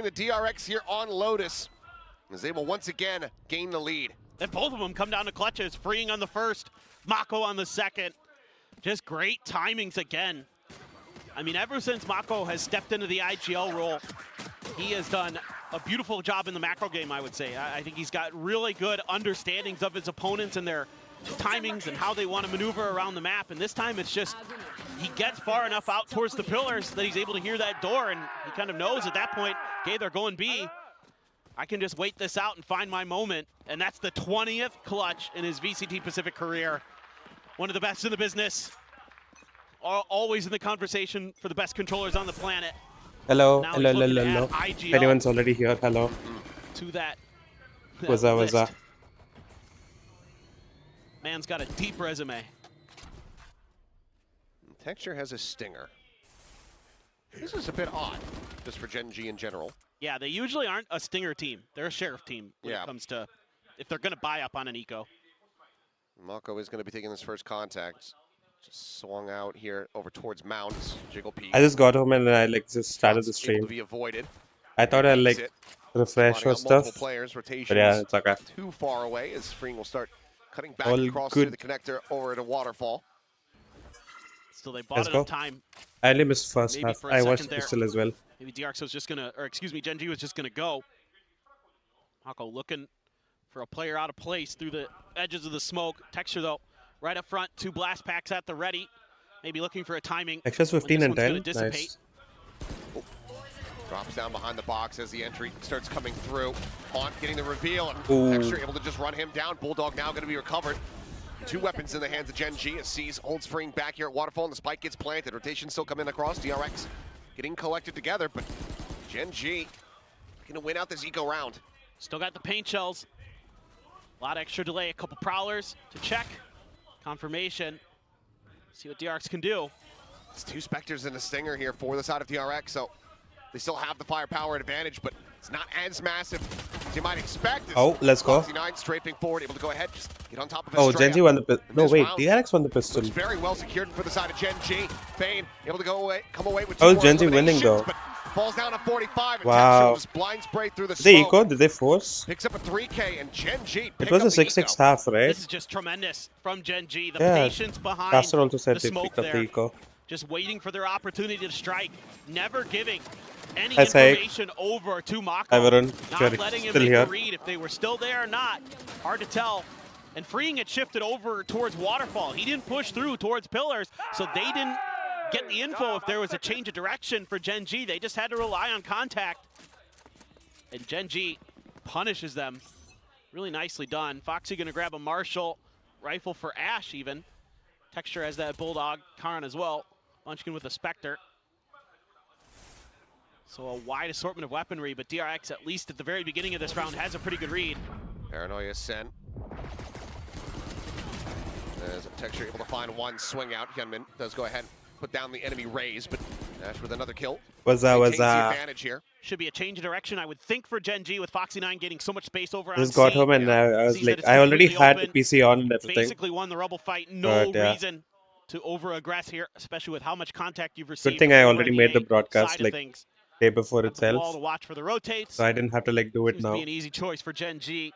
going the DRX here on Lotus. Is able once again gain the lead. And both of them come down to clutches, freeing on the first, Mako on the second. Just great timings again. I mean, ever since Mako has stepped into the IGL role, he has done a beautiful job in the macro game, I would say. I think he's got really good understandings of his opponents and their timings and how they want to maneuver around the map. And this time it's just, he gets far enough out towards the pillars that he's able to hear that door, and he kind of knows at that point, okay, they're going B. I can just wait this out and find my moment. And that's the 20th clutch in his VCT Pacific career. One of the best in the business. Always in the conversation for the best controllers on the planet. Hello, Now hello, he's hello, looking to hello. add IGL Anyone's already here, hello. to that What's up, what's up? list. Man's got a deep resume. Texture has a stinger. This is a bit odd, just for GenG in general. Yeah, they usually aren't a stinger team. They're a sheriff team when Yeah. it comes to, if they're going to buy up on an eco. Mako is going to be taking this first contact. Just swung out here over towards Mounts. Jiggle P. I just got home and I like just started the Able stream. to be avoided. I thought I'd Makes like it. refresh Spotting or out stuff. multiple players, rotations But yeah, it's okay. too far away as Freeing will start cutting back All across good. through the connector over to Waterfall. Still, they bought Let's enough go. time. I only missed first Maybe half. for a I watched second there. Pistol as well. Maybe DRX was just going to, or excuse me, GenG was just going to go. Mako looking for a player out of place through the edges of the smoke. Texture, though, right up front. 2 blast packs at the ready. Maybe looking for a timing. Extras when 15 this and one's 10. gonna dissipate. Nice. Drops down behind the box as the entry starts coming through. Haunt getting the reveal, and Ooh. Texture able to just run him down. Bulldog now going to be recovered. 2 weapons in the hands of GenG as Seas holds Freeing back here at Waterfall, and the spike gets planted. Rotation still coming across. DRX getting collected together, but GenG looking to win out this eco round. Still got the paint shells. A lot of extra delay. A couple prowlers to check. Confirmation. See what DRX can do. It's 2 Spectres and a Stinger here for the side of DRX, so they still have the firepower advantage, but it's not as massive as you might expect. Oh, let's go. 69 strafing forward, able to go ahead, just get on top of his Oh, Straya. GenG won the pistol. No, This wait, round DRX won the pistol. Looks very well secured for the side of GenG. Bane able to go away, come away with 2 Oh, more GenG winning eliminations, though. but falls down to 45, and Wow. Texture just blind spray through the Did they smoke. eco? Did they force? Picks up a 3K, and GenG It picked was up a the 6-6 eco. half, right? This is just tremendous from GenG. The Yeah. patience behind Caster also said the they smoke picked up the there. eco. Just waiting for their opportunity to strike. Never giving any Hi, Saik. information over to Mako. Hi, Varun. Not Sure, letting him still make here. a read if they were still there or not. Hard to tell. And Freeing it shifted over towards Waterfall. He didn't push through towards pillars, so they didn't get the info if there was a change of direction for GenG. They just had to rely on contact. And GenG punishes them. Really nicely done. Foxy gonna grab a Marshall rifle for Ash even. Texture has that Bulldog, Karan as well. Munchkin with a Spectre. So a wide assortment of weaponry, but DRX, at least at the very beginning of this round, has a pretty good read. Paranoia sent. As Texture able to find 1 swing out. Hyunmin does go ahead, put down the enemy raise, but Ash with another kill. Was Maintains the that? advantage here. Should be a change of direction, I would think, for GenG with Foxy9 getting so much space over on Just got C. home and I was Sees that like, it's I already completely had the open. PC on and everything. Basically won the Rebel fight. No But, yeah. reason to over-aggress here, especially with how much contact you've received. Good thing I over already the made the A broadcast side of like things. day before Got the wall to itself. watch for the rotates. So I didn't have to like do it Seems to now. be an easy choice for GenG.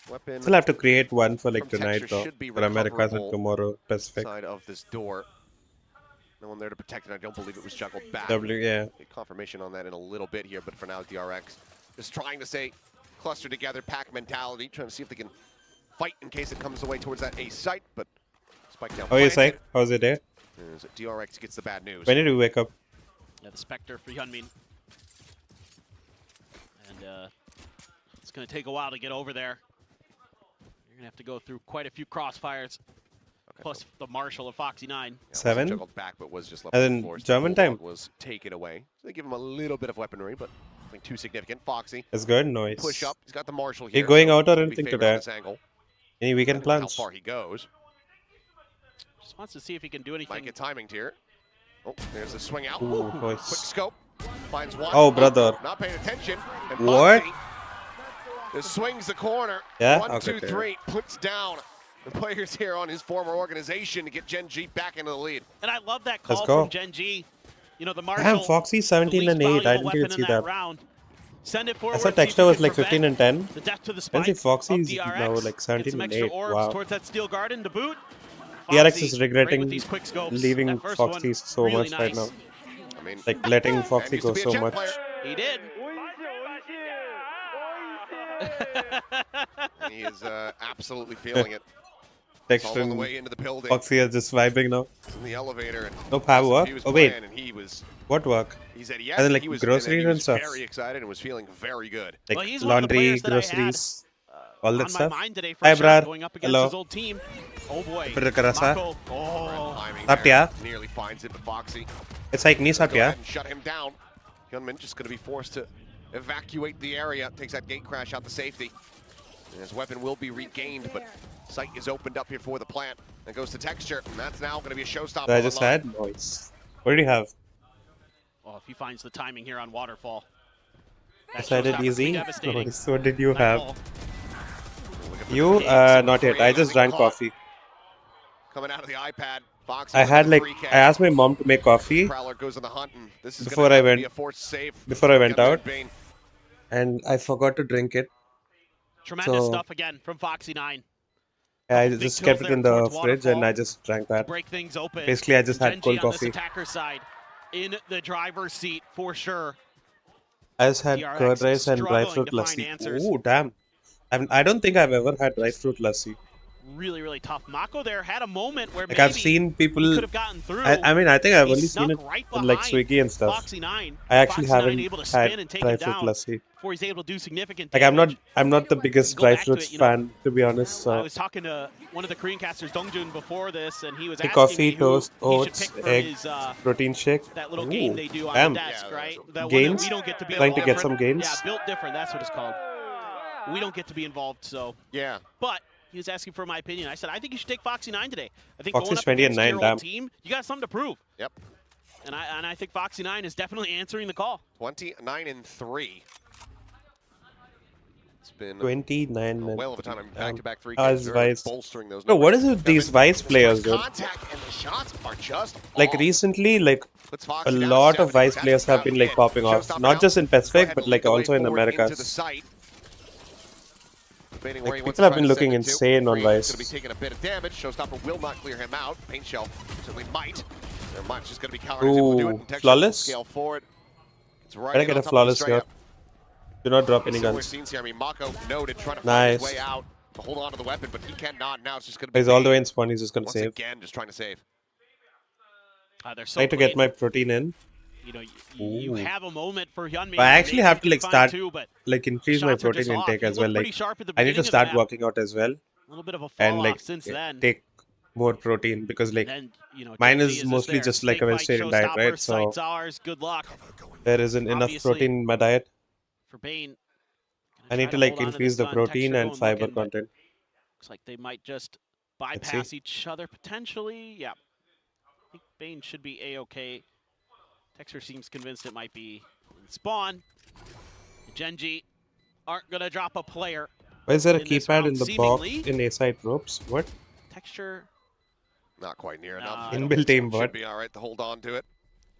Weapon Still have to create one for like from tonight Texture though. should be For Americas and recoverable tomorrow Pacific. side of this door. No one there to protect it. I don't believe it was juggled back. Yeah. Get confirmation on that in a little bit here, but for now, DRX is trying to stay clustered together, pack mentality, trying to see if they can fight in case it comes away towards that A site, but spike down. How are you, planted. Sai? How's your day? As DRX gets the bad news. When did you wake up? Yeah, the Spectre for Hyunmin. And it's going to take a while to get over there. You're going to have to go through quite a few crossfires, Okay, plus so, the Marshal of Foxy9. yeah, 7? wasn't juggled back, but was just left As on the in floor. So German Bulldog time? was taken away. So they give him a little bit of weaponry, but nothing too significant. Foxy It's good, noise. push up. He's got the Marshal You here. going so out or it's gonna be anything favored on today? this angle. Any weekend Depending on plans? How far he goes. Just wants to see if he can do anything. Might get timinged here. Oh, there's a swing out. Ooh, Quick nice. scope. Finds one. Oh, brother. Not paying attention. And What? Foxy just swings the corner. Yeah? 1, Okay, 2, okay. 3. Puts down the players here on his former organization to get GenG back into the lead. And I love that Let's call go. from GenG. You know, the Damn, Marshall, Foxy the 17 least and 8. I valuable didn't even weapon see in that that. round. Send it I forward. saw see if Texter you was can like 15 and prevent 10. the death to the Then spike see Foxy of is DRX. now like Get 17 some and extra 8. orbs Wow. towards that steel garden to boot. DRX Foxy, is great regretting with these quick scopes. leaving That first Foxy one, so really much right nice. now. I mean, Like letting man Foxy used to go be a so Jet much. player. He did. And he is absolutely feeling it. It's all Texter on the and way into the building. Foxy are just vibing now. He's in the elevator and No power asked work? if he was Oh, wait. playing, and he was. What work? He said yes. As in, And like, he was, groceries he and was stuff? very excited and was feeling very good. Like Well, he's one of the laundry, players that I had, groceries, all that on stuff. my mind today for Hi, sure, Brar. going up against Hello. his old team. Oh boy. Ipur kerasa. Mako. Oh. Timing Tapia. there. Nearly finds it, but Foxy It's like ni go ahead sapya. and shut him down. Hyunmin just going to be forced to evacuate the area. Takes that gate crash out to safety. And his weapon will be regained, but sight is opened up here for the plant. And goes to Texture, and that's now going to be a showstopper. That I just online. had noise. What did you have? Oh, if he finds the timing here on Waterfall. That Decided showstopper could be easy. devastating. Nice. What did you have? Nightfall. Look at the You? Kings Not yet. I creating just a drank big call. coffee. Coming out of the iPad. Foxy I looking had for like, 3K. I asked my mom to make coffee Prowler goes on the hunt, and this is Before gonna I have to went- be a forced save. before I went Hyunmin out. Bane. and I forgot to drink it. Tremendous So- stuff again from Foxy 9. I Big just kills kept it there in the towards fridge and Waterfall. I just drank To that. break things open. Basically, I just had GenG cold on this coffee. attacker side in the driver's seat for sure. I just had DRX curd rice and dry struggling fruit to find lassi. answers. Ooh, damn. I don't think I've ever had dry fruit lassi. Really, really tough. Mako there had a moment where Like maybe I've seen he people. could have gotten through. I mean, I think I've He only seen snuck it right in like behind Swiggy and stuff. Foxy 9. I actually Foxy 9 haven't able to spin had and take dry him fruit down lassi. before he's able to do significant Like damage. I'm not the biggest Go dry back to fruits it, you know. fan, to be honest. I So was talking to one of the Korean casters, Dongjun, before this, and he was Hey, asking coffee, me who toast, he should oats, pick for egg, his protein shake. that little Ooh, game they do on damn. the desk, Yeah, right? those That one that Gains? we don't get to be Trying to involved get some in. gains? Yeah, built different. That's what it's called. We don't get to be involved, so. Yeah. But he was asking for my opinion. I said, I think you should take Foxy 9 today. I think Foxy's going up 20 and against 9, your damn. old team, you got something to prove. Yep. And I think Foxy 9 is definitely answering the call. 29-3. It's been 29 a whale of a time. I mean, back-to-back 3 as games. Vice. Bolstering those No, what numbers. is it with these Hyunmin, Vice his players, first dude? Contact and the shots are just Like off. recently, like Puts Foxy a down lot to of Vice 70. players That's have been about like it. popping off. Showstopper Not now. just in Go Pacific, ahead but and like lead the way also in forward into the Americas. site. Debating Like, where he wants people have to try been to looking send it to. insane on Green Vice. is going to be taking a bit of damage. Showstopper will not clear him out. Paint Shell certainly might. Their might just going to be counters able to do it. Ooh, And Texture flawless? will scale forward. It's right Gotta in get on a top of the flawless straight here. up. Do not drop any Similar guns. scenes here. I mean, Mako noted trying to find Nice. his way out to hold on to the weapon, but he cannot. Now it's just going to be He's all the Bane way in spawn. He's just gonna once save. again, just trying to save. They're so Try to get clean. my protein in. You know, you Ooh. have a moment for Hyunmin. But I actually have to like start, too, but like increase my shots are just protein off. intake He as looked well. pretty Like sharp at the I need to beginning of the start map. working out as well A little bit of a and fall like off since then. take more protein because like And then, you know, mine GenG is just mostly there. just like a Snakebite, vegetarian diet, right? showstopper, So sights ours. Good luck there isn't enough Obviously, protein in my diet. for Bane. I Gonna need try to like hold on increase this the gun. protein Texture and going fiber looking, but content. looks like they might just see. bypass each other potentially. Yeah. I think Bane should be A-okay. Texture seems convinced it might be in spawn. GenG aren't going to drop a player. Why is there a in this keypad in round, the box seemingly. in A-side ropes? What? Texture. Not quite near enough. Nah, I don't Inbuilt think aimbot. Should be all right to hold on to it.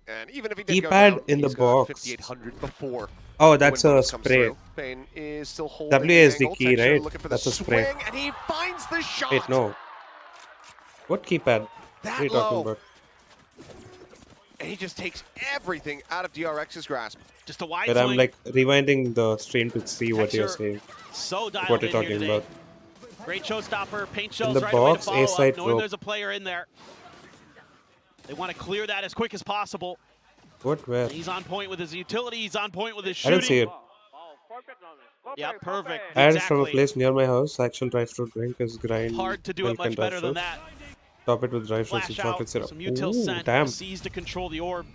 And even if he did Keypad go down, in the he's got box. 5800 before. Oh, the that's win a bonus comes spray. through. Bane is still holding WASD the angle. key, Texture right? looking for That's the a spray. swing, and he finds the shot. Wait, no. What keypad? That What are you low. talking about? And he just takes everything out of DRX's grasp. Just a wide But I'm swing. like rewinding the stream to see what you're Texture saying. So dialed What you're in here talking today. about. Great showstopper. Paint shells the right box, away to follow A-side up, knowing rope. there's a player in there. They want to clear that as quick as possible. What? Where? He's on point with his utility. He's on point with his I shooting. didn't see it. Yeah, perfect. I had it from a Exactly. place near my house. Actual dry fruit drink is grind Hard to do milk it much and dry better than fruits. that. Top it with dry fruits and Flash out, chocolate syrup. some util Ooh, sent, damn. C's to control the orb.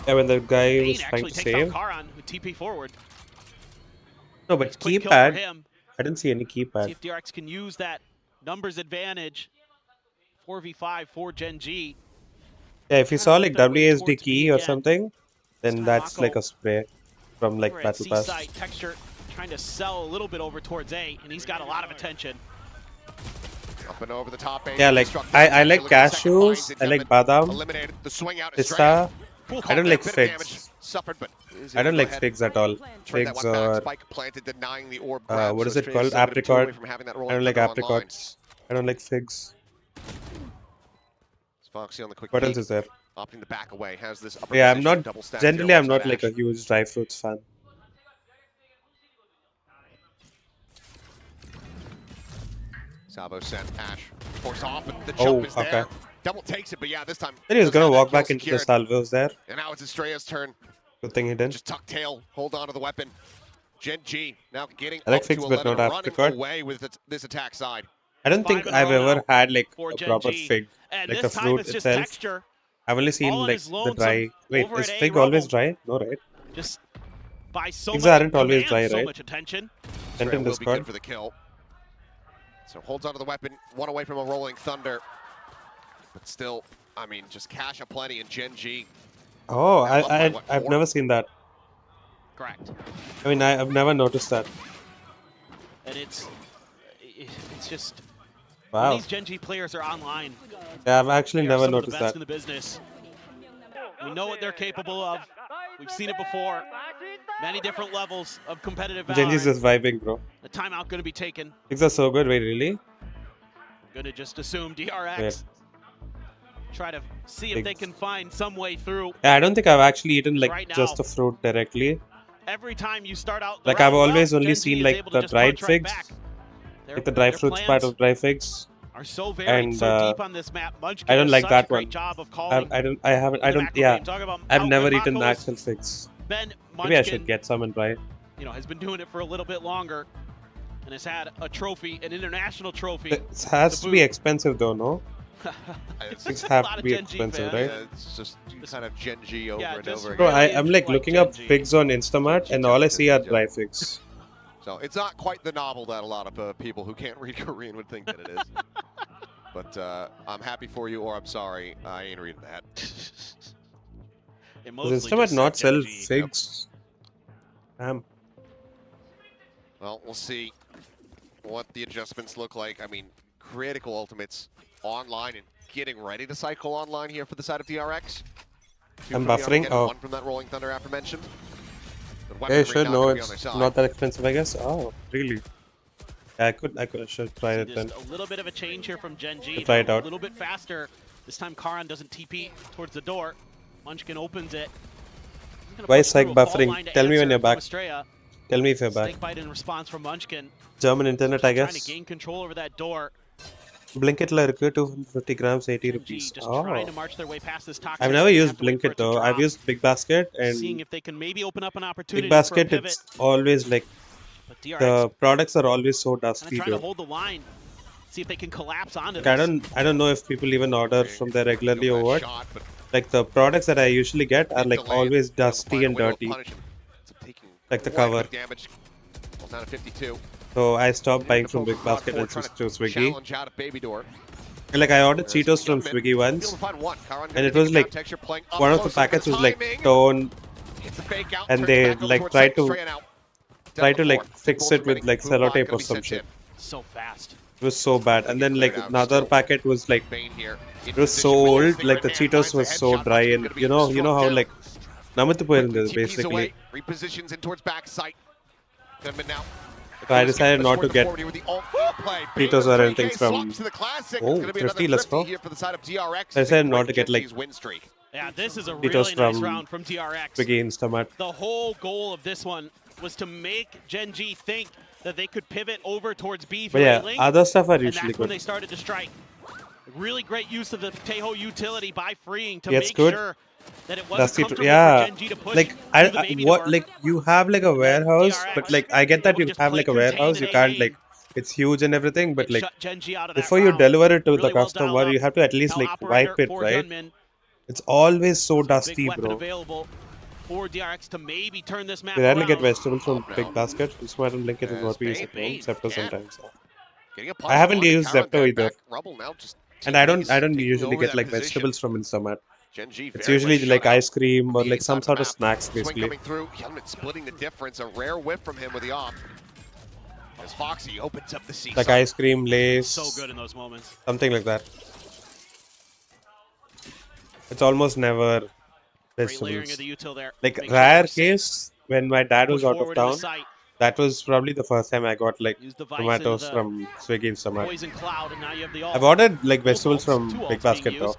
Yeah, when the guy Bane was trying actually to takes out save. Karan with TP forward. No, but Quick kill for keypad. him. I didn't see any See keypad. if DRX can use that numbers advantage. 4v5 for GenG. Yeah, if you Kinda saw what like they're waiting WASD for it to be key or again. something, then time that's like Mako a spray from like Over at Battle Pass. Seaside, Texture trying to sell a little bit over towards A, and he's got a lot of attention. Up and over the top. Yeah, like I like cashews, I like badam, Eliminated the swing out is pista, I don't like Bit of damage figs. suffered, but is I able don't to like go ahead figs at all. turn that Figs one back. or Spike planted, denying the orb grab, what so is it Australia's called? still gonna be 2 away Apricot. from having that I rolling don't like thunder online. apricots. I don't like figs. Foxy on the quick What peek, else is there? opting to back away, has this upper Yeah, I'm position, not. double stack Generally, zero I'm not outside like a Ash. huge dry fruits fan. Sabo sent Ash, force off, but the Oh, jump is there. okay. Double takes it, but yeah, this time. Then he was does gonna have that walk kill back into the secured. salvos there. And now it's Estrella's turn. Good thing he didn't. Just tuck tail, hold on to the weapon. GenG now getting I like up figs, to but 11, not running apricot. away with this attack side. I don't think 5 in a I've row ever now had like for a proper GenG. fig, And like this the time fruit it's just itself. texture. I've only seen All on like his the lonesome dry. Wait, over is at A fig always Rubble. dry? No, right? Just by so Figs much aren't always command, dry, so right? much attention. Sent Australia in will be Discord. good for the kill. So holds onto the weapon, one away from a rolling thunder. But still, I mean, just cash aplenty in GenG. Oh, Now up by, what, I've 4? never seen that. Correct. I mean, I've never noticed that. And it's just Wow. when these GenG players are online, Yeah, I've actually they are never some of the noticed best that. in the business. We know what they're capable of. We've seen it before. Many different levels of competitive GenG's Valorant. just vibing, bro. The timeout going to be taken. Figs are so good. Wait, really? Going to just assume DRX. Wait. Try to see if they Figs. can find some way through. Yeah, I don't think I've actually eaten like Right just now, the fruit directly. every time you start out the Like I've round always well, only GenG seen is like able to the just dried punch right figs, back. like the dry Their fruits part plans of dry figs. are so varied, And so deep on this map. Munchkin I don't does like such that a great one. job of calling I don't. I haven't. I the don't. macro Yeah. game. Talk about I've how never when eaten Mako's actual figs. been Maybe I Munchkin, should get some and try. you know, has been doing it for a little bit longer, and has had a trophy, an international trophy. It has to be expensive though, no? Figs A have lot to of be GenG expensive, fans. right? Yeah, it's just kind of GenG over and just over Bro, again. I'm like like looking up GenG. figs on Instamart, and all I see are dry figs. So it's not quite the novel that a lot of people who can't read Korean would think that it is. But I'm happy for you, or I'm sorry, I ain't reading that. It Does mostly Instamart just not said sell GenG. figs? Damn. Well, we'll see what the adjustments look like. I mean, critical ultimates online and getting ready to cycle online here for the side of DRX. I'm Two from buffering. Armageddon, Oh. one from that rolling thunder aforementioned. But Yeah, weaponry sure. not No, gonna be on their it's side. not that expensive, I guess. Oh, really? Yeah, I should try See it then. just a little bit of a change here from GenG. Try it out. A little bit faster. This time Karan doesn't TP towards the door. Munchkin opens it. He's gonna Why push is Psych through a fall buffering? line to Tell me when answer you're from back. Estrella. Tell me if you're back. Snake bite in response from Munchkin. German internet, I Trying to guess. gain control over that door. Blinkitla irukku, 250 grams, 80 GenG rupees. just Oh. trying to march their way past this toxic. I've never They used have to wait for Blinkit it to though. I've drop. used Big Basket, Seeing and if they can maybe open up an opportunity Big Basket, for a pivot. it's always like But DRX the products are always so kind of dusty, trying to dude. hold the line. See if they can collapse onto Like, this. I don't know if people even order from there regularly or what. Shot, but Like the products that I usually get are like delayed. always Able to dusty find a and way to dirty. punish him. So taking Like the quite a bit cover. of damage. Well, down to 52. So I stopped buying Into from Big Poker Quad Basket 4, and trying switched to to Swiggy. challenge out of Baby Door. And like I ordered There's Cheetos from Gunman. Swiggy Able once, to find one. Karan and gonna it take was down like Texture, playing up one of the close, looking packets for was like timing. torn, Hits the fake out, and turns they back over like towards tried Second, to straight out. try Down to like four. fix Goals it with remaining. like Boom block sellotape gonna or be some sent shit. in. So fast. It was so bad. And then like Cleared out another still. packet was like Bane here. it was so old, like the Cheetos was so dry, and you know how like namathu poirundhathu basically. Repositions in towards backside. Gunman now. So I decided not to get Cheetos or anything from. Oh, 50, let's go. I decided not to get like Yeah, this is a Cheetos really nice from round from DRX. Swiggy Instamart. The whole goal of this one was to make GenG think that they could pivot over towards B for But yeah, link, other stuff are and usually that's when good. they started to strike. Really great use of the Teho utility by freeing to Yeah, it's make good. sure that it wasn't That's it. comfortable Yeah, for GenG to push like through the baby door. like you have like a warehouse, DRX but like I get that you just have play like a contain warehouse. You and can't aim. like it's huge and everything, but It like shut GenG out of that before you round. deliver it to Really the well customer, dialed you up. have to at least Now like operator wipe it, for right? Gunman. It's always so Big dusty, weapon bro. available for DRX to maybe turn this map We rarely get around. vegetables from Oh, Big no. Basket. Instamart and Blinkit is what we use at home, Bane, Zepto yeah. sometimes. Getting a I haven't used Karan Zepto there, either. back Rubble now just And I don't taking usually over get that like position. vegetables from Instamart. GenG It's very usually much like shut out ice cream from or the like some inside sort the of map. snacks Swing basically. coming through, Helmet splitting the difference. A rare whiff from him with the off. As Foxy opens up the seesaw. Like ice cream, Lays, So good in those moments. something like that. It's almost never Great layering of the util there. Like Make rare sure case when my dad was push out of forward into town. sight. That was probably the first time I got like Use the vice tomatoes into the from Swiggy Instamart. poison cloud, and now you have the ult. I've ordered like Both vegetables ults, from two Big ults Basket being though. used.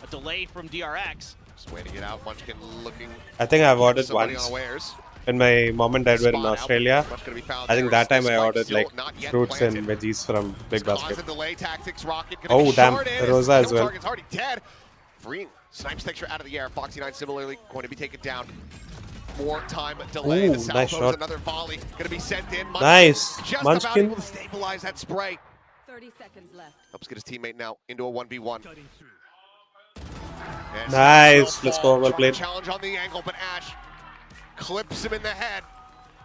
A delay from DRX. Just waiting it out. Munchkin looking. I think I've ordered Somebody once. unawares. When my mom and dad were in Spot out, Australia, much gonna be found I think there. that time This I spike ordered still like not yet fruits and planted. veggies from Big Cause Basket. a delay tactics rocket gonna Oh be damn, short in. Rosa His as kill well. target's already dead. Freeing snipes texture out of the air. Foxy9 similarly going to be taken down. More time delay. Ooh, The south nice throws shot. another volley gonna be sent in. Munchkin Nice, just Munchkin. about able to stabilize that spray. 30 seconds left. Helps get his teammate now into a 1v1. Yes, Nice, will let's fall. go, well Trying played. to challenge on the angle, but Ash clips him in the head.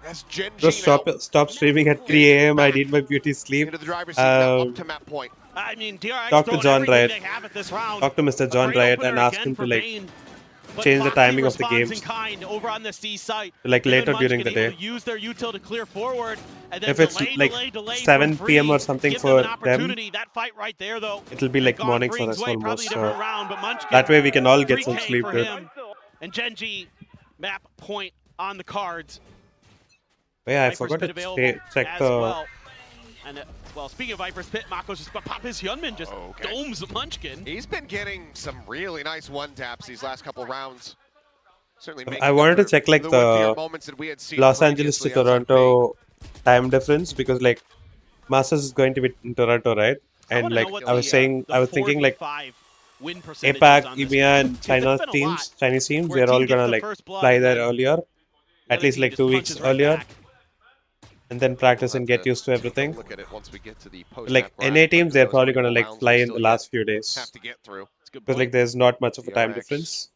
That's GenG Just now stop streaming at 3 a.m. I need my beauty sleep. into the driver's seat now, up to map point. I mean, DRX Talk to throwing John everything Riot. they have at this round. Talk to Mr. A John great Riot opener and ask again him for to like Bane, but change the Foxy timing of the responds games. in kind over on the C site. like Him and later during Munchkin the able day. to use their util to clear forward, and then If it's like delay 7 from PM or Free, something give for them an opportunity. That fight right there, though, It'll be like gone morning for Free's us way, probably almost. a different So round, but Munchkin, that way we can all get some 3K sleep, for dude. him. And GenG map point on the cards. But yeah, I Viper's forgot Pit to available check as the. well. And well, speaking of Viper's Pit, Mako's just pop his Hyunmin just Okay. domes Munchkin. He's been getting some really nice one-taps these last couple rounds. Certainly making I up wanted to for check like whippier the moments that we had seen Los Angeles to previously outside of Toronto time difference because like Masters is going to be in Toronto, right? I And wanna like know what I was the, saying, the I was thinking like 4v5 win percentages APAC, on this EMEA, and map. China There's been a teams, lot Chinese teams, where a they're all team gets gonna the like first blood fly and there then earlier, the at other least team like just 2 punches weeks right earlier, back. and then practice and get used to Take a everything. look at it once we get to the Like post-map NA grind, teams, but they're who knows probably how many gonna more like rounds fly we in still the yet last few days have to get through. It's a good because point. like there's not much of a time DRX. difference.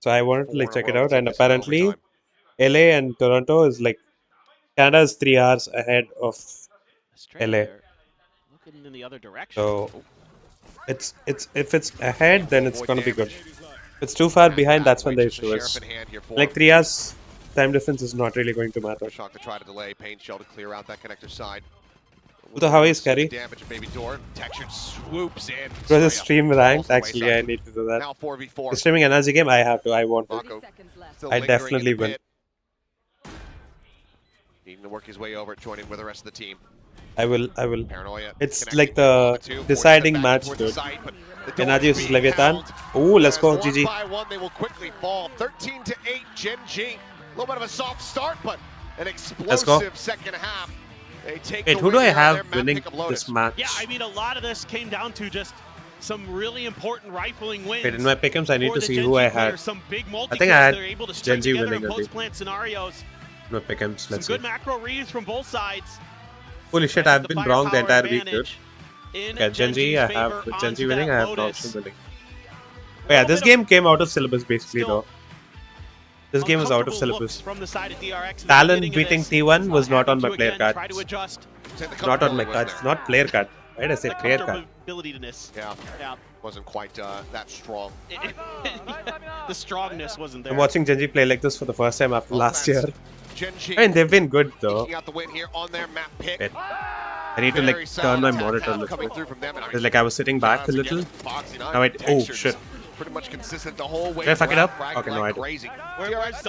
So I wanted to like 4 check it in a row out, and take this in apparently overtime. LA and Toronto is like Canada is 3 hours ahead of Australia, LA. they're looking in the other direction. So it's if it's ahead, then it's Avoid gonna be good. damage. If it's too far Has behind, that that's when the way, just issue sheriff is. in hand here for Like him. 3 hours time difference is not really going to matter. Shock to try to delay. Pain shell to clear out that connector side. So how is See the Kerry? damage of Baby Door. Textured swoops in. It was a Soya stream falls ranked. to the Actually, I wayside. need to do that. Now 4v4. The streaming energy game, I have to. I want to. 30 Mako seconds left. still I lingering in definitely the will. pit. Needing to work his way over, join in with the rest of the team. I will. Paranoia. It's connecting like with the Lava 2, forcing deciding them back match, towards the dude. site, but the door Energy is versus being Leviathan. held. Oh, let's As go, one GG. by one, they will quickly fall. 13-8, GenG. A little bit of a soft start, but an go. explosive second half. They take Wait, the who do win I here on their have map winning pick of Lotus. this match? Yeah, I mean, a lot of this came down to just some really important rifling wins. Wait, in my pickems, I need for to the see GenG who I players. had. Some big I think I had they're able to string GenG together winning, in I think. post-plant scenarios. No pickems. Some Let's see. good macro reads from both sides. Holy shit, That's I've been wrong the firepower entire week, dude. advantage in Okay, GenG, GenG's I have favor with onto GenG winning, that I have Lotus. Nongshim winning. But yeah, this game came out of syllabus basically Still though. This game was out of Uncomfortable looks syllabus. from the side of DRX in the Talon beginning of beating this. T1 was not on Having my to player again card. try to adjust Not on my card. It's not player card. Why did I say the player card? comfortability-ness. Yeah, Yeah. wasn't quite that strong. The strongness wasn't there. I'm watching GenG play like this for the first time after Well, last year. GenG I mean, they've been good though. eking out the win here on their map pick. Wait. I need to Very like solid turn my attack monitor a coming little bit. through from them, and I mean, Because like I was sitting back a little. Now I oh shit. Pretty much consistent the whole way. Did I fuck it up? throughout, Okay, no, I didn't. crazy.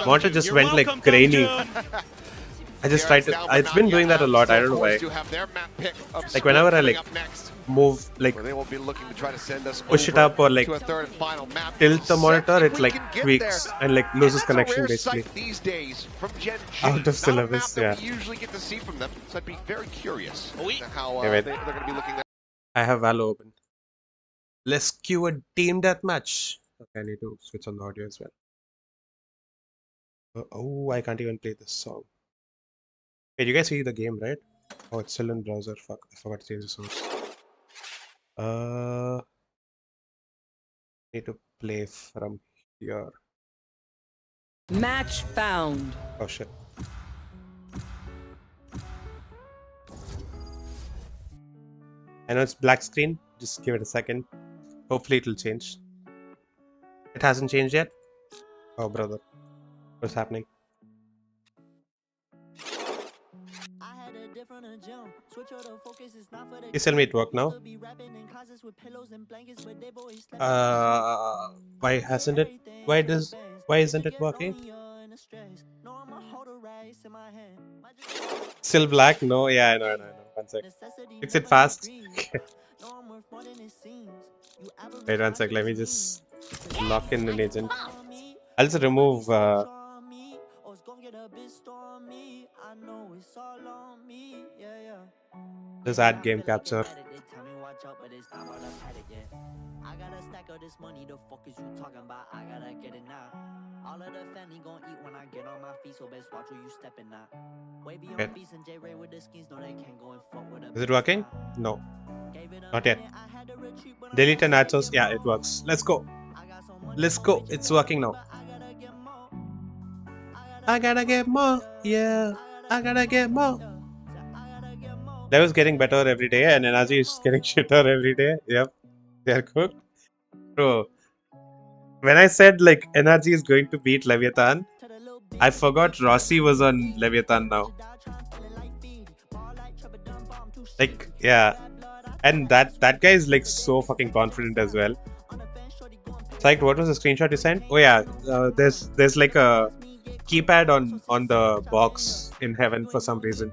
Monitor just You're went like welcome, grainy. Nongshim. I just tried to. It's been doing that a lot. I don't know why. Like whenever I like move, like Where they will be looking to try to send us push it over up or like to a third and final map. tilt the monitor, If it we like can get tweaks there. and like And loses that's a connection rare basically. sight these days from GenG. Out of Not a syllabus, map that yeah. we usually get to see from them, so I'd be very curious Oui. to how Okay, wait. they're going to be looking at. I have Valo open. Let's cue a team deathmatch. Okay, I need to switch on the audio as well. Oh, I can't even play this song. Wait, you guys see the game, right? Oh, it's still in browser. Fuck, I forgot to change the source. Need to play from here. Match found. Oh shit. I know it's black screen. Just give it a second. Hopefully it'll change. It hasn't changed yet. Oh brother, what's happening? Please tell me it worked now. Why hasn't it? Why isn't it working? Still black? No, yeah, I know. 1 sec. Fix it fast. Wait 1 sec, let me just lock in an agent. I'll just remove just add game capture. I gotta stack up this money, the fuck is you talking about? I gotta get it now. All of the family gon' eat when I get on my feet, so best watch where you stepping now. Wavy on beats and J-Ray with the skins, no they can't go and fuck with a. Is it working? No. Not yet. Delete and add source. Yeah, it works. Let's go. Let's go. It's working now. I gotta get more. Yeah. I gotta get more. Level's getting better every day and energy is getting shitter every day. Yep. They're cooked. Bro. When I said like energy is going to beat Leviathan, I forgot Rossi was on Leviathan now. Like, yeah. And that guy is like so fucking confident as well. Psyched, what was the screenshot you sent? Oh yeah, there's like a keypad on the box in heaven for some reason.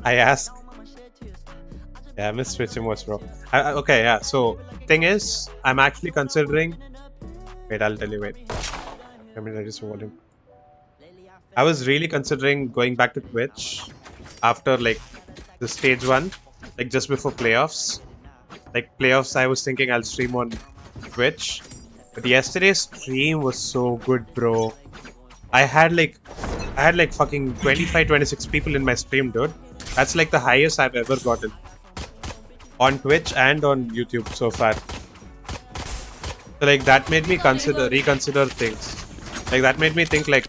I asked. Yeah, I missed Twitch emotes, bro. Okay, yeah. So thing is, I'm actually considering. Wait, I'll tell you. Wait. I mean, I just volume. I was really considering going back to Twitch after like the stage 1, like just before playoffs. Like playoffs, I was thinking I'll stream on Twitch, but yesterday's stream was so good, bro. I had like fucking 25-26 people in my stream, dude. That's like the highest I've ever gotten on Twitch and on YouTube so far. So like that made me reconsider things. Like that made me think like,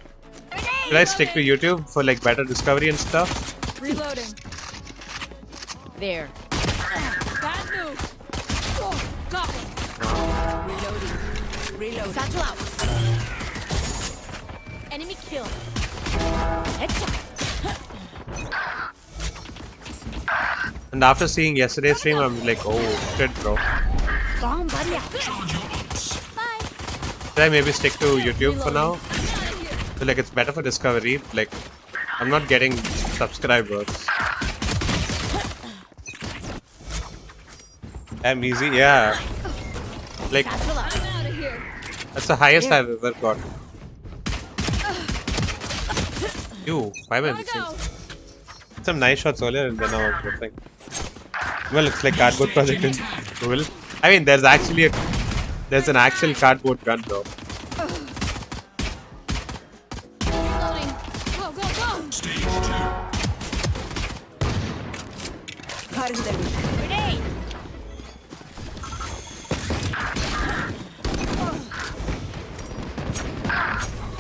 should I stick to YouTube for like better discovery and stuff? Reloading. There. Bad move. Oh, got him. Reloading. Reloading. Satchel out. Enemy kill. Headshot. And after seeing yesterday's stream, I'm like, oh shit, bro. Bomb buddy out. Should I maybe stick to YouTube for now? So like it's better for discovery. Like I'm not getting subscribers. I'm easy, yeah. Like that's the highest I've ever got. You, 5 minutes. Some nice shots earlier and then now I'm like, well, it's like cardboard project in Google. I mean, there's an actual cardboard gun though. Reloading. Go, go, go. Stage 2. Grenade.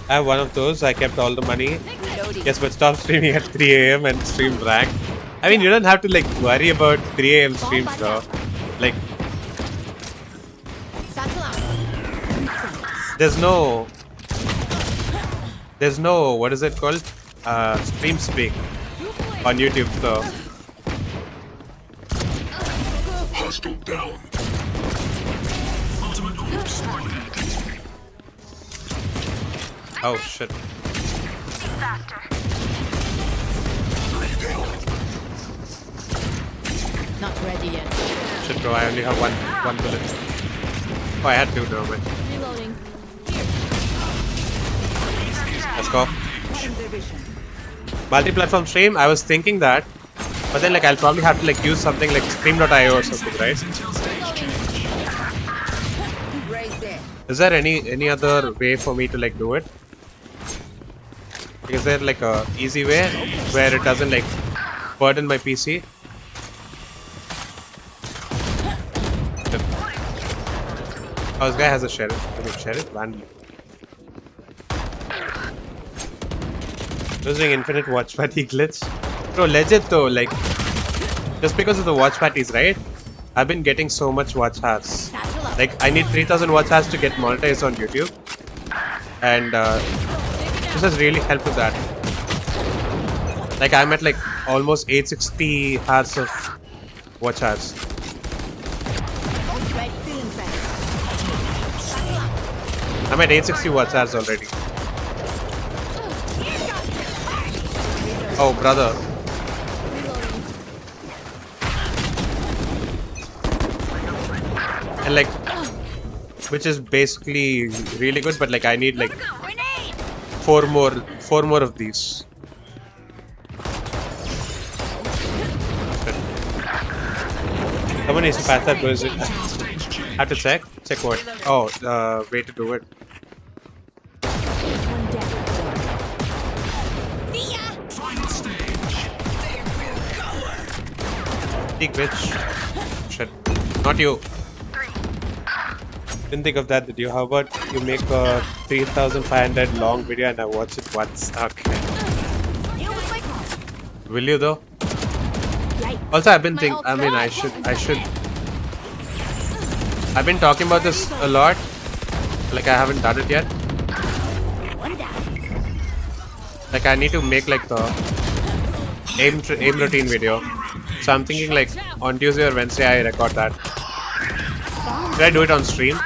I have one of those. I kept all the money. Yes, but stop streaming at 3 AM and stream rank. I mean, you don't have to like worry about 3 AM streams though. Like, there's no, what is it called? Stream speak on YouTube, so. Hostile down. Ultimate orb spotted. Oh shit. Not ready yet. Shit, bro, I only have one bullet. Oh, I had two, never mind. Reloading. Let's go. Multi-platform stream, I was thinking that, but then like I'll probably have to like use something like stream.io or something, right? Is there any other way for me to like do it? Is there like a easy way where it doesn't like burden my PC? Oh, this guy has a sheriff. I mean, sheriff? Random. Using infinite WatchParty glitch. Bro, legit though, like, just because of the WatchParties, right? I've been getting so much watch hours. Like, I need 3000 watch hours to get monetized on YouTube. And this has really helped with that. Like I'm at like almost 860 hours of watch hours. I'm at 860 watch hours already. Oh brother. And like, which is basically really good, but like I need like four more of these. Someone needs to pass that person. I have to check. Check what? Oh, way to do it. Peek, bitch. Shit. Not you. Didn't think of that, did you? How about you make a 3,500 long video and I watch it once? Okay. Will you though? Also, I've been thinking. I mean, I should. I've been talking about this a lot. Like I haven't done it yet. Like I need to make like the aim routine video. So I'm thinking like on Tuesday or Wednesday I record that. Did I do it on stream?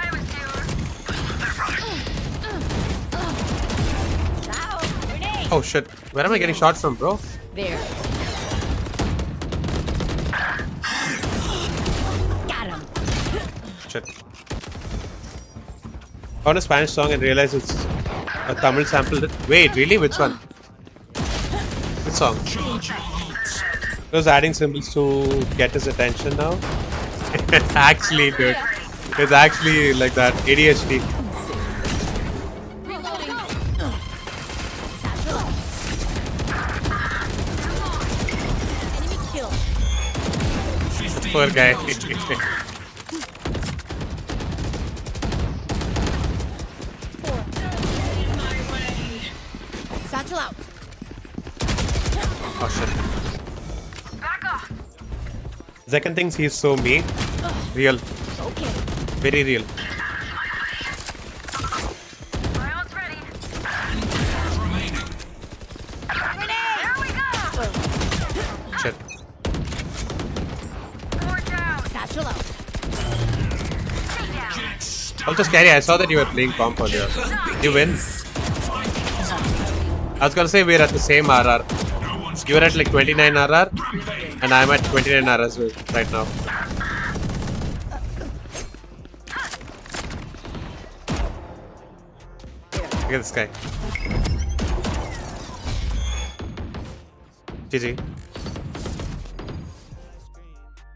Oh shit! Where am I getting shot from, bro? There. Got him. Shit. Found a Spanish song and realized it's a Tamil sample. Wait, really? Which one? Which song? It was adding symbols to get his attention now. Actually, dude. It's actually like that. ADHD. Poor guy. Satchel out. Oh shit. Second thinks he's so mean. Real. Okay. Very real. Shit. Satchel out. Also scary, I saw that you were playing comp earlier. You win? I was gonna say we're at the same RR. You were at like 29 RR and I'm at 29 RR right now. Look at this guy. GG.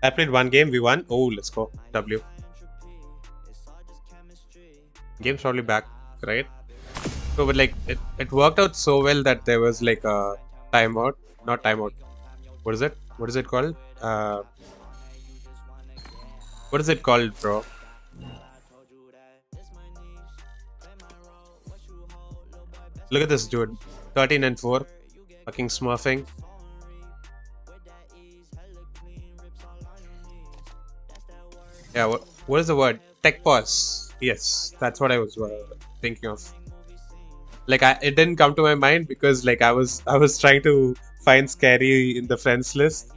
I played one game, we won. Oh, let's go. W. Game's probably back, right? So, but like, it worked out so well that there was like a timeout. Not timeout. What is it? What is it called? What is it called, bro? Look at this dude. 13 and 4. Fucking smurfing. Yeah, what is the word? Tech pause. Yes, that's what I was thinking of. Like it didn't come to my mind because like I was trying to find scary in the friends list,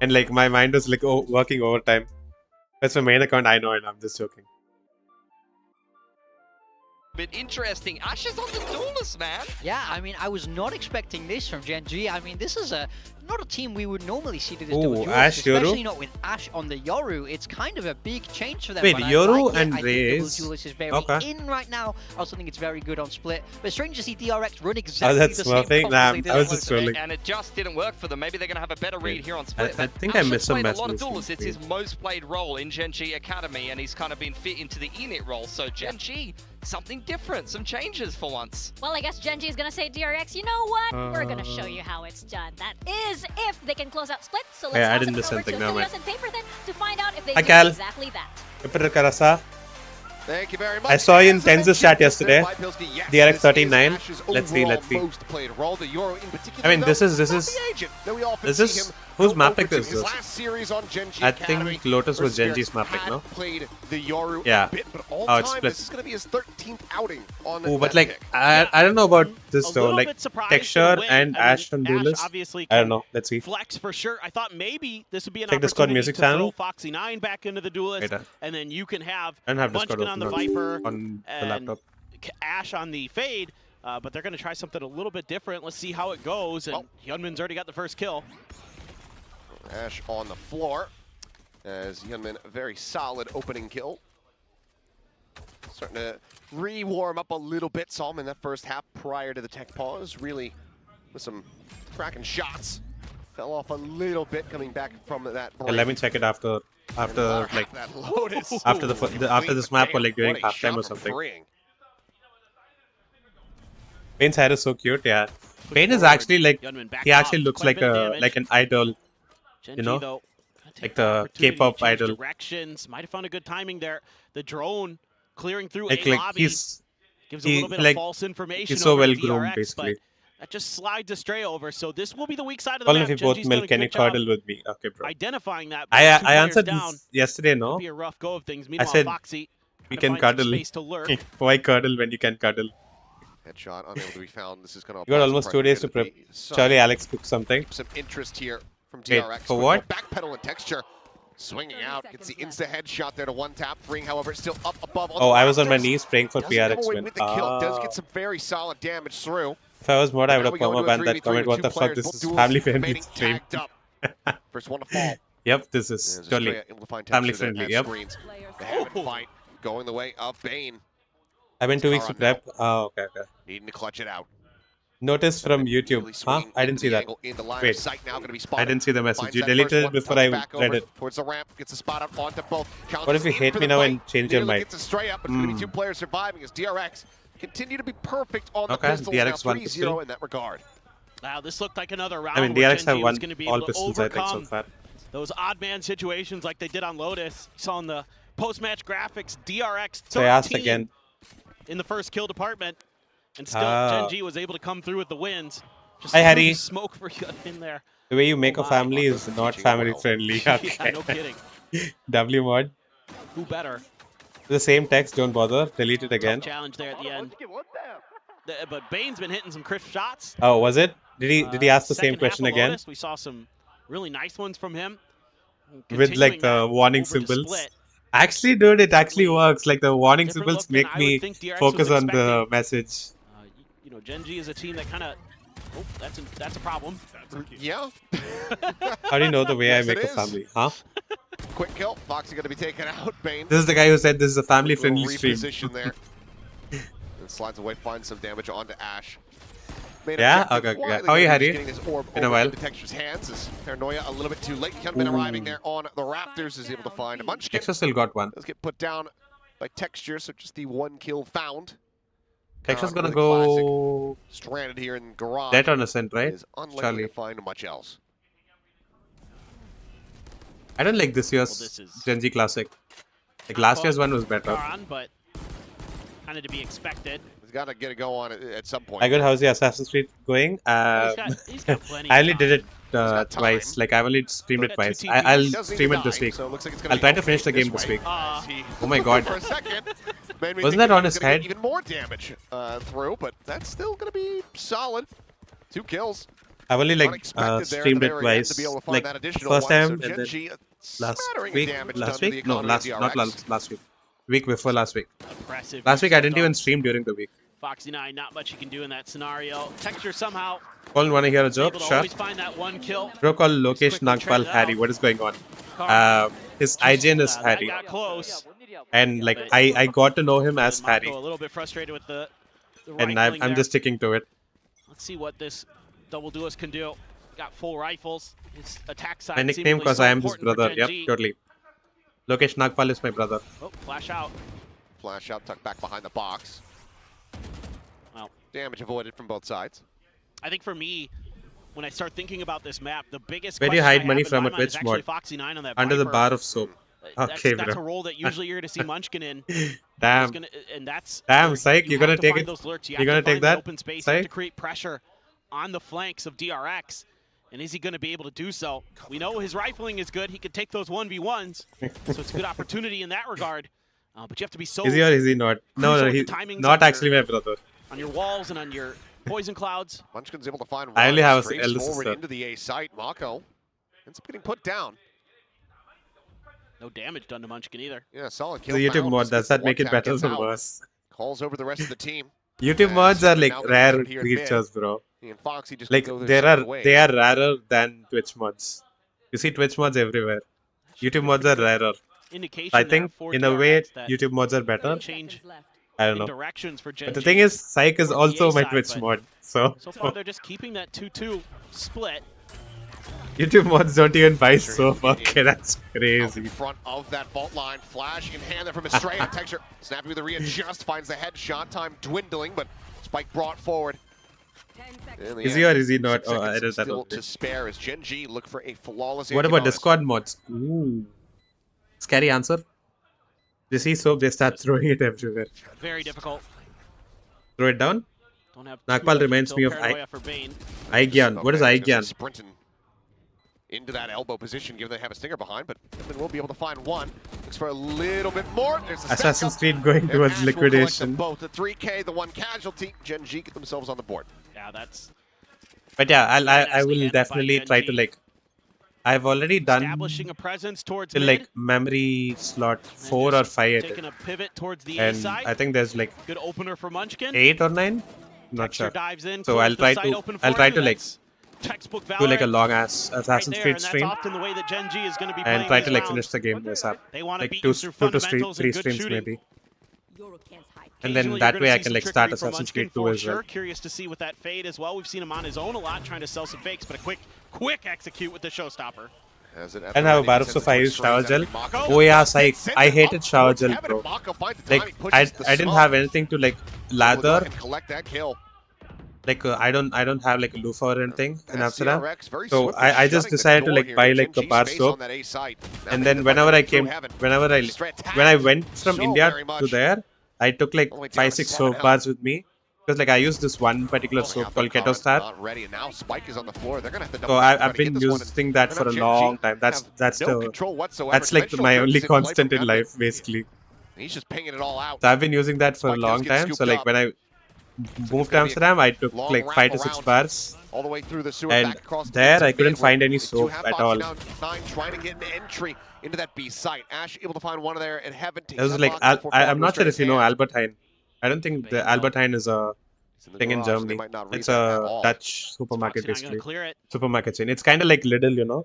and like my mind was like working overtime. That's my main account. I know, and I'm just joking. Bit interesting. Ashes on the duelist, man. Yeah, I mean, I was not expecting this from GenG. I mean, this is not a team we would normally see to this double duelist, Ash, especially Yoru? not with Ash on the Yoru. It's kind of a big change for them. Wait, but I Yoru like it. and I think Raze? double duelist is very Okay. in right now. I also think it's very good on split. But strange to see DRX run exactly that's the same smurfing? comp Nah, as they did I was on just Lotus. trolling. And it just didn't work for them. Maybe they're going to have a better read here on split. I but think I Ash missed has some played a lot of messages. duelists. It's his most played role in GenG Academy, and he's kind of been fit into the init role. So GenG, something different, some changes for once. Well, I guess GenG is gonna say, DRX, you know what? We're gonna show you how it's done. That is if they can close out split. So let's Yeah, I toss didn't it miss over anything, to never mind. Julius and Paper then to find out if they Hi, do Cal. exactly that. Ipper Karasa. Thank you very much. I saw you in As I Tenz's mentioned, chat yesterday. Mr. Pilsky, yes, DRX this is 39. Ash's Let's see. overall most played role. The Euro in particular, I mean, this though, is not the agent that we often see him whose go map over pick to. is His this? last series on GenG I Academy think Lotus was versus GenG's map pick, had no? played the Yoru Yeah. a bit, but all Oh, it's time, split. this is going to be his 13th outing on Oh, but that like pick. I don't know about this A though. little Like bit surprised Texture to win. and I mean, Ash from Duelist. obviously I don't can know. Let's see. flex for sure. I thought maybe this would be an Check Discord opportunity music to channel. throw Foxy9 back into the Duelist, Wait, and then you can have I don't have Discord Munchkin on the open Viper on the and laptop. Ash on the Fade, but they're going to try something a little bit different. Let's see how it goes, and Hyunmin's already got the first kill. Ash on the floor as Hyunmin, a very solid opening kill. Starting to re-warm up a little bit. Saw him in that first half prior to the tech pause. Really with some cracking shots. Fell off a little bit coming back from that break. Yeah, let me check it after like that Lotus. after this map or like during What a halftime or shot from something. freeing. Bane's hair is so cute. Yeah, Bane is actually like Hyunmin back he actually off, looks quite like a bit of a damage. like an idol. GenG, know, though, gonna take like the the opportunity to K-pop change idol. Directions. Might have found a good timing there. The drone clearing through Like a like lobby he's gives a little bit like of false information. he's so over to well groomed DRX, basically. But that just slides astray over. So this will be the weak side of the Well, map. if you both GenG's done a milk any good job cuddle with me, okay, bro. identifying that. but I two players answered down. this yesterday, Could no? be a rough go of things. Meanwhile, said Foxy we trying to can find some cuddle. space to lurk. Why cuddle when you can cuddle? Headshot unable to be found. This is going to. You got almost 2 days to prep. Charlie, Alex cooked something. Some interest here from Wait, DRX. for what? Backpedal and Texture. Swinging out, gets the insta-headshot there to one tap. Freeing, however, still up above. Oh, I was on my rafters. knees praying for Doesn't come PRX away win. with the kill. Does get some very solid damage through. If I was mod, I would Now have we go come up into a and that 3v3 comment. with What two the fuck? players, This both is duels family friendly remaining stream. tagged up. First one to fall. Yep, this is There's totally Estrella able to find family Texture there friendly. at Yep. screens. The Heaven fight going the way of Bane. I've been 2 weeks to prep. Oh, okay, okay. Needing to clutch it out. Notice from Really YouTube. Huh? swinging I didn't into see the that. angle, into line of Wait, sight now, gonna be I spotted. didn't see the message. Finds You that deleted first it one, before comes I back read over it. Towards the ramp, gets a spot up onto both. What if you Challenges hate in me for the now fight. and change your Nearly mind? Gets a stray up, but it's gonna be two players surviving as DRX continue to be perfect on the Okay, pistols. DRX Now one 3-0 pistol. in that regard. Wow, this looked like another round. I mean, where DRX have GenG won was going to be all able to pistols, I think, so overcome far. those odd man situations like they did on Lotus. You saw in the post-match graphics, DRX 13 So I asked again. in the first kill department, and still GenG was able to come through with the wins. Just Hi, Harry. smoke for you in there. The way you make a my. family is not family friendly. Yeah, Okay. no kidding. W mod. Who better? The same text, don't bother. Delete it again. Tough challenge there at the end. But Bane's been hitting some crisp shots. Oh, was it? Did he ask the same Second question half of again? Lotus, we saw some really nice ones from him. With like Continuing the that warning over to symbols. Split. Actually, dude, it actually works. Like the warning Different symbols look than make I would me think DRX focus was on the expecting. message. You know, GenG is a team that kind of. Oh, that's a problem. Yeah. How do you know the way Yes, I make it a is. family? Huh? Quick kill. Foxy going to be taken out. Bane. This is the guy who said this is a family Little friendly stream. reposition there. And slides away, finds some damage onto Ash. Main Yeah? objective, Okay, quietly How are you, gonna be Harry? getting this orb Been a over while. into Texture's hands. Is Paranoia a little bit too late? Hyunmin arriving there on the Raptors is able to find a Munchkin. Texture still got one. Does get put down by Texture, so just the one kill found. Texture's Con gonna with a classic. go Stranded here in Garage. dead on Ascent, right? Is unlikely Charlie. to find much else. I don't like this year's Well, this is GenG Classic. Like last year's one was better. Karan, but kind of to be expected. He's got to get a go on it at some point. I got how's the Assassin's Creed going? He's got plenty I of only time. did it got twice. time. Like I've only streamed it Got two twice. TPs. I'll He doesn't stream need it to this die, week. so it looks like it's gonna I'll be try to okay finish the game this this way. week. Uh, As he Oh my god. for a second. Made me Wasn't think that he on was his gonna get head? Even more damage through, but that's still going to be solid. 2 kills. I've only like Unexpected there at streamed the it very end to twice. be able to find Like that additional first one. time So and then GenG, a last smattering of week. damage Last done to week? the No, economy of not DRX. last week. Week before last week. impressive. Last week I use of didn't even dogs. stream during the week. Foxy9, not much you can do in that scenario. Texture somehow Paul, wanna hear a able joke? to Sure. always find that one kill. Bro called Lokesh quickly Nagpal trade Harry. out. What is going on? Karan, His IGN is that Harry. got close. And like I got to know him as Mako Harry. a little bit frustrated with the And rifling I'm there. just sticking to it. Let's see what this double duelist can do. Got full rifles. His attack side My nickname seemingly because so I am his important for brother. Yep, GenG. totally. Lokesh Nagpal is my brother. Oh, flash out. Flash out, tucked back behind the box. Wow. Damage avoided from both sides. I think for me, when I start thinking about this map, the biggest Where do you question I hide money have in from my at mind is which actually mod? Foxy9 on that Under the Viper. bar of soap. That's Okay, a bro. role that usually you're going to see Munchkin in. Damn. And that's Damn, where Psych, you you're gonna have to take find it. those lurks. You You're have gonna to take find that, open space. You have to Psych? create pressure on the flanks of DRX. And is he going to be able to do so? We know his rifling is good. He can take those 1v1s. So it's a good opportunity in that regard. But you have to be so Is he or is he not? No, crucial no, with he's the timings not on actually my brother. on your walls and on your poison clouds. Munchkin's able to find I only have a straight elder forward sister. into the A site. Mako ends up getting put down. No damage done to Munchkin either. Yeah, solid kill. The YouTube found. mod, Just does gets the that make it one tap, better gets or out. worse? Calls over the rest of the team. YouTube Yeah, mods are Secret like now gonna rare put it here in mid. creatures, bro. And Foxy just Like go their they separate ways. are rarer than Twitch mods. You see Twitch mods everywhere. YouTube mods are rarer. Indication I there think for in a way DRX that YouTube mods are better. change I don't in know. directions for GenG. But the thing is, Psych is Or the also A my side, Twitch but mod. So so far they're just keeping that 2-2 split. YouTube mods don't even buy Sure, soap. yeah, Okay, that's Out in crazy. front of that vault line, flash in hand there from Astray. And Texture snapping with the readjust, finds the headshot. Time dwindling, but Spike brought forward. Is he or is he not? 6 Oh, I seconds did that still already. to spare as GenG look for a flawless. What about anti-bonus. Discord mods? Ooh. Scary answer. They see soap, they start throwing it everywhere. Very difficult. Throw it down. Don't have Nagpal too reminds much me of paranoia for Bane. Aigyan. What is Okay, he's gonna Aigyan? sprinting into that elbow position, given they have a stinger behind, but Edmund will be able to find one. Looks for a little bit more. There's a Assassin's step Creed going up, and towards Ash will collect liquidation. them both. The 3K, the one casualty. GenG get themselves on the board. Yeah, that's But yeah, I nicely will handled definitely by try to GenG. like. I've already done establishing a presence towards till mid. like memory slot and 4 or just 5, taking a pivot towards the A and side. I think there's like Good opener for Munchkin. 8 or 9. Not Texture sure. dives in. So close I'll the try site to open I'll for try you. to like That's textbook do like a Valorant long ass right Assassin's there, Creed and stream that's often the way that GenG is going to be and playing try this to like round. finish the game ASAP. They want to Like beat 2 you through to 3 fundamentals and good streams shooting. maybe. And then Occasionally, that you're way gonna I see can some like start trickery from Assassin's Munchkin Creed 2 for as well. sure. Curious to see with that fade as well. We've seen him on his own a lot, trying to sell some fakes, but a quick execute with the showstopper. And how Barupsofa used shower gel. Oh yeah, Psych. I hated shower gel, bro. Like I didn't have anything to like lather. Collect that kill. Like I don't have like a loofah or anything in Amsterdam. DRX very So swiftly I just shutting the decided to door like here. buy like a GenG bar space soap. on that A site. Now And they then get whenever the I button through came, heaven. when I went from So India very to much. there, I took like Only down 5-6 to 7 soap bars with me. Because like I use this one particular Pulling soap out called the Keto current, Star. not ready, and now Spike is on the floor. They're gonna have to So double back to I've try to get been this one, using that and for a GenG long time. have That's no the control whatsoever. that's like Conventional my turns only in play constant from in Edmund. life basically. He's just pinging it all out. So I've been using that for a Spike long is getting time. So scooped like up. when I moved to gonna be a Amsterdam, I took long like 5 to 6 wraparound. bars. All the way through the sewer, And back across there into I couldn't mid, find where any they do soap have at Foxy all. now 9 trying to get an entry into that B site. Ash able to find one there at Heaven. It was like I'm not sure if you know Albertine. I don't think the Albertine is a thing in Germany. It's a Dutch supermarket Foxy not gonna basically. clear it. Supermarket chain. It's kind of like Lidl, you know.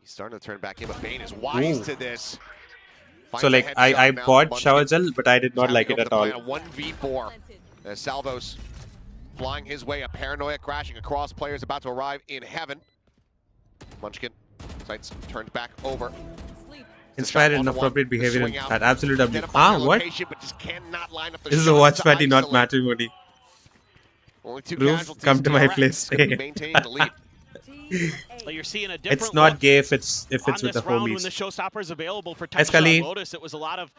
He's starting to turn back in, but Bane is wise Ooh. to this. So like I bought shower gel, but I did not like it at all. 1v4 as Salvo's flying his way, a paranoia crashing across players about to arrive in Heaven. Munchkin sights turned back over. Inspired inappropriate behavior at absolute W. Ah, what? But just cannot line up the This is a shots watch to party, not isolate. matrimony. Only 2 Roof, casualties. come to my DRX place. gonna be maintaining the lead. But you're seeing a different It's not look gay if it's on with this the round when the homies. showstopper is available for Hi, Scully. Lotus. It was a lot of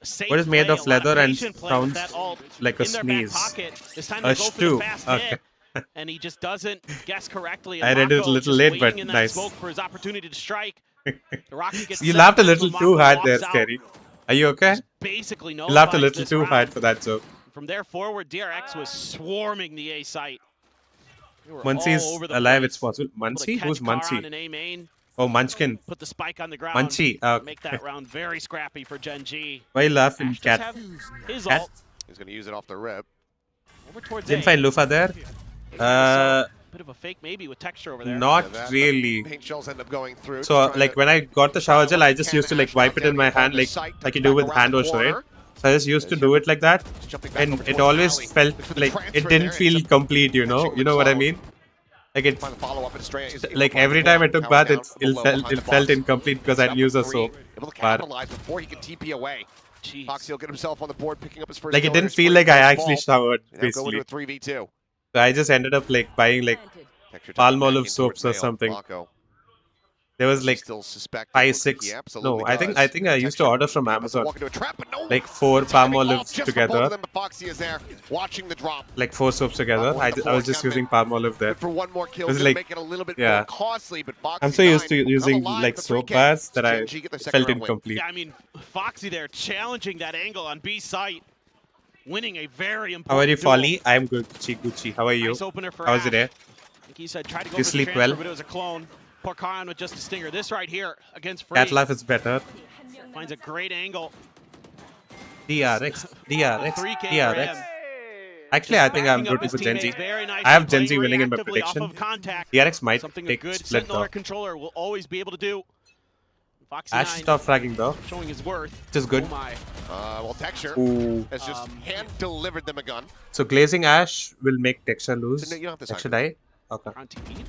safe What is made play, of a lot leather and patient play with sounds that ult like a in their sneeze? back pocket. This time A they go for stew. the fast Okay. hit, and he just doesn't guess correctly. I And read it a Mako little just late, waiting but in that nice. smoke for his opportunity to strike. The rocket gets You set laughed a up, little so too Mako hard there, walks out. Scary. Are you okay? Basically, no. You laughed a little too hard for that joke. From there forward, DRX was swarming the A site. They were Once all he's over the alive, place. it's possible. Able to Muncie? catch Who's Kara on Muncie? an A main, Oh, Munchkin. put the spike on the ground. Munchie. Make that round very scrappy for GenG. Why you laughing, Ash does cat? have his Cat? ult He's going to use it off the rip. over towards Didn't A. find Lufa there. Bit of a fake maybe with texture over there. Not Yeah, that- really. Paint shells end up going through. So Just trying like to when I got the shower gel, I just used to like Ash wipe it down in my down hand the like site, you back do with around hand the wash, right? corner. So I just used to do it like that, Just jumping back and over it towards always Alley. felt Look for the like transfer it didn't there. feel Ends up complete, you know. catching You know what I himself. mean? Like it, Find the follow-up and Stray is able to like find every the time I ball, took power bath, down it from below behind it the felt box. incomplete because He's I'd up use a with soap. 3, able to bar. capitalize before he can TP away. Jeez. Foxy will get himself on the board, picking up his first Like it kill in didn't his feel first like I game of actually ball. showered Now go into basically. a 3v2. So I just ended up like buying like Texture Palmolive tapping back in soaps towards or Vale. something. Mako There was like still suspect 5, 6. No, I think I used to order from Amazon. Walk into a trap, but no. Like 4 Palmolives together. Them, but Foxy is there, watching the drop. Like 4 soaps together. I was just using Palmolive there. For one more kill, it was like, make it a little bit more costly, but Foxy I'm so used to using like soap bars that I felt incomplete. Yeah, I mean, Foxy there challenging that angle on B site, winning a very important How are you, duel. Folly? I'm good, Gucci. How are you? Nice opener for How's it there? I think he said try to go You for sleep the transfer, well? but it was a clone. Poor Khan with just a stinger. This right here against Free Cat life is better. finds a great angle. DRX. 3K for DRX. him. Actually, I think I'm Backing up rooting his for GenG. teammates very nicely, I have playing GenG winning in my reactively prediction. off of contact. DRX might Something a take good split Sentinel though. or controller will always be able to do. Foxy Ash 9 stop fragging though. showing his worth. Which is good. Oh my. Well, Texture Ooh. has just hand-delivered them a gun. So glazing Ash will make Texture lose. So, no, you don't have to Texture die. Okay. On TP.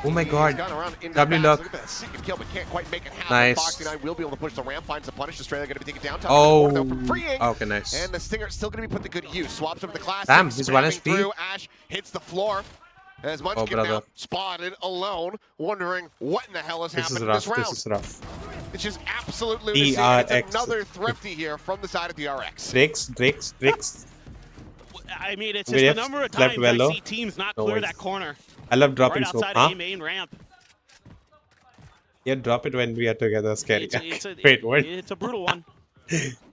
Oh my He's god. gone around into W the lock. back. Look at that second kill, but can't quite make it happen. Nice. Foxy 9 will be able to push the ramp, finds the punish. Australia going to be taken down. Oh. From freeing. Okay, nice. And the Stinger still going to be put to good use. Swaps over the classic. Damn, he's 1 spamming HP. through. Ash hits the floor. As Munchkin now spotted alone, wondering what in the hell has happened in this round. This is rough. It's just absolute lunacy. It's another thrifty here from the side of DRX. Drakes. I mean, it's just the number of times I see teams not clear that corner. I love dropping right soap. outside A main ramp. Yeah, drop it when we are together. Scary. Wait, what? It's a brutal one.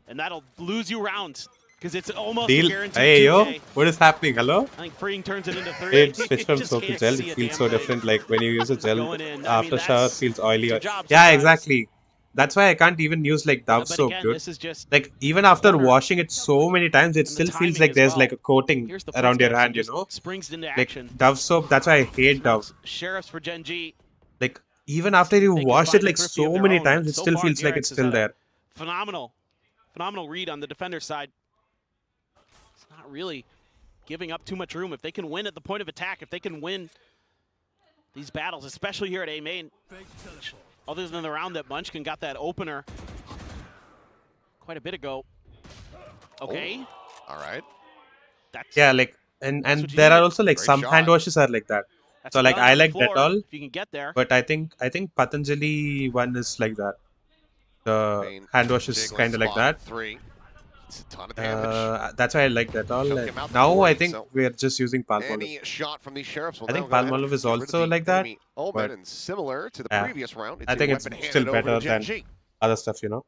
And that'll lose you rounds. Because it's almost Deal. a guaranteed Hey, yo. 2K. What is happening? Hello? I think Freeing turns it into 3. It switched from soap to gel. It feels so different. Like when you use a gel, after shower feels oily. Yeah, exactly. That's why I can't even use like Dove soap, dude. This is just like even after washing it so many times, it still feels like there's like a coating around your hand, you know? Springs into like action. Dove soap, that's why I hate Dove. Sheriffs for GenG. Like even after you wash it like so many times, it still feels like it's still there. Phenomenal read on the defender's side. It's not really giving up too much room. If they can win at the point of attack, if they can win these battles, especially here at A main, other than the round that Munchkin got that opener quite a bit ago. Okay. All right. That's like and there are also like some hand washes are like that. So like I like Dettol, if you can get there. But I think Patanjali one is like that. The hand wash is kind of like that. It's a ton of damage. That's why I like Dettol. Now I think we're just using Palmolive. Any shot from these sheriffs will I think Palmolive is also like that. But and similar to the previous round, I think it's still better than other stuff, you know.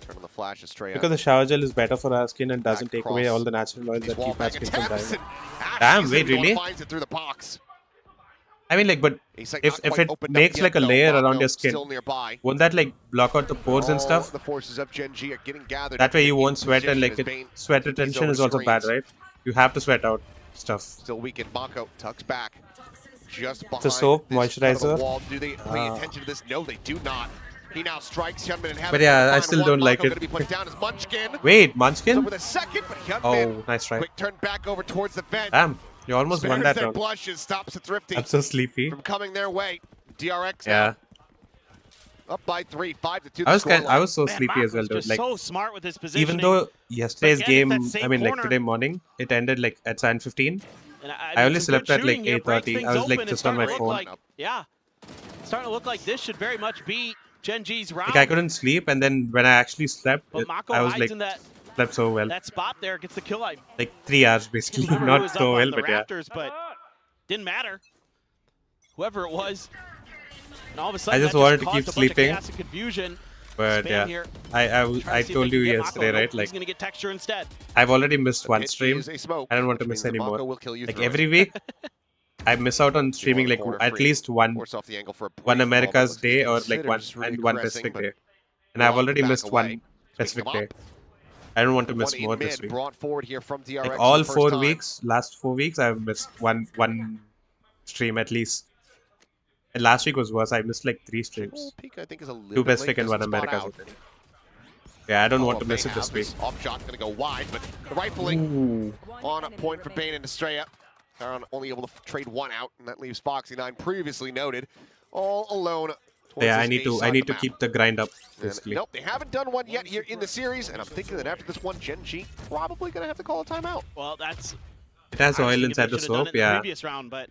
Turn on the flash straight because the shower gel is better for our skin and doesn't take away all the natural oils that keep our skin from dying. Damn, wait, really? Finds it through the box. I mean, like, but if it makes like a layer around your skin, won't that like block out the pores and stuff? The forces of GenG are getting gathered. That way you won't sweat, and like sweat retention is also bad, right? You have to sweat out stuff. Still weak in Mako, tucks back. Just behind the soap, moisturizer. Wall. Do they pay attention to this? No, they do not. He now strikes Hyunmin and has but yeah, I still don't like it. Be put down as Munchkin. Wait, Munchkin? With a second, but Hyunmin, nice try. Quick turn back over towards the vent. Damn, you almost won that round. Blushes, stops it thrifty. I'm so sleepy. From coming their way, DRX. Yeah. Up by 3, 5-2. I was so sleepy as well, dude. Like, so smart with his positioning. Even though yesterday's game, I mean, like today morning, it ended like at 7:15. I only slept at like 8:30. I was like just on my phone. Yeah, starting to look like this should very much be GenG's round. Like I couldn't sleep, and then when I actually slept, I was like slept so well. That spot there gets the kill line. Like 3 hours basically, not so well, but yeah. But didn't matter. Whoever it was, and all of a sudden I just wanted to keep sleeping. But yeah, I told you yesterday, right? Like, he's gonna get texture instead. I've already missed one stream. I don't want to miss any more. Like every week, I miss out on streaming like at least one America's Day or like one Pacific Day, and I've already missed one Pacific Day. I don't want to miss more this week. Like all 4 weeks, last 4 weeks, I've missed one stream at least. And last week was worse. I missed like 3 streams. 2 Pacific and 1 America's. Yeah, I don't want to miss it this week. Off shot gonna go wide, but rightfully on a point for Bane and Estrella. Talon only able to trade 1 out, and that leaves Foxy 9 previously noted all alone. Yeah, I need to keep the grind up. Basically. Nope, they haven't done one yet here in the series, and I'm thinking that after this one, GenG probably gonna have to call a timeout. Well, that's. It has oil inside the soap, yeah. Previous round, but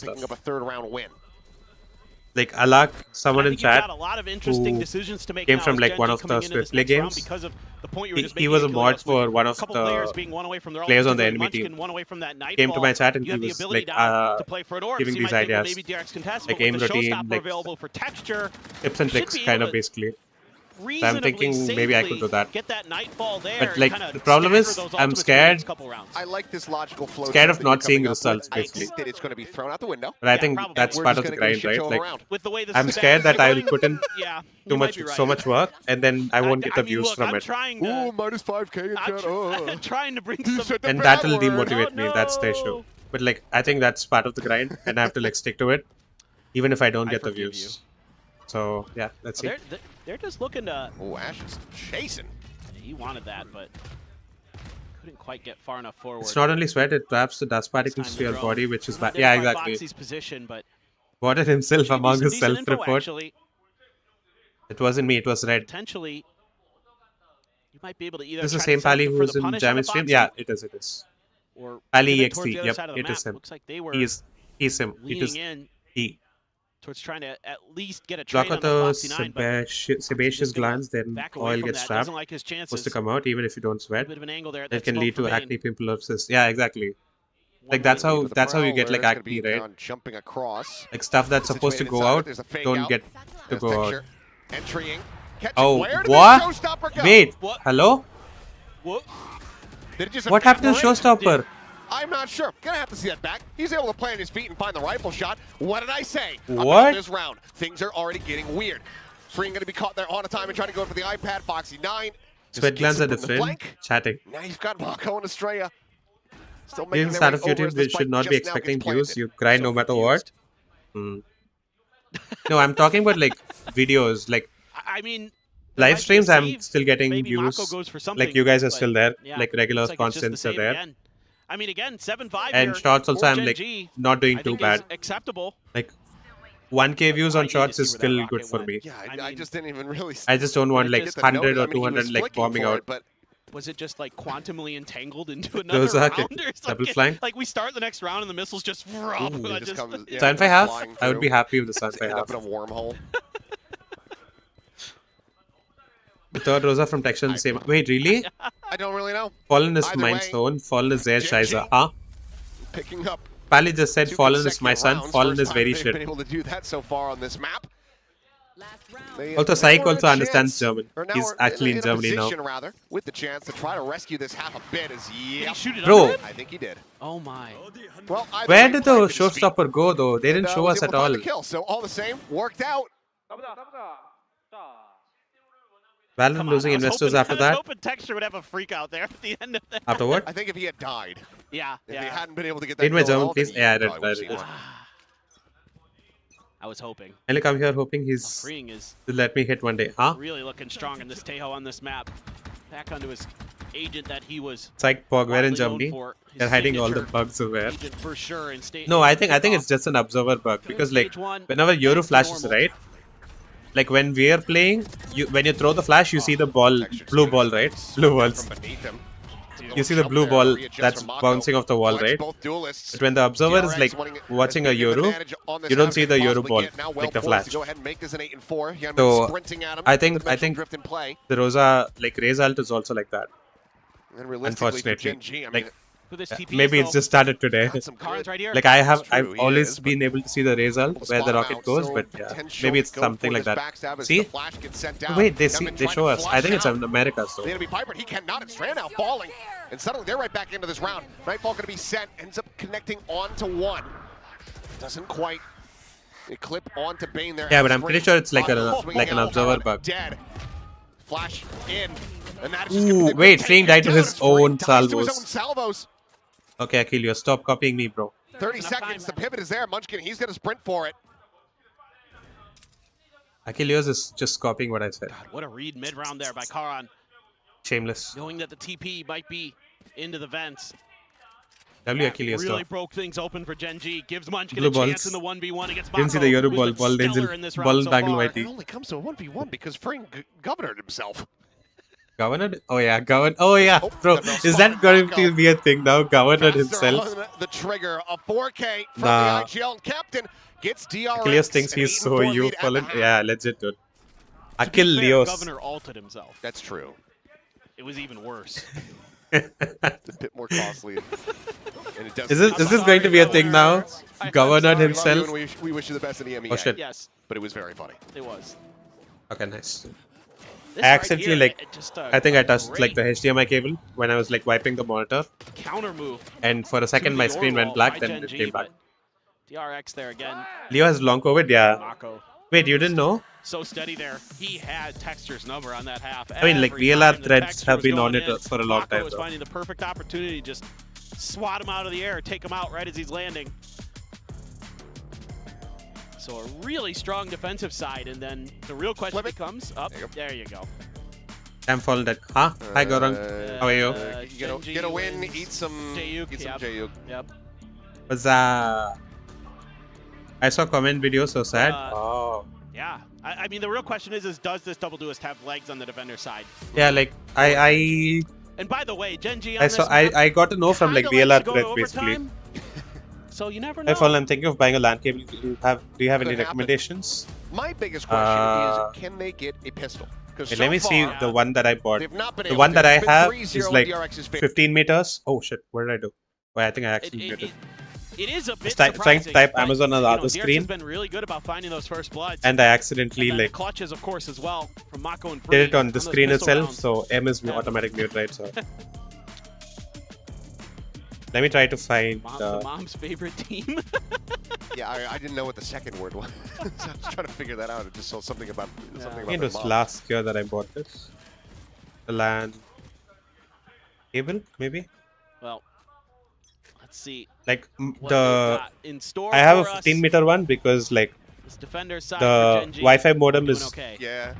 That's picking tough. up a third round win. like Alak, someone I in think you've chat, got a lot of interesting who decisions to make came now from as like GenG one of coming the into this Swiftplay next round games. because of the point you were just He making, was a Achilles, mod with for one a of couple the players being one away from their players on the ultimate, enemy Munchkin team. one away from that Came to my Nightfall. chat and You he have the was ability like now to play for an orb, giving so you these might think, well, ideas, maybe DRX can test, like but with aim the routine, showstopper like available for texture, tips and should tricks be kind able of to basically. reasonably thinking maybe I could safely do that. get that Nightfall there But like and kinda the problem stagger is those I'm ultimates for the next scared. couple rounds. I like this logical flow. Scared chart of that you're not seeing coming up with. results, I basically. think that it's going to be thrown out the window. But I Yeah, think probably. that's We're part just of the gonna get a grind, shit right? show Like around. With the way this I'm is scared that I'll going, put in yeah, too you might be much, right. so much work, and then I won't get the I mean, views look, from I'm it, trying to, Ooh, minus 5k in chat. I'm trying to bring You some. said the and bad that will word. demotivate Oh, me. That's the issue. no. But like I think that's part of the grind, and I have to like stick to it, even if I don't I get the forgive views. So yeah, let's see. They're just looking to. Oh, Ash is chasing. He wanted that, but couldn't quite get far enough forward. It's not only sweat; it traps the dust particles to your body, which is bad. Yeah, exactly. Foxy's position, but Bought it himself among his decent info, self-report. actually. It wasn't me; it was Red. Potentially, you might be able to either. This is the try to same set up Pally for who's the in punish on Jamie the stream. Foxy, Yeah, it is. It is. Or Pally pivot towards EXT. the other Yep, side of the it is map. him. Looks like they were He's him. It leaning is in he. towards trying to at least get a trade on the Look at Foxy 9, but the sebaceous glands, then back away oil from gets that. trapped. Doesn't like his chances. Supposed to come out even if you don't A sweat. bit of an angle there. That can smoke lead to from acne Bane. pimples. Yeah, exactly. Like One that's way. how you get like acne, right? Jumping across. Like stuff that's supposed to go out don't get to go out. Entering. Oh, Where did what? the showstopper go? Wait, What? hello? Whoop. Did it just What happened to evaporate? Showstopper? I'm not sure. Gonna have to see that back. He's able to plant his feet and find the rifle shot. What did I say What? about this round? Things are already getting weird. Freeing gonna be caught there on a time and trying to go for the iPad. Foxy 9. just Sweat gets glands him are in the different. flank. Chatting. Now you've got Mako and Estrella. Still Being making their start way of over YouTube, as we the should spike not be just now expecting gets views. planted. You grind no matter what. confused. No, I'm talking about like videos, like I mean, there might live be a streams. I'm save. still getting Maybe views. Mako goes for something, Like you guys are but still there. yeah, Like regular looks like it's just the constants are save there. again. I mean, again, 7-5 And here shorts also for I'm like GenG, not doing I too think bad. is acceptable. Like 1K views I on need to shorts see is where that still rocket good for went. me. Yeah, I I mean- just didn't even really. I just don't want like get the 100 notice. or I mean, he 200 was like flicking bombing for out. it, but Was it just like quantumly entangled into another Those are round or double something? flank. Like we start the next round and the missiles just drop. Ooh, I it just comes- yeah. Sun Fai half? flying I would be through. happy with the Sun Fai end half. up in a wormhole. The third Rosa from Texture the same. Wait, really? I don't really know. Fallen is Either Mind way, Stone. Fallen is their GenG Shiza. Huh? Picking up. Pally just said two Fallen is my consecutive son. rounds. Fallen First is time very they've shit. been able to do that so far on this map. Also, Syke also understands German. Or now He's we're actually in a Germany now. position, rather, with the chance to try to rescue this half a bit. As Did he yeah, shoot it Bro. under it? I think he did. Oh my. Well, either Where way, did the planted his feet showstopper go though? They and, didn't show was us able at to find all. the kill. So all the same, worked out. Valorant Come on, losing I was investors hoping- after I was that. hoping Texture would have a freak out there at the end of that. After what? I think if he had died, Yeah, if yeah. they hadn't been able to get that Read my kill at German, all, then please. he Yeah, I probably read would've it. seen one. I was hoping. And look, I'm here hoping he's Freeing is to let me hit one day. Huh? really looking strong in this Tejo on this map. Back onto his agent that he was Psych Pog, where in widely known Germany? for. His They're hiding all the signature bugs aware. agent for sure in state. No, I think it's just an observer bug because like whenever Euro flashes, right? Like when we are playing, when you throw the flash, you see the ball, blue ball, right? Blue balls. From beneath him. You see the blue ball that's bouncing off the wall, right? Both duelists. But when the observer is like watching a Euro, you don't see the Euro ball, like the flash. Go ahead and make this an 8-4. So sprinting at him. I think drift in play. the Rosa like result is also like that. And realistically for Unfortunately, GenG, I mean, like For this TP maybe it's just started today. got some Cards good- right here. Like I've true, he always is, but been able to see the result able to where the spot him rocket out, goes, so but yeah, potential maybe it's go something for like this that. backstab as See? the flash gets sent down. Wait, they Gunman they trying show to us. I flash think it's out. in America, so. They're gonna be Piper. He cannot. And Strand now falling. And suddenly they're right back into this round. Nightfall gonna be sent. Ends up connecting onto one. Doesn't quite clip onto Bane there. Yeah, but I'm pretty sure it's like Oh, an observer bug. Dead. Flash in. And that is just gonna Ooh, be the wait, take Freeing it died to down. his Freeing own dies to his salvos. own salvos. Okay, Achilles, stop copying me, bro. 30 seconds. The pivot is there. Munchkin, he's gonna sprint for it. Achilles is just copying what I said. God, what a read mid-round there by Karan, Shameless. knowing that the TP might be into the vents. W That Achilles really though. broke things open for GenG. Gives Munchkin Blue a chance balls. in the 1v1 against Valo. Didn't see the Euro who's ball. been Ball stellar Denzel. in this Ball round so Bangle far. It YT. only comes to a 1v1 because Freeing governed himself. Governor? Oh yeah, governor. Oh yeah, Oh, bro. that fell Is spot that going Mako. to be a thing now? Governor Faster himself. on the trigger. A 4K from Nah. the IGL captain gets DRX. Achilles thinks an he's 8-4 so you lead at the Fallen. half. Yeah, legit, dude. To be Akil fair, Leos. Governor ulted himself. That's true. It was even worse. It's a bit more costly. And it does. Is this going to be a thing now? Governor Sorry, himself. love you, and we wish you the best in the EMEA. Oh shit. Yes, But it was very funny. it was. Okay, nice. This I right accidentally here, like. just I think I touched great like the HDMI cable when I was like wiping the monitor, counter move. and for a second my screen went black. Then it came back. DRX there again. Leo has long COVID. Yeah. Mako Wait, you didn't know? so steady there. He had Texture's number on that half. I mean, like, Every VLR time the threads Texture have was been going on it in, for a long Mako time, was though. finding the perfect opportunity to just swat him out of the air, take him out right as he's landing. So a really strong defensive side, and then the real question Flip it. becomes up. There you go. I'm falling dead. Huh? Hi, Gaurang. How are you? Get a win, wins. eat some Jayuk, yep. Jayuk. Yep. Huzzah. I saw comment video, so sad. Oh. Yeah. I mean, the real question is does this double duelist have legs on the defender side? Yeah, like I And by the way, GenG on I this saw map I got to know from like kinda likes VLR to go to threads basically. overtime. So you never know. Hey, Fallen, I'm thinking of buying a LAN cable. Do you have Could any happen. recommendations? My biggest question is, can they get a pistol? Because Okay, let me see the one that I bought. they've not been The able one to. that I It's been have 3-0 is like DRX's favor. 15 meters. Oh shit, what did I do? Well, I think I actually It- did it. It is a bit Trying to surprising, type but, Amazon on the you know, other DRX screen. has been really good about finding those first bloods. And I accidentally And then like the clutches, of course, as well from Mako and did Free it on the those screen pistol itself, rounds. so M is Yeah. automatic mute, right? So let me try to find. The mom's favorite team. Yeah, I didn't know what the second word was. So I was trying to figure that out. It just saw something about something I about think it their was mom. last year that I bought this. The LAN cable, maybe. Well, let's see Like what the they've got in store I have a for us. 15 meter one because like This defender side the for GenG Wi-Fi modem doing is okay. Yeah.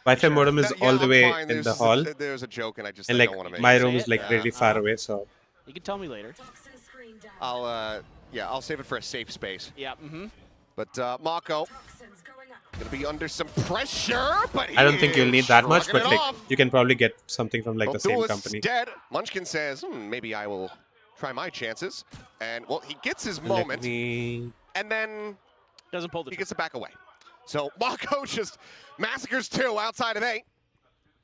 Wi-Fi Sure. modem is Yeah, all the I'm way fine. in There's the just hall, there's a joke, and I just and I like don't want to make my it. room Say is it? like Yeah. really far away. So You can tell me later. I'll save it for a safe space. Yeah. But Mako gonna be under some pressure, but I don't think you'll need that much, but shrugging it like off. you can probably get something from like Well, the same Duelist's company. dead. Munchkin says, maybe I will try my chances. And well, he gets his Let moment, me... and then Doesn't pull the he trigger. gets it back away. So Mako just massacres 2 outside of 8,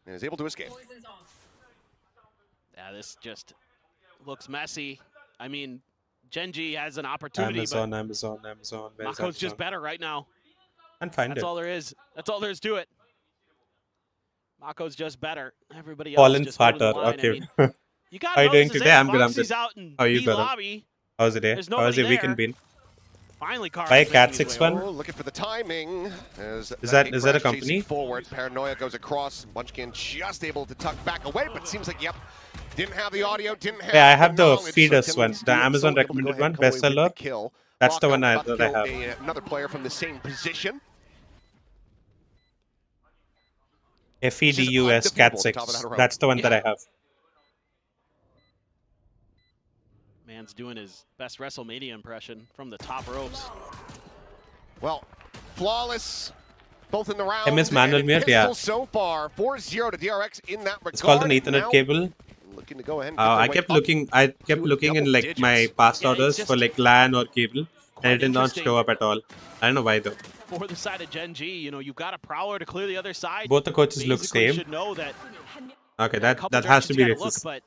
and is able to escape. Yeah, this just looks messy. I mean, GenG has an opportunity, Amazon. but Where's Mako's Amazon? just better right now. And find That's it. all there is. That's all there is to it. Mako's just better. Everybody else Fallen just over the Fatter. line. Okay. I mean, you got How you doing today? I'm good. I'm Foxy's good. out in How you B doing? lobby. How's the day? There's How's nobody your weekend there. been? Finally, Carl's Buy making Cat his 6 way one. over. Oh, looking for the timing. As Is that a crash chasing company? Forward, Paranoia goes across. Munchkin just able to tuck back away, but seems like didn't have the audio, didn't have. Yeah, I have the knowledge, so feeders can one, steal the it, Amazon so able to go recommended ahead and one, come away with the bestseller. kill. That's the Mako one about to that I kill have. another player from the same position. FEDUS Cat 6. That's the one that I have. Man's doing his best WrestleMania impression from the top ropes. Well, flawless, both in the round. I miss manual mute, yeah. So far, 4-0 to DRX in that regard. It's called an Ethernet Now cable. looking to go ahead. And I kept looking. I kept looking in like my past Yeah, it's orders just for like LAN or cable, and it did not interesting. show up at all. I don't know why though. For the side of GenG, you know, you've got a prowler to clear the other side. Both the coaches look Basically, you same. should know that Okay, a that couple has to be directions you gotta racist. look,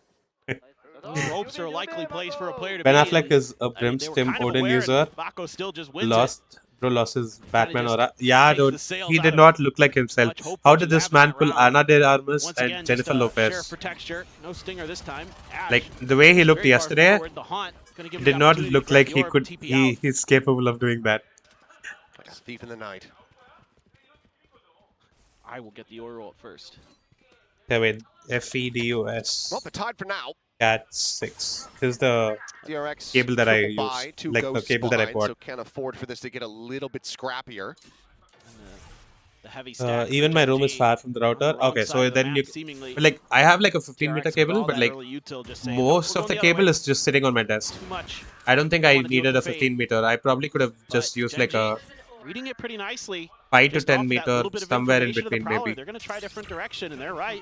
but those ropes are likely placed for a player to Ben be Affleck in. is a I mean, they were Brimstim kind of Odin aware, and user. Mako still just wins Lost his Batman just aura. Yeah, makes dude, the sails he out did of not look like himself. much hope How that did you this have in man that pull round. Ana de Armas Once and again, Jennifer just a sheriff Lopez? for texture. No stinger this time. Ash, Like the way he looked very far yesterday, forward, the haunt, gonna give he him did the not opportunity look to like grab he the orb, could. TP out. He's capable of doing that. Like a thief in the night. I will get the oral at first. Okay, wait. FEDUS Well, they're tied for now. Cat 6 is the DRX cable that I triple buy, use, 2 like the ghosts cable that I behind, bought. So can't afford for this to get a little bit scrappier. And the heavy stack for even my room is GenG far from the on the router. wrong Okay, side so of the then map, you seemingly. like I have like a 15 DRX meter with cable, all but that like early util just saying, most "Nope, of we're the going cable other is just sitting on my desk. way." Too much. I don't think I Wanna deal needed a with the fade. 15 meter. I probably could have But just used like GenG a reading it pretty nicely. 5 to Just 10 off that meter little bit of somewhere in information of the between prowler, maybe. They're going to try a different direction, and they're right.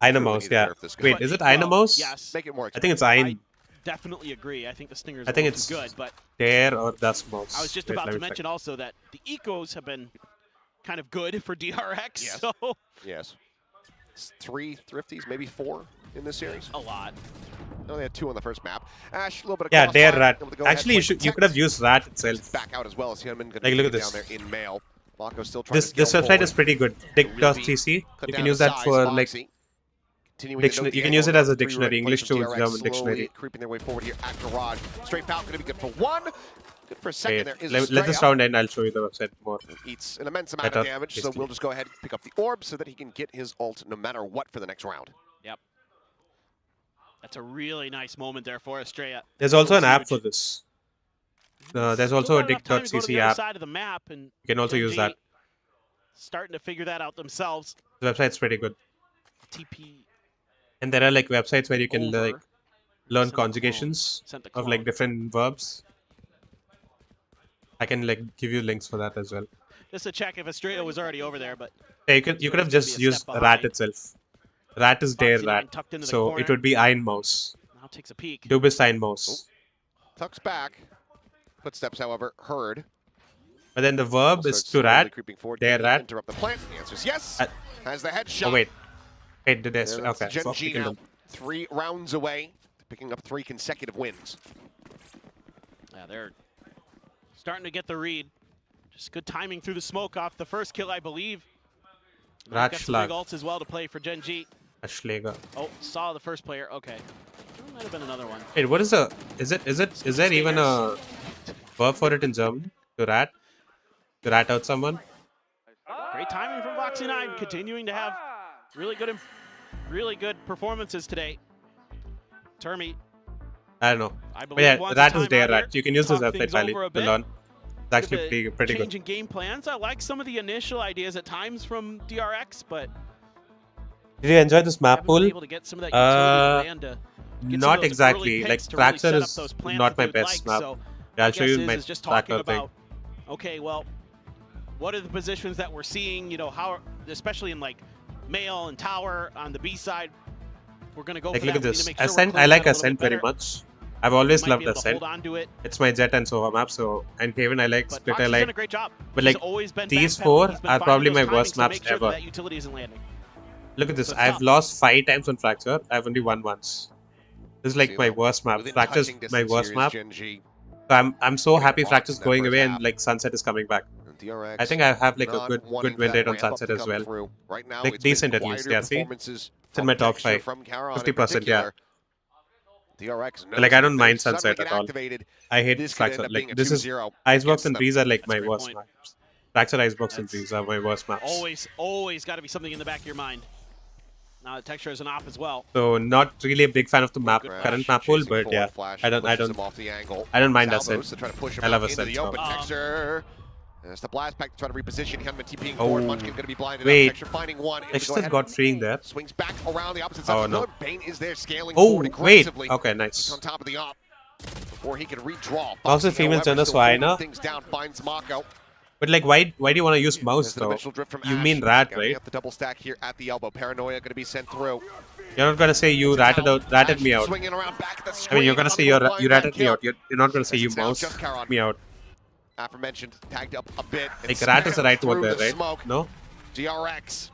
Really Einamos, need to yeah. nerf this guy. Wait, But is it well, Einamos? Yes. Make it more I think expensive. it's Ein. definitely agree. I think the Stinger's I think too it's good, but there or Dusk Mouse. I was just Wait, about let to me check. mention also that the ecos have been kind of good for DRX, Yes. so Yes. It's 3 thrifties, maybe 4 in this series. a lot. They only had 2 on the first map. Ash, a little bit of Yeah, crossfire, Dare Rat. able to go ahead, Actually, play you could have protect. used Rat itself. Back out as well as Hyunmin going Like, to look be at down this. there in mail. Mako still trying to This scale website is forward. pretty good. Dick.cc. Cut You down can the use that size, for like Foxy. Continuing to dictionary. note the You can angle use it as a of the dictionary, three-way English play to from German DRX, dictionary. slowly creeping their way forward here at Garage. Straight Falcon going to be good for 1. Good for a second Wait, there. Is let this round end. I'll show you the website more. Eats an immense amount Better, of damage, so basically. we'll just go ahead and pick up the orb so that he can get his ult no matter what for the next round. Yep. That's a really nice moment there for Estrella. There's also an app Huge. for this. There's Still also a got enough time to go to Dick.cc the other app. side of the map, and You can also use GenG that. starting to figure that out themselves. The website's pretty good. TP And there are like websites where you can over. like learn Sent the clone. conjugations Sent the of like clone. different verbs. I can like give you links for that as well. Just to check if Estrella was already over there, but Yeah, you So could have it's gonna just be a used step Rat behind. itself. Rat is Dare Foxy Rat. tucked into the So corner. it would be Ein Mouse. Now takes a peek. Du bist ein Maus. Tucks back. Footsteps, however, heard. But then the verb Also is to slowly Rat. creeping forward. Dare Can he Rat. interrupt the plant? The answer is yes. Uh, Has the headshot. Oh wait. Wait, did this? And that's Okay. Fuck, we GenG killed now. him. 3 rounds away, picking up 3 consecutive wins. Yeah, they're starting to get the read. Just good timing through the smoke off the first kill, I believe. And they've got some Ratschlag. big ults as well to play for GenG. A Schläger. Oh, saw the first player. Okay. Might have been another one. Wait, what is the? Is there even a verb for it in German? To rat? To rat out someone? Great timing from Voxy9, continuing to have really good performances today. Termi, I don't know. I But believe yeah, wants Rat a is Dare timeout here. Rat. You can use this Talk website things Valley over a to bit. learn. It's actually Bit of a pretty change good. in game plans. I like some of the initial ideas at times from DRX, but Did you enjoy this map haven't been pool? able to get some of that utility land to get some of Not those exactly. early Like picks to really Fracture set up is those plants not that my they would best like. map. So Yeah, I'll my show you guess my is just talking Fracture thing. about, okay, well, what are the positions that we're seeing? You know, how, especially in like Mail and Tower on the B side, we're gonna go Like for look that. at We need to this. make sure we're Ascent. I closing like that a little Ascent bit very better. much. I've always Might loved be able to Ascent. hold on to it. It's my Jet and Sova map. So and Haven I like. But Split I Foxy's like. done a great job. But He's like always been these backpedaling. 4 He's been are finding probably those my worst timings to maps make sure ever. that utility isn't landing. Look at this. So it's I've tough. lost 5 times on Fracture. I've only won once. This is like See, my though, worst map. within Fracture's touching my distance worst here is map. GenG. So I'm so Getting happy boxed Fracture's in that going first away half. and like Sunset is coming back. DRX I think I have like a not good wanting win that rate on ramp up Sunset to as come well. through. Right now, Like it's been decent at least, quieter yeah, see? performances It's in from my top Texture 5. from Karon in 50%, yeah. particular. DRX knows Like I that don't if mind they suddenly Sunset get at all. activated, I hate this could end Fracture. up being Like a this is 2-0 Icebox against and them. Breeze are like That's my a great worst point. maps. Fracture, Icebox, and That's Breeze are my worst maps. Always got to be something in the back of your mind. Now the Texture is an op as well. So not really a big fan of the map, Crash, current map pool, chasing but forward yeah, flash, I pushes don't him off the angle. mind Salvos Ascent. to try to push him I love out into Ascent, the so. open. Texture. And it's the blast back to try to reposition. Hyunmin TPing Oh. forward. Munchkin going to be blinded Wait. up. Texture finding one. Able to go Extra's ahead got and freeing there. swings back around the opposite side. Oh, of the no. pillar. Bane is there scaling Oh, forward wait. aggressively. Okay, He's nice. on top of the op before he can redraw. Also, Foxy, female however, Jonas still holding Vaina. things down, finds Mako. But like, why do you want to use mouse There's the though? dimensional drift from You Ash. mean Rat, Getting right? up the double stack here at the elbow. Paranoia going to be sent through. You're not gonna say you ratted Ash me out. swinging around back at the I mean, screen you're gonna on say the you line ratted back me kill. out. You're not gonna say you As it sounds mouse just Karon. me out. Aforementioned, tagged up a bit. and Like Rat is the spammed right word through there, the right? Smoke. No? DRX.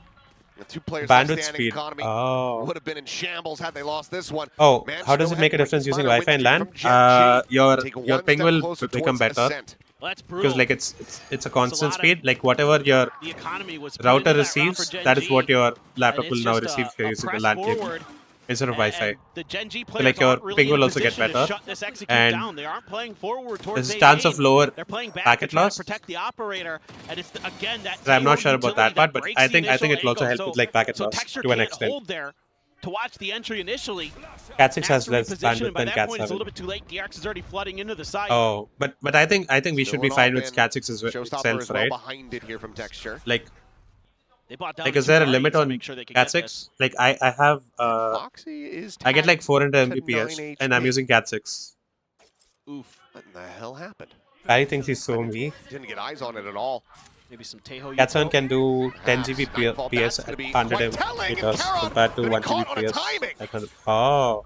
The 2 players Bandwidth standing speed. economy Oh. would have been in shambles had they lost this one. Oh, Man, how does still it make a ahead, difference breaking using minor Wi-Fi and win LAN? streak from GenG. Take Your one ping step will closer become towards better Ascent. Well, that's brutal. because like it's a constant lot of- speed. Like whatever your the economy was put router into that round receives, for that is GenG, what your and laptop it's will now just receive if you're a using the press LAN cable forward, instead of Wi-Fi. and the GenG players like your aren't really ping will in also get position to better, shut this execute and down. They aren't playing forward towards There's a chance of A-game. lower They're playing back packet to try loss. to protect the operator, and it's again that. So I'm not Taylor sure about utility that part, but breaks I the think it initial will also angle. help with like packet so loss Texture to an can't extent. hold there to watch the entry initially. Cat 6 has to less reposition, and bandwidth by than that Cat point, it's a 7. little bit too late. DRX is already flooding into the side. Oh, but I think we should be Still fine an with all-in. Cat 6 Showstopper itself, is well right? behind it here from Texture. Like They bought down like the is two there a Guardians limit to on make sure they could Cat get 6? Like I have Foxy is I get like 400 to Mbps 9 and I'm HP. using Cat 6. this. Oof. What in the hell happened? I think he's so weak. Didn't get eyes on it at all. Maybe some Tejo. Cat 7 can do 10 Perhaps GB Nightfall, PS that's gonna be 100 quite telling, and meters Karon compared to gonna be 1 caught on a GB PS. timing. at 100. Oh,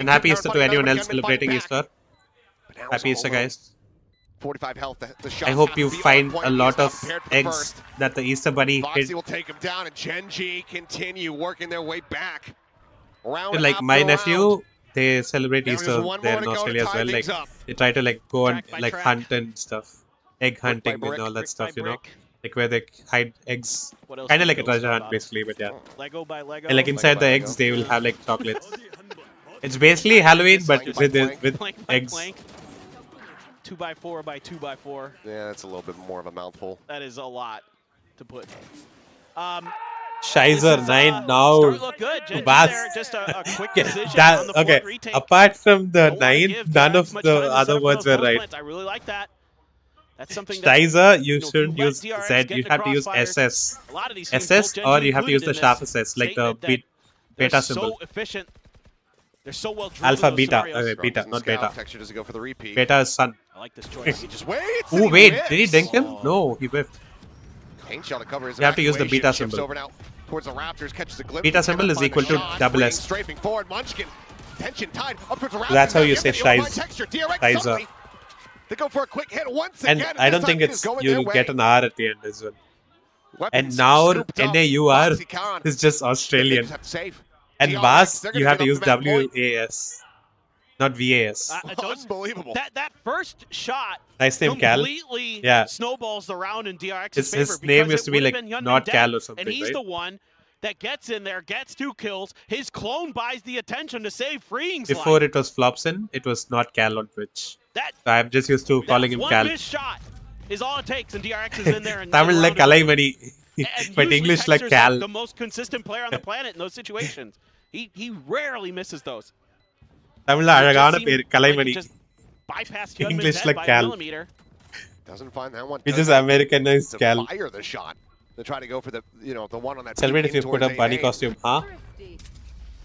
And happy They're Easter to fighting anyone another else gunman celebrating fighting back. Easter. But now it's Happy all Easter, alone. guys. 45 health. The shot I hope you find a lot of eggs that the Easter Bunny Foxy hid. will take him down, and GenG continue working their way back. Round Like after my round. nephew, they celebrate There's Easter one there more in to go to Australia as tie well. Like things up. they try to like go and Track by like track. hunt and stuff, egg by hunting brick, and all that brick stuff. by You know, brick. like where they hide eggs, What else kind do of like a you know treasure hunt about? basically. But yeah, Lego by Lego. and like inside the by eggs, Lego. they will have like chocolates. It's basically Halloween, but Plank with by plank. with Plank by eggs. plank. 2x4 by 2x4. Yeah, that's a little bit more of a mouthful. That is a lot to put. Shizer This is, 9 Start now. look good. GenG Bas- there, just a quick Yeah, decision that- on the okay, forward retake. apart from the Don't wanna 9, give none DRX of much the time to set other up for words those were right. plants. I really like that. That's something that Shizer, you you know, shouldn't if you let use DRX Z. get You into have to use crossfires, SS. a lot of these teams, SS, both or GenG you have to use included the in sharp this SS, like the statement that beta they're symbol. so efficient. They're so well drilled Alpha, in those beta. scenarios. Okay, beta, not Scout. beta. Texture doesn't go for the repeat. Beta is sun. I like this choice. He just waits. Oh and wait, whiffs. did he dink him? Oh. No, he whiffed. Paint shell to cover his You have to use the evacuation. beta Shifts symbol. over now towards the Raptors, catches the glimpse. Beta symbol Cannot is find equal the to shot. double Freeing, S. Strafing forward, Munchkin. Tension tied up towards the Raptors. That's how you Now say Yevgeny over by shiz. Texture. DRX Shizer. suddenly, they go for a quick hit once And again. I this don't think time it it's is going their you way. get an R at the end as well. Weapons And now scooped up. NAUR Foxy Karan. is just They Australian. just have to save. And DRX, Bas, they're you gonna have to get use up to that point. WAS, not VAS. Unbelievable. That first shot Nice name, Cal. completely Yeah. snowballs the round in DRX's His favor. name because used it to be would've like been Yunnan not dead, Cal or something, and he's right? the one that gets in there, gets 2 kills. His clone buys the attention to save Freeing's Before life. it was Flopsin, it was not Cal on Twitch. That So I'm just used to calling him one Cal. missed shot is all it takes, and DRX is in there. And Tamil like Kalaimani, And but usually English like Texter's Cal. the most consistent player on the planet in those situations. He rarely misses those. Tamil It just அழகான seemed பேர் like he Kalaimani. just bypassed Hyunmin's English head like by Cal. a millimeter. Doesn't find that one. We Does just that Americanized to Cal. fire the shot. They try to go for the the one on that. Celebrate peek if you in put towards a bunny 8A. costume, huh?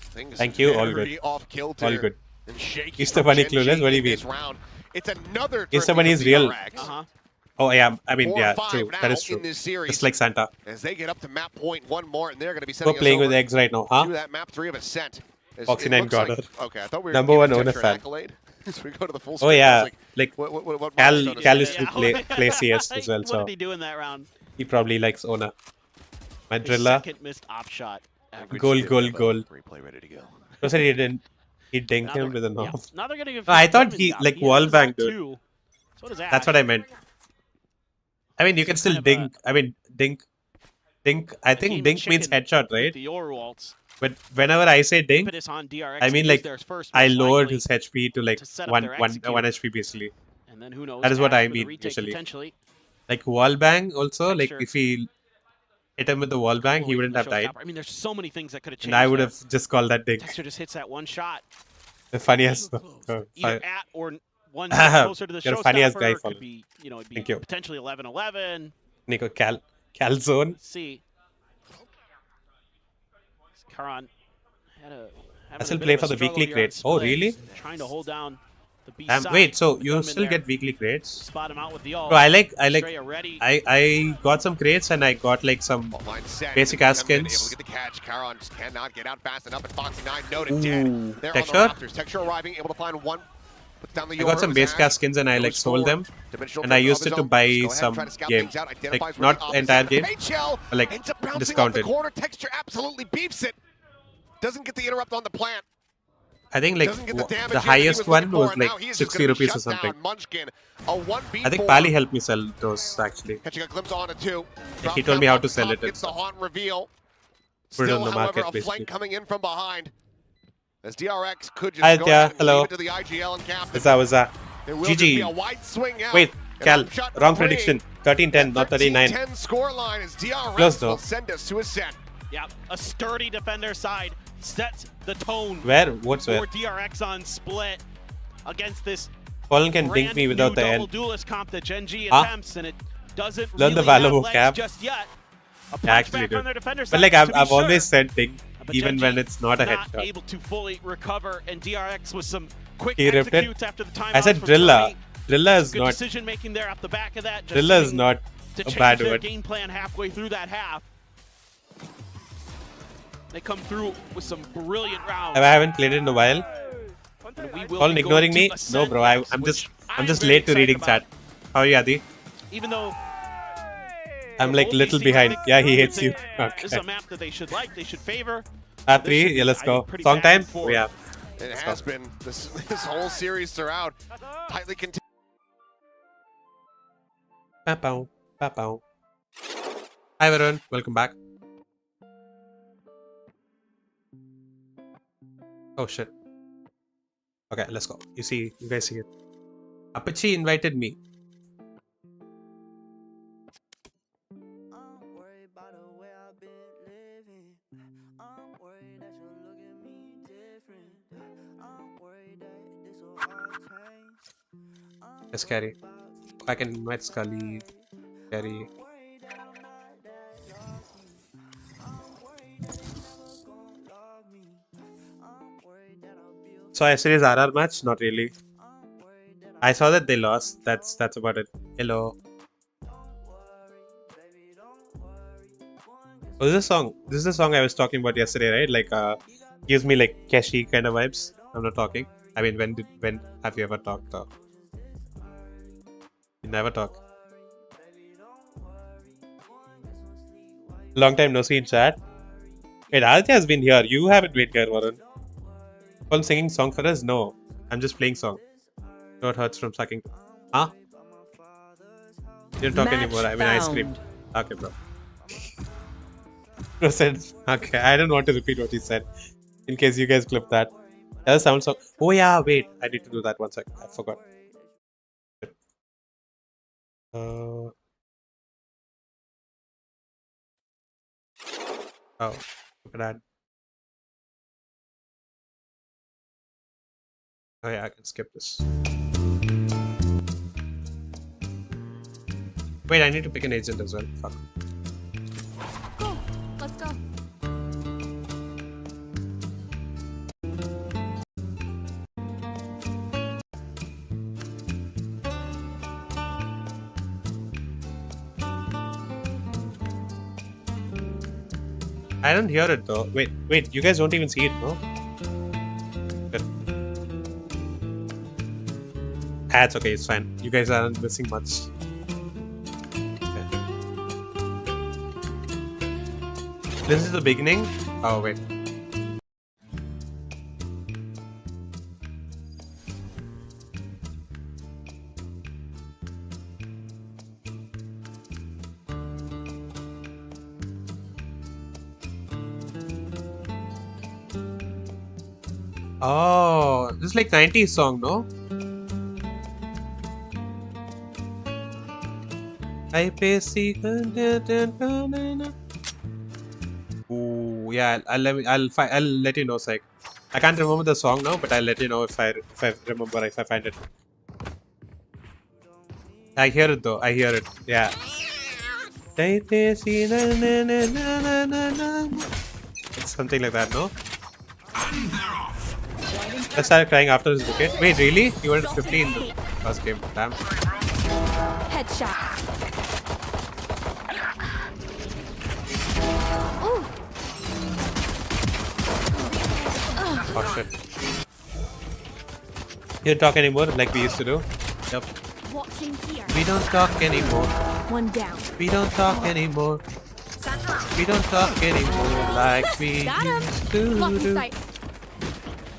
Things Thank you, all very good. off kilter All good. and shaky Easter from Bunny GenG clueless, what do you in mean? this round. It's another Easter turkey Bunny for is real. Uh-huh. Oh yeah, I mean 4 yeah, or 5 true. now That is true. in this series. Just like Santa. As they get up to map point one more, and they're going to be sending We're us playing with over eggs right now, huh? to that map 3 of Ascent. As Foxy it Nine looks got like- her. Okay, I thought we were Number giving one owner Texture an fan. accolade. As we go to the full Oh screen, I yeah, was like what Cal milestone is Cal it? used to play CS as well, What so did he do in that round? he probably likes Ona. My His driller. second missed op shot. Good Goal, shit. goal, Have a goal. Replay ready to go. No, sir, he didn't. He dinked Now him with a they're- knob. Now they're gonna give No, I thought Hyunmin he, the op. like, He has wall his banged op it. too. So does That's what I meant. I mean, you can still kind of dink. I mean, dink. I think game dink means chicken headshot, with right? the Yoru ults. But whenever I say dink, Impetus on DRX I mean, to like, use theirs first, I most lowered likely, his HP to like to set up one their one execute. one HP basically. And then who knows? That is what Ash I with a mean, retake usually. Potentially. Like wall bang also, like Sure. if he hit him with the wall bang, he Away wouldn't from have the died. showstopper. I mean, there's so many things that could have changed. And I would there. have just called that dink. Texture just hits that one shot, The funniest. either at or one step closer to the You're a showstopper. funny ass guy, Could Fallen. be, it'd be Thank you. potentially 11-11. Nico Calzone. Let's see. Karan had a. I still play for the weekly crates. Oh, really? Trying to hold down the B Damn, side. wait, so The you gunman still there. get weekly crates? Spot him out with the ult. Bro, I like Estrella ready. I got some crates and I got like some Line set. basic ass Haven't been skins. Able to get the catch. Caron just cannot get out fast enough, and Foxy 9 noted Ooh. dead. They're Texture? on the Raptors. Texture arriving, able to find one. Puts down the I got some base cast skins and I like sold them. And I used it to buy some game. Like not entire game, but like ends up bouncing discounted. Off the corner. Texture absolutely beefs it. Doesn't get the interrupt on the plant. I think like Doesn't get the damage the in that he highest was one looking was for, and now like he is just 60 gonna rupees or shut something. down Munchkin. A 1v4. I think Pali helped me sell those actually. Catching a glimpse on it too. He told me how to sell it. It's the haunt reveal. Put it Still, on the however, market, a basically. flank coming in from behind. As DRX could just Hi, go Tia. ahead and Hello. leave it to the IGL and captain. What's that? There will just GG. be a wide swing out. Wait, An Cal, upshot wrong three. prediction. 13-10, not 39. 13-10 scoreline as DRX Close though. will send us to Ascent. Yeah, a sturdy defender side sets the tone Where? What's where? for DRX on split against this Fallen can brand dink me new without the double end. duelist comp that GenG Huh? attempts, and it doesn't Learn the really Valo have vocab. legs just yet. A Yeah, punchback actually, dude. on their defender But side, like to be I've sure, always said dink, but even GenG when it's not a not headshot. able to fully recover, and DRX with some quick He ripped it. executes after the timeout. I said from Drilla. Tony. Drilla is Good not. decision making there off the back of that. Just Drilla is seeming not to a change bad their word. game plan halfway through that half. They come through with some brilliant rounds. I haven't played it in a while. And we will Fallen be ignoring going me? to No, Ascend bro. next, I'm which just I'm late very to reading excited chat. How are you, Adi? Even though I'm like little behind. Yeah, he hates you. this is Okay. a map that they should like, they should favor. At This should 3, yeah, be, let's I go. think, pretty Song back time? and forth. Oh, yeah. It Let's has go. been this whole series throughout. Tightly contested. Ba-bow, ba-bow. Hi everyone, welcome back. Oh shit. Okay, let's go. You guys see it. Apache invited me. Let's carry. I can invite Scully. Carry. So yesterday's RR match? Not really. I saw that they lost. That's about it. Hello. Oh, this is a song. This is the song I was talking about yesterday, right? Like gives me like Keshi kind of vibes. I'm not talking. I mean, when have you ever talked? You never talk. Long time no see in chat. Wait, Aditya has been here. You haven't been here, Warren. I'm singing song for us? No. I'm just playing song. No, it hurts from sucking. Huh? You don't talk anymore. I mean, ice cream. Okay, bro. Bro said, okay, I don't want to repeat what he said. In case you guys clip that. That sound song. Oh yeah, wait. I need to do that 1 sec. I forgot. Oh, look at that. Oh yeah, I can skip this. Wait, I need to pick an agent as well. Fuck. Go. Let's go. I don't hear it though. Wait, you guys don't even see it, no? Good. Ah, it's okay, it's fine. You guys aren't missing much. Okay. This is the beginning? Oh, wait. Oh, this is like 90s song, no? Ooh, yeah. I'll let you know, Psych. I can't remember the song now, but I'll let you know if I remember, if I find it. I hear it though. I hear it. Yeah. It's something like that, no? I started crying after this wicket. Wait, really? You were at 50 in the first game. Damn. Headshot. Oh shit. You don't talk anymore like we used to do? Yep. Watching here. We don't talk anymore. One down. We don't talk anymore. We don't talk anymore like we Got him. used to Blocking do. sight.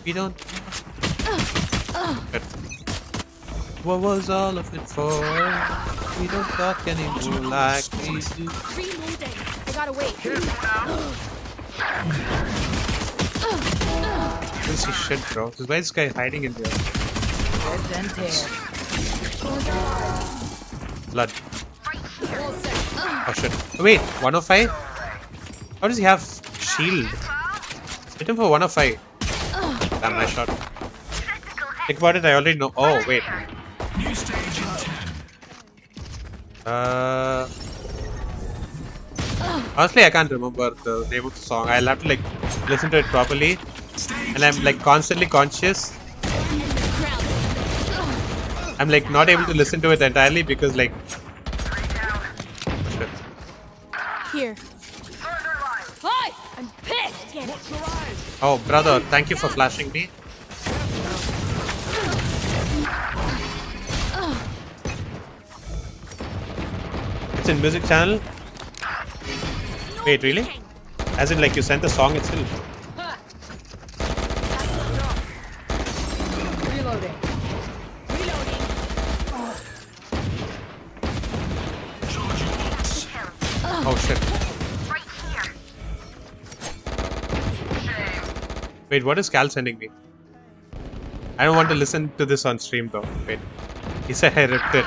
We don't. What was all of it for? We don't talk anymore like we do. Reloading. I gotta wait. This is shit, bro. Why is this guy hiding in there? Blood. Oh shit. Wait, 105? How does he have shield? Hit him for 105. Damn, nice shot. Think about it, I already know. Oh, wait. Honestly, I can't remember the name of the song. I'll have to like listen to it properly. And I'm like constantly conscious. I'm like not able to listen to it entirely because like... Shit. Here. Hi! I'm pissed! Oh, brother, thank you for flashing me. What's in music channel? Wait, really? As in like you sent the song itself? Reloading. Reloading. Oh shit. Wait, what is Cal sending me? I don't want to listen to this on stream though. Wait. He said I ripped it.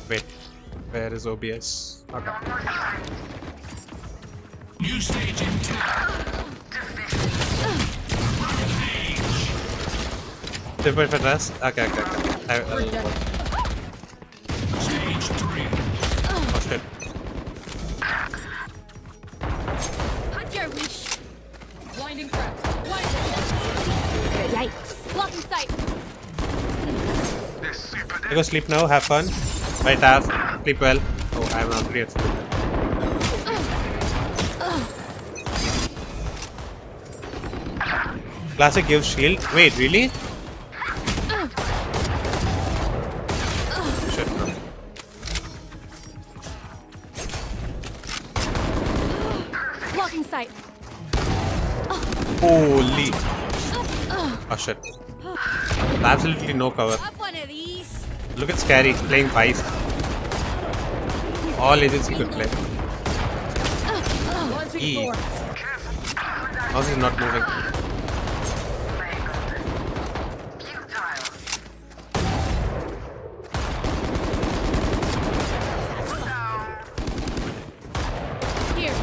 Wait. Where is OBS? Okay. New stage in 10. Triple for rest? Okay. Stage 3. Oh shit. Your reach. Blinding trap. Yikes. Blocking sight. I go sleep now, have fun. Bye Tav. Sleep well. Oh, I'm hungry at sleep. Classic gives shield. Wait, really? Shit, no. Blocking sight. Holy. Oh shit. Absolutely no cover. Have one of these. Look at Scary playing Vice. All agents he could play. E. Mouse is not moving. Here.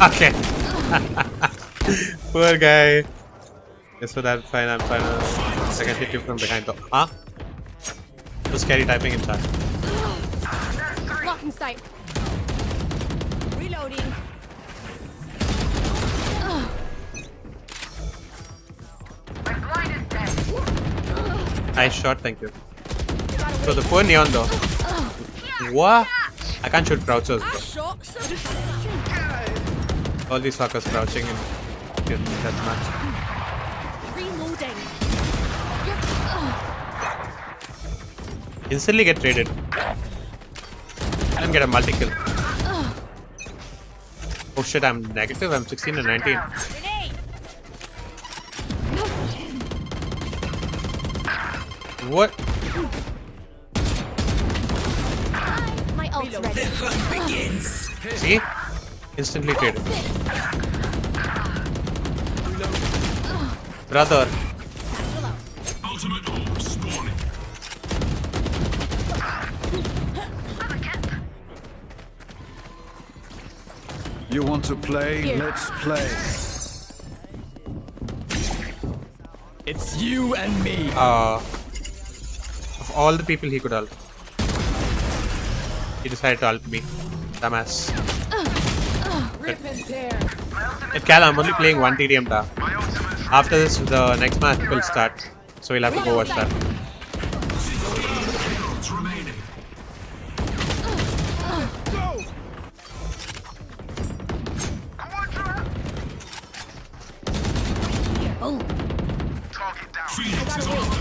Okay. Poor guy. Yes, so that's fine. I'm fine. I can hit you from behind though. Huh? So Scary typing in chat. Blocking sight. Reloading. Nice shot, thank you. So the poor neon though. What? I can't shoot crouchers though. All these fuckers crouching in that match. Reloading. Instantly get traded. And get a multi kill. Oh shit, I'm negative. I'm 16 and 19. Grenade. What? My ult's ready. See? Instantly traded. Brother. Ultimate orb spawning. You want to play? Here. Let's play. It's you and me. Of all the people he could help, he decided to help me. Dumbass. At Cal, I'm only playing one TDM da. After this, the next match will start. So we'll have to go watch that. Remaining. Phoenix is on the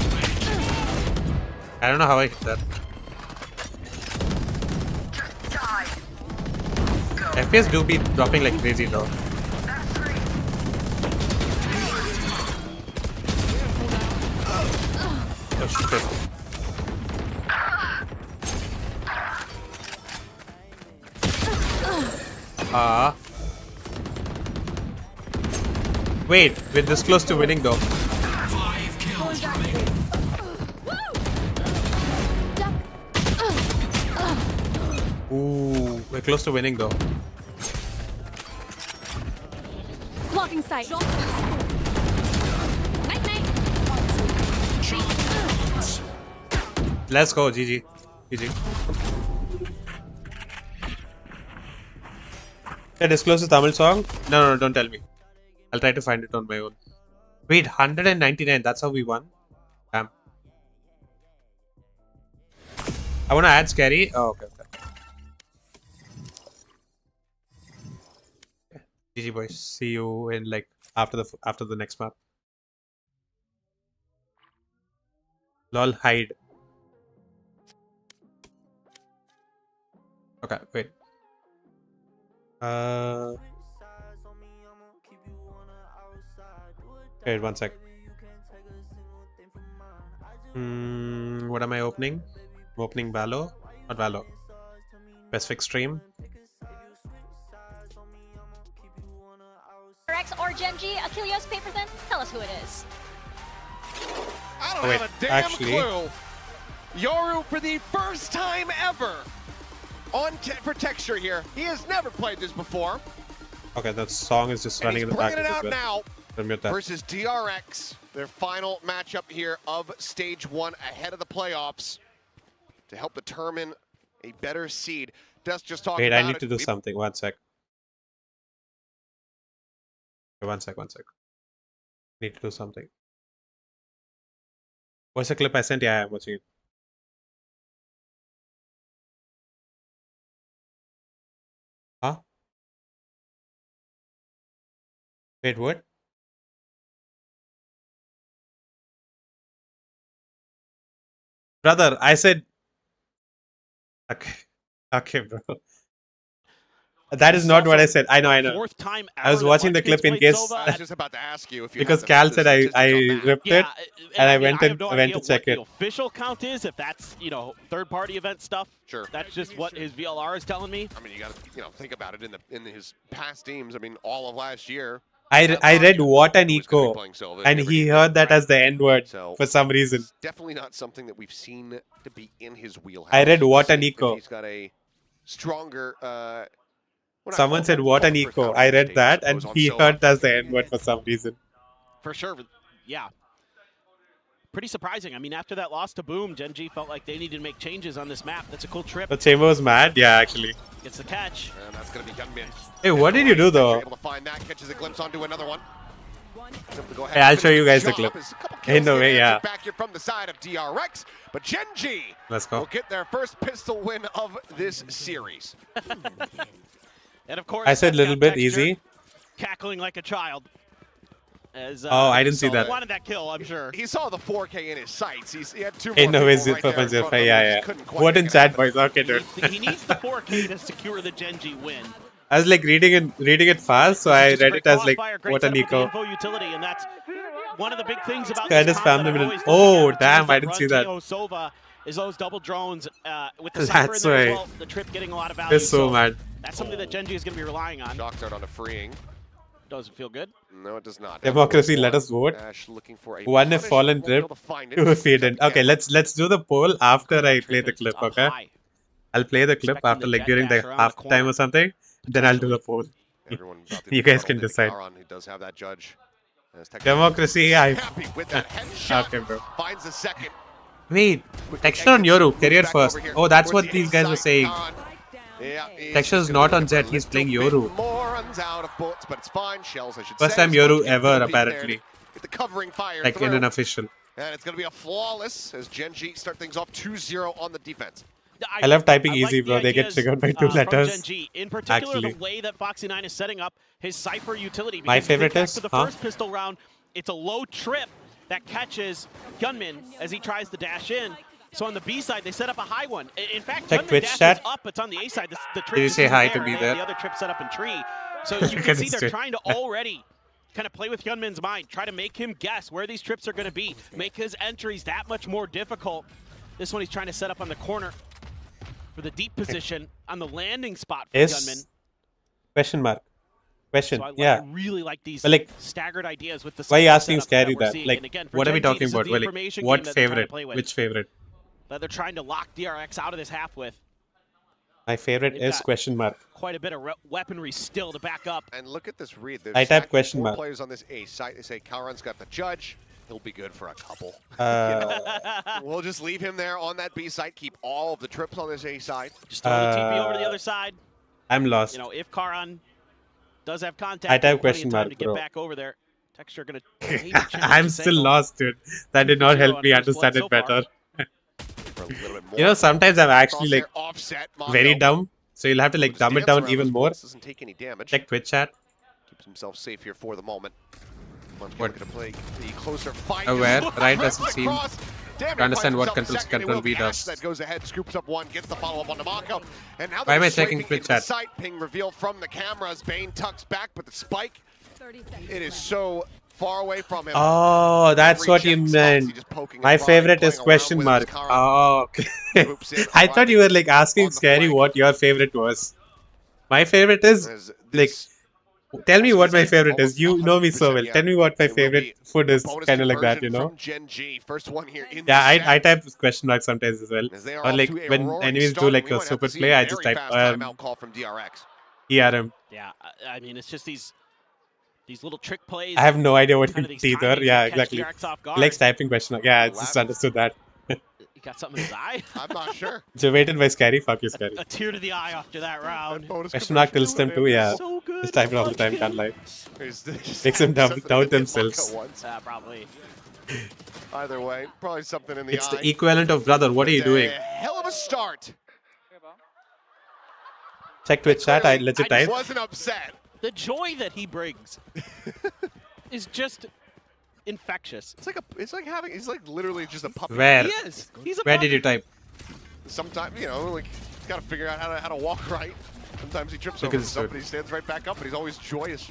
I don't know how I hit that. FPS do be dropping like crazy though. Oh shit. Wait, we're this close to winning though. 5 kills remaining. Ooh, we're close to winning though. Blocking sight. Night night. Let's go, GG. GG. Yeah, disclose the Tamil song? No, don't tell me. I'll try to find it on my own. Wait, 199, that's how we won? Damn. I wanna add Scary. Oh, okay. GG boys. See you in like after the next map. Lol, hide. Okay, wait. Wait 1 sec. What am I opening? I'm opening Valo. Not Valo. Specific stream. DRX or GenG, Achilles paper then? Tell us who it is. I don't Oh, wait, have a damn actually- clue. Yoru for the first time ever for texture here. He has never played this before. Okay, that song is just And running he's in the bringing background it as out well. now I'll mute that. versus DRX. Their final matchup here of Stage 1 ahead of the playoffs to help determine a better seed. Dust just talked Wait, about I need it. to do something. 1 sec. Okay, 1 sec, 1 sec. Need to do something. What's the clip I sent? Yeah, I'm watching it. Huh? Wait, what? Brother, I said... Okay. Okay, bro. That is not what I said. I know. Fourth time I was ever that watching the Munchkin's clip in played case... Sova. I was just about to ask you if you Because had Cal the said statistics I on that. ripped it, and I went have no went idea to check what it. the official count is, if that's, you know, third-party event stuff. Sure. That's just what his VLR is telling me. I mean, you got to, think about it in his past teams. I mean, all of last year. I read what an who was gonna be eco, playing Sova, and never he did heard that right? as the N word So, for some reason. it's definitely not something that we've seen to be in his wheelhouse. I read what an See if eco. He's got a stronger. Someone said what an eco. I read that, and he heard as the N word for some reason. For sure, yeah. Pretty surprising. I mean, after that loss to Boom, GenG felt like they needed to make changes on this map. That's a cool trip. The chamber was mad, yeah, actually. Gets the catch. And that's going to be Gunmin. Hey, what did you do though? Able to find that, catches a glimpse onto another one. Go ahead Hey, I'll and show you finish guys the job. clip. There's a couple Hey, kills no here way, yeah. Back here from the side of DRX, but GenG Let's go. will get their first pistol win of this series. And of course, I said that's little got bit Texture easy. cackling like a child. As, Oh, I didn't see that. Wanted that kill, I'm sure. He saw the 4K in his sights. He had two Hey, more no, people is it right there in front of him. He yeah. just couldn't quite What in make it chat, happen. boys? Okay, dude. He needs the 4K to secure the GenG win. I was like reading it fast, so I Just a read great it as like crossfire, great what an setup with the eco. info utility, and that's one of the big things about I this just comp found that them I'm in always oh, looking at damn, teams I that didn't run see that. TO Sova is those double drones with the That's Cypher in there as right. well. The trip getting a lot of value. It's so mad. That's something that GenG is going to be relying on. Shock start on a freeing. Doesn't feel good. No, it does not. Democracy, let us vote. Ash looking for a One if punish, Fallen won't be able drip, to find it. two if he didn't. Okay, Again. let's do the poll after I play the clip, Up okay? high. I'll play the clip Expecting after the like jet during the dash around the half time corner. or something. Then I'll do the poll. Everyone about to You guys funnel can into decide. Karan, who does have that judge. As Texture Democracy, I happy with that headshot. okay, bro. Finds the second. Wait, texture on Yoru, career first. Oh, that's what these guys were saying. Texture's not on Zeta, he's playing Yoru. More runs out of bullets, but it's fine. Shells, I should First say. time Yoru ever, apparently. With the covering fire Like in through. an official. And it's going to be a flawless as GenG start things off 2-0 on the defense. I love typing I easy, like bro. the They get ideas, triggered by 2 from letters. GenG. In particular, Actually. the way that Foxy9 is setting up his Cypher utility. My Because if you think favorite back is, to the huh? first pistol round, it's a low trip that catches Gunman as he tries to dash in. So on the B side, they set up a high one. In fact, Check Gunman Twitch dashes chat. up. It's on the A side. The trip Did you just say isn't hi to there, me and there? The other trip set up in tree. So you Look can at see this they're dude. trying to already kind of play with Gunman's mind, try to make him guess where these trips are going to be, make his entries that much more difficult. This one he's trying to set up on the corner for the deep position on the landing spot for Gunman. Is question mark. Question, So I yeah. really like these But like, staggered ideas with the why are you cycle asking setups scary we're that? seeing. Like, And again, for what are we GenG, talking this is about? the Well, like, information what game that they're trying to favorite? play with, Which favorite? that they're trying to lock DRX out of this half with. My favorite They've is got question mark. Quite a bit of weaponry still to back up. And look at this read. There's I type stacking question 4 mark. players on this A site. They say Karan's got the judge. He'll be good for a couple. We'll just leave him there on that B site. Keep all of the trips on this A side. Just throw the TP over to the other side. I'm lost. You know, if Karan does have contact, I type plenty of question time mark, to get bro. back over there. Texture gonna. I'm still lost, dude. That did not help me understand it better. For a little bit more. You know, sometimes I'm actually like Crosshair offset, very Mondo. dumb. So you'll have to like Just dumb it dance down around even those more. bullets, doesn't take any damage. Check Twitch chat. keeps himself safe here for the moment. Munchkin looking to play the closer fight. Aware, Just right doesn't seem across. Damn, to understand what finds himself control second. B It will be does. Ash that goes ahead, scoops up one, gets the follow-up on Mako. And now Why am I they're checking scraping Twitch into the chat? sight. Ping revealed from the cameras. Bane tucks back, but the spike, 30 seconds. it is so far away from him. Oh, that's what you Reaching spots, meant. he's just poking My and prodding, favorite is playing around question with mark. his Kara. Oh, okay. Swoops in, I thought you were like on asking the Scary flank. what your favorite was. My favorite is As like, this- tell me what my Almost favorite is. You know me so 100%, well. yeah. Tell me what my It will favorite be food a is. bonus Kind of like that, conversion you know. From GenG, first one here in Yeah, the set. I type question mark sometimes as well. As they are Or off like to a when roaring enemies start, do like we a might have super to see play, I very just type fast timeout call from DRX. ERM. Yeah, I mean, it's just these little trick plays. I have no idea what kind it of means these either. timings Yeah, that catch exactly. DRX off guard. He likes typing question mark. Yeah, I just understood that. He got something in his eye. I'm not sure. Javated by Scary. Fuck you, Scary. A tear to the eye after that round. Question mark tilts them too, yeah. So good. Just type it all the time, can't lie. Makes Makes them doubt themselves. Probably. Either way, probably something in the It's eye. the equivalent of brother. What are you But, doing? Hell of a start. Check Twitch chat. I legit I type. wasn't upset. The joy that he brings is just infectious. It's like having. He's like literally just a puppy. Where? He is. He's a Where puppy. did you type? Sometimes, you know, like he's got to figure out how to walk right. Sometimes he trips Look over at this something, dude. he stands right back up, but he's always joyous.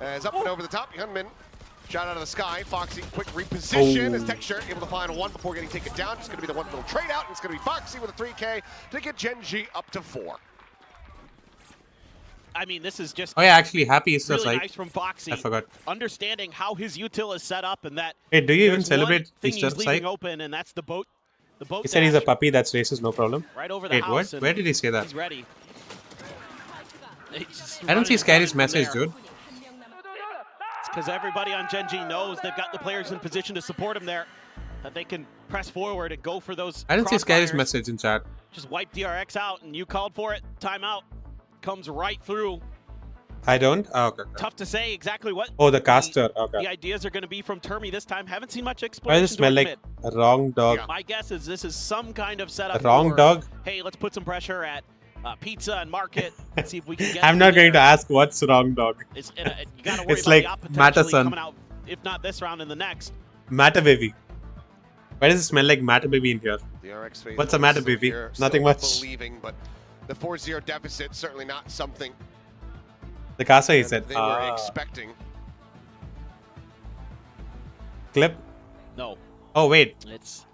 As up and over the top, Hyunmin. Shot out of the sky. Foxy, quick reposition. As Texture able to find one before getting taken down. It's going to be the one little trade out. And it's going to be Foxy with a 3K to get GenG up to 4. I mean, this is just Oh yeah, actually, happy Easter really site. nice from Foxy. I forgot. Understanding how his util is set up and that Hey, do you even there's celebrate one thing Easter he's leaving site? open, and that's the boat. The boat. He said he's a dash puppy. That's racist. No problem. right over the Wait, house. what? and Where did he say that? He's ready. He's just I don't see running Scary's from message, there. dude. It's because everybody on GenG knows they've got the players in position to support him there, that they can press forward and go for those. I didn't see Scary's crossfires. message in chat. Just wipe DRX out, and you called for it. Timeout comes right through. I don't? Oh, okay. Tough to say exactly what Oh, the caster. the Okay. ideas are going to be from Termi this time. Haven't seen much Why exploration. does it smell towards like mid. a wrong dog? My guess is this is some kind of setup. A wrong for, dog? Hey, let's put some pressure at Pizza and Market and see if we can get. I'm through not going to there. ask what's wrong dog. It's, you got to worry It's about like the op potentially Mata-san. coming out, if not this round, in the next. Matter baby. Why does it smell like matter baby in here? DRX phase What's the one matter, still baby? here, Nothing still much. Believing, but the 4-0 deficit certainly not something The caster, he that said. they were expecting. Clip. No, Oh, wait. it's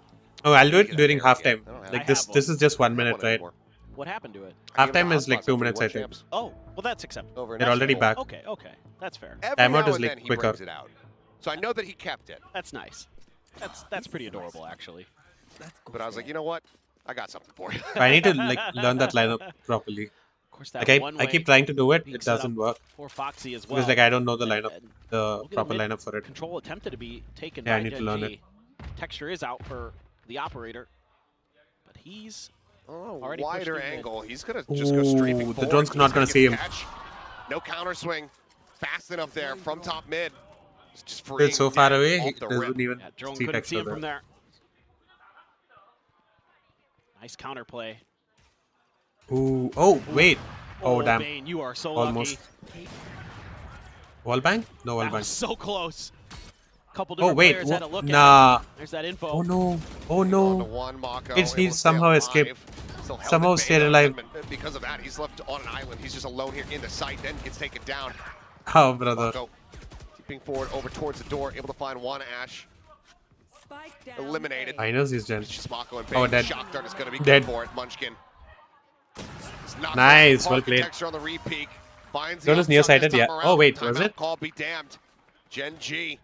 Oh, I'll do it Yeah, during yeah, halftime. I don't have Like I this. have This one. is just 1 I don't minute, want right? anymore. what happened to it. I gave Halftime the is like hotspots 2 up to minutes, I World think. Champs Oh, well, that's acceptable. over in They're already Espanol. back. Okay, that's fair. Every Timeout now is and like then he quicker. brings it out. So I know that he kept it. That's nice. That's pretty adorable, actually. But I was like, you know what? I got something for you. I need to like learn that lineup properly. Of course, that Like one I way keep trying to do it. being It set up doesn't work for Foxy as well. because like I don't know the And- lineup, and the look at the proper mid lineup for it. Control attempted to be taken Yeah, I by need to learn GenG. Texture is out for the operator, but he's Oh, Already pushed wider in mid. angle. He's gonna just go strafing Ooh, the forward. drone's not He's gonna get see him. catch. No counter swing. Fast enough there from top mid. It's just Still freeing so far dead away, off he the doesn't rip. even yeah, drone see couldn't see texture him from there. there. Nice counterplay. Ooh, oh wait, oh damn, Bane, you are so almost. lucky. Wall bang? No wall That bang. was so close. Couple Oh different wait, players had to look at nah. it. There's that info. Oh no, oh On to no. one, Mako, It's- able he's to stay somehow alive. escaped. Still held Somehow at bay, stayed though, alive. and because of that, he's left on an island. He's just alone here in the site. Then gets taken down. Oh brother. Mako keeping forward over towards the door, able to find one. Ash eliminated. I know he's dead. It's just Mako and Oh, Bane. dead. Shock dart is going to be Dead. good for it. Munchkin. It's knocked Nice, off well the played. Texture on the repeat. Finds Drone the is nearsighted, this time yeah. around. Oh, wait, was Timeout it? Call be damned. GenG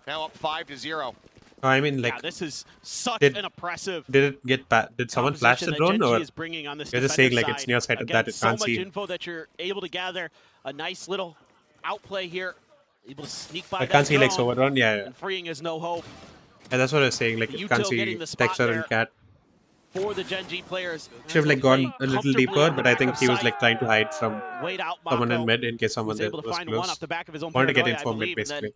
now up 5-0. No, I mean Yeah, like, this is such did- an oppressive did it get did someone flash the composition that drone GenG or? is bringing on this You're just defender saying, like, it's side. nearsighted Again, that it so can't much see. info that you're able to gather. A nice little outplay here. Able to sneak by I that can't see like drone, overrun. Yeah, yeah. and freeing is no hope Yeah, that's what I was saying. Like The you can't util getting see the spot texture and there. cat. for the GenG players. Should have like Play gone a little comfortably deeper, on the but I back think of he was sight. like trying to hide from Wait out someone in Mako mid in case someone was there able to was find one close. off the back of his own Wanted to get paranoia, I info mid believe, and then basically.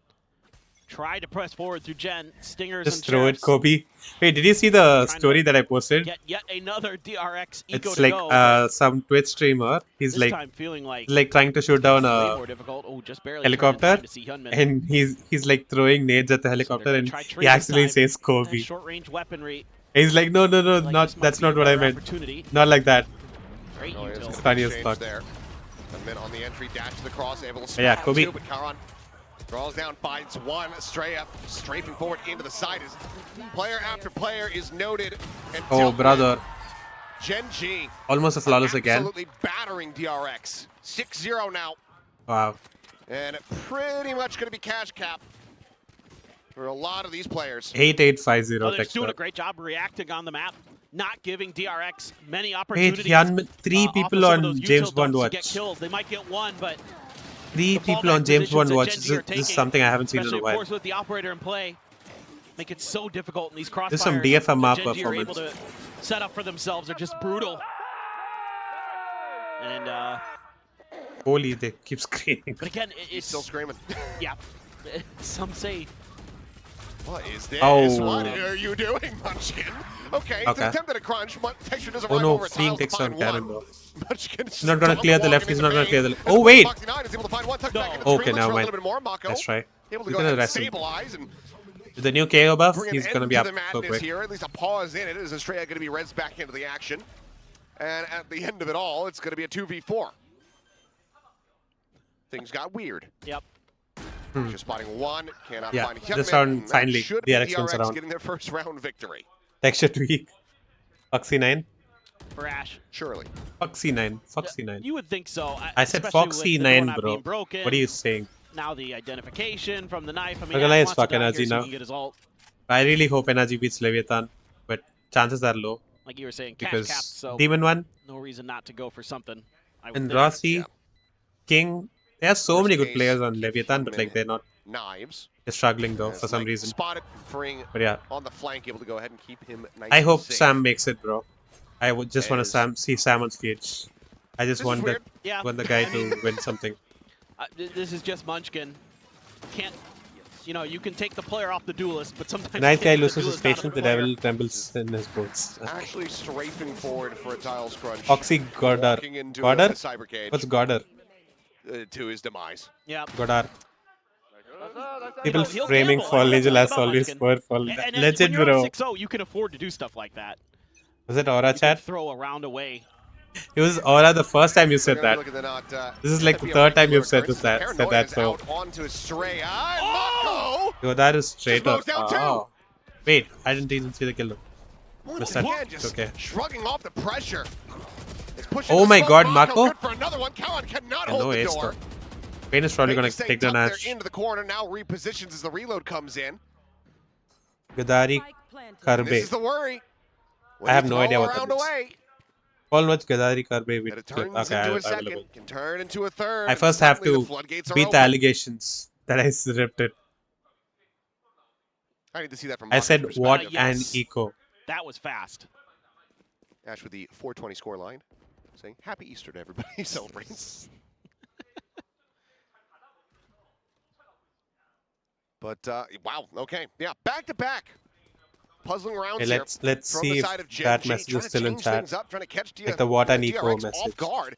Try to press forward through Gen. Stingers Just and throw it, Sheriffs. Kobe. Wait, did you see the Trying story to that I posted? Get yet another DRX eco It's to like go. some Twitch streamer. He's This like time feeling like trying to shoot down way a more difficult. Oh, just barely turned in helicopter, time to see Hyunmin. and he's like throwing nades at the helicopter, gonna and try trade he this actually time. says Kobe. That short-range weaponry. He's like, no, Like, not this might that's be a not what I better meant. opportunity. Not like that. Great Oh, util. It's funny as exchange fuck. there. And then on the entry, dash to the cross, able to Yeah, spot Kobe. two, but Karan draws down, finds one, Estrella strafing forward into the side. As player after player is noted. And Oh, dealt with. brother. GenG Almost a flawless again. absolutely battering DRX. 6-0 now. Wow. And pretty much going to be cash cap for a lot of these players. 8850 Oh, they're doing a texture. great job reacting on the map, not giving DRX many Wait, opportunities. Hyunmin, three off of people some of on those James util Bond dumps to watch. get kills. They might get one, but Three the people on fallback James Bond positions that watch. GenG are This is taking, something I haven't seen in especially a of while. course with the operator in play, make it so difficult in these crossfires. There's some DFMR that GenG are able performance. to set up for themselves are just brutal. And Holy, they keep screaming. but again, He's it's still screaming. yeah. Some say What is this? Oh. What are you doing, Munchkin? Okay, it's an Okay. attempt at a crunch. Texture doesn't Oh ride no, over fleeing tiles to takes find on Karen one. though. Munchkin's He's not gonna just clear the double left, walking he's into not gonna the clear the main. left. Oh wait! Foxy9 is able to find one, tuck No. back into the Okay, screen, looks never for a mind. little bit more. Mako Let's try. able to We're go gonna ahead and rest him. stabilize and With the new KO buff, bring he's an gonna end be to up the so madness quick. here. At least a pause in it. Is Estrella going to be rezzed back into the action? And at the end of it all, it's going to be a 2v4. Things got weird. yep. Just spotting one, cannot Yeah, find this Hyunmin. round, That finally, should be DRX wins DRX around. getting their first round victory. Texture tweak. Foxy9. For Ash. Surely. Foxy9. Foxy9. You would think so. I said especially with the door Foxy9, not bro. being broken. What are you saying? Now the identification from the knife. I mean, Look at Ash his wants to fucking die energy here so he now. can get his ult. I really hope Energy beats Leviathan, but chances are low Like you were saying, cash because capped, so Demon 1 no reason not to go for something. I would and think. Rossi, Yeah. King. There are so Worst many good case, players on keep Leviathan, but Hyunmin like they're not. Knives. They're struggling though As for some Mike reason. Spotted, freeing But yeah, on the flank, able to go ahead and keep him nice I and hope safe. Sam makes it, bro. I would just want As- to see Sam on stage. I just This want is the weird. Yeah. want the guy to win something. This is just Munchkin. Can't. You know, you can take the player off the duelist, but sometimes The nice you guy can't get the loses his duelist out of patience, the the devil player. trembles in his boots. Actually strafing forward for a tiles crunch. Foxy Goddard. Walking into Goddard? the cyber cage What's Goddard? to his demise. Yeah. Goddard. People He'll framing gamble. I know FallnAngel that's as about always Munchkin. poor Fall. And Legend, when you're bro. up 6-0, you can afford to do stuff like that. Was it Aura You can chat? throw a round away. It was Aura the first time you said We're gonna that. be looking at not, This is like the be a third time regular you've said occurrence. that. Paranoia Said that is so. out onto Estrella. Mako! Goddard is straight up. moves down too. Oh. Wait, I didn't even see the kill though. Once Missed that. again, It's just okay. shrugging off the pressure. It's pushing Oh the my smoke. god, Mako? Good for another one. Kawan cannot And hold no the ace door. though. Pain is probably gonna Stay take down tucked Ash. there into the corner. Now repositions as the reload comes in. Gadari This is Karbe. the worry. When I have you no throw idea a what that round is. away, All watch Gadari Karbe with and it clip. turns Okay, into a I will second, look. can turn into a third. I first have Suddenly the to floodgates are beat the open. allegations that I ripped it. I need to see that from I Mako's said perspective. what Yes. and eco. That was fast. Ash with the 420 score line, saying Happy Easter to everybody who celebrates. But wow, okay, yeah, back to back, puzzling rounds Okay, let's here. let's From see the if side of that GenG, message trying is to still in change chat. things up, trying to catch Like the what and eco DRX message. off guard,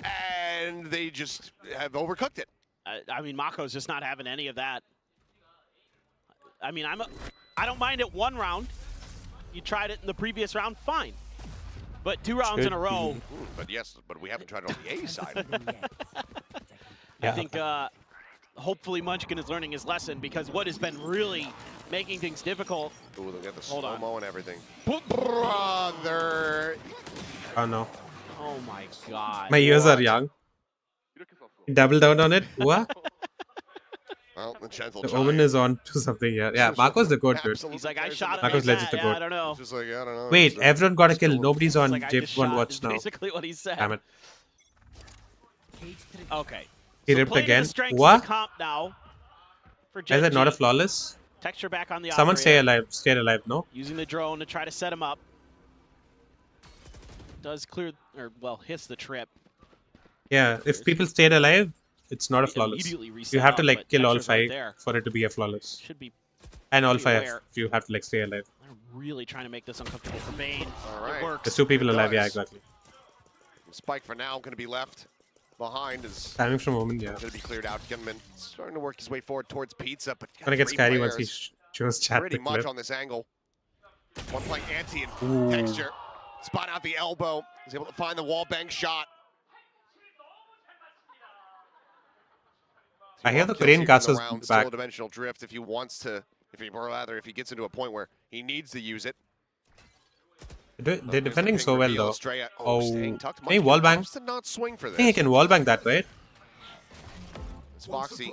and they just have overcooked it. I mean, Mako's just not having any of that. I mean, I don't mind it one round. You tried it in the previous round, fine. But 2 rounds in a row, But yes, but we haven't tried it on the A side. I think hopefully Munchkin is learning his lesson, because what has been really making things difficult. Ooh, they got the Hold on. slow-mo and everything. Brother. Oh no. Oh my god. My ears are young. Double down on it. What? Well, the gentle The giant. Omen is on to something here. Yeah, Marco's the goat, dude. Absolutely He's like, I guys shot in it the Marco's like legit that. the Yeah, goat. I don't know. It's just like, I don't know. Wait, it's, everyone got a kill. still- Nobody's It's on like, I James just Bond shot, watch is now. basically what he said. Damn it. Okay. He So ripped playing to again. the strengths of What? the comp now for Is that not a GenG. flawless? Texture back on the Someone stay operator, alive. Stay alive, no? using the drone to try to set him up. Does clear, or well, hits the trip. Yeah, if people stayed alive, it's not a flawless. Immediately reset You have to up, like but kill all Texture's right 5 there. for it to be a flawless. Should be And all pretty 5 aware. you have to like stay alive. They're really trying to make this uncomfortable for Bane. All right. It works. There's 2 people It alive, yeah, does. exactly. Spike for now going to be left behind as Timing from moment, yeah. going to be cleared out. Gunman starting to work his way forward towards Pizza, but Gonna get 3 scary once he players shows chat pretty the much clip. on this angle. One playing anti and Ooh. Texture. Spot out the elbow. He's able to find the wall bang shot. I hear the Kills Korean you from casters around, back. still a dimensional drift if he wants to, or if he gets into a point where he needs to use it. They're defending so well though. Straight, Oh, staying tucked. can he Munchkin wallbang? opts to not swing for I think he this. can wallbang that, right? It's Foxy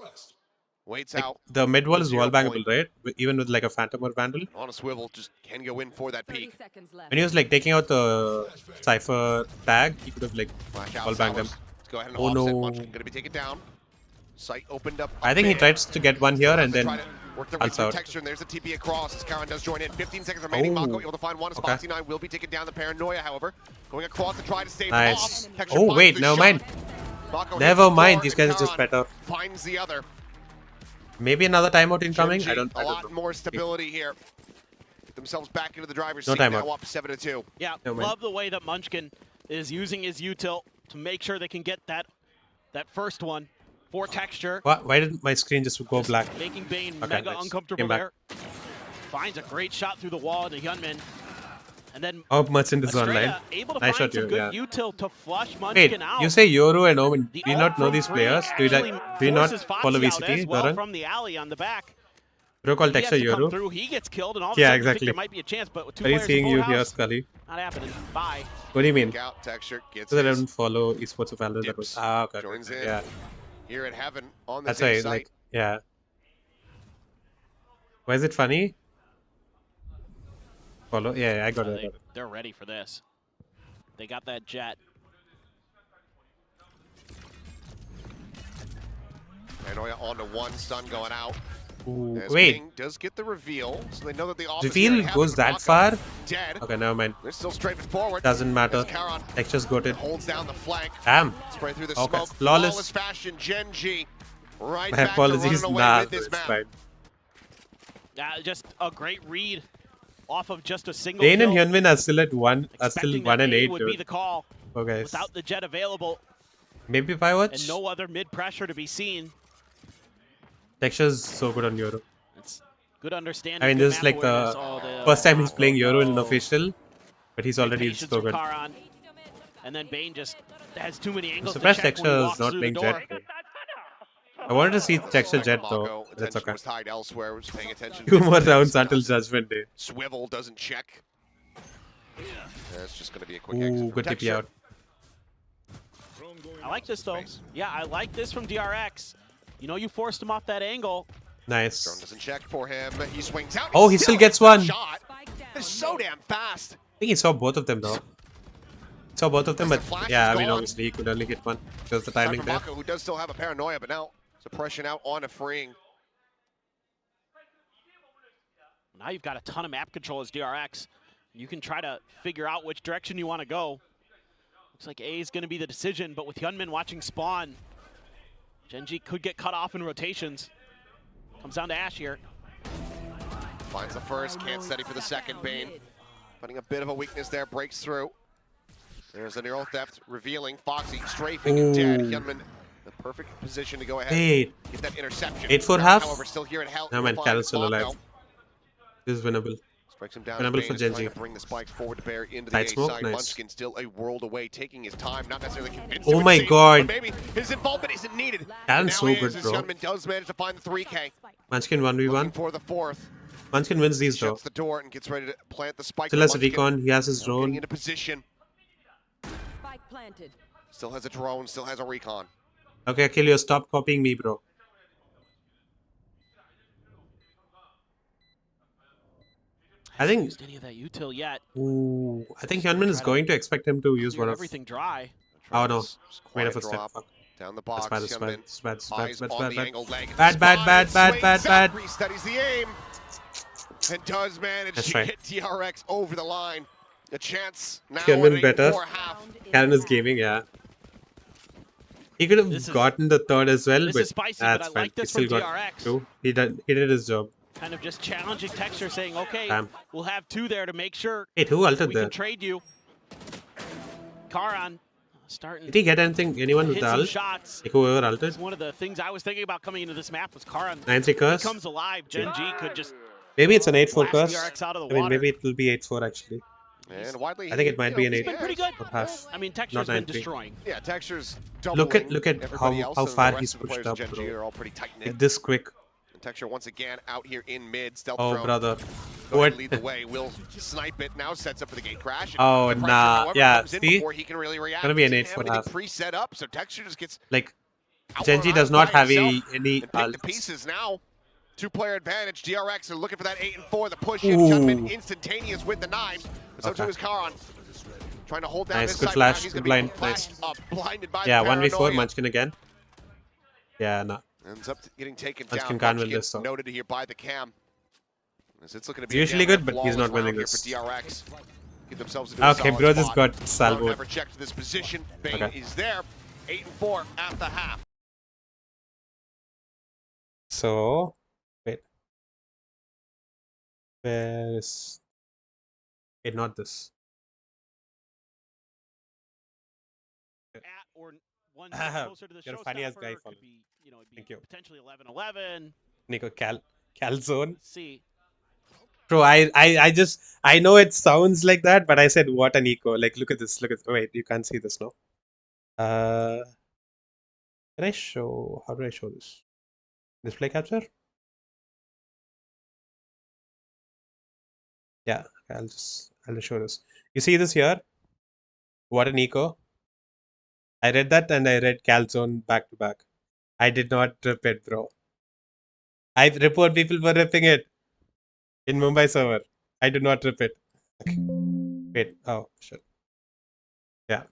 waits Like, out the mid wall is 0 wallbangable, point. right? Even with like a Phantom or Vandal. on a swivel, just can go in for that 30 peak. seconds left. When he was like taking out the Cypher tag, he could have like Flash out, wallbanged him. Salas. Let's go ahead and Oh, offset. no. Munchkin gonna be taken down. Sight opened up. I think he tries to get one here and then try to work their way ults through out. Texture, and there's a TP across as Karan does join in. 15 seconds remaining. Oh. Mako able to find one. As Okay. Foxy 9 will be taken down. The Paranoia, however, going across to try to stave Nice. him off. Texture Oh finds wait, the never shot. mind. Mako Never hits the mind, door, these and guys are just Karan better. finds the other. Maybe another timeout incoming. GenG, I don't a lot know. more stability here. Get themselves back into the driver's No seat. Now timeout. up 7-2. Yeah, No, man. love the way that Munchkin is using his util to make sure they can get that first one for Texture. Why did my screen just go black? Making Bane Okay, mega nice. uncomfortable Came back. there. Finds a great shot through the wall to Hyunmin. And then Oh, Merchant is online. Estrella able to Nice find shot, some you, good yeah. util to flush Wait, Munchkin out. you say Yoru and Omen. The Do you not know ult these from players? Free Do you actually like? Do you not forces follow Foxy out VCT? as well Doran? from the alley on the back. Bro, call He has Texture to come Yoru. through, he gets killed, and all of Yeah, a sudden you think exactly. there might be a chance, but with 2 Are you players seeing in you full here, house, Scully? not happening. Bye. What do you mean? Out, Texture gets Because I his don't follow esports of Valorant. That dips, was okay. joins in. Yeah, here at Heaven on the that's same right. site. Like, yeah. Why is it funny? Follow? Yeah, I got it. I got it. They're ready for this. They got that jet. Paranoia onto one, stun going out. Ooh, As wait, Ping does get the reveal, so they know that the offense reveal here at goes Heaven, that Mako far? Dead. Okay, never mind. They're still straight forward. Doesn't matter. As Karan Texture's got it. holds down the flank. Damn. Spray through the Okay, smoke. flawless. fashion. GenG right My back apologies. to running away Nah, with this it's map. fine. Just a great read off of just a single Dane and kill. Hyunmin are still at 1. Are still Expecting 1 that and A 8, would be dude. the call Oh, guys. without the jet available Maybe if I watch. and no other mid pressure to be seen. Texture's so good on Euro. It's good understanding. I mean, good this is map like awareness. the Oh, the first time he's playing Euro in an no. official, but he's already Patience so from good. Karan. And then Bane just has too many I'm angles to surprised check when he Texture is walks not through playing the door. Jet. Though. I wanted to see Texture Jet Mako, though. That's attention okay. was tied elsewhere. Was paying attention. 2 more to rounds this. until Judgment Day. Swivel doesn't check. It's just going to be a quick exit. Ooh, from good TP Texture. out. I like this though. Space. Yeah, I like this from DRX. You know, you forced him off that angle. Drone Nice. doesn't check for him. He swings out. Oh, he still gets hits the one. Shot. It's so damn fast. I think he saw both of them though. He saw both of them, As but the flash yeah, is I mean, gone. obviously he could only get one because the Time timing for there. Mako, who does still have a paranoia, but now suppression out on a freeing. Now you've got a ton of map control as DRX. You can try to figure out which direction you want to go. Looks like A is going to be the decision, but with Hyunmin watching spawn, GenG could get cut off in rotations. Comes down to Ash here. Finds the first, can't steady for the second. Bane finding a bit of a weakness there, breaks through. There's a neural theft revealing. Foxy strafing and dead. Ooh. Hyunmin, the perfect position to go ahead Wait, and get that interception. 8-4 Now, half? However, still here at Hell. no man, Karen's still alive. This is winnable. Strikes him down. Winnable Bane for is trying GenG. to bring the spikes forward to bear into the Tight A smoke, side. nice. Munchkin still a world away, taking his time, not necessarily convinced. Oh it would my seem, God. but maybe his involvement isn't needed. Karen's Now so he good, is, as bro. Hyunmin does manage to find the 3K. Munchkin Looking 1v1. for the fourth. Munchkin wins these though. Shuts the door and gets ready to plant the spike. Still but has a Munchkin recon. He has his now getting drone. into position. Spike planted. Still has a drone, still has a recon. Okay, Achilles, stop copying me, bro. I think. Used any of that util yet. Ooh, I think Hyunmin is going to expect him to use Clear one of. everything dry. Oh no! Tries Wait a quiet footstep. drop Fuck. Down the That's box. bad. That's bad. Hyunmin That's bad. That's bad. eyes That's on bad. the Bad. angled leg. Bad, bad, Spot, bad, bad, swings bad, out, bad. Restudies the aim. And does manage That's to right. get DRX over the line. A chance now Hyunmin at better. 8-4 half. Karen is gaming, yeah. He could This is- have gotten the third as well, this but is spicy, but that's I fine. like this he still from got DRX. 2. He did his job. Kind of just challenging Texture, saying, okay, Damn. we'll have 2 there to make sure Wait, who altered we can there? trade you. Karan starting Did he get anything? Anyone to with hit the some ult? shots. Like whoever altered? It's one of the things I was thinking about coming into this map was Karan. 9-3 curse? Comes alive. GenG could just Maybe it's an 8-4 blast curse. DRX out of the I mean, water. maybe it will be 8-4 actually. And widely, I think it might be an He's 8. been pretty good. Or half. I mean, Texture's Not been 9-3. destroying. Yeah, Texture's Look at doubling everybody else, how and the far rest he's of the pushed players up, of GenG bro. are all pretty tight-knit. Like this quick. Texture once again out here in mid. Stealth Oh, drone brother. going What? to lead the way. Will snipe it. Now sets up for the gate crash. Oh, The pressure, nah. however, Yeah, comes in see? before he can really react. Gonna be an Doesn't 8 for have anything half. pre-set up, so Texture just gets Like, out GenG around does not by have himself any and pick the ults. pieces now. 2-player advantage. DRX are looking for that 8 and 4. The push in. Ooh. Gunman instantaneous with the 9. But so Okay. too is Karan. Trying to hold down Nice, this good side. flash, Now he's good gonna be blind, flashed nice. up, blinded by Yeah, the 1v4, paranoia. Munchkin again. Yeah, no. Ends up getting taken Munchkin down. can't win Munchkin this, so. noted here by the cam. As it's looking to be It's usually again good, a but he's not flawless winning round this. here for DRX. Get themselves into a Okay, solid bro just spot. got Drone salvoed. never checked this position. Bane Okay. is there. 8 and 4 at the half. So, wait. Where is... Wait, not this. At or one Ah, step closer to the you're a funny-ass guy, showstopper. Fallen. Could be, it'd be Thank you. potentially 11-11. Nico, Calzone. Let's see. Bro, I know it sounds like that, but I said what an eco. Like, look at this. Wait, you can't see this, no? Can I show? How do I show this? Display capture? Yeah, I'll just show this. You see this here? What an eco. I read that and I read Calzone back to back. I did not rip it, bro. I report people for ripping it in Mumbai server. I do not rip it. Okay. Wait. Oh, shit. Yeah.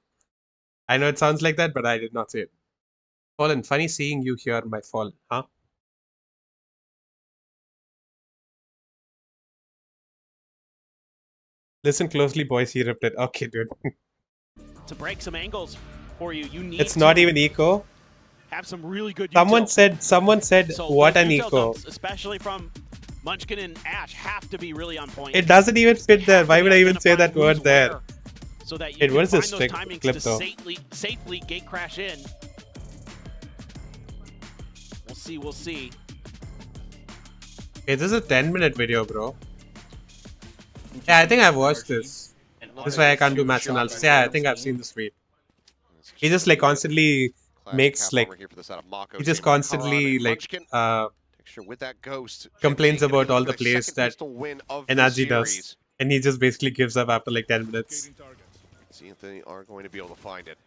I know it sounds like that, but I did not say it. Fallen, funny seeing you here, my fall. Huh? Listen closely, boys. He ripped it. Okay, dude. To break some angles for you, you need It's not to even eco. have some really good Someone util. said, So what those an util eco. dumps, especially from Munchkin and Ash, have to be really on point. It doesn't even fit there. Why would I even say that Identifying word who's there? where, so that you Wait, can what is find this those trick timings clip to though? safely gate crash in. We'll see. Hey, this is a 10-minute video, bro. Yeah, I think I've watched this. This is why I can't do match analysis. Yeah, I think I've seen this tweet. He just like constantly makes like he just constantly like with that ghost complains GenG gonna about be all looking the for plays second that pistol win of the Energy does, series. and he just basically gives up after like 10 minutes. See if they are going to be able to find it.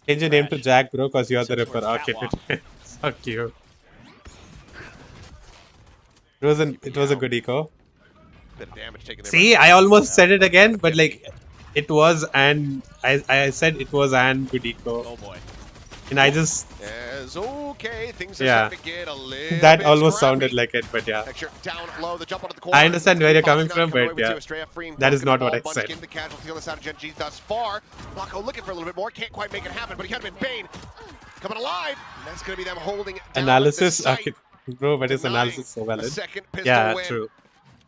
Change your name to Jack, bro, because you're the Except for Ripper. its Okay, catwalk. fuck you. It was a good eco. Bit of damage taken there. See, I almost said it again, but like it was and I said it was and good eco, Oh boy. and I just As okay, things are Yeah. starting to get a little that bit almost scrappy. sounded like it, but yeah. Texture down low, the jump onto the corner. I understand where you're coming Fox from, coming but away with yeah, two, Estrella freeing that is Falcon not what I ball, said. Munchkin, the casualty on the side of GenG thus far. Mako looking for a little bit more, can't quite make it happen, but he could have been Bane coming alive. And that's going to be them holding down Analysis, the site, okay, bro, but is denying analysis so the valid? second pistol Yeah, win. true.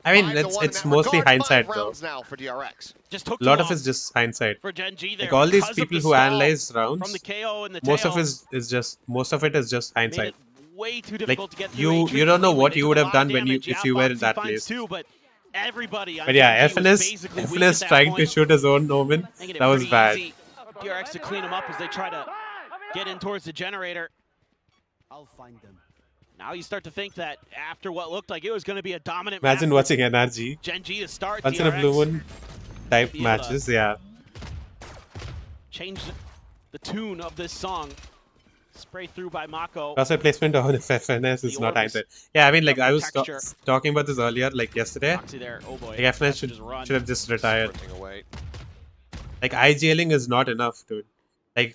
I mean, 5-1 in it's that mostly regard. hindsight 5 though. rounds now for DRX. Just took A too lot of long it's just hindsight. for GenG there. Like all these because of people the who stall analyze from rounds, the KO and the most tail of it is just made hindsight. it way too Like difficult to get through. you don't know what They you took would a have lot done of when you damage. if Yeah, you were in Foxy that finds place. too, but everybody on But yeah, GenG was basically weak FNS at that trying to point, shoot his own Omen, making it that was pretty bad. easy. DRX to clean him up as they try to get in towards the generator. I'll find them. Now you start to think that after what looked like it was going to be a dominant Imagine map watching NRG for GenG to start, once in a blue DRX moon type be able to matches. Yeah, changed the tune of this song. Spray through by Mako. also placement on FNS is The not orb is hindsight. Yeah, I mean, like I was texture. talking about this earlier, like yesterday. Foxy there. Oh boy. Like FNS Has to should just run. have just retired. Sprinting away. Like IGLing is not enough, dude. Like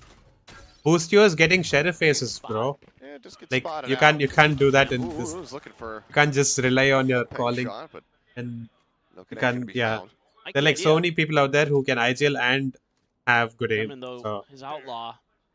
boost yours getting sheriff faces, bro. Yeah, just get Like spotted you out. can't do that in Ooh, this. was looking for You can't just rely on your a calling shot, but and no you connection can't. to be Yeah, found. Like there are the like so idea many people out there who can IGL and have good aim. him, though, So his outlaw.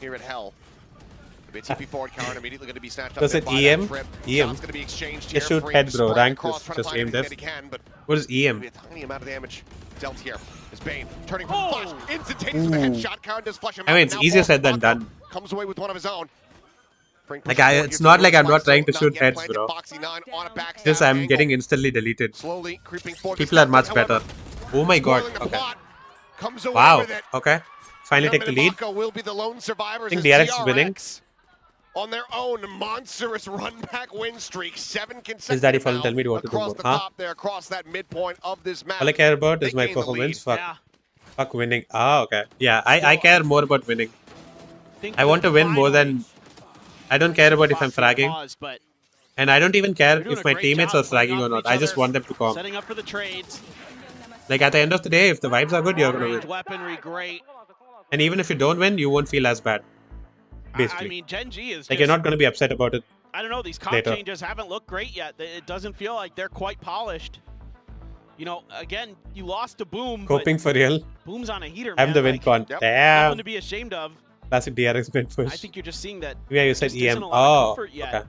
here at Hell. TP forward counter immediately going to be snatched up. Does it EM? EM? Shots going to be exchanged here. Just shoot Free head, bro. spraying Rank across, is trying to just find aim anything def. that he can, but What is EM? a tiny amount of damage dealt here. Is Bane turning from flash instantaneous with a headshot. Karen does flush him out. I mean, it's Now easier Falls said than Mako done. comes away with one of his own. Like, it's not like I'm not trying to shoot heads, bro. Just I'm getting instantly deleted. Slowly creeping forward. People are much better. Oh my god. Okay. Wow. Okay. Finally take the lead. Will be the lone survivors. I think DRX is winning. On their own monstrous run-back win streak, 7 consecutive. Is Daddy Fallen? Tell me what to do across more. the Huh? top there, across that midpoint of this map. All I care about They is my gain the performance. lead. Fuck. Fuck winning. Ah, okay. Yeah, I care more about winning. I want to win more than... I don't care about if I'm fragging. And I don't even care if my teammates are fragging or not. I just want them to comp. Setting up for the trades. Like at the end of the day, if the vibes are good, you're gonna win. Weaponry, great. And even if you don't win, you won't feel as bad. Basically. I mean, GenG is like you're not gonna be upset about it. I don't know, these comp later. changes haven't looked great yet. It doesn't feel like they're quite polished. You know, again, you lost to Boom, Hoping for real. Boom's on a heater, I'm man. the win Like, con. nothing Damn. to be ashamed of. Classic DRX win push. I think you're just seeing that. Yeah, you said just isn't EM. a lot of Oh, comfort yet. okay.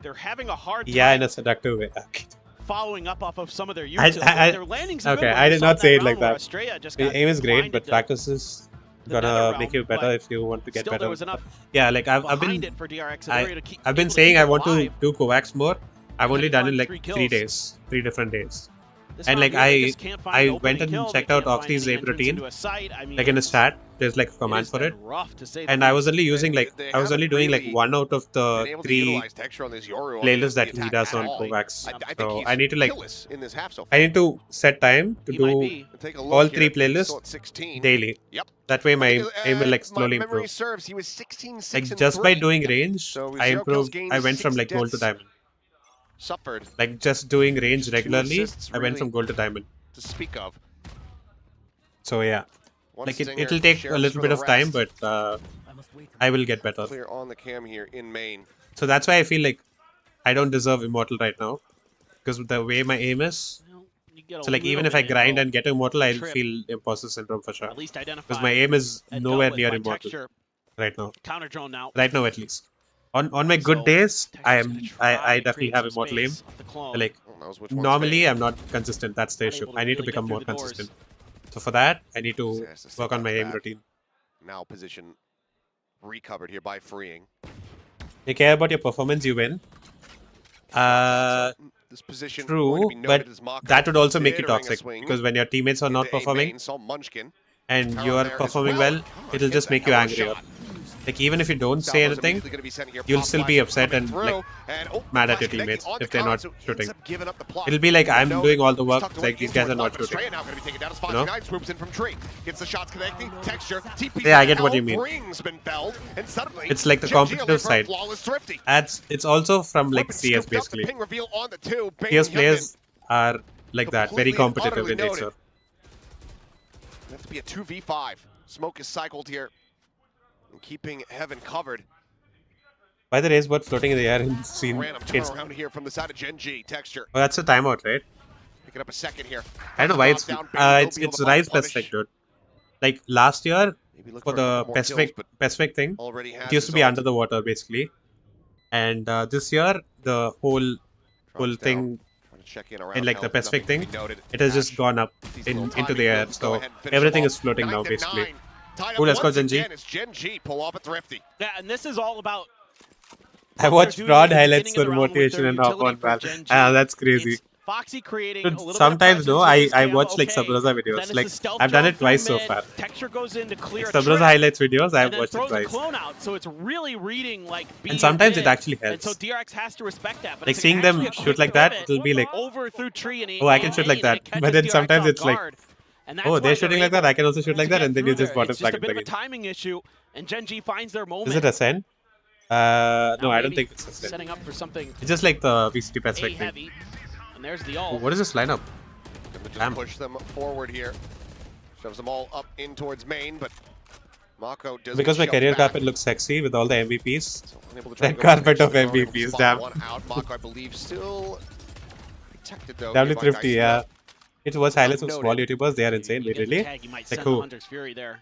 They're having a hard time. Yeah, in a seductive way. Okay. Following up off of some of their utils. Their landings are good. Okay, Like I we did saw not in say it round like where that. Estrella just The got aim is great, blinded but to practice is the gonna nether make you realm, better but if you want to get still better. there was enough Yeah, like I've been behind it for DRX in order to keep I've been able to saying keep I it want to alive. do Kovacs more. I've only And done it find like 3 3 kills. days, 3 different days. This And round like here, they just can't find I an opening went and kill. They checked out can't find Oxy's any aim entrance routine. into a site. I mean, Like in a it's- stat, there's like a command has for it. been rough, to say the And I was least. only using like They I was only haven't doing like really 1 out of the been able to 3 utilize texture on this Yoru on playlists the that he attack does at on all. Kovacs. I think So he's I need to like killless in this half so I need to set time to He might do be. Take a look all here. 3 He's still playlists at 16. daily. Yep. That way my aim will like My slowly memory improve. serves, he was 16, 6, Like and just by 3. doing range, So I 0 kills improved. gained, I went from 6 like gold to deaths diamond. Suffered Like just doing range Just 2 regularly, assists I went really. from gold to diamond. to speak of. So yeah, One like stinger, it'll take a Sheriffs little for bit the of time, rest. but I will get better. Clear on the cam here in main. So that's why I feel like I don't deserve immortal right now, because the way my aim is. Well, you get a So like even little if I bit of grind info. and get immortal, I'll Trip. feel imposter syndrome for sure. At least identify. Because my aim is and nowhere dealt with near by immortal texture. right now. Counter drone now. Right now at least. On my good So, days, I Texture's am gonna try I to definitely create have some immortal aim. space off the clone. Like Who knows which one's normally fake. I'm not consistent. That's the issue. Unable to I need to really get become through more the doors. consistent. So for that, I need to Yes, this work on my is aim bad. routine. Now position recovered here by freeing. You care about your performance, you win. This position True, going to be but noted as Mako that would also make you littering a toxic swing because when your teammates are not into A performing main, saw Munchkin. and Talon you are there as performing well. well, Oh, it'll hits just a make you hell of a angrier. shot. Like even if you don't say Salvo's anything, immediately gonna be sent here. you'll Pop still be flash upset coming and through, like and, mad at flash your connecting teammates on the if they're Khan, not so he ends shooting. up giving up the plot. It'll be like I'm No, doing all the he's work, tucked it's away like these into guys are one, not but shooting. Estrella now gonna be taken down as You know? 59 swoops in from Tree. Gets the shots connecting. Texture. TP Yeah, I get what you mean. Ring's been felled, and suddenly It's like the GenG competitive away from side. Flawless Thrifty. It's also from like Weapon CS scooped up, the basically. ping reveal on the 2. Bane CS Hyunmin. players are like that, very Completely competitive utterly in nature. noted. It has to be a 2v5. Smoke is cycled here. And keeping Heaven covered. By the way, is what floating in the air in scene. Random It's, turnaround here from the side of GenG. Texture. oh, that's a timeout, right? Picking up a second here. I don't know why it's Down, Bane will it's be able to Rise punish. specific, dude. Like last year Maybe look for the more Pacific kills, Pacific thing, but already has it used to his be ult. under the water basically, and this year the whole Drops thing down. Trying to check in around in like the health, Pacific nothing thing, to be noted. it has just Ash, gone up these little into timing the air, moves. Go so ahead and finish everything them is off. floating now 9th and basically. 9. Tied Cool, up let's go once GenG. again as GenG pull off a Thrifty. Yeah, and this is all about. I what watched they're doing broad at the highlights beginning of for the round with motivation their and hop utility on for Val. GenG. Ah, that's crazy. It's Foxy creating Dude, a little sometimes bit of no, presence I with his watch cam, like okay. Sabrosa Then videos. it's Like the stealth I've done drone it twice through so mid. far. Texture goes in to clear a Sabrosa trip, highlights videos, I've and then watched it throws a twice. clone out, so it's really reading like B And sometimes it mid. actually And so helps. DRX has to respect that. But Like it's seeing them actually a shoot quick like that, pivot it'll be like, over through tree and oh, I can shoot like that. But then sometimes it's like, oh, they're shooting like that, I can also shoot like that, and then you just bottom It's flag just a it bit of a again. timing issue, and GenG finds their moment. Is it Ascend? No, I don't maybe think it's Ascend. setting up for something It's just like the VCT Pacific thing. heavy. And there's the Oh, ult. what is this lineup? Gonna just Damn. push them forward here. Shoves them all up in towards main, but Mako doesn't. Because my shove career back. carpet looks sexy with all the MVPs. So unable to try Red to go for carpet of the connection. MVPs, Spot damn. One out. Mako, I believe, still protected though. W here by Thrifty, Nice yeah. One. It was highlights of Noted. small YouTubers, they are insane, You wait, get the really? tag, you might Like send who? the Hunter's Fury there.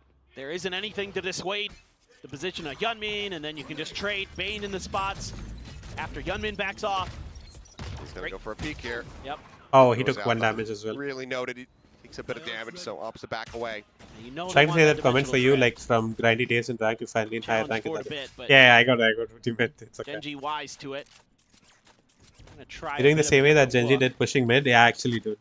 There isn't anything to dissuade the position of Yeonmin, and then you can just trade Bane in the spots after Yeonmin backs off. He's gonna go for a peek here. Yep. Oh, he Goes took out, 1 but damage as well. Really noted. He takes a bit of damage, so opts to back away. And you know Trying they to say want that comment for you, dimensional like from grindy days in rank to finally in higher challenge rank. forward a bit, but Yeah, I got what you meant. It's okay. GenG wise to it. I'm gonna try You're doing the a bit same of way a that GenG look. did pushing mid? Yeah, I actually do.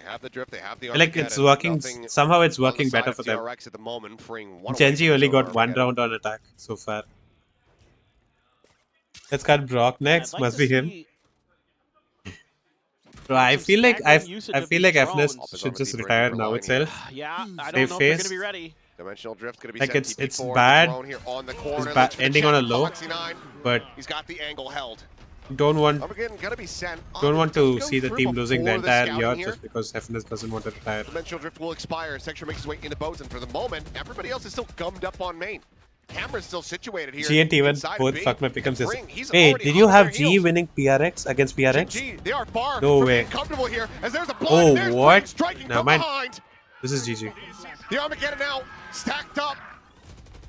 have the drift, they have the Like it's working, somehow it's working better for them. DRX at the moment, freeing one GenG only got one round on attack so far. Let's cut Brock next. I'd like Must to be him. see Bro, I feel like usage I of feel these like drones. FNS should just retire now itself. Yeah, I Save don't know if they're face. gonna be ready. Dimensional drift gonna be Like sent it's TP4, bad. the drone here on the corner, It's ending on a low, Foxy9, but he's got the angle held. don't want Armageddon gonna be sent. don't want Just to go see the through team losing the before entire scouting year here. just because FNS doesn't want to retire. Dimensional drift will expire. Sector makes his way into boats, and for the moment, everybody else is still gummed up on main. Camera's still situated here. G and T1 inside both B. FallnAngel becomes this. Ring, he's Hey, already did you up have their G heels. winning PRX against PRX? GenG, they are far No from way. being comfortable here, as there's a blind, Oh, and there's what? Ring striking Never from mind. behind. This is GG. The Armageddon now stacked up.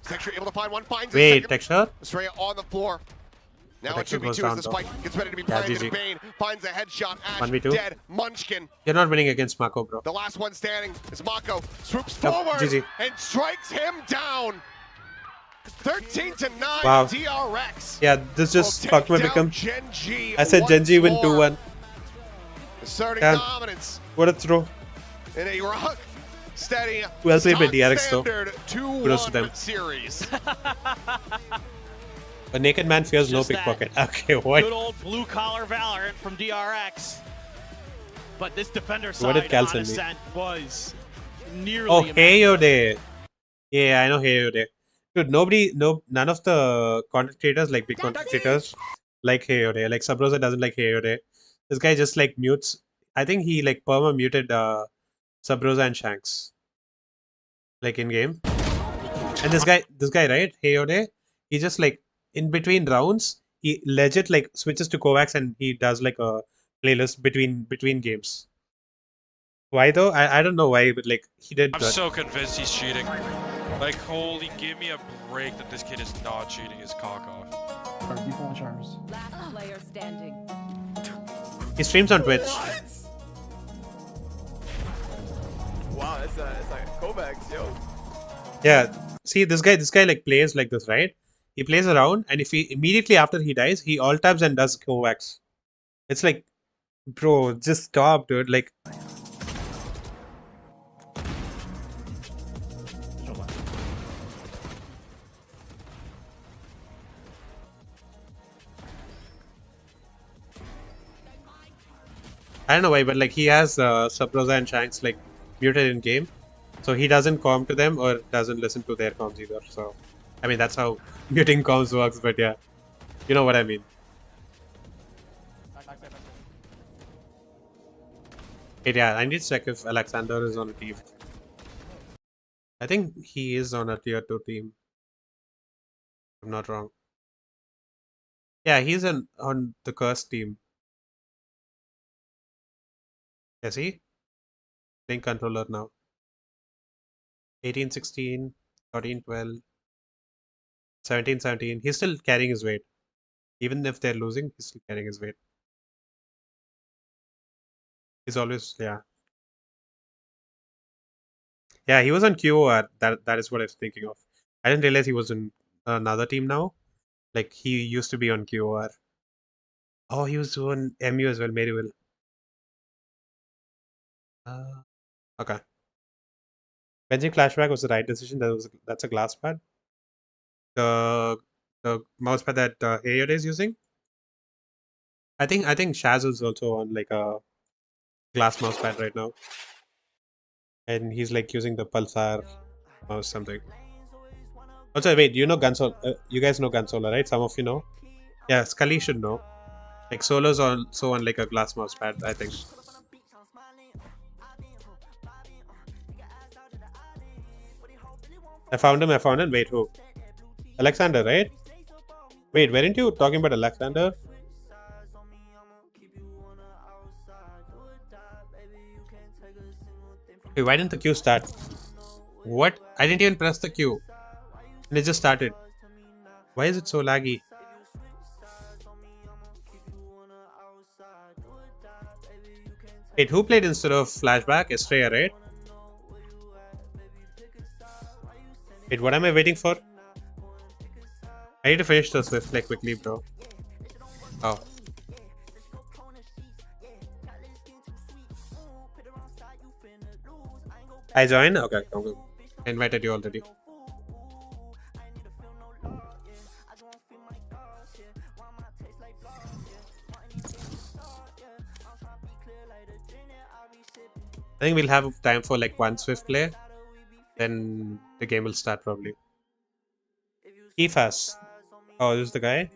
Sector able to find one, finds a Wait, second. Texture? Estrella on the floor. Now The it's Texture goes 2v2 down as the though. spike gets ready to be Yeah, planted. GG. Bane finds a headshot. Ash 1v2. dead. Munchkin, You're not winning against Mako, bro. the last one standing, is Mako. Swoops Yep, forward GG. and strikes him down. 13-9 Wow. DRX. Yeah, this just will take FallnAngel down become. GenG I said once GenG win more. 2-1. Asserting Damn. dominance What a throw. in a rock steady. Well played by stock DRX though. standard Kudos to them. 2-1 series. A naked man fears no Just that pickpocket. Okay, what? Good old blue collar Valorant from DRX. But this defender What side did Cal on send me? Ascent was nearly Oh, immaculate. Hey Yo Day. Yeah, I know Hey Yo Day. Dude, none of the content creators, like big content creators, like Hey Yo Day. Like Subrosa doesn't like Hey Yo Day. This guy just like mutes. I think he like perma muted Subrosa and Shanks, like in game. And this guy, right, Hey Yo Day, he just like in between rounds, he legit like switches to Kovacs and he does like a playlist between games. Why though? I don't know why, but like he did. I'm that. so convinced he's cheating. Like, holy, give me a break that this kid is not cheating his cock off. Last player standing. He streams on Twitch. Wow, it's like Kovacs, yo. Yeah. See, this guy like plays like this, right? He plays around, and if he immediately after he dies, he alt tabs and does Kovacs. It's like, bro, just stop, dude. Like, I don't know why, but like he has Subrosa and Shanks like muted in game, so he doesn't comm to them or doesn't listen to their comms either. So, I mean that's how muting comms works. But yeah, you know what I mean. Hey, yeah, I need to check if Alexander is on a team. I think he is on a tier 2 team. If I'm not wrong. Yeah, he's on the cursed team. Is he? Playing controller now. 18, 16, 13, 12, 17, 17. He's still carrying his weight. Even if they're losing, he's still carrying his weight. He's always, yeah. Yeah, he was on QOR. That is what I was thinking of. I didn't realize he was in another team now. Like, he used to be on QOR. Oh, he was on MU as well, Maryville. Okay. Benching flashback was the right decision. That's a glass pad. The mouse pad that Ayod is using. I think Shaz is also on like a glass mouse pad right now, and he's like using the Pulsar mouse something. Also, wait, you know you guys know Gunsola, right? Some of you know. Yeah, Scully should know. Like Solo's also on like a glass mouse pad, I think. I found him. Wait, who? Alexander, right? Wait, weren't you talking about Alexander? Hey, why didn't the queue start? What? I didn't even press the queue. And it just started. Why is it so laggy? Wait, who played instead of Flashback? Estrella, right? Wait, what am I waiting for? I need to finish the Swift like quickly, bro. Oh. I joined? Okay, okay. I invited you already. I think we'll have time for like one swift play. Then the game will start probably. Kefas. Oh, this is the guy?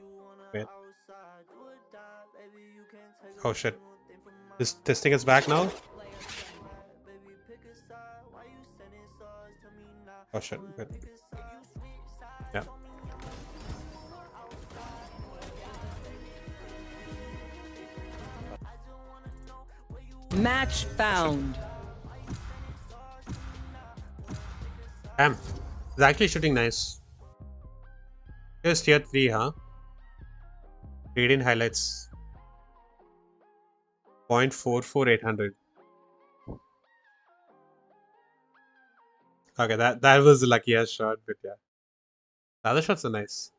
Wait. Oh shit. This thing is back now? Oh shit. Good. Yeah. Match found. Damn. It's actually shooting nice. Here's tier 3, huh? Read in highlights. 0.44800. Okay, that was the luckiest shot, but yeah. The other shots are nice.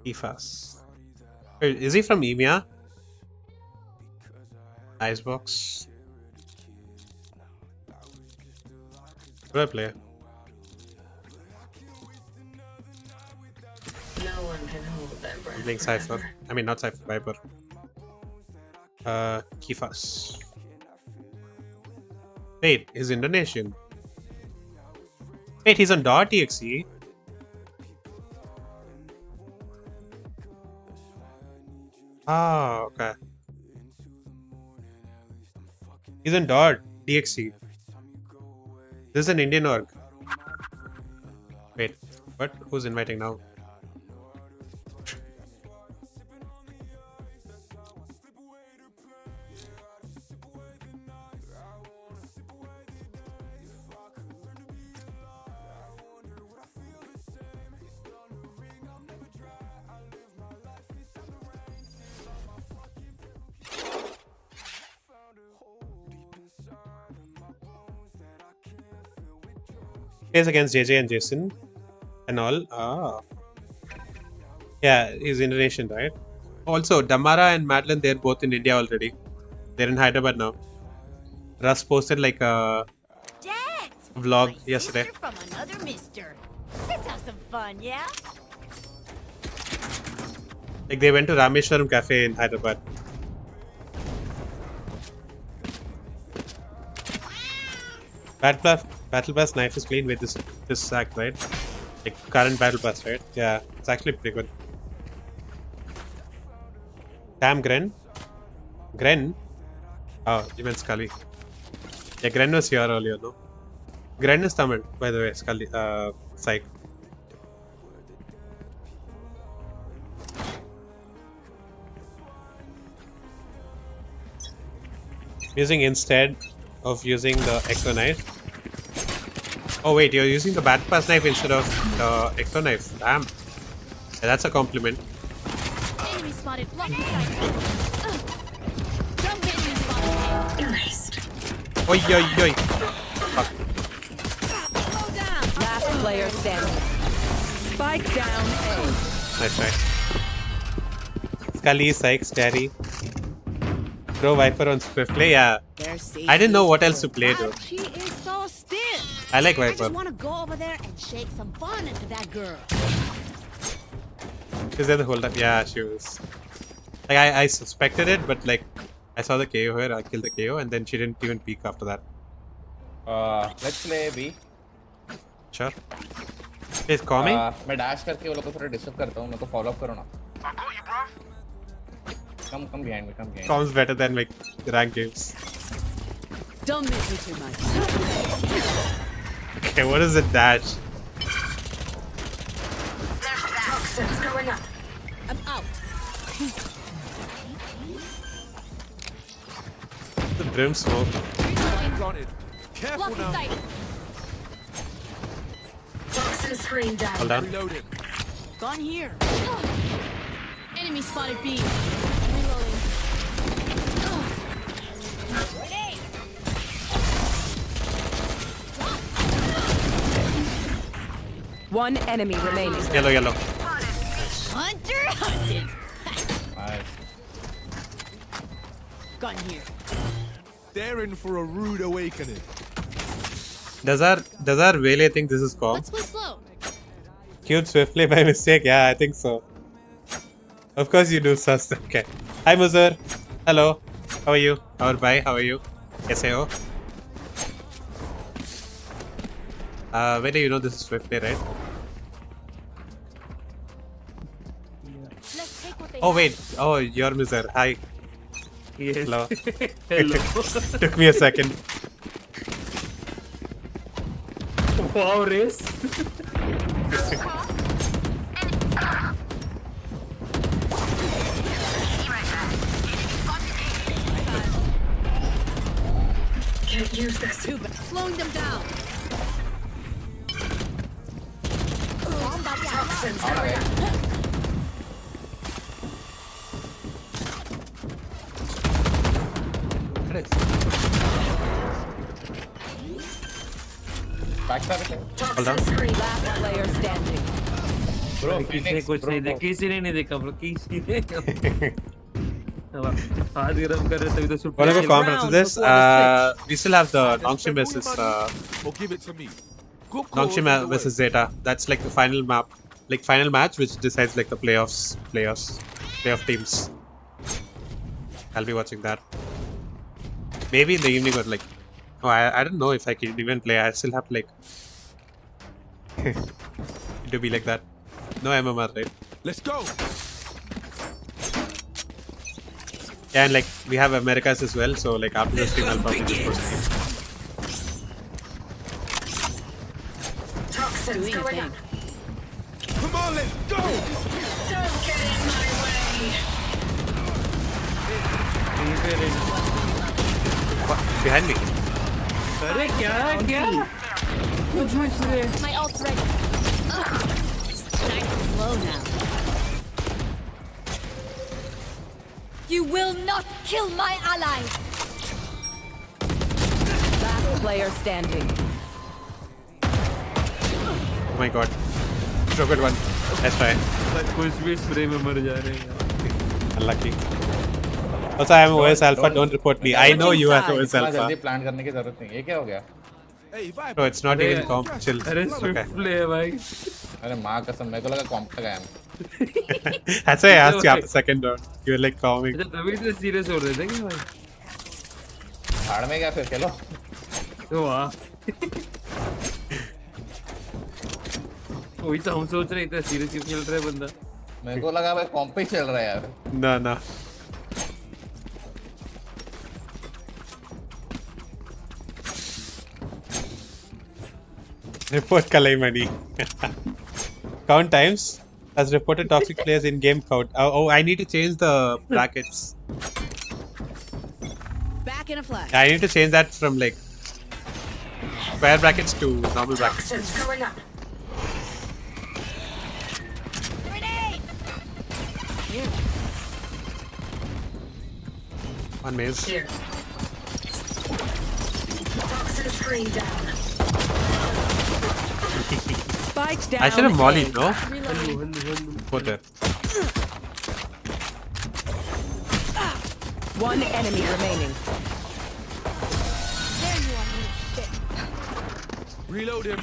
Kefas. Wait, is he from EMEA? Icebox. What do I play? No one can hold that breath. I'm playing Cypher. I mean, not Cypher, Viper. Kefas. Wait, he's Indonesian. Wait, he's on .exe. Ah, okay. He's on .exe. This is an Indian org. Wait, what? Who's inviting now? Plays against JJ and Jason and all. Ah. Yeah, he's Indonesian, right? Also, Damara and Madeline, they're both in India already. They're in Hyderabad now. Russ posted like a vlog yesterday. From another mister. Let's have some fun, yeah? Like they went to Rameshwaram Cafe in Hyderabad. Battle Pass knife is clean with this sack, right? Like current Battle Pass, right? Yeah, it's actually pretty good. Damn, Gren. Gren? Oh, you meant Scully. Yeah, Gren was here earlier, no? Gren is Tamil, by the way, Scully, Psych. Using instead of using the Exo knife. Oh wait, you're using the Battle Pass knife instead of the Exo knife. Damn. Yeah, that's a compliment. Enemy spotted. Block erased. Oi, oi, oi. Fuck. Last player standing. Spike down A. Nice try. Scully, Psych, Scary. Bro, Viper on Swift play, yeah. I didn't know what else to play though. She is so stiff. I like I Viper. just want to go over there and shake some fun into that girl. Is there the whole time? Yeah, she was. Like I suspected it, but like I saw the KO here, I killed the KO, and then she didn't even peek after that. Let's play B. Sure. He's coming. मैं dash करके वो लोग को थोड़ा disturb करता हूँ, मेरे को follow up करो ना. Come behind me, come behind me. Comms better than like rank games. Don't make me too much. Okay, what is the dash? Toxins going up. I'm out. The brim smoke. Careful now. Toxin screen down. Hold on. Gone here. Enemy spotted B. One enemy remaining. Yellow, yellow. Hunter hunted. Nice. Gone here. They're in for a rude awakening. Does our Vele think this is calm? Let's play slow. Queued swiftly by mistake? Yeah, I think so. Of course you do, sus. Okay. Hi, Muzur. Hello. How are you? Bye. How are you? SAO. Where do you know this is swiftly, right? Let's take what they Oh, have. wait. Oh, you're Muzur. Hi. Yes. Hello. Hello. Took me a second. Wow, race. Can't use this. Slowing them down. Toxins coming up. Hold on. Last player standing. Bro, किसी ने देखा bro, किसी ने हाथ गरम कर रहे तभी तो super Wanna go comment to this? We still have the Nongshim versus give it to me. Nongshim versus Zeta. That's like the final map, like final match, which decides like the playoff teams. I'll be watching that. Maybe in the evening or like, oh, I don't know if I can even play. I still have to like to be like that. No MMR, right? Let's go. Yeah, and like we have Americas as well, so like after the stream I'll probably just post it. Toxins going up. Come on, let's go. Don't get in my way. What? Behind me. अरे क्या My ult's ready. Nice and slow now. You will not kill my allies. Last player standing. Oh my god. So good one. Let's try. कुछ भी spray में मर जा रहे हैं Unlucky. Also, I am OS Alpha. Don't report me. I know you are OS Alpha. Plan करने की जरूरत नहीं है क्या हो गया No, it's not even comp. Chill. अरे Okay. स्विफ्ट प्ले है भाई अरे माँ कसम मेरे को लगा कॉम्प का है That's why I asked you after second round. You were like calming. अच्छा तभी तो सीरियस हो रहे थे क्या भाई भाड़ में क्या फिर खेलो तो वाह वही तो हम सोच रहे थे सीरियस क्यों खेल रहा है बंदा मेरे को लगा भाई कॉम्प पे ही चल रहा है यार No, no. Report Kalai money. Count times. Has reported toxic players in game count. Oh, I need to change the brackets. Back in a flash. I need to change that from like square brackets to normal brackets. Toxins going up. One maze. Here. Toxin screen down. Spike down. I should have mollied, no? Reloading. Put there. One enemy remaining. There you are, you shit. Reload him.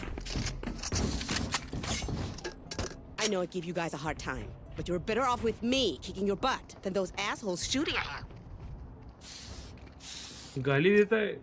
I know I give you guys a hard time, but you're better off with me kicking your butt than those assholes shooting at you. गाली देता है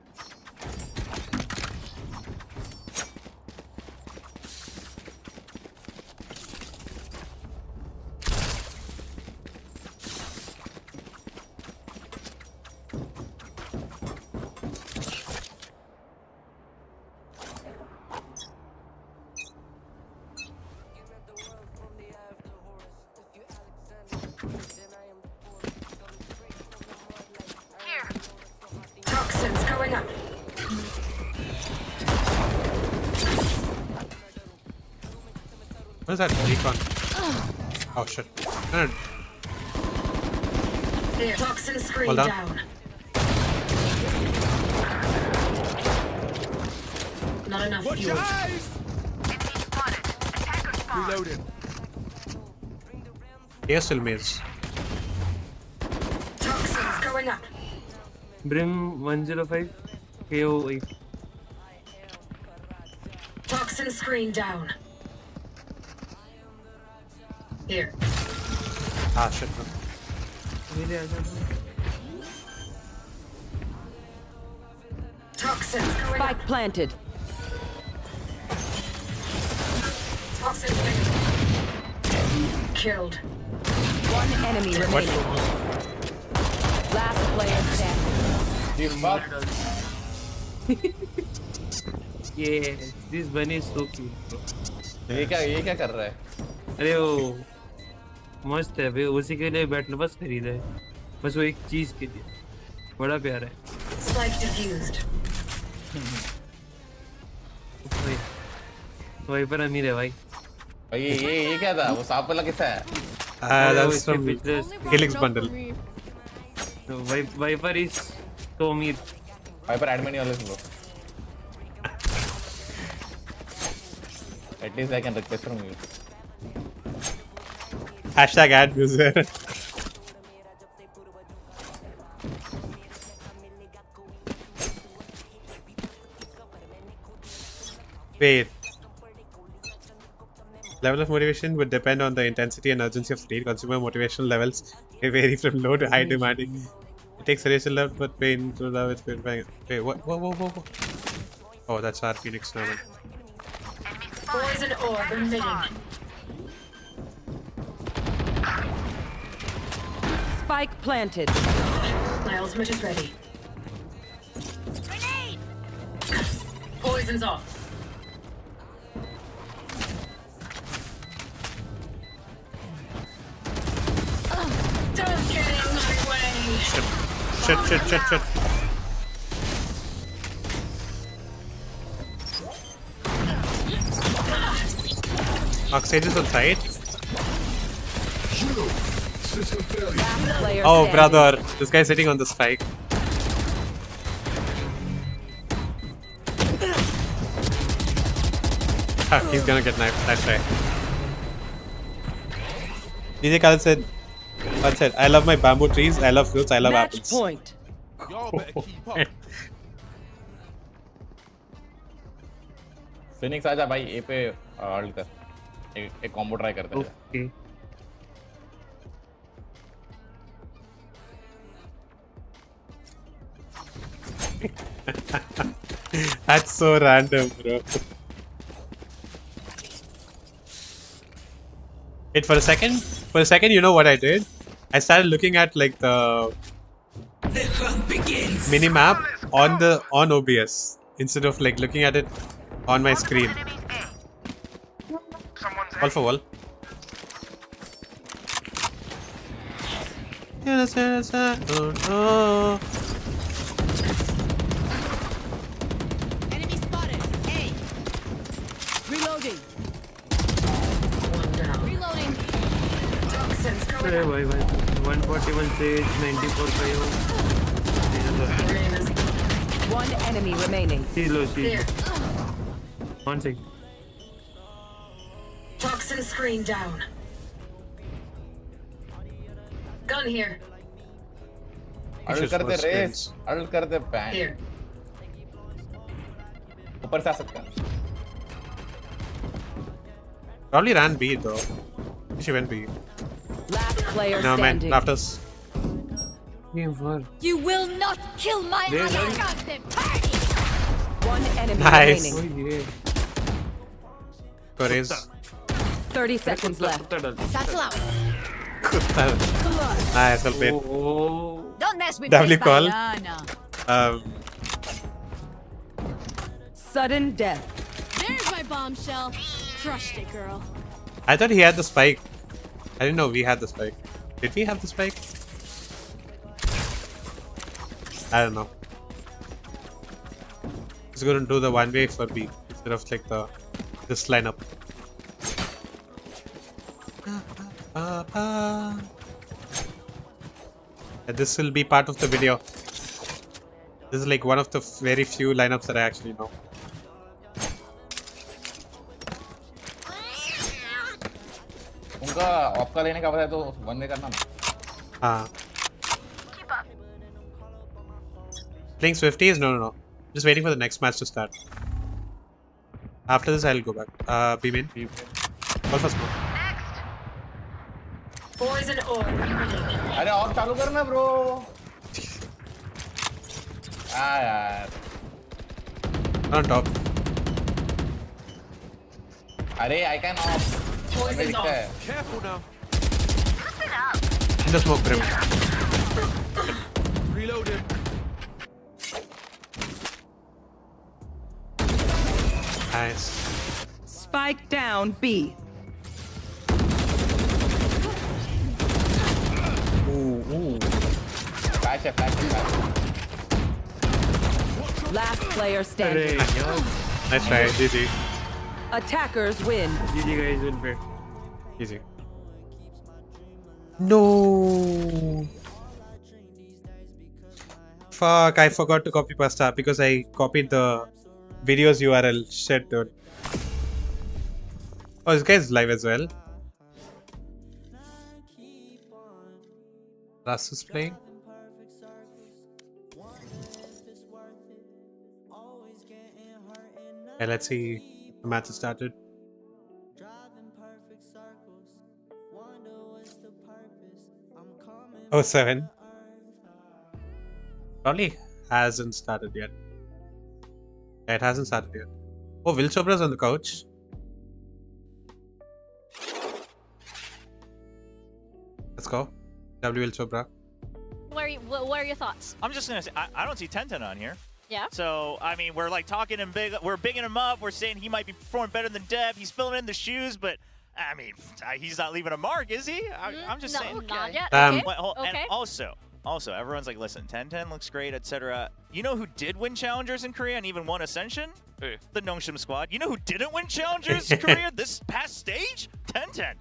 Toxins going up. What is that? Recon. Oh shit. No, no. There. Toxin screen Hold on. down. Not enough Watch fuel. your eyes. Reloading. Yes, still maze. Toxins going up. Brim 105 KO Toxin screen down. Here. Ah shit. Toxin spike planted. Toxin killed. One enemy remaining. Last player standing. Yeah, this bunny is so cute, bro. ये क्या कर रहा है? अरे वो मस्त है भाई, उसी के लिए बैटल बस खरीदा है, बस वो एक चीज के लिए, बड़ा प्यारा है। Spike diffused. वही पर अमीर है भाई। भाई ये क्या था? वो सांप वाला किसका है? That's from Helix bundle. Viper is so अमीर। Viper admin always bro. At least I can request from you. Hashtag ad user. Wait. Level of motivation would depend on the intensity and urgency of the raid. Consumer motivational levels may vary from low to high demanding. It takes a love but pain to love it. Wait, what? Whoa. Oh, that's our Phoenix now. Poison orb emitting. Spike planted. My ultimate is ready. Grenade! Poison's off. Don't get in my way. Shit. Oxage is on site. Oh, brother. This guy's sitting on the spike. He's gonna get knifed. That's right. DJ Khaled said, I love my bamboo trees, I love fruits, I love apples. Point. Y'all better keep up. Phoenix आजा भाई ए पे hold कर एक combo try करते हैं Okay. That's so random, bro. Wait, for a second, you know what I did? I started looking at like the mini map on OBS instead of like looking at it on my screen. Wall for wall. Oh no. Enemy spotted. Hey. Reloading. One down. Reloading. Toxins going अरे भाई 141 sage 94 kayo. One enemy remaining. She's low, she's There. low. 1 sec. Toxin screen down. Gun here. अडल करते race अडल करते pan Here. ऊपर से आ सकता है Probably ran B though. She went B. Last player No man, standing. rafters. Game 4. You will not kill my There, there. Ascendant party! One enemy Nice. Oh remaining. yeah. Correz. 30 seconds left. Satchel out. Nice, well played. Oh. Don't mess with W me, call. Diana. Sudden death. There's my bombshell. Crushed it, girl. I thought he had the spike. I didn't know we had the spike. Did we have the spike? I don't know. He's going to do the one way for B instead of like this lineup. And this will be part of the video. This is like one of the very few lineups that I actually know. उनका of का लेने का पता है तो one way करना ना हाँ. Playing Swifties? No. Just waiting for the next match to start. After this, I'll go back. B main. Go for smoke. Poison orb emitting. अरे ऑफ चालू करना ब्रो यार On top. अरे आई कैन ऑफ Poison दिखता है Careful now. In the smoke, Brim. Reloading. Nice. Spike down B. Flash है Last player standing. Nice try. GG. Attackers win. GG guys, win fair. Easy. No. Fuck, I forgot to copy pasta because I copied the video's URL. Shit, dude. Oh, this guy's live as well. Rasus playing. Okay, let's see. The match has started. Oh, 7. Probably hasn't started yet. Yeah, it hasn't started yet. Oh, Will Chobra's on the couch. Let's go. W Will Chobra. What are your thoughts? I'm just gonna say I don't see 10-10 on here. Yeah. So I mean we're like talking him big, we're bigging him up. We're saying he might be performing better than Deb. He's filling in the shoes, but I mean he's not leaving a mark, is he? I'm just saying. Not yet. Um, Okay. And also everyone's like, listen, 10-10 looks great, etc. You know who did win challengers in Korea and even won Ascension? Who? The Nongshim squad. You know who didn't win challengers in Korea this past stage? 10-10.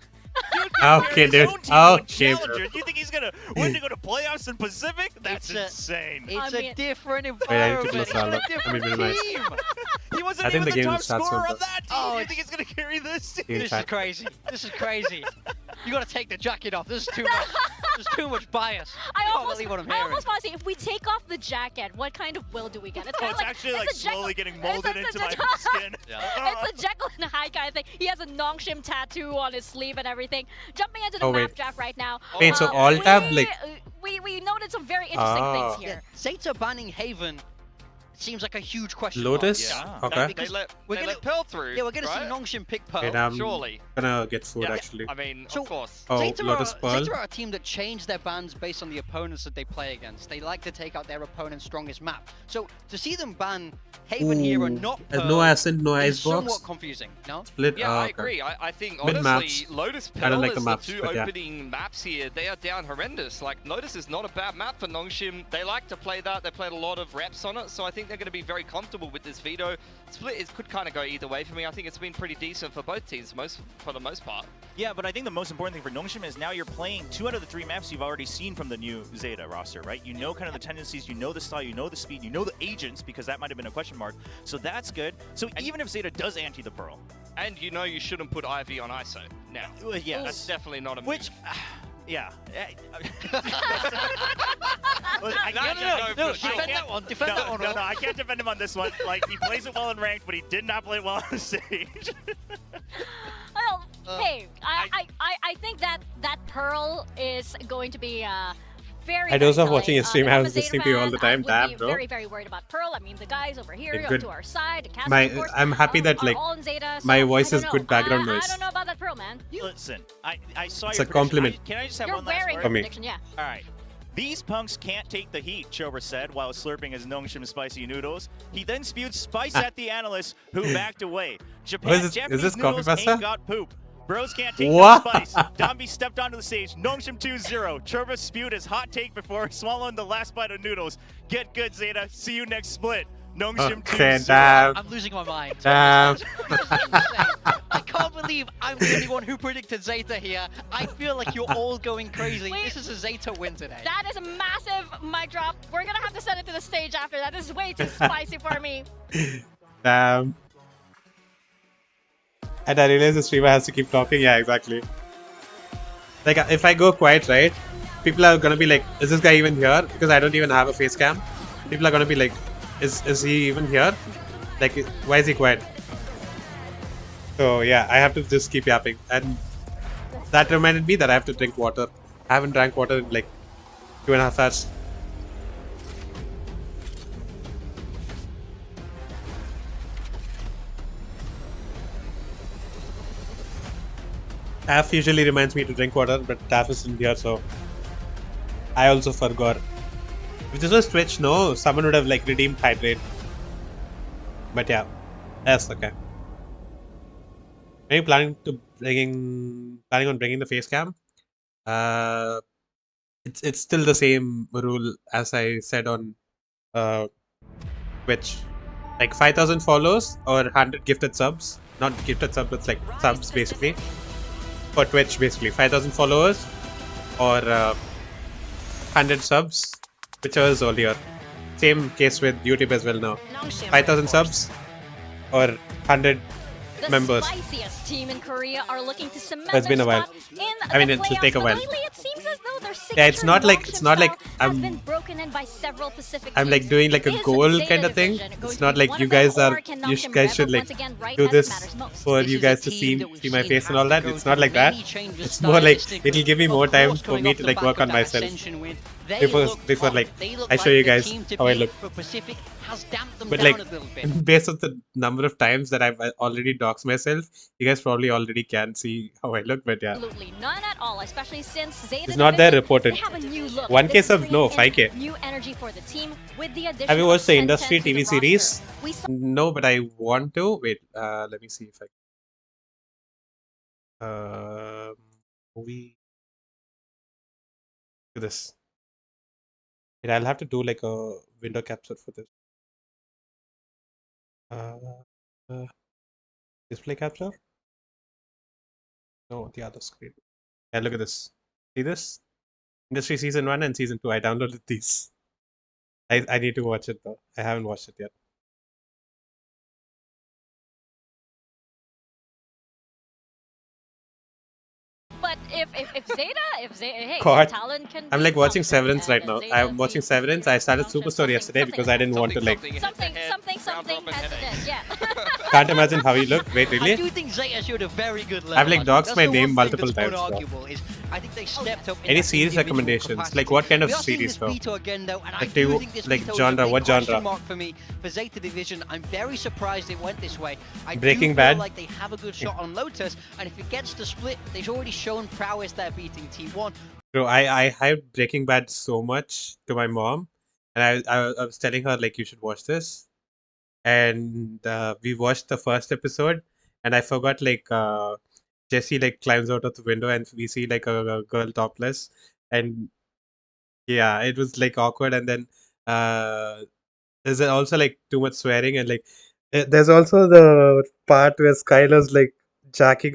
Okay, dude. Okay, bro. You think he's gonna win to go to playoffs in Pacific? That's insane. It's a different Wait, I need to environment. close Valo. It's a Let me different minimize. team. He wasn't I think even the game top starts scorer on of that team. You think he's gonna carry this team? Team This chat. is crazy. This is crazy. You gotta take the jacket off. This is too much. There's too much bious. I can't almost believe what I'm I hearing. almost want to say, if we take off the jacket, what kind of will do we get? It's kind of like actually like a Jekyll- slowly getting it's molded a into my Jekyll- skin. It's a Jekyll and Hyde kind of thing. He has a Nongshim tattoo on his sleeve and everything. Jumping into the Oh, map wait. draft right now. Wait, so all tab, like... We noted some very interesting things here. Zeta banning Haven seems like a huge question. Lotus? mark. Okay. They let We're gonna Pearl through. Yeah, we're gonna right? see Nongshim pick Pearl. Wait, I'm surely. gonna get food Yeah, actually. I mean, So- of course. Oh, Zeta Lotus Pearl. Zeta are a team that change their bans based on the opponents that they play against. They like to take out their opponent's strongest map. So to see them ban Haven here and not Pearl No Ascent, no is Icebox. somewhat confusing, no? Split. Yeah, I okay. agree. I think Mid honestly, maps. Lotus I don't Pearl like the is maps, the two but yeah. opening maps here. They are down horrendous. Like Lotus is not a bad map for Nongshim. They like to play that. They played a lot of reps on it, so I think they're going to be very comfortable with this veto. Split could kind of go either way for me. I think it's been pretty decent for both teams, for the most part. Yeah, but I think the most important thing for Nongshim is now you're playing 2 out of the 3 maps you've already seen from the new Zeta roster, right? You know kind of the tendencies, you know the style, you know the speed, you know the agents, because that might have been a question mark. So that's good. So even if Zeta does anti the Pearl. And you know you shouldn't put Ivy on ISO now. Yeah. That's definitely not a move. Which, yeah. I No, can't, no, for sure. Defend that one. Defend that one. no, I can't defend him on this one. Like, he plays it well in ranked, but he did not play it well on the stage. Well, hey, I think that Pearl is going to be very. I doze very off watching your stream. telling. I If was I'm a Zeta listening to you all the fan, time. I would Damn, be bro. very, very worried about Pearl. I mean, the guys over here Yeah, good. to our side, the cast, of course, I'm happy that are like all in Zeta, so my voice I is don't good know. background I noise. don't know about that Pearl, man. Listen, I saw It's your a compliment. Can I just have You're one last wearing word? the For me. prediction, yeah. All right. These punks can't take the heat, Chobra said while slurping his Nongshim spicy noodles. He then spewed spice at the analyst, who backed away. Is Japanese this copy noodles pasta? ain't got poop. Bros can't take What? no spice. Dombi stepped onto the stage. Nongshim 2-0. Chobra spewed his hot take before swallowing the last bite of noodles. Get good, Zeta. See you next split. Nongshim Okay, 2-0. damn. I'm losing my mind. Damn. This is insane. I can't believe I'm the only one who predicted Zeta here. I feel like you're all going crazy. Wait. This is a Zeta win today. That is a massive mic drop. We're gonna have to send it to the stage after that. This is way too spicy for me. Damn. And I realize the streamer has to keep talking. Yeah, exactly. Like, if I go quiet, right? People are gonna be like, is this guy even here? Because I don't even have a face cam. People are gonna be like, is he even here? Like, why is he quiet? So yeah, I have to just keep yapping. And that reminded me that I have to drink water. I haven't drank water in like 2.5 hours. TAF usually reminds me to drink water, but TAF isn't here, so I also forgot. If this was Twitch, no, someone would have like redeemed hydrate. But yeah, that's okay. Are you planning on bringing the face cam? It's still the same rule as I said on Twitch. Like 5,000 follows or 100 gifted subs. Not gifted subs, but like subs basically. For Twitch basically. 5,000 followers or 100 subs, whichever is earlier. Same case with YouTube as well now. 5,000 subs or 100 members. The spiciest team in Korea are looking to cement It's been a while. I mean, it'll take a while. It seems as though their Yeah, it's not like I'm I'm like doing like a goal kind of thing. It's not like you guys should like do this for you guys to see my face and all that. It's not like that. It's more like it'll give me more time for me to like work on myself before like I show you guys how I look. But like based on the number of times that I've already doxed myself, you guys probably already can see how I look. But yeah, absolutely none at all, especially since Zeta it's not there reported. 1K sub, no 5K. New energy for the team with the addition Have you watched the industry of TV series? No, but I want to. Wait, let me see if I movie. Do this. Wait, I'll have to do like a window capture for this. Display capture? No, the other screen. Yeah, look at this. See this? Industry Season 1 and Season 2. I downloaded these. I need to watch it though. I haven't watched it yet. But if Zeta, hey, God. Talon can. I'm like watching Severance right now. I'm watching Severance. I started Superstore yesterday because I didn't want to like. Something hesitant, yeah. Can't imagine how you look. Wait, really? I do think Zeta showed a very good level. I've like doxed my name multiple times. I think they stepped up. Any series recommendations? Like what kind of series though? Again, though, and like, like genre? What genre? For me, for Zeta Division, I'm very surprised it went this way. I Breaking Bad. Like they have a good shot on Lotus, and if it gets to split, they've already shown prowess there beating T1. Bro, I hyped Breaking Bad so much to my mom, and I was telling her like you should watch this, and we watched the first episode, and I forgot like Jesse like climbs out of the window and we see like a girl topless, and yeah, it was like awkward, and then there's also like too much swearing, and like there's also the part where Skylar's like jacking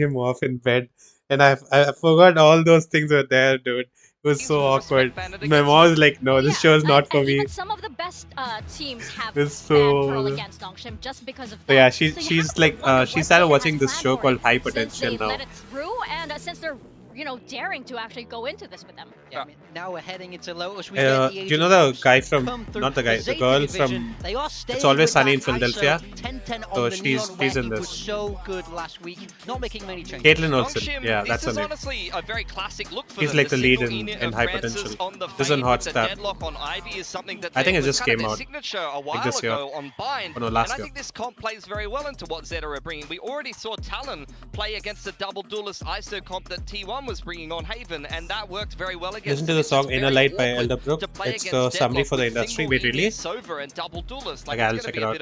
him off in bed, and I forgot all those things were there, dude. It was so awkward. My mom was like, "No, this show is not for me." Some of the best teams have it's so. Pearl against Nongshim just because of that. So yeah, she's like she started watching this show called High Potential now. Let it through, and since they're daring to actually go into this with them. Yeah, I mean, now we're heading into Lotus. Do you know the guy from, not the guy, the girl from It's Always Sunny in Philadelphia? So she's in this. So good last week, not making many changes. Caitlin Olsen, yeah, that's her name. Honestly a very classic look for He's like the lead in High Potential. This is on Hotstar. I think it just came out like this year. Oh no, last year. I think this comp plays very well into what Zeta are bringing. We already saw Talon play against the double duelist ISO comp that T1 was bringing on Haven, and that worked very well against. Listen to the song Inner Light by Elderbrook. It's the summary for the industry. Wait, really? Okay, I'll check it out.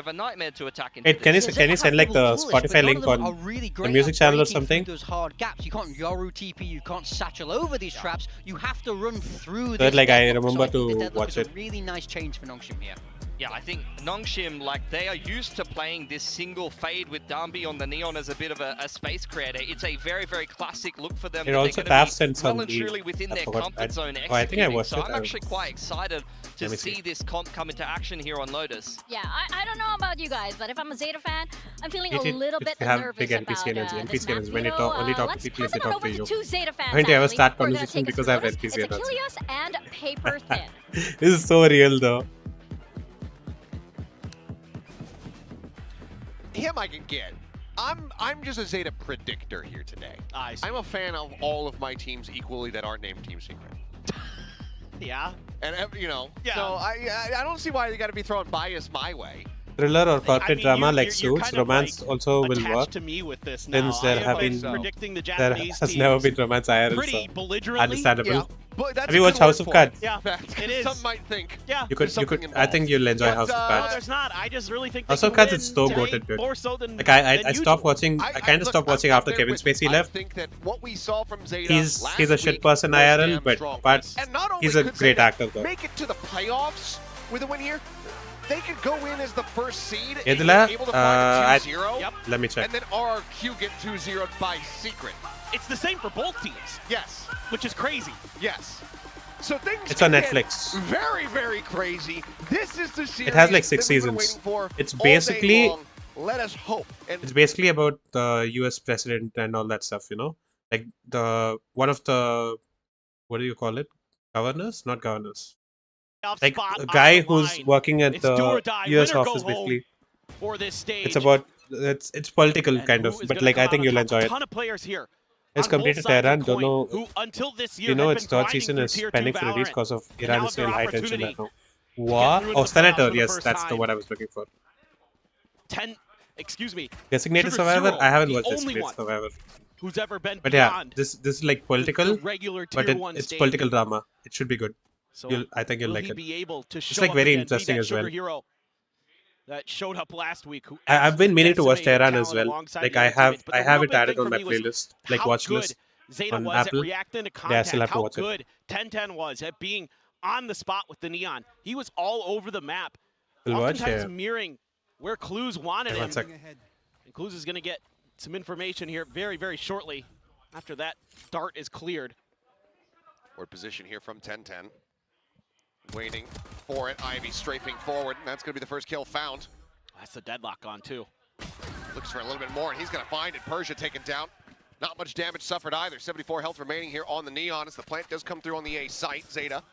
Wait, can you send like the Spotify link on the music channel or something? Those hard gaps. You can't Yoru TP, you can't satchel over these traps. You have to run through. So like I remember to watch it. Really nice change for Nongshim here. Yeah, I think Nongshim, like, they are used to playing this single fade with Dambi on the Neon as a bit of a space creator. It's a very, very classic look for them. It also taps and well and truly within their comfort zone I think I watched so it. I'm actually quite excited to see this comp come into action here on Lotus. Yeah, I don't know about you guys, but if I'm a Zeta fan, I'm feeling a little bit nervous big NPC energy. NPC energy when you only talk to people if they talk to you. Zeta fans, I'm going to have a start conversation because I have NPC energy. Achilles and Paper Thin. This is so real though. him I can get. I'm just a Zeta predictor here today. I see. I'm a fan of all of my teams equally that aren't named TeamSecret. Yeah. And you know, Yeah. so I don't see why you got to be throwing bias my way. Thriller or corporate drama like you're Suits, kind of, romance like, also will attached work. to me with this now. Since there I have am, been predicting the there Japanese has never been romance IRL, pretty so belligerently. understandable. Yeah, but that's Have you a watched good House word of for it. Cards? Yeah, it is. Some might think. Yeah. You could. I think you'll enjoy But, House of No, Cards. there's not. I just really think House they of can Cards win is so today goated good. more so than Like I than stopped usual. watching. I kind of stopped watching I'm after there Kevin with Spacey you. left. I think that what we saw from Zeta He's last a shit week person was IRL, damn but strong. And not only he's a could great Zeta actor though. make it to the playoffs with a win here, they could go in as the first seed and Idla, be able to find a 2-0. Yep. Let me check. And then RRQ get 2-0'd by Secret. It's the same for both teams, Yes. which is crazy. Yes. So things It's on can Netflix. get very, very crazy. This is the series It has like 6 that we've been seasons. waiting for It's all day basically long. Let us hope. And it's basically about the U.S. president and all that stuff. You know, like one of the what do you call it? Governors, not governors. Like a guy who's working at It's do or the die, U.S. win or go office, home basically. for this stage. It's about it's political And kind who of, is but gonna like come I out think on you'll top? enjoy A it. ton of players here. It's on both completed sides of Tehran. the Don't coin, know. who until this year You know, had its been third grinding season through is tier 2 pending for release Valorant. because of And now Iran have is still their high tension opportunity right now. to What? get through Oh, into the playoffs Senator. for the Yes, first that's the time. what I was looking for. Excuse me. Designated Sugar Survivor. Zero, I haven't the watched only Designated one Survivor. who's ever been But yeah, beyond this is like political, the regular but tier 1 it's stage. political drama. It should be good. So I think you'll will like he it. be able to It's show like up very again, interesting be that as well. sugar hero that showed up last week? Who I've been meaning to watch decimated Tehran as Talon well. alongside Like the I other have teammates. But I the have real it big added thing on for my me was playlist, like how watch good list Zeta on was Apple. at reacting to Yeah, I contact, still have to how watch it. good 1010 was at being on the spot with the Neon. He was all over the map, We'll watch, oftentimes yeah. mirroring where Clues wanted Yeah, him. one sec. And Clues is going to get some information here very, very shortly after that dart is cleared. Forward position here from 1010. Waiting for it. Ivy strafing forward, and that's going to be the first kill found. That's the deadlock on too. Looks for a little bit more, and he's going to find it. Persia taken down. Not much damage suffered either. 74 health remaining here on the Neon as the plant does come through on the A site. Zeta.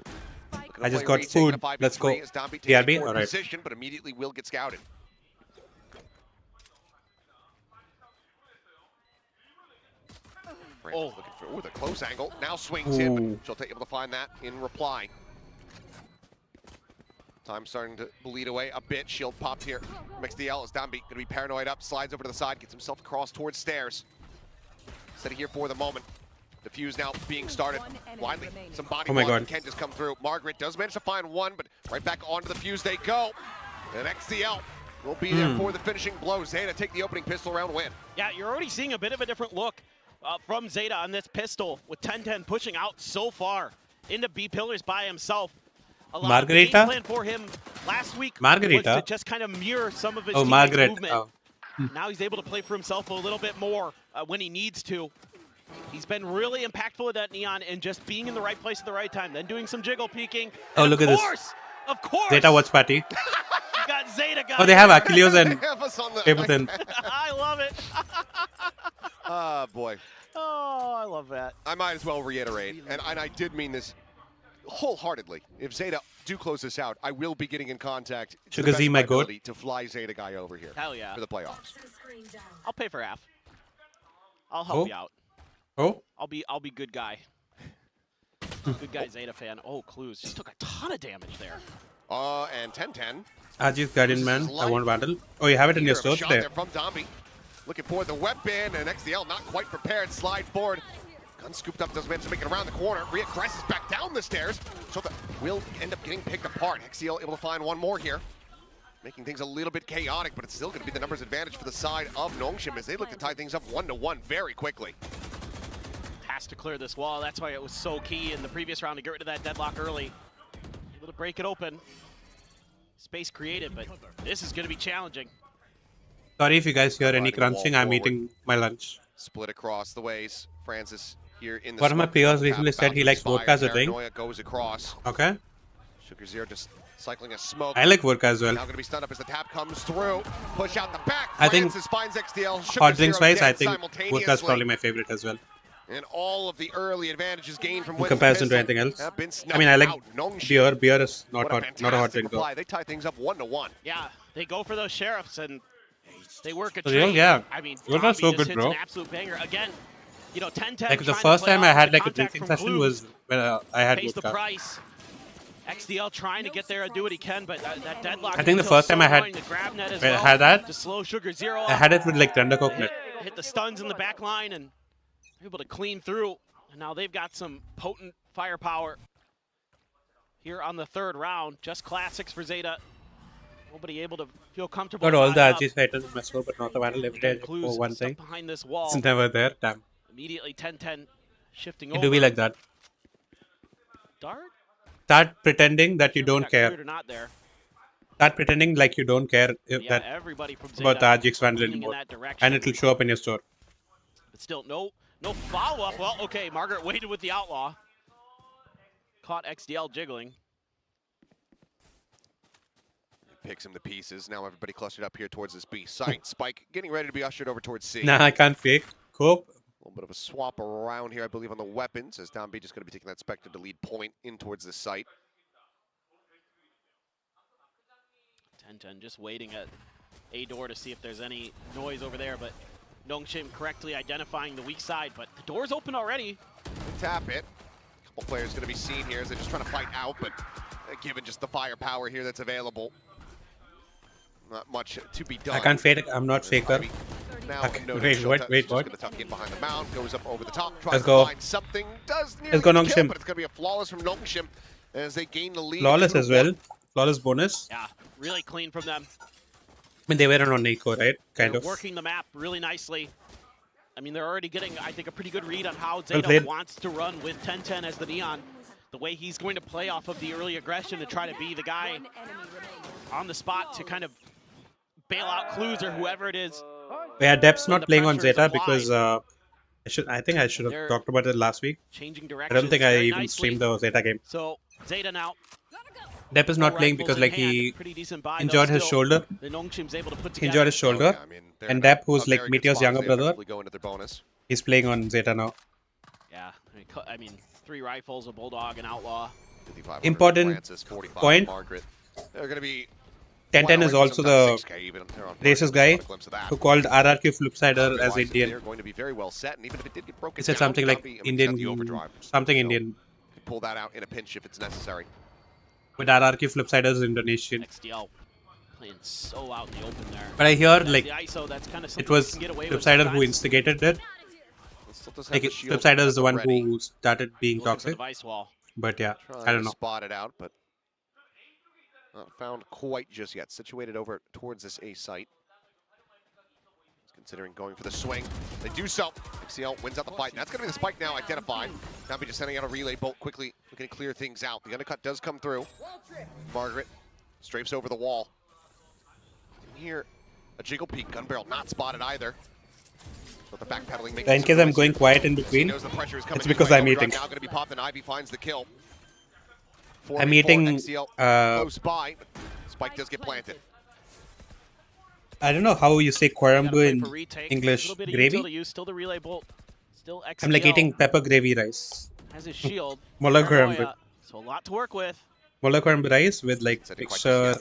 I just got food. Let's go. TRB? All right. Position, but immediately will get scouted. Oh. Looking for the close angle. Now swings in, Ooh. but she'll take able to find that in reply. Time starting to bleed away a bit. Shield popped here. Makes the L as Dambi gonna be paranoid up, slides over to the side, gets himself across towards stairs. Steady here for the moment. The fuse now being started. Widely, some body Oh my blow. God. Can't just come through. Margaret does manage to find one, but right back onto the fuse they go. And XCL will be there for the finishing blow. Zeta take the opening pistol round win. Yeah, you're already seeing a bit of a different look from Zeta on this pistol, with 1010 pushing out so far into B pillars by himself. A lot of the game Margarita? plan for him last week Margarita? was to just kind of mirror some of his Oh, teammates' Margaret. movement. Oh. Now he's able to play for himself a little bit more when he needs to. He's been really impactful with that Neon and just being in the right place at the right time, then doing some jiggle peeking. Oh, And look at this. Of course! Zeta WatchParty. You got Zeta guys. Oh, they have Achilles They and have us on the Ableton. I love it. Ah, boy. Oh, I love that. I might as well reiterate, and I did mean this wholeheartedly. If Zeta do close this out, I will be getting in contact to the Sugar best Z, of my my goat. ability to fly Zeta guy over here Hell yeah. for the playoffs. I'll pay for half. I'll help Oh. you out. Oh, I'll be good guy. Good guy Zeta fan. Oh, Clues just took a ton of damage there. And 1010. Ajit Guardian Man. I want battle. Oh, you have it in your Shot store there there. from Dambi. Looking for the weapon, and XDL not quite prepared. Slide forward. Gun scooped up, doesn't manage to make it around the corner. Rhea crashes back down the stairs. So that will end up getting picked apart. XDL able to find one more here. Making things a little bit chaotic, but it's still going to be the numbers advantage for the side of Nongshim as they look to tie things up 1-1 very quickly. Has to clear this wall. That's why it was so key in the previous round to get rid of that deadlock early. Able to break it open. Space created, but this is going to be challenging. Sorry if you guys hear any Riding the wall crunching. I'm forward. eating my lunch. Split across the ways. Francis here in the One of my smoke. peers About recently said he to likes expire. vodka as a drink. Paranoia goes across. Okay. Sugar Zero just cycling a smoke. I like vodka as well. Now going to be stunned up as the tap comes through. Push out the back. I think Francis finds XDL. Sugar hot drinks Zero wise, I dead think vodka is simultaneously. probably my favorite as well. And all of the early advantages gained from In winning the comparison to pistol anything else. have been I mean, I like snuffed out. Nongshim, beer. Beer is not what hot, not a hot fantastic drink though. reply. They tie things up 1-1. Yeah, they go for those sheriffs, and They work a So, trade. yeah, I mean, you're not Domby so just good, hits bro. an absolute banger. Again, you know, 10-10 Like the trying to first play time I off had the like a contact drinking from session Clues, was when I had pays the vodka. price. XDL trying to get there and do what he can, but that deadlock. I think the first time I had that, to slow Sugar Zero I had it with like tender coconut. hit the stuns in the back line and able to clean through. And now they've got some potent firepower here on the third round. Just classics for Zeta. Nobody able to feel comfortable. Got all the up. RGs fighters in my store, but not the Vandal leverage for one thing. Behind this wall. It's never there. Damn. Immediately 10-10 shifting It over. do be like that. Dart? Start pretending that you don't care. Or not there. Start pretending like you don't care if Yeah, that everybody from about the Zeta RGX Vandal leaning in anymore, that direction. and it will show up in your store. But still, no follow-up. Well, okay, Margaret waited with the Outlaw. Caught XDL jiggling. Picks him to pieces. Now everybody clustered up here towards this B site. Spike getting ready to be ushered over towards C. Nah, I can't fake. Cope. A little bit of a swap around here, I believe, on the weapons, as Domby just going to be taking that Spectre to lead point in towards this site. 10-10 just waiting at A door to see if there's any noise over there, but Nongshim correctly identifying the weak side, but the door's open already. Tap it. A couple players going to be seen here as they're just trying to fight out, but given just the firepower here that's available, not much to be done. I can't fake it. I'm not faker. Now, Okay. no, Wait, what? just going to tuck in behind the mound, goes up over the top, tries Let's to go. find something, does nearly Let's go, kill, Nongshim. but it's going to be a flawless from Nongshim as they gain the lead. Flawless through as well. one. Flawless bonus. Yeah, really clean from them. I mean, they were on Nico, right? Kind They're of. working the map really nicely. I mean, they're already getting, I think, a pretty good read on how Well Zeta played. wants to run with 10-10 as the Neon. The way he's going to play off of the early aggression to try to be the guy on the spot to kind of bail out Clues or whoever it is. Yeah, Dep's when not the playing on pressure is Zeta applied. because I think I should have They're talked about it last week. Changing I directions don't think I very even nicely. streamed the Zeta game. So Zeta now. Dep is not playing because like he injured his shoulder. The Nongshim's able to put together. Injured his shoulder. I mean, And Dep, who's like Meteor's younger brother, Go into their bonus. he's playing on Zeta now. Yeah, I mean 3 rifles, a Bulldog, an Outlaw. Important Francis, 45 point. Margaret. They're going to be 10-10 is also the 6K even. They're on racist guy who called RRQ Flipsider as Indian. They're going to be very well set, and even if it did get broken He said down, something like Domby, I mean, he's got the Indian, overdrive. something So, Indian. could pull that out in a pinch if it's necessary. But RRQ Flipsider is Indonesian. XDL playing so out in the open there. But I hear That's like the ISO, that's kind of it something was you can get away with Flipsider who sometimes. instigated it. Still does have Like the shield Flipsider is the one ready. who started being Looking for the toxic. vice wall. But yeah, Trying I don't to know. spot it out, but not found quite just yet. Situated over towards this A site. He's considering going for the swing. They do so. XCL wins out the fight. That's going to be the spike now identified. Now be just sending out a relay bolt quickly. Looking to clear things out. The undercut does come through. Margaret strafes over the wall. Here, a jiggle peek. Gun barrel not spotted either. But the backpedaling makes In case I'm going quiet in between, it's because I'm eating. Now going to be popping. Ivy finds the kill. I'm eating. Close by. Spike does get planted. I don't know how you say Gotta korambu play in for retake. English. A little bit of Gravy? utility use, still the relay bolt. Still XDL I'm like eating pepper gravy rice. has his shield. Mola Paranoia, korambu. So a lot to work with. Mola korambu rice with like mixture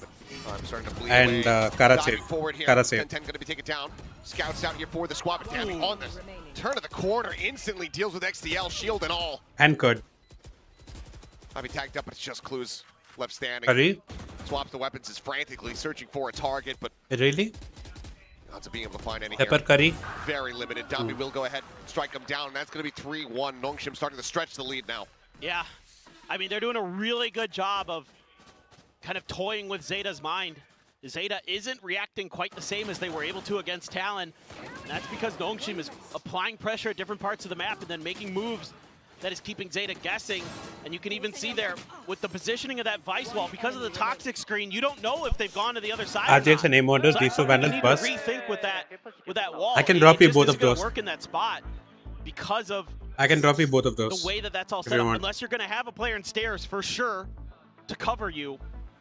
and karache. Diving forward here. Karache. 10-10 going to be taken down. Scouts out here for the squad, but damn, on the turn of the corner, instantly deals with XDL, shield and all. And curd. I'll be tagged up, but it's just Clues left standing. Curry? Swaps the weapons, is frantically searching for a target, but Really? not to being able to find any Pepper here. curry? Very limited. Domby will go ahead, strike him down, and that's going to be 3-1. Nongshim starting to stretch the lead now. Yeah. I mean, they're doing a really good job of kind of toying with Zeta's mind. Zeta isn't reacting quite the same as they were able to against Talon. And that's because Nongshim is applying pressure at different parts of the map and then making moves that is keeping Zeta guessing. And you can even see there with the positioning of that vice wall, because of the toxic screen, you don't know if they've gone to the other side. RJX and aim order, So these that's two something you Vandal need plus. to rethink with that wall. I can drop you just both isn't of gonna those. work in that spot because of I can drop you both of those. the way that that's all if set you up, want. unless you're going to have a player in stairs for sure to cover you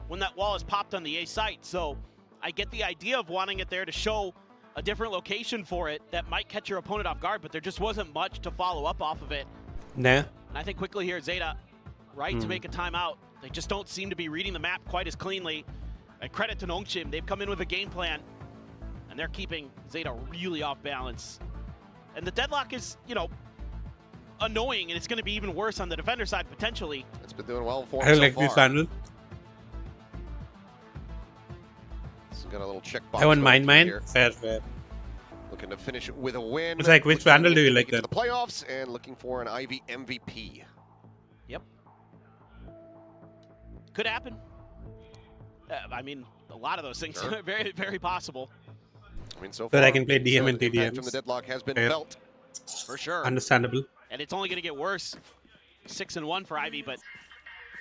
when that wall is popped on the A site. So I get the idea of wanting it there to show a different location for it that might catch your opponent off guard, but there just wasn't much to follow up off of it. Nah. And I think quickly here, Zeta, right to make a timeout. They just don't seem to be reading the map quite as cleanly. And credit to Nongshim, they've come in with a game plan. And And they're keeping Zeta really off balance. And the deadlock is, you know, annoying, and it's going to be even worse on the defender side potentially. It's been doing well for him I don't so like far. this Vandal. He's got a little check box. I want going mine. through here. Fair. Looking to finish with a win. It's like, which Looking Vandal do you to like make it then? to the playoffs and looking for an Ivy MVP. Yep. Could happen. I mean, a lot of those things Sure. are very, very possible. I mean, so But far, I can play DM so and the impact TDMs. from the deadlock has been Fair. felt, for sure. Understandable. And it's only going to get worse. 6-1 for Ivy, but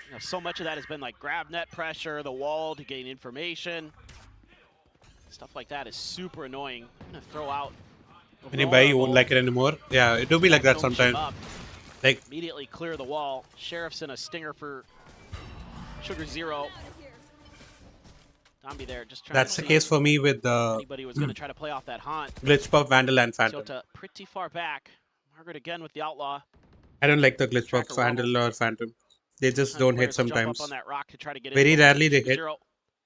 you know, so much of that has been like grab net pressure, the wall to gain information. Stuff like that is super annoying. I'm going to throw out. Anybody you won't like it anymore? Yeah, it do be like that sometimes. Like, Immediately clear the wall. Sheriff's in a stinger for Sugar Zero. Zombie there, just trying that's to the see case for me with the anybody was going to try to play off that haunt. Glitch Puff, Vandal, and Phantom. Zeta pretty far back. Margaret again with the outlaw. I don't like the Glitch Puff, Tracker Vandal, or Phantom. They just don't hit Players will jump sometimes. up on that rock to try to get Very info. rarely they Sugar hit. Zero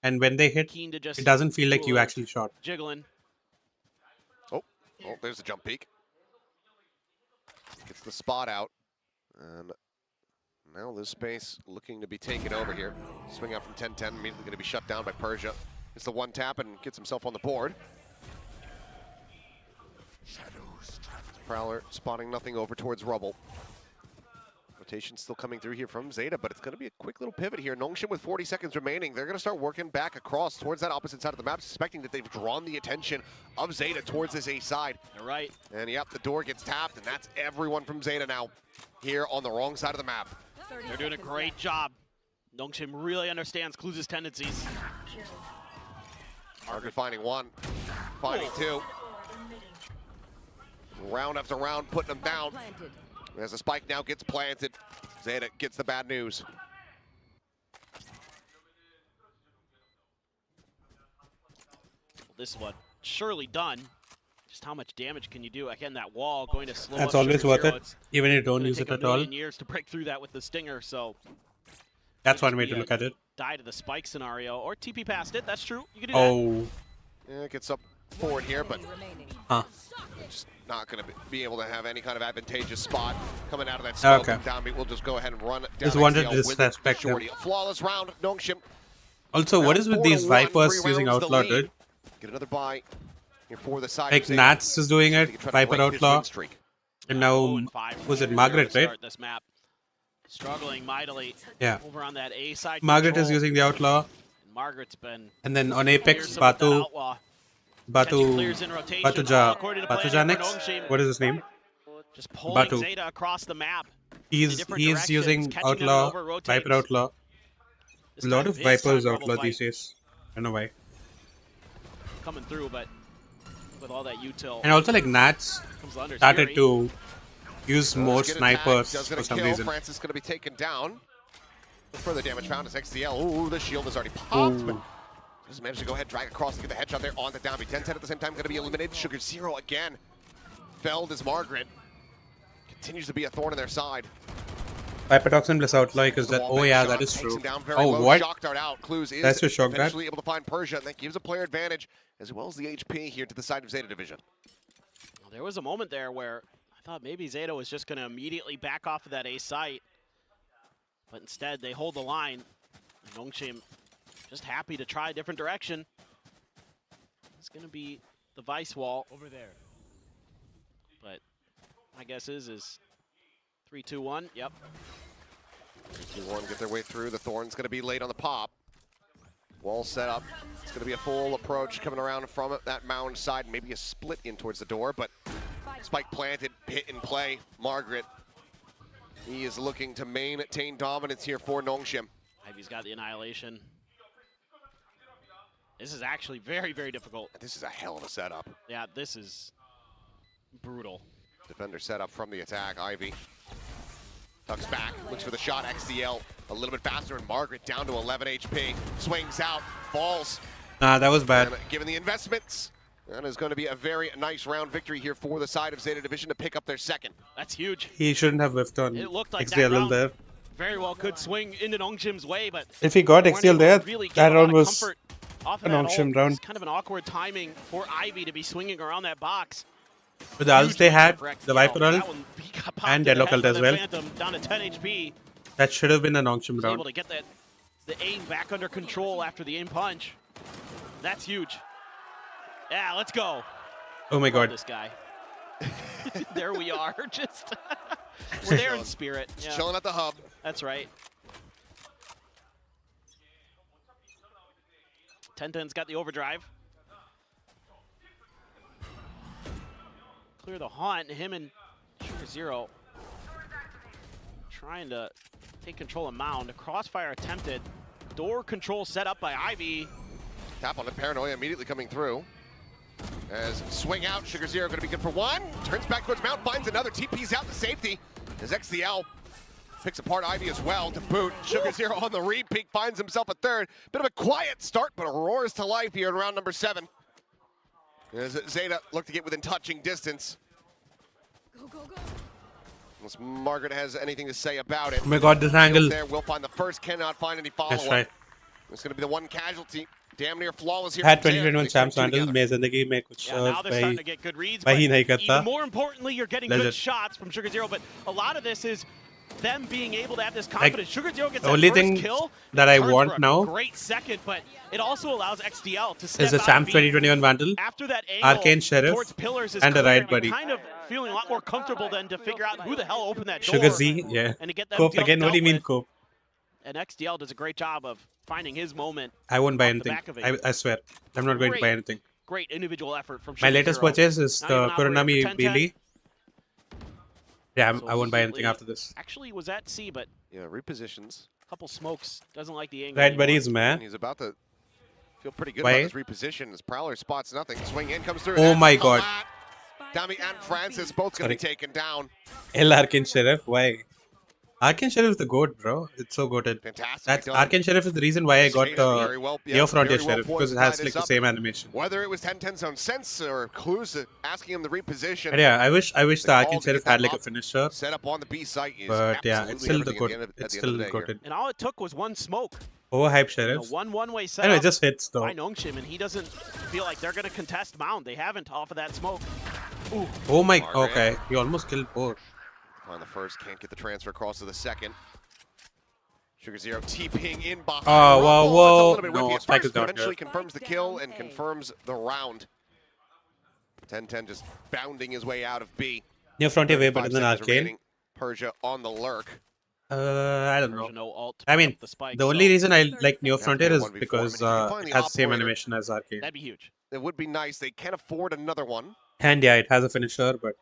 And when they hit, keen to just it doesn't feel like do a you little actually shot. jiggling. Oh, there's the jump peek. Gets the spot out. And now this space looking to be taken over here. Swing out from 10-10, immediately going to be shut down by Persia. It's the one tap and gets himself on the board. Prowler spotting nothing over towards Rubble. Rotation still coming through here from Zeta, but it's going to be a quick little pivot here. Nongshim with 40 seconds remaining. They're going to start working back across towards that opposite side of the map, suspecting that they've drawn the attention of Zeta towards this A side. You're right. And yep, the door gets tapped, and that's everyone from Zeta now here on the wrong side of the map. They're doing a great job. Nongshim really understands Cluz's tendencies. Margaret finding one, finding two. Round after round, putting them down. As the spike now gets planted, Zeta gets the bad news. This one surely done. Just how much damage can you do? Again, that wall going to slow That's up always Sugar worth Zero. it, It's even if you don't gonna use take it at a all. million years to break through that with the stinger, so That's one could way just to be look a at it. Die to the spike scenario, or TP past it. That's true. You can do Oh. Yeah, it gets up forward here, but Huh. just not going to be able to have any kind of advantageous spot coming out of that smoke. Okay. Downbeat will just go ahead and run down. Just wanted to XDL with disrespect him. Shorty. A flawless round, Nongshim. Also, what is with these 4-1, Vipers 3 using rounds the Outlaw, lead. dude? Get another buy here for the side. Like, of Zeta. Nats is doing They it, can try to Viper break this Outlaw, win streak. and now, 0-5 for was it Sugar Margaret, Zero to right? start this map. Struggling mightily. Yeah. Over on that A side. Margaret is control. using the Outlaw, And Margaret's been and then on Apex, fearsome with that Batu, outlaw. Genji Batu, clears in rotation, Batuja, all according to plan here for Batujanix? Nongshim. What is his name? Just pulling Batu. Zeta across the map. He's different using directions, catching them Outlaw, over rotates. Viper Outlaw. This A lot time, of big Vipers time Outlaw Rubble these fight days. I don't know why. coming through, but with all that util. And also, like, Nats comes under started Fury. to use more Does get attacked, snipers does get for a some kill. reason. Francis going to be taken down. Further damage found as XDL. Ooh, the shield is already popped, but just managed to go ahead, drag across to get the headshot there on the downbeat. 10-10 at the same time, going to be eliminated. Sugar Zero again. Felled as Margaret. Continues to be a thorn in their side. Viper Toxin plus Outlaw, because The that. wall Oh, bank yeah, shot that is takes true. him down very Oh, low. what? Shock dart out. Clues is That's your shock dart? eventually able to find Persia, and that gives a player advantage, as well as the HP here to the side of Zeta Division. Well, there was a moment there where I thought maybe Zeta was just going to immediately back off of that A site. But instead, they hold the line. And Nongshim just happy to try a different direction. It's going to be the Vice wall over there. But my guess is 3-2-1. Yep. 3-2-1, get their way through. The Thorn's going to be late on the pop. Wall set up. It's going to be a full approach coming around from that mound side. Maybe a split in towards the door, but spike planted, hit in play. Margaret, he is looking to maintain dominance here for Nongshim. Ivy's got the annihilation. This is actually very, very difficult. This is a hell of a setup. Yeah, this is brutal. Defender set up from the attack. Ivy tucks back, looks for the shot. XDL a little bit faster, and Margaret down to 11 HP. Swings out, falls. Nah, that was bad. And given the investments, that is going to be a very nice round victory here for the side of Zeta Division to pick up their second. That's huge. He shouldn't have whiffed on It looked like XDL that round there. very well could swing into Nongshim's way, but If he got weren't XDL able to there, really get that a lot round of was comfort Off of that ult, it's kind of an awkward timing for Ivy to be swinging around that box. With the ults they had, the Viper ult, That one, he got popped and in the Deadlock head ult by as that well. Phantom, down to 10 HP. That should have been a Nongshim Was round. able to get the aim back under control after the aim punch. That's huge. Yeah, let's go. Oh my Love god. this guy. There we are. Just we're there in spirit. Just chilling at the hub. That's right. 10-10's got the overdrive. Clear the haunt. Him and Sugar Zero trying to take control of Mound. Crossfire attempted. Door control set up by Ivy. Tap on the Paranoia immediately coming through. As swing out, Sugar Zero going to be good for one. Turns back towards Mount, finds another. TP's out to safety. As XDL picks apart Ivy as well to boot. Sugar Zero on the re-peak finds himself a third. Bit of a quiet start, but roars to life here in round number 7. As Zeta look to get within touching distance. Go, go, go. Unless Margaret has anything to say about it. Oh my god, this angle. There, we'll find the first, cannot find any follow-up. That's right. It's going to be the one casualty. Damn near flawless here. had 2021 champs handle मैं जिंदगी में कुछ now they're starting to get good reads, वही but नहीं करता. even more importantly, you're getting Legend. good shots from Sugar Zero, but a lot of this is them being able to have this confidence. Sugar Zero gets the only that first thing kill, that I turns want for a now great second, but it also allows XDL to step is the out champs and be 2021 Vandal, after that angle Arcane Sheriff, towards pillars is and a clear, Riot I'm Buddy. kind of feeling a lot more comfortable than to figure out who the hell opened that door. Sugar Z, yeah. And to get that Cope deal again, what do you dealt mean with. cope? And XDL does a great job of finding his moment. I won't buy off the anything. back of it. I swear. I'm not going to buy anything. Great individual effort from My Sugar latest Zero. purchase is Not the even operating Kuronami for 10-10. Billy. Yeah, So I won't buy anything he after this. Actually was at C, but Yeah, repositions. a couple smokes. Doesn't like the angle Right, anymore. buddies, man. He's about to feel pretty good Why? about his reposition as Prowler spots nothing. Swing in, comes through. Oh and my that's god. Palat. Dami and Francis both going to be taken down. El Arcane Sheriff, why? Arcane Sheriff is the goat, bro. It's so goated. Fantastic. That's done. Arcane Sheriff is the reason why I got Very well- yeah, Neo Frontier very well Sheriff, poised because it to tie has this like the up. same animation. Whether it was 10-10's own sense or clues asking him to reposition. But yeah, I wish the call Arcane to Sheriff get had that like a up, finisher. Set up on the B site is But yeah, it's absolutely still the everything good. at the end of- It's at the still end of the day here. goated. And all it took was one smoke. Overhyped You know, Sheriffs. one-way set Anyway, up it just hits though. by Nongshim, and he doesn't feel like they're going to contest Mound. They haven't off of that smoke. Ooh. Oh my, Margaret. okay. He almost killed both. On the first, can't get the transfer across to the second. Sugar Zero TPing in behind. Oh, whoa, Rumble. whoa. That's a little bit No, whippy at Spike first, is but down eventually here. confirms the kill and confirms the round. 10-10 just bounding his way out of B. Neo Frontier way better 35 than seconds Arcane. remaining. Persia on the lurk. I don't Version know. no ult to I pick mean, up the spike, the only so reason I like Neo Have to Frontier be a is 1v4. because I mean, if you find it the has the same operator, animation as Arcane. that'd be huge. It would be nice. They can afford another one. And yeah, it has a finisher, but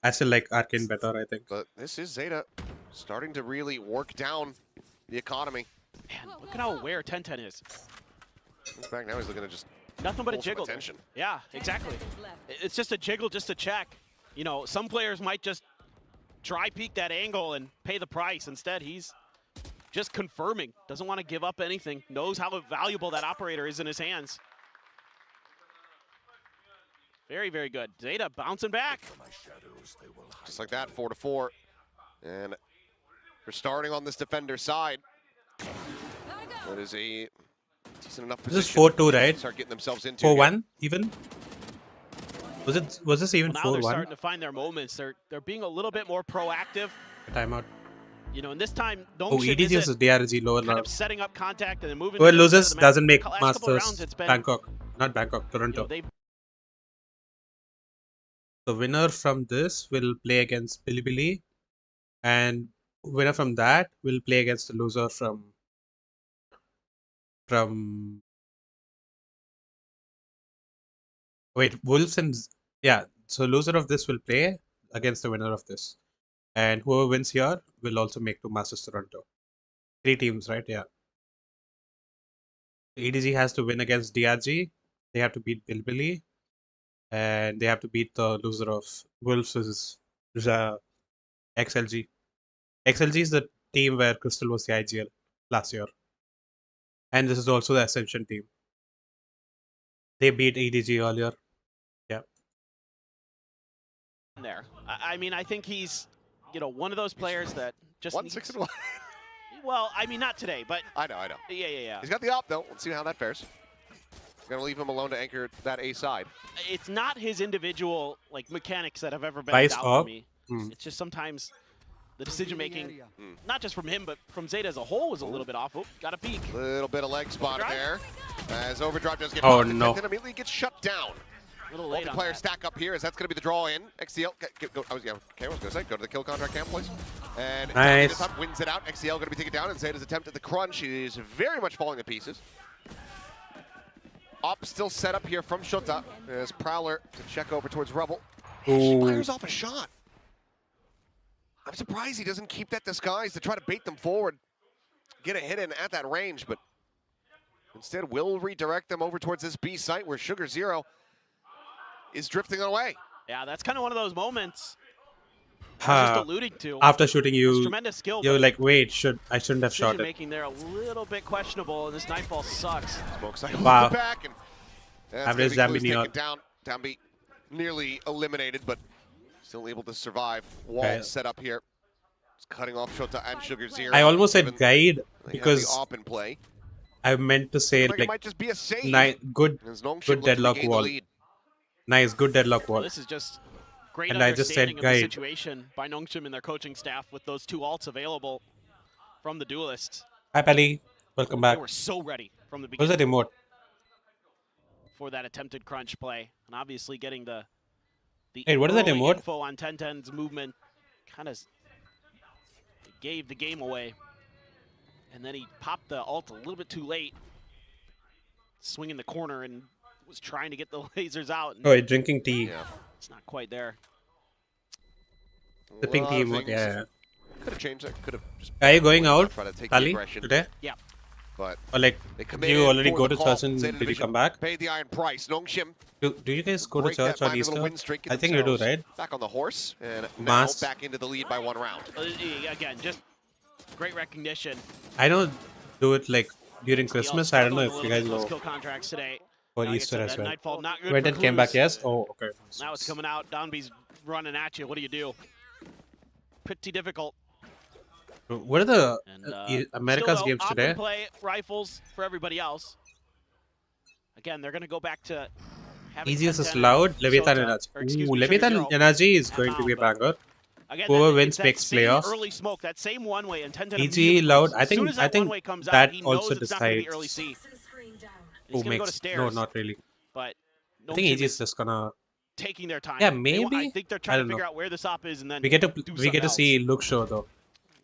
I still like Arcane better, I think. But this is Zeta starting to really work down the economy. Man, look at how aware 10-10 is. Looks back now, he's looking to just Nothing but a pull some jiggle. attention. Yeah, exactly. It's just a jiggle just to check. You know, some players might just try peek that angle and pay the price. Instead, he's just confirming. Doesn't want to give up anything. Knows how valuable that operator is in his hands. Very, very good. Zeta bouncing back. Just like that, 4-4. And we're starting on this defender side. That is a decent enough position. This is 4-2, right? Start getting themselves into 4-1 even? Was this even Well, now they're 4-1? starting to find their moments. They're being a little bit more proactive. Timeout. You know, and this time, Oh, Nongshim EDG isn't is DRG lower kind now. of setting up contact and then moving. Whoever to the center of loses the map. doesn't make Last couple of Masters rounds, it's been, Bangkok. Not Bangkok, you know, Toronto. they've The winner from this will play against Bilibili, and winner from that will play against the loser from wait, Wolves and yeah. So loser of this will play against the winner of this, and whoever wins here will also make to Masters Toronto. 3 teams, right? Yeah. EDG has to win against DRG. They have to beat Bilibili. And they have to beat the loser of Wolves versus XLG. XLG is the team where Crystal was the IGL last year. And this is also the Ascension team. They beat EDG earlier. Yeah. there. I mean, I think he's, you know, one of those players that just 1-6-1. Well, I mean, not today, but I know. yeah. He's got the op though. Let's see how that fares. Gonna leave him alone to anchor that A side. It's not his individual like mechanics that have ever been Vice a doubt up. for me. It's just sometimes the decision making, not just from him, but from Zeta as a whole, was a little bit off. Oh, got a peek. Little bit of leg spot there. As Overdrive does get Oh, popped, no. and immediately gets shut down. A little late on Multiplayer that. stack up here as that's going to be the draw in. XCL, I was going to say, go to the kill contract camp, please. And Nice. this time wins it out. XCL going to be taken down, and Zeta's attempt at the crunch is very much falling to pieces. Op still set up here from Shota as Prowler to check over towards Rebel. He fires off a shot. I'm surprised he doesn't keep that disguise to try to bait them forward, get a hit in at that range, but instead will redirect them over towards this B site where Sugar Zero is drifting away. Yeah, that's kind of one of those moments I was just alluding to. After shooting It's you, tremendous skill, you're but like, wait, I shouldn't have shot decision it. making there a little bit questionable, and this Nightfall sucks. Smoke cycle Wow. back, and that's Average gonna be Dambi Clues taken down. Dambi nearly eliminated, but still able to survive. Wall Okay. set up here. It's cutting off Shota and Sugar Zero. I almost said Even guide they have because the op in play. I meant to say It like might just be a save. good As Nongshim looks good to deadlock regain the wall. lead. Nice, good deadlock wall. This is just great And I just said understanding of the guide. situation by Nongshim and their coaching staff with those two ults available from the duelists. Hi, Pally. Welcome back. They were so ready from the Where's the beginning remote? for that attempted crunch play, and obviously getting the Hey, what is that early emote? info on 1010's movement kind of gave the game away, and then he popped the ult a little bit too late, swinging the corner and was trying to get the lasers out. And Oh, you're drinking tea. Yeah. it's not quite there. The pink Lot tea of emote, things yeah. Could have changed that. Could have just. Are you going out, Try to take the Pally, aggression, today? Yeah. But Or like, they did committed you already for go the to call. church and Zeta did you Division come back? Paid the iron price. Nongshim Do you guys go to break that church on 5-minute Easter? win streak, get I think you do, themselves right? Back on the horse, and now Mass. back into the lead by 1 round. Again, just great recognition. I don't do it like during They all Christmas. I don't know struggled a if little you bit guys with those know. kill contracts today. Or Like I Easter said, as that well. Nightfall not good Went for and came back, Clues. yes? Oh, okay. Now it's coming out. Downbe's running at you. What do you do? Pretty difficult. What are the And, America's still, games though, today? Op play rifles for everybody else. Again, they're going to go back to having Easiest is 10-10 loud. and Leviathan Shota, Energy. or excuse Ooh, me, Sugar Leviathan Zero Energy is at going to be a Mount, but banger. again, Whoever it's wins that makes same playoffs. early smoke, that same one way, and 10-10 EG immediately loud. moves. I As soon think as that one way comes that out, he knows also it's not going to be decides early C. He's who going to go to makes. stairs. No, not really. But I think Nongshim EG is is just gonna. taking their time. Yeah, I maybe. think they're I trying to don't figure know. out where this op is, and then We get to do we get to something see else. Luke show though.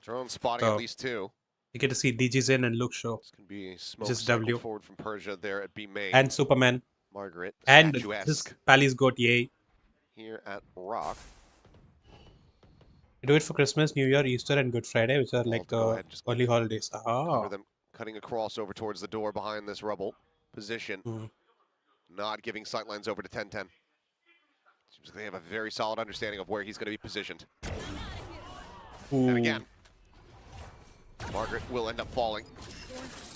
Drone spotting So, at least 2. we get to see DG's in and Luke show. This can be smoke Which is cycle W. forward from Persia there at B main. And Superman. Margaret, And this statuesque Pally's got yay. here at Rock. We do it for Christmas, New Year, Easter, and Good Friday, which are like go the ahead and just only holidays. Cover Ah. them cutting across over towards the door behind this Rebel position. Not giving sightlines over to 10-10. Seems like they have a very solid understanding of where he's going to be positioned. And again, Margaret will end up falling.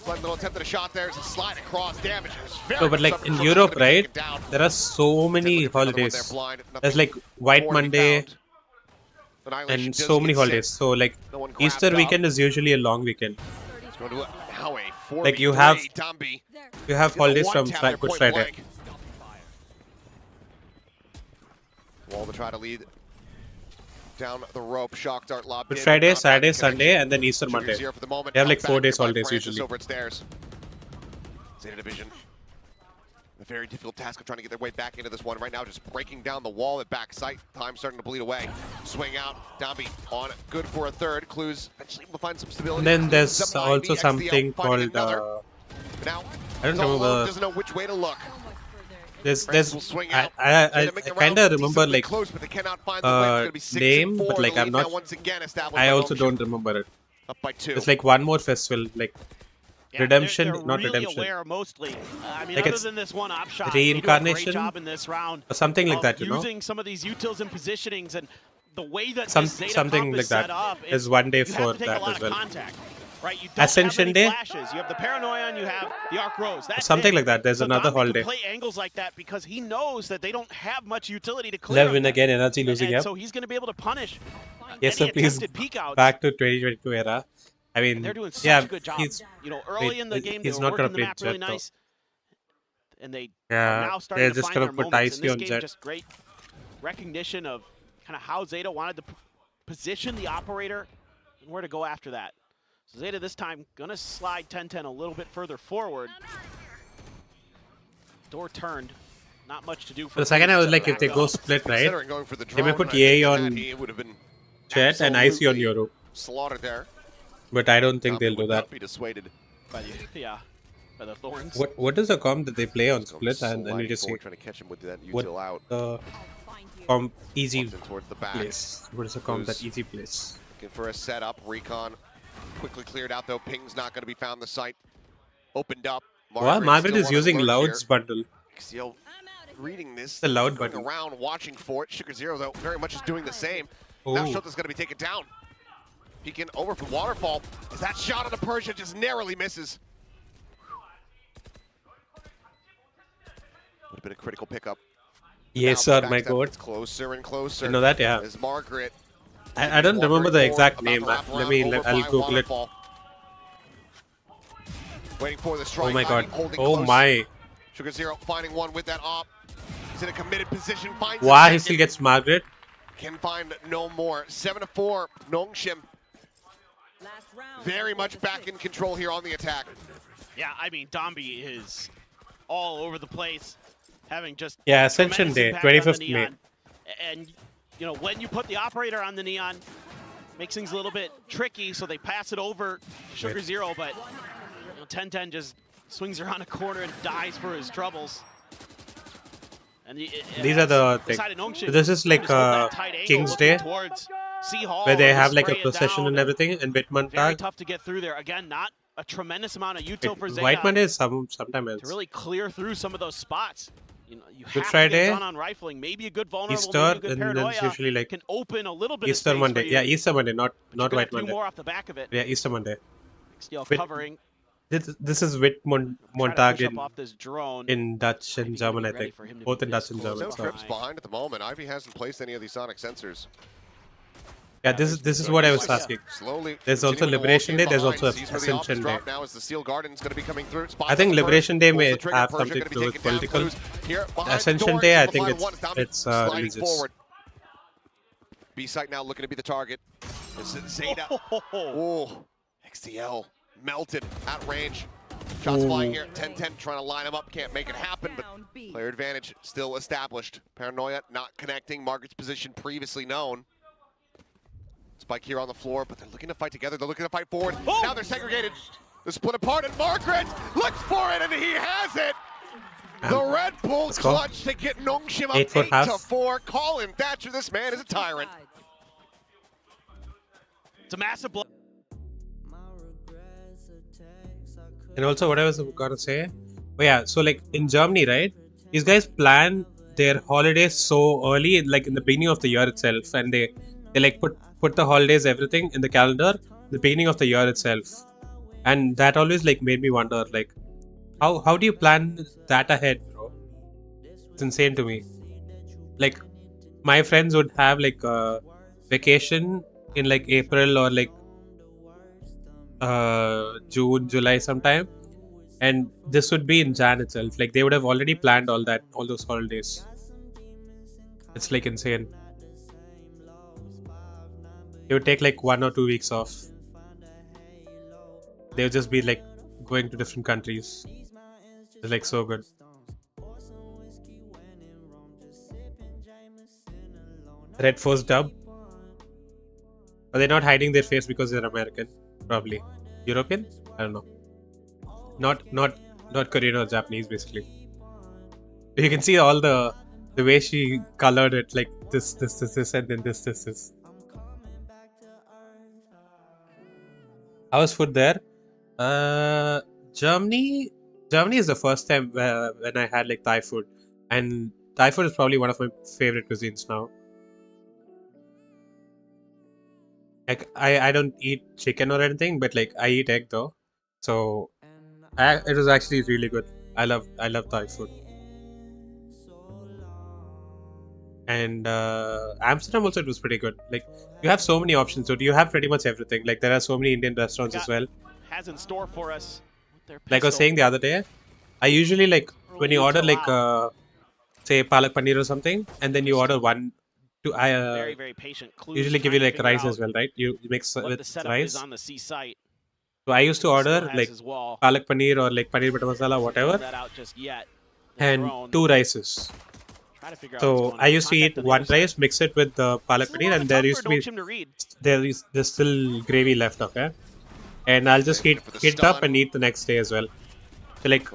Slight little attempt at a shot there as a slide across. Damage is very No, but like much in up. Europe, Gonna be right? taken down. There are so many Another one there holidays. blind. There's Nothing like White more to be Monday found. But Eilish and does so many get holidays. sent. So like No one Easter grabbed up. weekend is usually a long weekend. It's going to now a 4v3. Like you have Dambi. holidays from One-tap there, Good point Friday. blank. Wall to try to lead down the rope. Shock dart lob. Good in, Friday, not Saturday, back connection. Sunday, and then Easter Sugar Monday. Zero for the moment. They have Out like back 4 here days by holidays Francis usually. over at stairs. Zeta Division. A very difficult task of trying to get their way back into this one. Right now, just breaking down the wall at back sight. Time starting to bleed away. Swing out. Dambi on it. Good for a third. Clues eventually able to find some stability. And then Clues there's up 90, also XDL something finding called another. Now, I don't he's all alone, remember. doesn't know which way to look. There's Francis will swing I out. I, Trying I, to make the kind of round remember decently like close, but they cannot find the win. It's gonna be 6 name, and 4. but like The I'm lead not. now once again established I by also Nongshim. don't remember it. Up by 2. It's like one more festival, like Yeah, Redemption, they're not really Redemption. aware mostly. I mean, Like other it's than this one op shot, they do a great reincarnation job in this round or something like of that, you know. using some of these utils and positionings, and the way that Some this Zeta something comp like is set that. up, There's one day you have for to take that a lot as of well. contact, right? You don't Ascension have any Day? flashes. You have the Paranoia, and you have the Arc Rose. That's Something it. like that. There's So another Dominic can holiday. play angles like that because he knows that they don't have much utility to clear. 11 them. again, energy losing And up. so he's going to be able to punish Yes, any sir, please. attempted peek outs. Back to 2022 era. I mean, They're doing such yeah, a good job. he's You know, early in the game, they he's were not working gonna the play map really Jet, though. nice. and they Yeah, are now starting they're to just find gonna their put moments. IC In this on game, Jet. just great recognition of kind of how Zeta wanted to position the operator and where to go after that. So Zeta this time gonna slide 10-10 a little bit further forward. Door turned. Not much to do for For a second, I was like, if they back go up. split, right? Considering going for the They may drone, put I think EA that on he would have been Jet and IC on absolutely Euro. slaughtered there. But I don't think Tommy they'll do would that. not be dissuaded. By the thorns. What is the comp that they play on split? And I need to see Forward, trying to catch him with that what util out. the comp easy Bumps in towards the back. place. What is the comp that Who's easy place? Looking for a setup. Recon quickly cleared out though. Ping's not going to be found. The site opened up. Wow, Margaret is using Loud's bundle. Xio reading this. The Loud going button. around watching for it. Sugar Zero though very much is doing the same. Now Ooh. Shota's going to be taken down. Peeking over from Waterfall. As that shot on the Persia just narrowly misses. Would have been a critical pickup. Yes, Now sir, my backstep god. gets closer and closer. You know that, yeah. As Margaret. I don't remember the exact name. About to wrap Let me. around over I'll by Google it. Waterfall. Waiting for the strike. Oh my god. holding Oh close. my. Sugar Zero finding one with that op. He's in a committed position. Finds Wow, a he second. still gets Margaret. Can find no more. 7-4. Nongshim very much back in control here on the attack. Yeah, I mean, Dombi is all over the place, having just Yeah, Ascension tremendous Day, impact on 25th the May. Neon. And, you know, when you put the operator on the Neon, makes things a little bit tricky, so they pass it over to Sugar Wait. Zero, but 10-10 just swings around a corner and dies for his troubles. And These are the things. So this is like King's Day, where they have like a procession and everything, and Very Bitmontag. tough to get through there. Again, not a tremendous amount of util for Zeta White Monday is sometimes to else. really clear through some of those spots. You know, you Good have to Friday, get done on rifling. Maybe a good vulnerable, Easter, maybe a good and then paranoia it's usually like can open a little bit Easter of space Monday. for you. Yeah, Easter Monday, not But you're gonna White have to do Monday. more off the back of it. Yeah, Easter Monday. Still Wit- covering. This is Whitmontag push up in, off this drone. in Dutch and German, I ready think. for him to Both be in Dutch this and close. German. No So. trips behind at the moment. Ivy hasn't placed any of these sonic sensors. Yeah, this is what I was asking. Slowly There's also continuing to walk Liberation in Day. There's behind. also Sees where the op is Ascension Day. dropped now as the Steel Garden's going to be coming through. Spots I think on the Liberation first, Day pulls may the trigger. have Persia something gonna to be do with taken down. political. Clues here behind Ascension doors. Day, I Simplified think one. Tommy it's sliding religious. forward. B-site now looking to be the target. This is Zeta. Oh, XTL melted at range. Shots flying here. 10-10 trying to line him up. Can't make it happen, but player advantage still established. Paranoia not connecting. Margaret's position previously known. Spike here on the floor, but they're looking to fight together. They're looking to fight forward. Now they're segregated. They're split apart, and Margaret looks for it, and he has it. The Red Bull Let's go. clutch to get Nongshim up 8-4 half. 8-4. Colin Thatcher, this man is a tyrant. It's a massive blow. And also, what I was gonna say, oh yeah, so like in Germany, right? These guys plan their holidays so early, like in the beginning of the year itself, and they like put the holidays, everything in the calendar, the beginning of the year itself, and that always like made me wonder, like, how do you plan that ahead, bro? It's insane to me. Like, my friends would have like a vacation in like April or like June, July sometime, and this would be in Jan itself. Like they would have already planned all those holidays. It's like insane. They would take like 1 or 2 weeks off. They would just be like going to different countries. It's like so good. Redforce dub. Are they not hiding their face because they're American? Probably. European? I don't know. Not Korean or Japanese, basically. You can see all the way she colored it, like this, and then this. How was food there? Germany is the first time when I had like Thai food, and Thai food is probably one of my favorite cuisines now. Like I don't eat chicken or anything, but like I eat egg though, so it was actually really good. I love Thai food. And Amsterdam also, it was pretty good. Like you have so many options, so you have pretty much everything. Like there are so many Indian restaurants as well. Has in store for us. Like I was saying the other day, I usually like when you order like say palak paneer or something, and then you order one, two. Very, very patient. Clues Usually give you trying like to figure rice out as well, right? You mix what with the setup rice. is on the C site. So I used to Still order has like his wall. palak paneer or like paneer butter masala, whatever, That out just yet. and 2 rices. Try to figure out what's So going I on. used to eat Contact on the one other side. rice, mix it with the palak This is a paneer, lot and there tougher used to be Nongshim to read. there's still gravy left, okay? And I'll just heat it up and eat the next day as well. So like,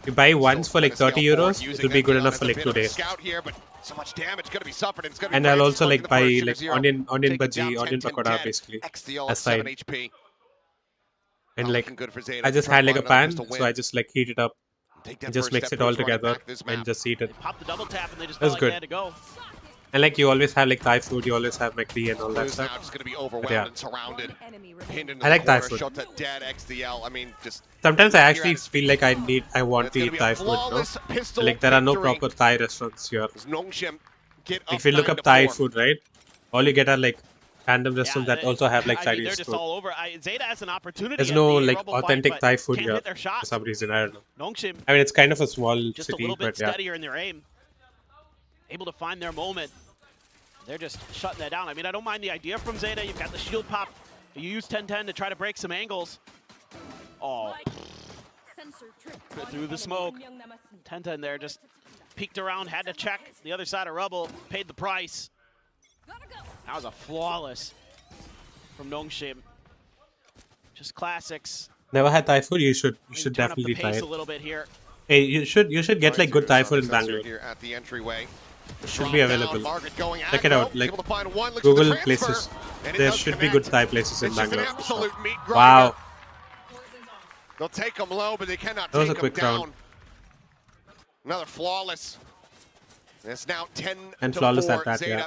you buy once for like 30 euros, it will be good enough for like 2 days. Scout here, but so much damage going to be suffered. It's gonna And be I'll Francis also looking like the buy first like shooter onion Taking bhaji, down onion 10, pakoda 10. basically XDL at aside. 7 HP. And Not like looking good for Zeta. I just Trying had to like a find another pan, pistol so win. I just like heat it up Take that and just first mix step it all towards running together back this and map. just eat it. They popped the double tap and they just That's felt like good. they had to go. And like you always have like Thai food, you always have McD and all that Blues now stuff. just going to be overwhelmed yeah. and surrounded. Pinned into I like the Thai corner, food. shot to dead XDL. I mean, just Sometimes I here actually at his feel like I want It's to gonna eat be a Thai food, no? flawless pistol Like there are no victory. proper Thai restaurants here. Does Nongshim get up If you look 9 up to Thai 4? food, right? All you get are like random restaurants that also have like I mean, they're Chinese just food. all over. Zeta has an opportunity. There's at no the like Rumble fight, authentic but Thai food can't here hit their for shots. some reason. I don't know. Nongshim I mean, it's kind of a small just a city, little bit but yeah. steadier in their aim. Able to find their moment. They're just shutting that down. I mean, I don't mind the idea from Zeta. You've got the shield pop. You use 10-10 to try to break some angles. Oh. Good through the smoke. 10-10 there just peeked around, had to check the other side of rubble, paid the price. That was a flawless from Nongshim. Just classics. Never had Thai food. You should Turn definitely up the try pace it. a little bit here. Hey, you should get like good Thai food in Bangalore. Here at the entryway. It should be available. Margaret going Check it aggro, out. Like able to find one, looks for the Google transfer, places. and it There does should be connect. good Thai places in It's just an Bangalore. absolute meat grinder. Wow. They'll take them low, but they cannot That was take a quick them down. round. Another flawless. And it's now 10 And to flawless 4. at that, Zeta. yeah.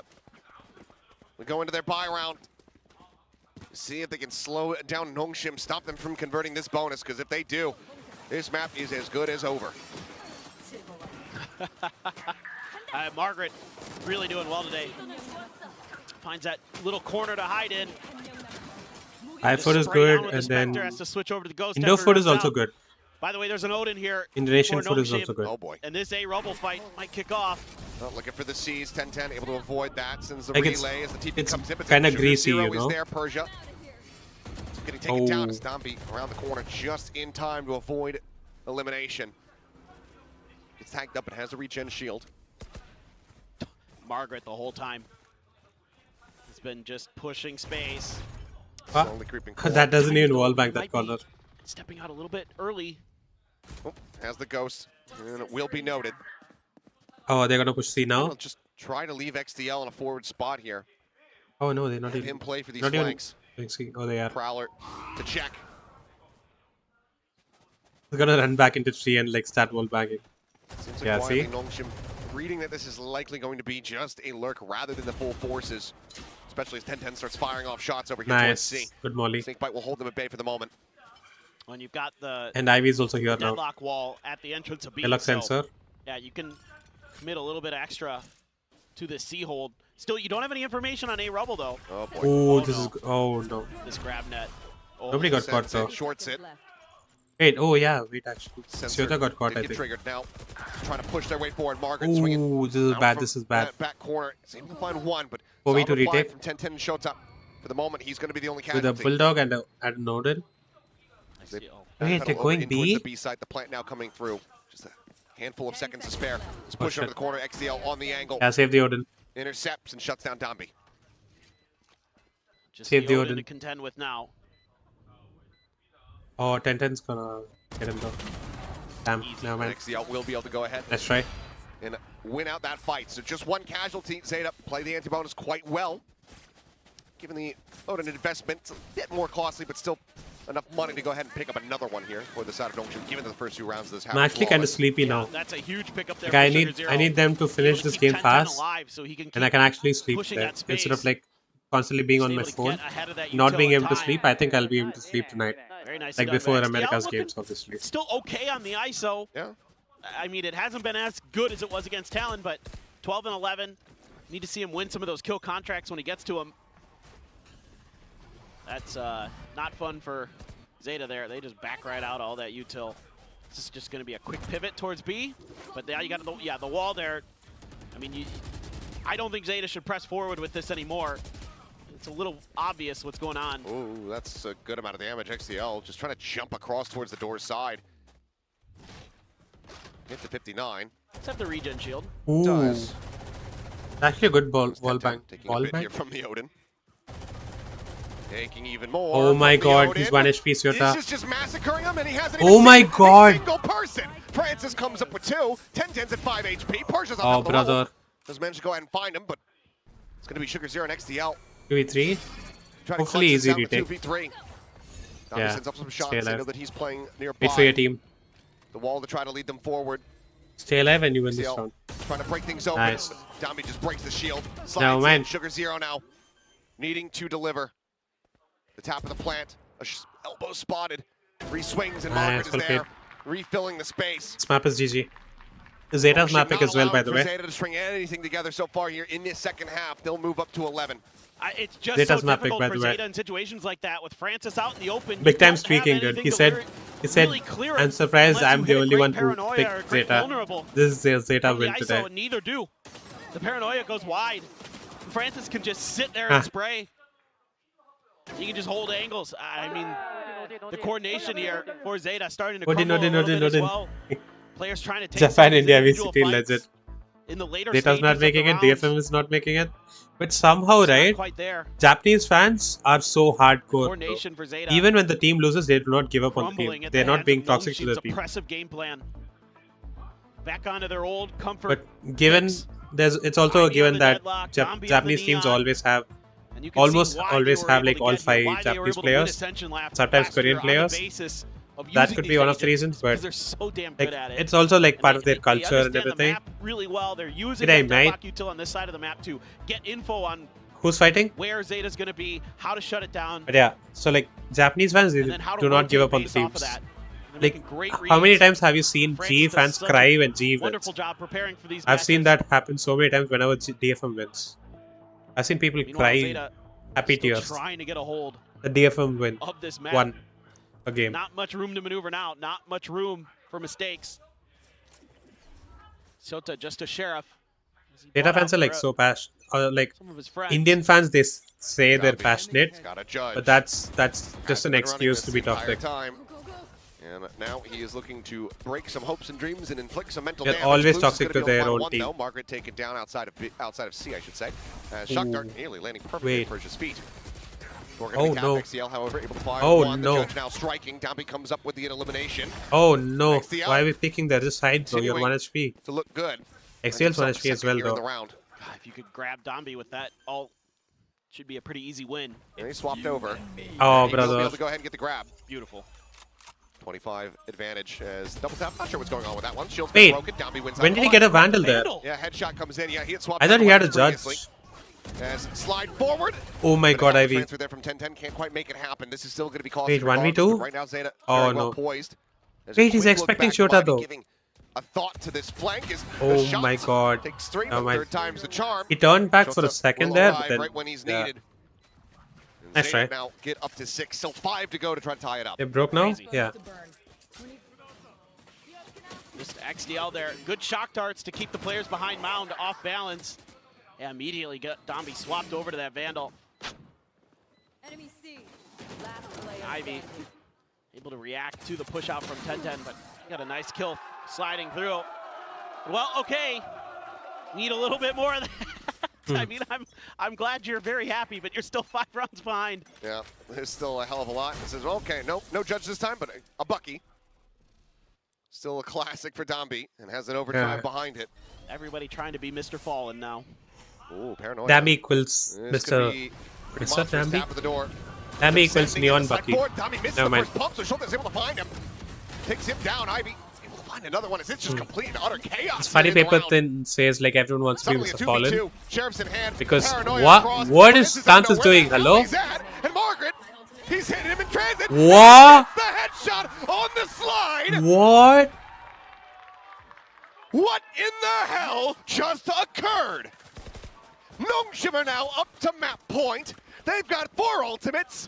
We go into their buy round. See if they can slow it down Nongshim, stop them from converting this bonus, because if they do, this map is as good as over. Margaret really doing well today. Finds that little corner to hide in. Thai food is Spray down good, with and the then Spectre, has to switch over to the Ghost. Indo after food he is runs also out. good. By the way, there's an Odin here. Indonesian for food is Nongshim, also good. Oh boy. And this A Rubble fight might kick off. Oh, looking for the C's, 10-10, able to avoid that, sends the Like it's- relay as the TP it's comes in. But kinda Sugar greasy, Zero you know? is there, Persia. It's getting taken down Oh. as Dombi around the corner just in time to avoid elimination. Gets tagged up and has a regen shield. Margaret the whole time has been just pushing space. Huh? Slowly creeping That doesn't even wall Might bank that be corner. Stepping out a little bit early. Oh, has the Ghost, and it will be noted. Oh, they're gonna push C now. They'll just try to leave XDL in a forward spot here. Oh no, they're not Have even. him play for these not even flanks. doing C. Oh, they are. Prowler to check. They're gonna run back into tree and like start wall banging. Seems like Yeah, quietly see? Nongshim reading that this is likely going to be just a lurk rather than the full forces. Especially as 10-10 starts firing off shots over here towards C. Nice. Good molly. Snakebite will hold them at bay for the moment. When you've got the And Ivy is also here now. deadlock wall at the entrance of B. Deadlock so, sensor. yeah, you can commit a little bit extra to the C hold. Still, you don't have any information on A Rubble though. Oh boy. Oh, this is. Oh no. This grab net. Oh, Nobody got caught Sends though. it, shorts it. Wait. Oh yeah. Wait. Actually, Sensor Zeta got caught. did I get think. triggered now. Trying to push their way forward. Margaret swinging. Ooh, this is out bad. from This is bad. that back corner. He's able to find one, but For me solid to reply retake. from 10-10 and Shota. For the moment, he's going to be the only With a casualty. bulldog and a nodal. They Wait, backpedal they're over going in towards B? the B side. The plant now coming through. Just a handful of seconds to spare. Let's push over shit. the corner. XDL on the angle. Yeah, save the Odin. Intercepts and shuts down Dombi. Just Save the Odin Odin. to contend with now. Oh, 10-10's gonna get him though. Damn. Never mind. XDL will be able to go ahead Let's try. and win out that fight. So just one casualty. Zeta play the anti-bonus quite well. Given the Odin investment, it's a bit more costly, but still enough money to go ahead and pick up another one here for the side of Nongshim, given the first 2 rounds of this I'm actually kind of sleepy now. That's a huge pickup there. Like, for I Sugar need Zero. them to finish this game 10-10 fast, alive so he can and I keep can actually sleep pushing there that space. instead of like constantly being on Able my to phone, get ahead of that not being util able to time. sleep. I think I'll be able to sleep tonight, Very nicely like done before by XDL. America's Looking games, obviously. Still okay on the ISO. Yeah. I mean, it hasn't been as good as it was against Talon, but 12 and 11. Need to see him win some of those kill contracts when he gets to them. That's not fun for Zeta there. They just back right out all that util. This is just going to be a quick pivot towards B, but now you got the wall there. I mean, I don't think Zeta should press forward with this anymore. It's a little obvious what's going on. Ooh, that's a good amount of damage. XCL just trying to jump across towards the door side. Hit to 59. Let's have the regen shield. Ooh. Does. Actually a good wall bang. Taking Wall a bit bang? here from the Odin. Taking even more. Oh my from the god, Odin. he's 1 HP This Zeta. is just massacring him, and he hasn't Oh even my seen god. a single person. Francis comes up with 2. 10-10's at 5 HP. Persia's on Oh, top of the brother. wall. Doesn't manage to go ahead and find him, but it's going to be Sugar Zero and XDL. 2v3. Trying Hopefully to easy clutch this out retake. with 2v3. Now Yeah, he sends up some shots. stay They know alive. that he's playing nearby. Wait for your team. The wall to try to lead them forward. Stay alive and you win this XDL round. trying to break things open. Nice. Dami just breaks the shield. Never Slides in. mind. Sugar Zero now needing to deliver. The top of the plant. Elbow spotted. 3 swings and Margaret is full there. fade. Refilling the space. This map is GG. Zeta's Nongshim mapping not as well, by allowing the for way. Zeta to string anything together so far here in this second half. They'll move up to 11. It's just Zeta's so mapping, difficult by for the way. Zeta in situations like that with Francis out in the open. Big You time don't have streaking, dude. anything He to said, really clear I'm it surprised unless I'm you the hit a only great one who paranoia or picked a great Zeta. vulnerable. This is Zeta From the win ISO, today. and neither do. The paranoia goes wide. Francis can just sit there and spray. You can just hold angles. I mean, the coordination here for Zeta starting to crumble a little bit as well. Players trying to take Japan, some of these India, individual VCT, fights legit. in the later Zeta's not stages making it, of the rounds. DFM is not making it. But somehow, It's not right, quite there. Japanese fans are so hardcore. Coordination Bro. for Zeta. Even when the team loses, they do not give up on the Crumbling team. at They're the not hands being of toxic to Nongshim's the team. oppressive game plan. Back onto their old comfort. But given it's also Ivy on given the that deadlock, Zombie on the Japanese teams neon. always have And you can see almost why they always were have able like to all get here, 5 why they were Japanese able to win players, Ascension sometimes last year Korean on the players. basis of That using could be these one of the agents, reasons, because but they're so damn like good at it. it's also like And part of their they culture and understand the everything. map really well. They're using Good day, that mate. deadlock util on this side of the map to get info on Who's fighting? where Zeta's going to be, how to shut it down, But yeah, so like Japanese fans they and then how to do not give up on the rotate based off teams. of that. They're Like making great how many reads. times have you seen Francis G does fans such a cry when G wins? wonderful job preparing for these I've seen matches. that happen so many times whenever DFM wins. I've seen people Meanwhile, cry Zeta happy still tears. trying to get a hold The DFM win of this map. won a game. Not much room to maneuver now. Not much room for mistakes. Zeta just a sheriff. Zeta fans are like so passionate. Like Some of his friends. Indian fans, they say they're Gotta be. passionate, Gotta judge. but that's Has just an been running excuse this to be entire toxic. time. And now he is looking to break some hopes and dreams and inflict some mental They're damage. always Blues is toxic gonna to be on their own 5-1 team. Though. Margaret taken down outside of C, I should say. Shock dart nearly landing perfectly at Wait. Persia's feet. We're Oh, gonna no. XCL, however, able to fire Oh, one. no. The judge now striking. Dambi comes up with the elimination. Oh no! XCL Why are we picking the other side, bro? You're continuing 1 HP. to look good. XCL's 1 Himself HP as second well, here in the though. round. God, if you could grab Dombi with that ult, should be a pretty easy win. And he swapped over. Oh, And he will be brother. able to go ahead and get the grab. Beautiful. 25 advantage as double tap. Not sure what's going on with that one. Shield's Wait, broken. Dambi wins when out. did he get a Vandal there? Yeah, headshot comes in. Yeah, he had swapped. I thought out he had a weapons judge. previously. As slide forward. Oh my But god, a Ivy. transfer there from 10-10 can't quite make it happen. This is still going to be costly. Wait, 1v2? Right now, Zeta Oh, very well no. poised. There's a Wait, he's quick look expecting back. Shota, Might be though. giving a thought to this flank is the Oh shot. my god. Takes 3, Oh but my- third time's the charm. He turned back for a Shota second will there, arrive but then right when he's yeah. needed. And Nice Zeta try. now get up to 6, still 5 to go to try to tie it up. They broke now? Crazy. Yeah. Just XDL there. Good shock darts to keep the players behind Mound off balance. And immediately got Dombi swapped over to that Vandal. Enemy C. Last player Ivy standing. able to react to the push out from 10-10, but got a nice kill sliding through. Well, okay. Need a little bit more of that. I mean, I'm glad you're very happy, but you're still 5 rounds behind. Yeah, there's still a hell of a lot. This is okay. No judge this time, but a Bucky. Still a classic for Dombi and has an overdrive Yeah. behind it. Everybody trying to be Mr. Fallen now. Ooh, paranoia. Damn equals This could Mr. be What's that, monstrous Dambi? tap at the door. Damn equals Descending Neon into the Bucky. sideboard. Dombi misses Never the mind. first pump, so Schultz is able to find him. Takes him down. Ivy is able to find another one. It's just complete and utter chaos. It's funny in the paper round. thin says like everyone wants to be Suddenly a Mr. Fallen. 2v2. Sheriff's in hand. Because Paranoia across. what is Francis Francis doesn't know where doing? the hell Hello? he's at. And Margaret, he's hitting him in transit. What? The headshot on the slide. What? What in the hell just occurred? Nongshim are now up to map point. They've got 4 ultimates.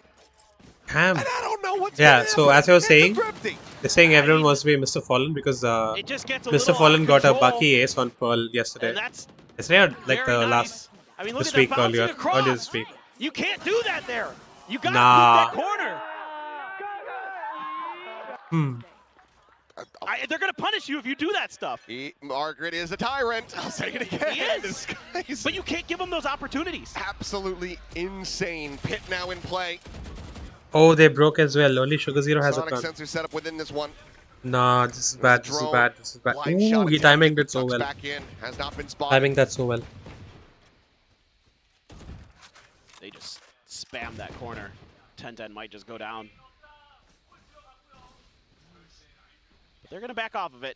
Damn. And I don't know what's Yeah, gonna so happen. as I was It's saying, thrifty. they're saying everyone wants to be Mr. Fallen because It just gets a Mr. little Fallen out of got a control, Bucky ace on Pearl yesterday. and that's Yesterday or like very the nice. last I mean, look this at that week bouncing earlier across. this week. You can't do that there. You gotta Nah. keep that corner. They're gonna punish you if you do that stuff. Margaret is a tyrant. I'll say it again. He is. But you can't give him those opportunities. Absolutely insane. Pit now in play. Oh, they broke as well. Only Sugar Zero has a Sonic ton. sensor set up within this one. Nah, this is bad. This is Drone, bad. This is bad. blind Ooh, shot he attempt, timing it so tucks well. Back in, has not been spotted. Timing that so well. They just spam that corner. 10-10 might just go down. But they're gonna back off of it.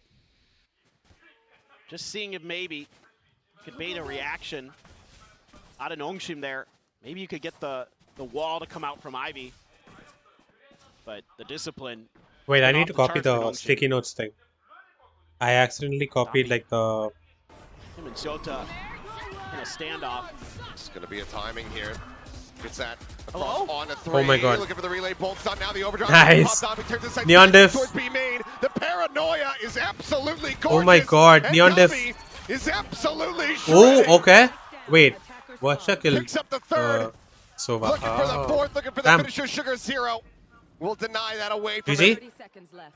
Just seeing if maybe you could bait a reaction out of Nongshim there. Maybe you could get the wall to come out from Ivy. But the discipline. Wait, I went need off to the copy charts for the Nongshim. sticky notes thing. I accidentally copied like the. Him and Zeta in a standoff. It's going to be a timing here. Gets that Hello? across on a 3. Oh my God. Looking for the relay. Bolt's on now. The overdrive. Nice. Popped off. He turns his sights Neon diff. towards B main. The paranoia is absolutely gorgeous. Oh my God, and Neon diff. Gummy is absolutely shredding. Oh, okay. Wait, what's a kill? Picks up the third. Sova. Looking for the fourth. Looking for the Damn. finisher. Sugar Zero will deny that away from GG? him. 30 seconds left.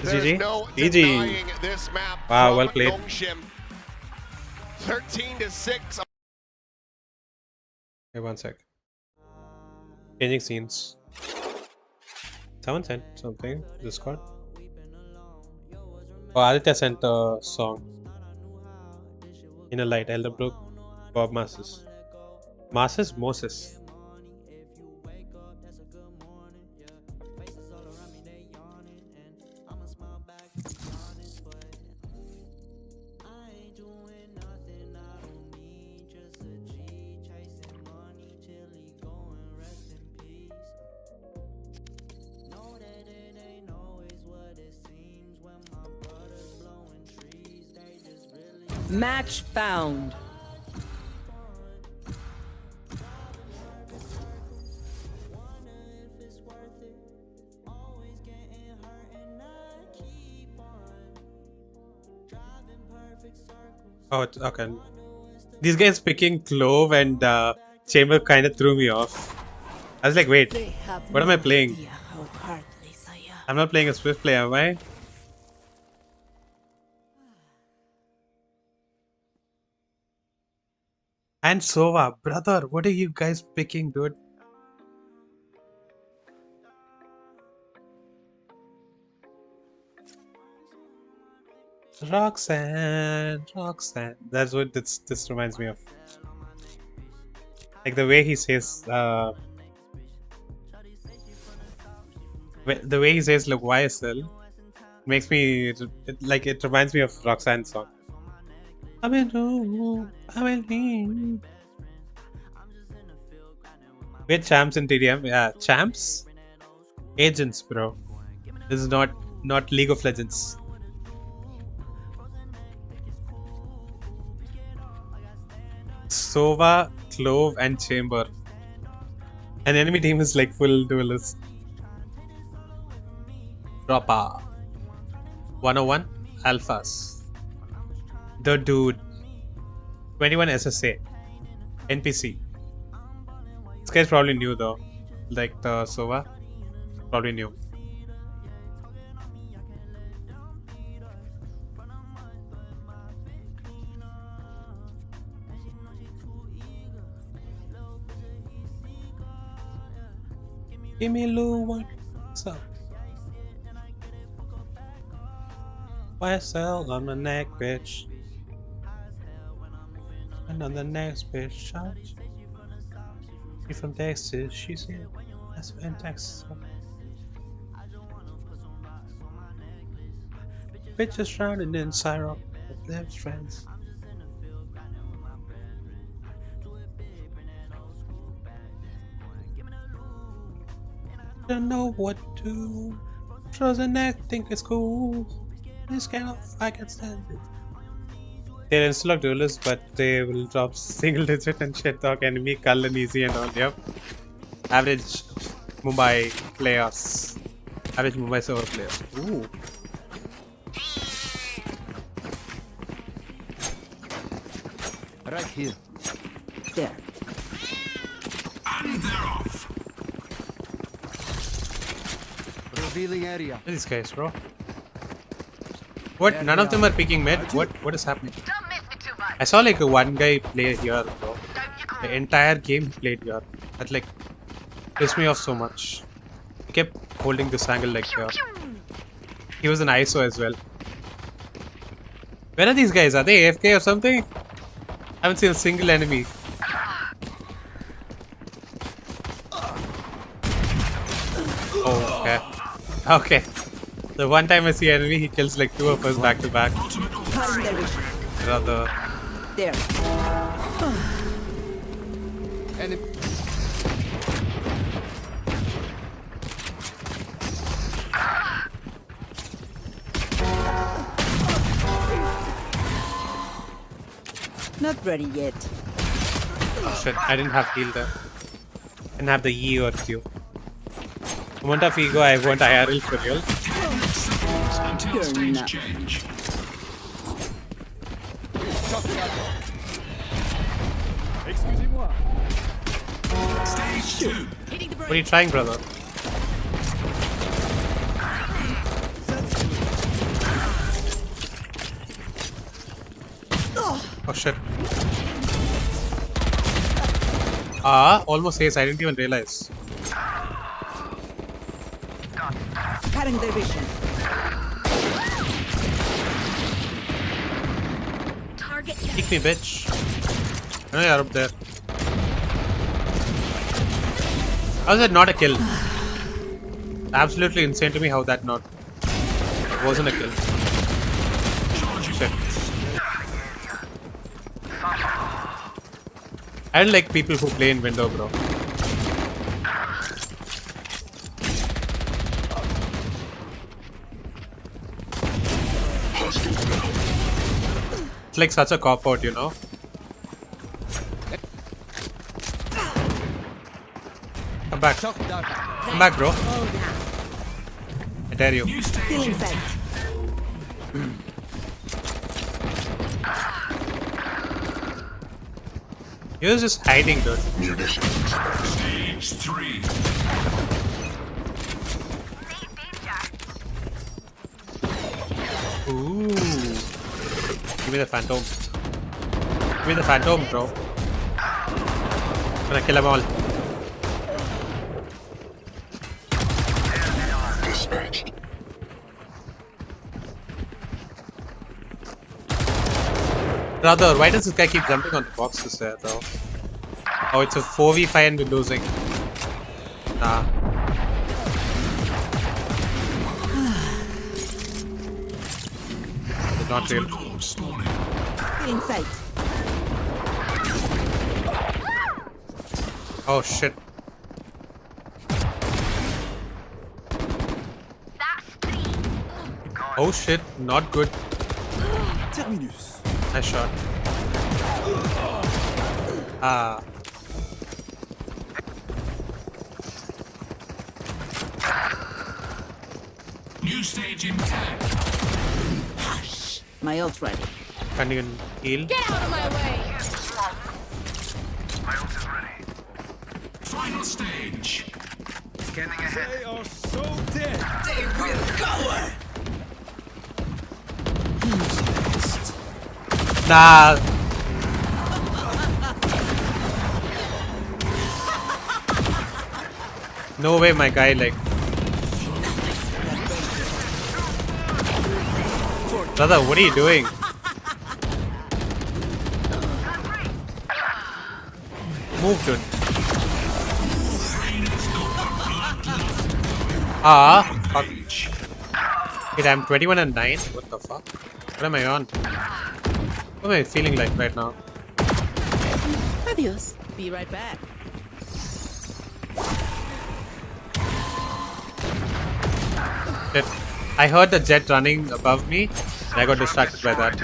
There's GG? no GG. denying this map. Wow, from well played. Nongshim. 13-6. Hey, one sec. Changing scenes. Someone sent something. Discord. Oh, Aditya sent a song. In a Light, Elderbrook, Bob Masses. Masses? Moses. Match found. Oh, okay. These guys picking Clove and Chamber kind of threw me off. I was like, wait, what am I playing? I'm not playing a Swift play, am I? And Sova, brother, what are you guys picking, dude? Roxanne. That's what this reminds me of. Like the way he says, the way he says, look, YSL makes me it reminds me of Roxanne's song. I'm in. We're champs in TDM. Yeah, champs? Agents, bro. This is not League of Legends. Sova, Clove, and Chamber. An enemy team is like full duelist. Droppa. 101 Alphas. The Dude. 21 SSA. NPC. This guy's probably new though. Like the Sova. Probably new. Give me a little one. What's up? YSL on my neck, bitch. And on the next bitch, shot. She from Texas, she's here. That's in Texas. Bitches drowning in syrup with their friends. Don't know what to do. Frozen neck, think it's cool. This kind of I can stand it. They're insta-lock duelists, but they will drop single digit and shit talk enemy, cull and easy and all. Yep. Average. Mumbai players. Average Mumbai server players. Ooh. Right here. There. And they're off. Revealing area. What are these guys, bro? What? None of them are picking mid? What is happening? I saw like a one guy play here, bro. The entire game he played here. That like pissed me off so much. He kept holding this angle like here. He was an ISO as well. Where are these guys? Are they AFK or something? I haven't seen a single enemy. Oh, okay. Okay. The one time I see enemy, he kills like 2 of us back to back. Rather. There. Not ready yet. Oh shit, I didn't have heal there. Didn't have the E or Q. Amount of ego, I want IRL for real. Until stage change. Excusez-moi. Stage 2. What are you trying, brother? Oh shit. Almost ace, I didn't even realize. Cutting their vision. Kick me, bitch. I know you're up there. How is that not a kill? Absolutely insane to me how that not wasn't a kill. Shit. I don't like people who play in window, bro. It's like such a cop out, you know. Come back. Come back, bro. I dare you. You're just hiding, dude. Stage 3. Ooh. Give me the phantom. Give me the phantom, bro. I'm gonna kill them all. Dispatched. Brother, why does this guy keep jumping on the boxes there, though? Oh, it's a 4v5 and we're losing. Nah. It's not real. In sight. Oh shit. Oh shit, not good. Terminus. Nice shot. Ah. New stage in 10. Hush. My ult ready. Can't even heal. Get out of my way! My ult is ready. Final stage. Scanning ahead. They are so dead. They will go. Nah. No way, my guy, like. Brother, what are you doing? Move, dude. Fuck. Wait, I'm 21 and 9? What the fuck? What am I on? What am I feeling like right now? Adios. Be right back. Shit. I heard the jet running above me and I got distracted by that.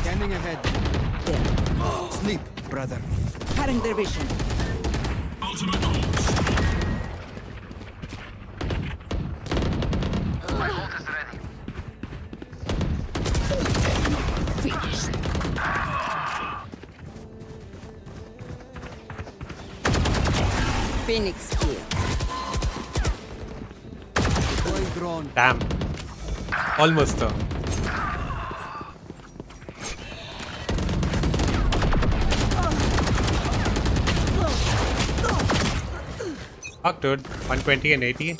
Scanning ahead. There. Sleep, brother. Cutting their vision. Ultimate ult. Phoenix kill. Damn. Almost though. Fuck, dude. 120 and 80.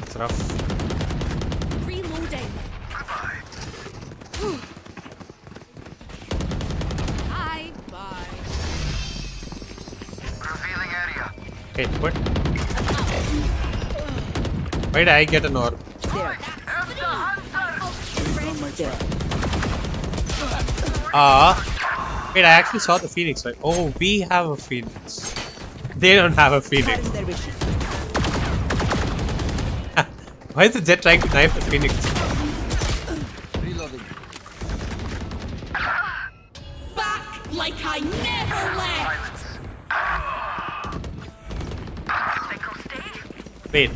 It's rough. Reloading. Hi. Bye. Revealing area. Hey, what? Why did I get an orb? There. Wait, I actually saw the Phoenix, right? Oh, we have a Phoenix. They don't have a Phoenix. Why is the Jet trying to knife the Phoenix? Reloading. Back like I never left. Wait,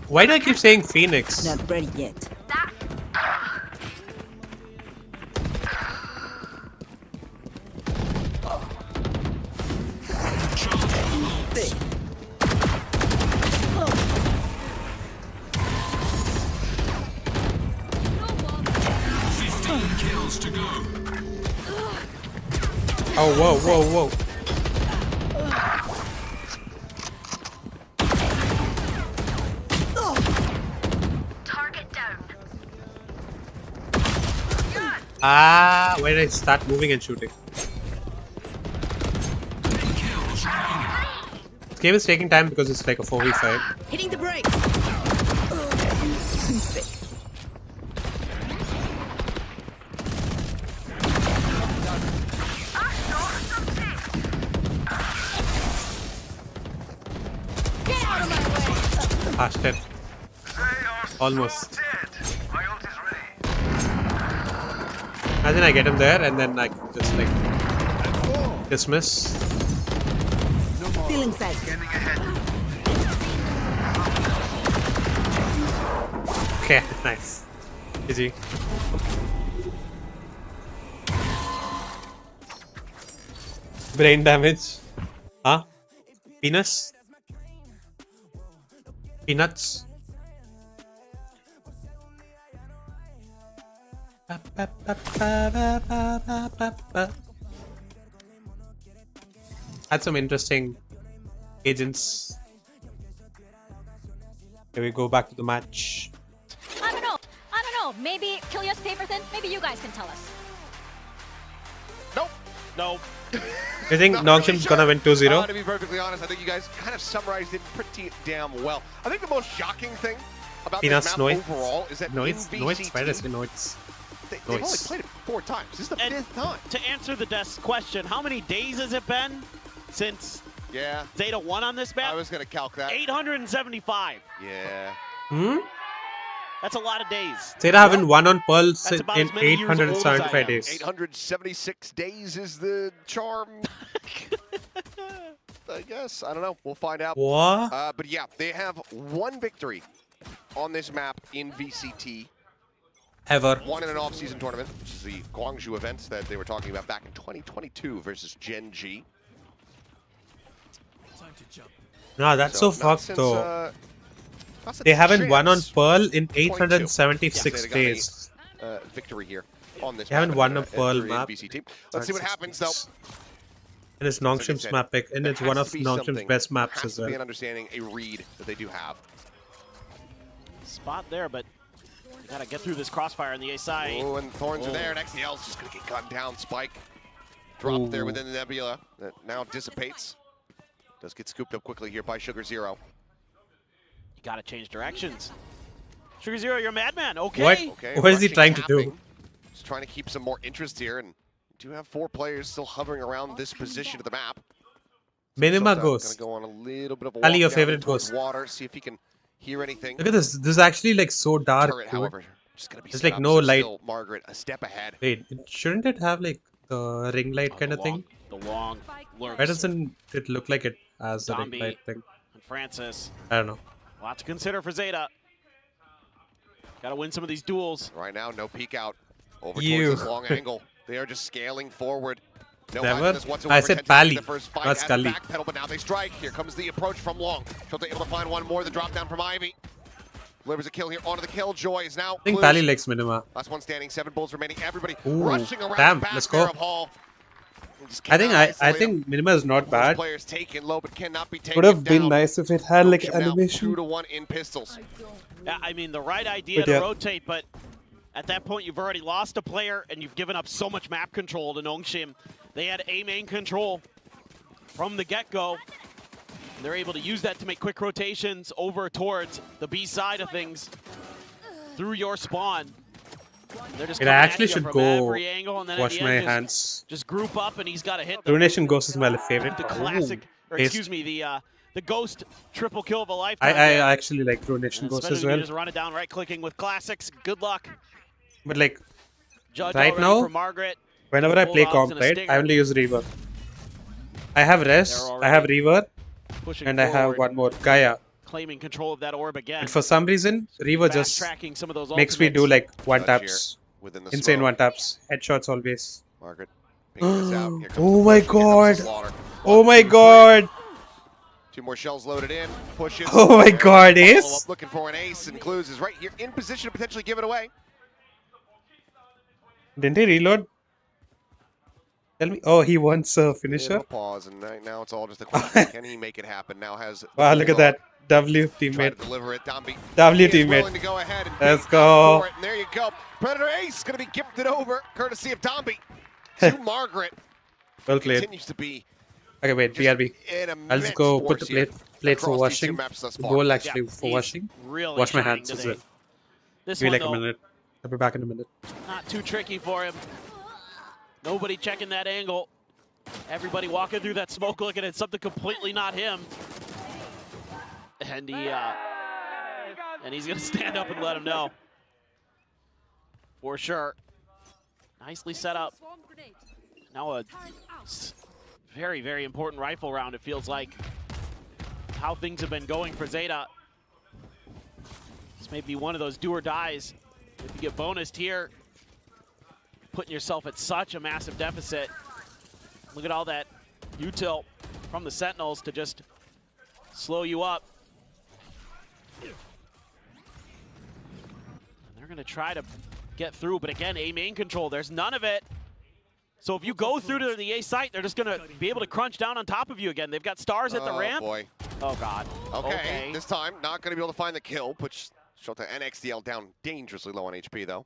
why do I keep saying Phoenix? Not ready yet. Oh, whoa, whoa, whoa. Target down. Where did I start moving and shooting? This game is taking time because it's like a 4v5. Hitting the brakes. Ah, shit. Almost. Imagine I get him there and then I can just like dismiss. Feeling safe. Okay, nice. Easy. Brain damage. Huh? Penis? Peanuts? Had some interesting agents. Here we go back to the match. I don't know. Maybe Kilia's paper thin. Maybe you guys can tell us. Nope. Nope. You think Nongshim's gonna win 2-0? To be perfectly honest, I think you guys kind of summarized it pretty damn well. I think the most shocking thing about this map overall is that in VCT, they've only played it 4 times. This is the 5th time. To answer the desk question, how many days has it been since Zeta won on this map? I was going to calc that. 875. Yeah. That's a lot of days. Zeta haven't won on Pearl in 875 days. 876 days is the charm. I guess. I don't know. We'll find out. What? But yeah, they have 1 victory on this map in VCT. Ever. 1 in an off-season tournament, which is the Guangzhou events that they were talking about back in 2022 versus GenG. No, that's so fucked though. They haven't won on Pearl in 876 days. Victory here on this. They haven't won a Pearl map. VCT. Let's see what happens though. And it's Nongshim's map pick, and it's one of Nongshim's best maps as well. Has to be an understanding, a read that they do have. Spot there, but you gotta get through this crossfire on the A side. Oh, and Thorns are there, and XCL's just gonna get gunned down. Spike dropped there within the nebula that now dissipates. Does get scooped up quickly here by Sugar Zero. You gotta change directions. Sugar Zero, you're a madman. Okay. What? Okay, what is he trying to do? Just trying to keep some more interest here, and do have 4 players still hovering around this position of the map. Minima Ghost. Gonna go on a little bit of a Ali, your walk favorite down towards ghost. water, see if he can hear anything. Look at this. This is actually like so dark. Turret, however, just gonna be There's set like up, no so light. still Margaret a step ahead. Wait, shouldn't it have like the ring light kind of thing? The long lurks. Why doesn't it look like it has the ring light thing? And Francis. I don't know. A lot to consider for Zeta. Gotta win some of these duels. Right now, no peek out. Over towards this long angle. They are just scaling forward. No Never. eyes on this whatsoever. I said Tension Pally, the first fight not as a Scully. backpedal, but now they strike. Here comes the approach from Long. Shota able to find one more. The drop down from Ivy. Delivers a kill here onto the Killjoy. Is now I think Clues. Pally likes Minima. Last one standing. 7 bulls remaining. Everybody Ooh, rushing around damn, the back let's there go. of Hall. I think Minima is not bad. Players taken low, but cannot be taken Would have been down. nice if it had like Nongshim now animation. 2-1 in pistols. Yeah, I mean, the right idea But to yeah. rotate, but at that point, you've already lost a player, and you've given up so much map control to Nongshim. They had A main control from the get-go. They're able to use that to make quick rotations over towards the B side of things through your spawn. They're just I coming at actually you should from go every angle, and then wash at the my end, hands. Just group up, and he's got to hit the, Donation Ghost is my favorite. the classic, Ooh, or paste. excuse me, the Ghost triple kill of a lifetime. I actually like Donation And Ghost especially as when you well. just run it down right-clicking with classics. Good luck. But like, Judge right already now, for Margaret. whenever I play Bulldogs comp, and a right, stinger. I only use Reaver. I have Res, I have Reaver, Pushing and I have forward, one more, Gaia. claiming control of that orb again. And for some reason, Reaver just Fast-tracking some of those makes me do ultimates. like one Judge taps. here within the Insane smoke. one taps. Headshots always. Margaret picking this out. Here comes Oh the my push. Here comes the god. slaughter. Oh 1, my 2, 3. god. 2 more shells loaded in. Pushes. Oh my god, Follow ace. up, looking for an ace, and Clues is right here in position to potentially give it away. Didn't he reload? Tell me. Oh, he wants a finisher. Little pause, and now it's all just a question. Can he make it happen? Now has the Wow, look at Bulldog that. W trying teammate. to deliver it. Domby W is teammate. willing to go ahead and Let's beat go. for it, and there you go. Predator Ace going to be gifted over, courtesy of Domby, to Margaret. Well played. Continues to be Okay, wait. just BRB. an I'll just immense go put the force here plate for across these two washing. maps thus The far. bowl actually Yeah, for he's washing. really Wash my shining hands as today. well. This Give me one, like a though, minute. I'll be back in a minute. not too tricky for him. Nobody checking that angle. Everybody walking through that smoke looking at something completely not him. And he's gonna stand up and let him know. For sure. Nicely set up. Now a very, very important rifle round, it feels like. How things have been going for Zeta. This may be one of those do or dies. If you get bonused here, putting yourself at such a massive deficit. Look at all that util from the Sentinels to just slow you up. And they're going to try to get through, but again, A main control, there's none of it. So if you go through to the A site, they're just going to be able to crunch down on top of you again. They've got stars at the ramp. Boy. Oh, God. Okay, this time not going to be able to find the kill. Puts Shota and XDL down dangerously low on HP, though.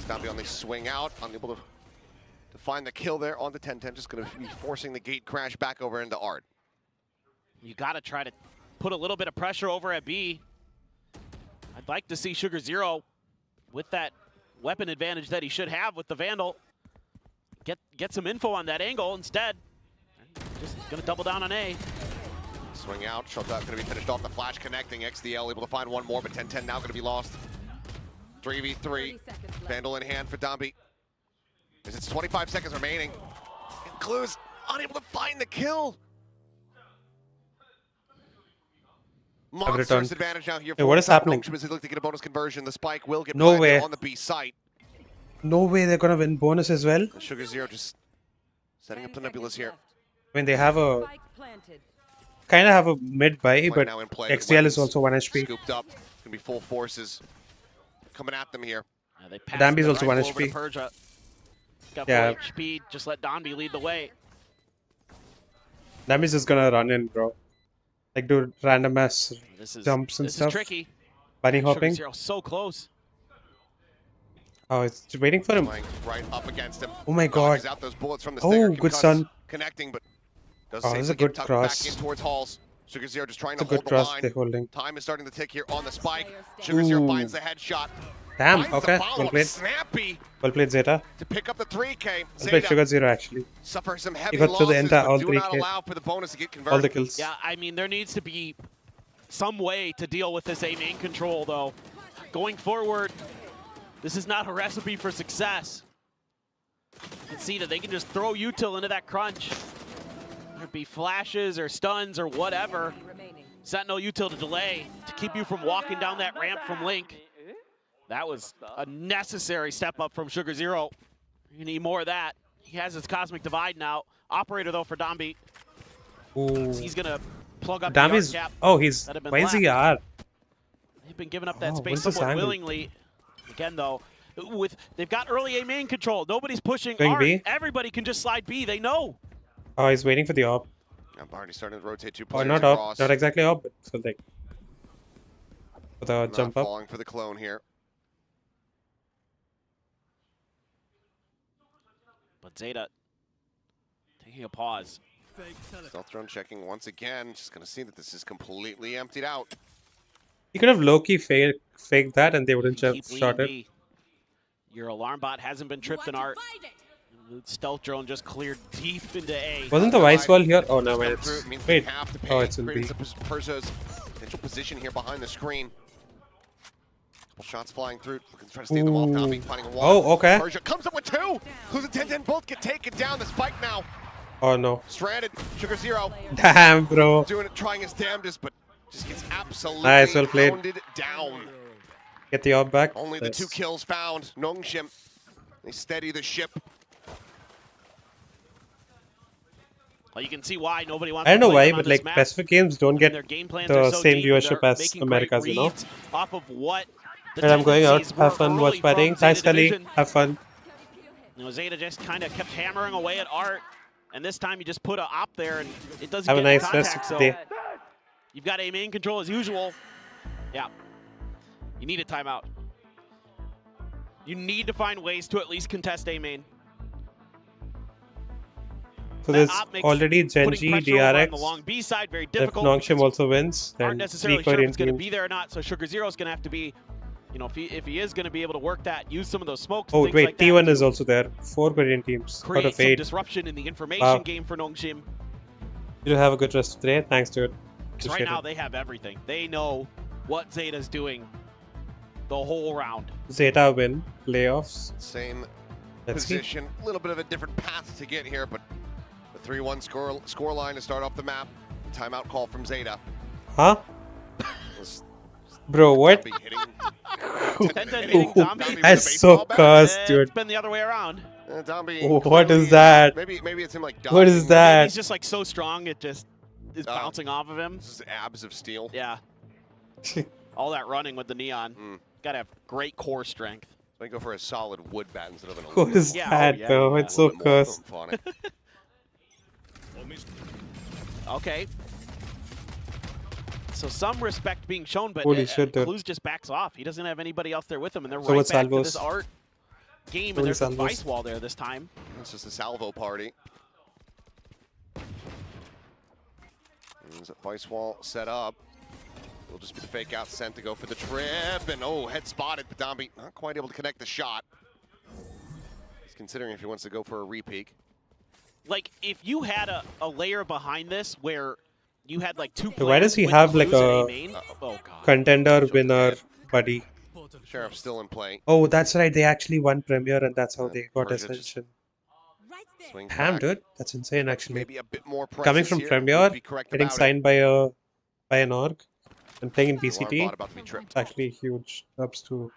Stomby on the swing out, unable to find the kill there on the 10-10. Just going to be forcing the gate crash back over into Art. You got to try to put a little bit of pressure over at B. I'd like to see Sugar Zero with that weapon advantage that he should have with the Vandal. Get some info on that angle instead. Just going to double down on A. Swing out, Shota going to be finished off. The flash connecting. XDL able to find one more, but 10-10 now going to be lost. 3v3. Vandal in hand for Domby. As it's 25 seconds remaining. And Clues unable to find the kill. Monstrous advantage now here. Hey, what is happening? Nongshim as they look to get a bonus conversion. The spike will get No planted way. on the B site. No way they're gonna win bonus as well. And Sugar Zero just setting up the Nebulas here. I mean, they have a kind of have a mid buy, but now in play. XDL is also 1 HP. Scooped up. Gonna be full forces coming at them here. They Danby is also 1 rifle over to HP. Persia. Got Yeah. full HP, just let Danby lead the way. That means just gonna run in, bro. Like do random ass This is, jumps and this stuff. is tricky. Bunny Sugar hopping. Zero so close. Oh, it's waiting for him. Flying right up against him. Oh my god. Dodges out those bullets from the stinger. Oh, good Concuss stun. Connecting, but does Oh, this is a safely get good tucked cross. back in towards Halls. Sugar Zero just trying It's a to good hold the cross line. they're holding. Time is starting to tick here on the spike. Sugar Zero Ooh. finds the headshot. Damn, Finds the okay. follow-up. Well played. Snappy Well played, Zeta. to pick up the 3K. Well played, Sugar Zero actually. Suffer some heavy got through the losses, entire but all do 3K. not allow for the bonus to get converted. All the kills. Yeah, I mean, there needs to be some way to deal with this A main control, though. Going forward, this is not a recipe for success. You can see that they can just throw util into that crunch. Whether it be flashes or stuns or whatever. Sentinel util to delay to keep you from walking down that ramp from Link. That was a necessary step up from Sugar Zero. You need more of that. He has his Cosmic Divide now. Operator, though, for Dombi. Ooh. He's going to plug up Damn, the gap. oh, he's. That have been Why is he left. R? They've been giving up that Oh, space what's this somewhat angle? willingly. Again, though, they've got early A main control. Nobody's pushing Going R. B? Everybody can just slide B. They know. Oh, he's waiting for the op. I'm already starting to rotate 2 Or players not across. op. Not exactly op, but still like. For the Not jump up. falling for the clone here. But Zeta taking a pause. Stealth drone checking once again. Just going to see that this is completely emptied out. He could have low-key faked that and they wouldn't have Keep shot leading it. B. Your alarm bot hasn't been tripped in art. The stealth drone just cleared deep into A. Wasn't the vice wall here? Oh no, wait. Through, it means Wait. they have to pay. Oh, it's in B. Perzo's potential position here behind the screen. Couple shots flying through. Looking to try to stave them off. Ooh. Dombi finding one. Oh, okay. Persia comes up with 2. Who's a 10-10? Both get taken down. The spike now. Oh no. Stranded. Sugar Zero. Damn, bro. Doing it, trying his damnedest, but just gets absolutely Nice, well played. pounded down. Get the op back. Only the Nice. 2 kills found. Nongshim. They steady the ship. Well, you can see why nobody wants I don't to know play why, them on but this like map. Pacific games don't get Their game plans are the so same deep, and viewership they're as making great America's, you know. reads off of what the And I'm going out. tendencies were Have fun, early watch party. from Thanks, Zeta Kali. Division. Have fun. You know, Zeta just kind of kept hammering away at Art, and this time you just put an op there, and it doesn't Have a get any nice rest contact. of the So day. you've got a main control as usual. Yeah, you need a timeout. You need to find ways to at least contest a main. So That there's op makes already putting GenG, pressure over on the DRX. long B side very If difficult. Nongshim also wins, Aren't then necessarily 3 sure if Korean it's going to teams. be there or not. So Sugar Zero is going to have to be, you know, if he is going to be able to work that, use some of those smokes. Oh and things wait, like that T1 to is also there. 4 Korean teams out create of some 8. disruption in the information Wow. game for Nongshim. You have a good rest of the day. Thanks, dude. Because right now they have everything. They know what Zeta's doing the whole round. Zeta win playoffs. Same Let's see. position. A little bit of a different path to get here, but the 3-1 score line to start off the map. Timeout call from Zeta. Huh? Was Bro, what? Dombi hitting, 10-10 hitting Ooh, Dombi with a that's so baseball bat. cursed, It's dude. been the other way around. Dombi Oh, what clearly, is that? Maybe it's him like What is dodging. that? He's just like so strong, it just is bouncing off of him. This is abs of steel. Yeah. All that running with the neon. Gotta have great core strength. So I go for a solid wood bat instead of an What aluminum. is that, yeah, bro? yeah. It's so cursed. Okay. So some respect being shown, but Holy shit, dude. Clues just backs off. He doesn't have anybody else there with him, and they're So right what's back to Salvos? this art game, Holy and there's a Salvos. vice wall there this time. It's just a salvo party. There's a vice wall set up. It'll just be the fake out sent to go for the trip, and oh, head spotted, but Dombi not quite able to connect the shot. He's considering if he wants to go for a repeak. Like, if you had a layer behind this where you had like 2 players Why does he with have like Clues and a main, oh god. contender winner buddy? Sheriff's still in play. Oh, that's right. They actually won Premier, and that's how they got Persia just Ascension. swings Damn, back. dude, that's insane. Actually, Maybe a bit more coming presence from here, Premier, would be correct getting about it. signed by an org, and playing in Alarm VCT. bot about to be tripped. It's actually huge. Ups to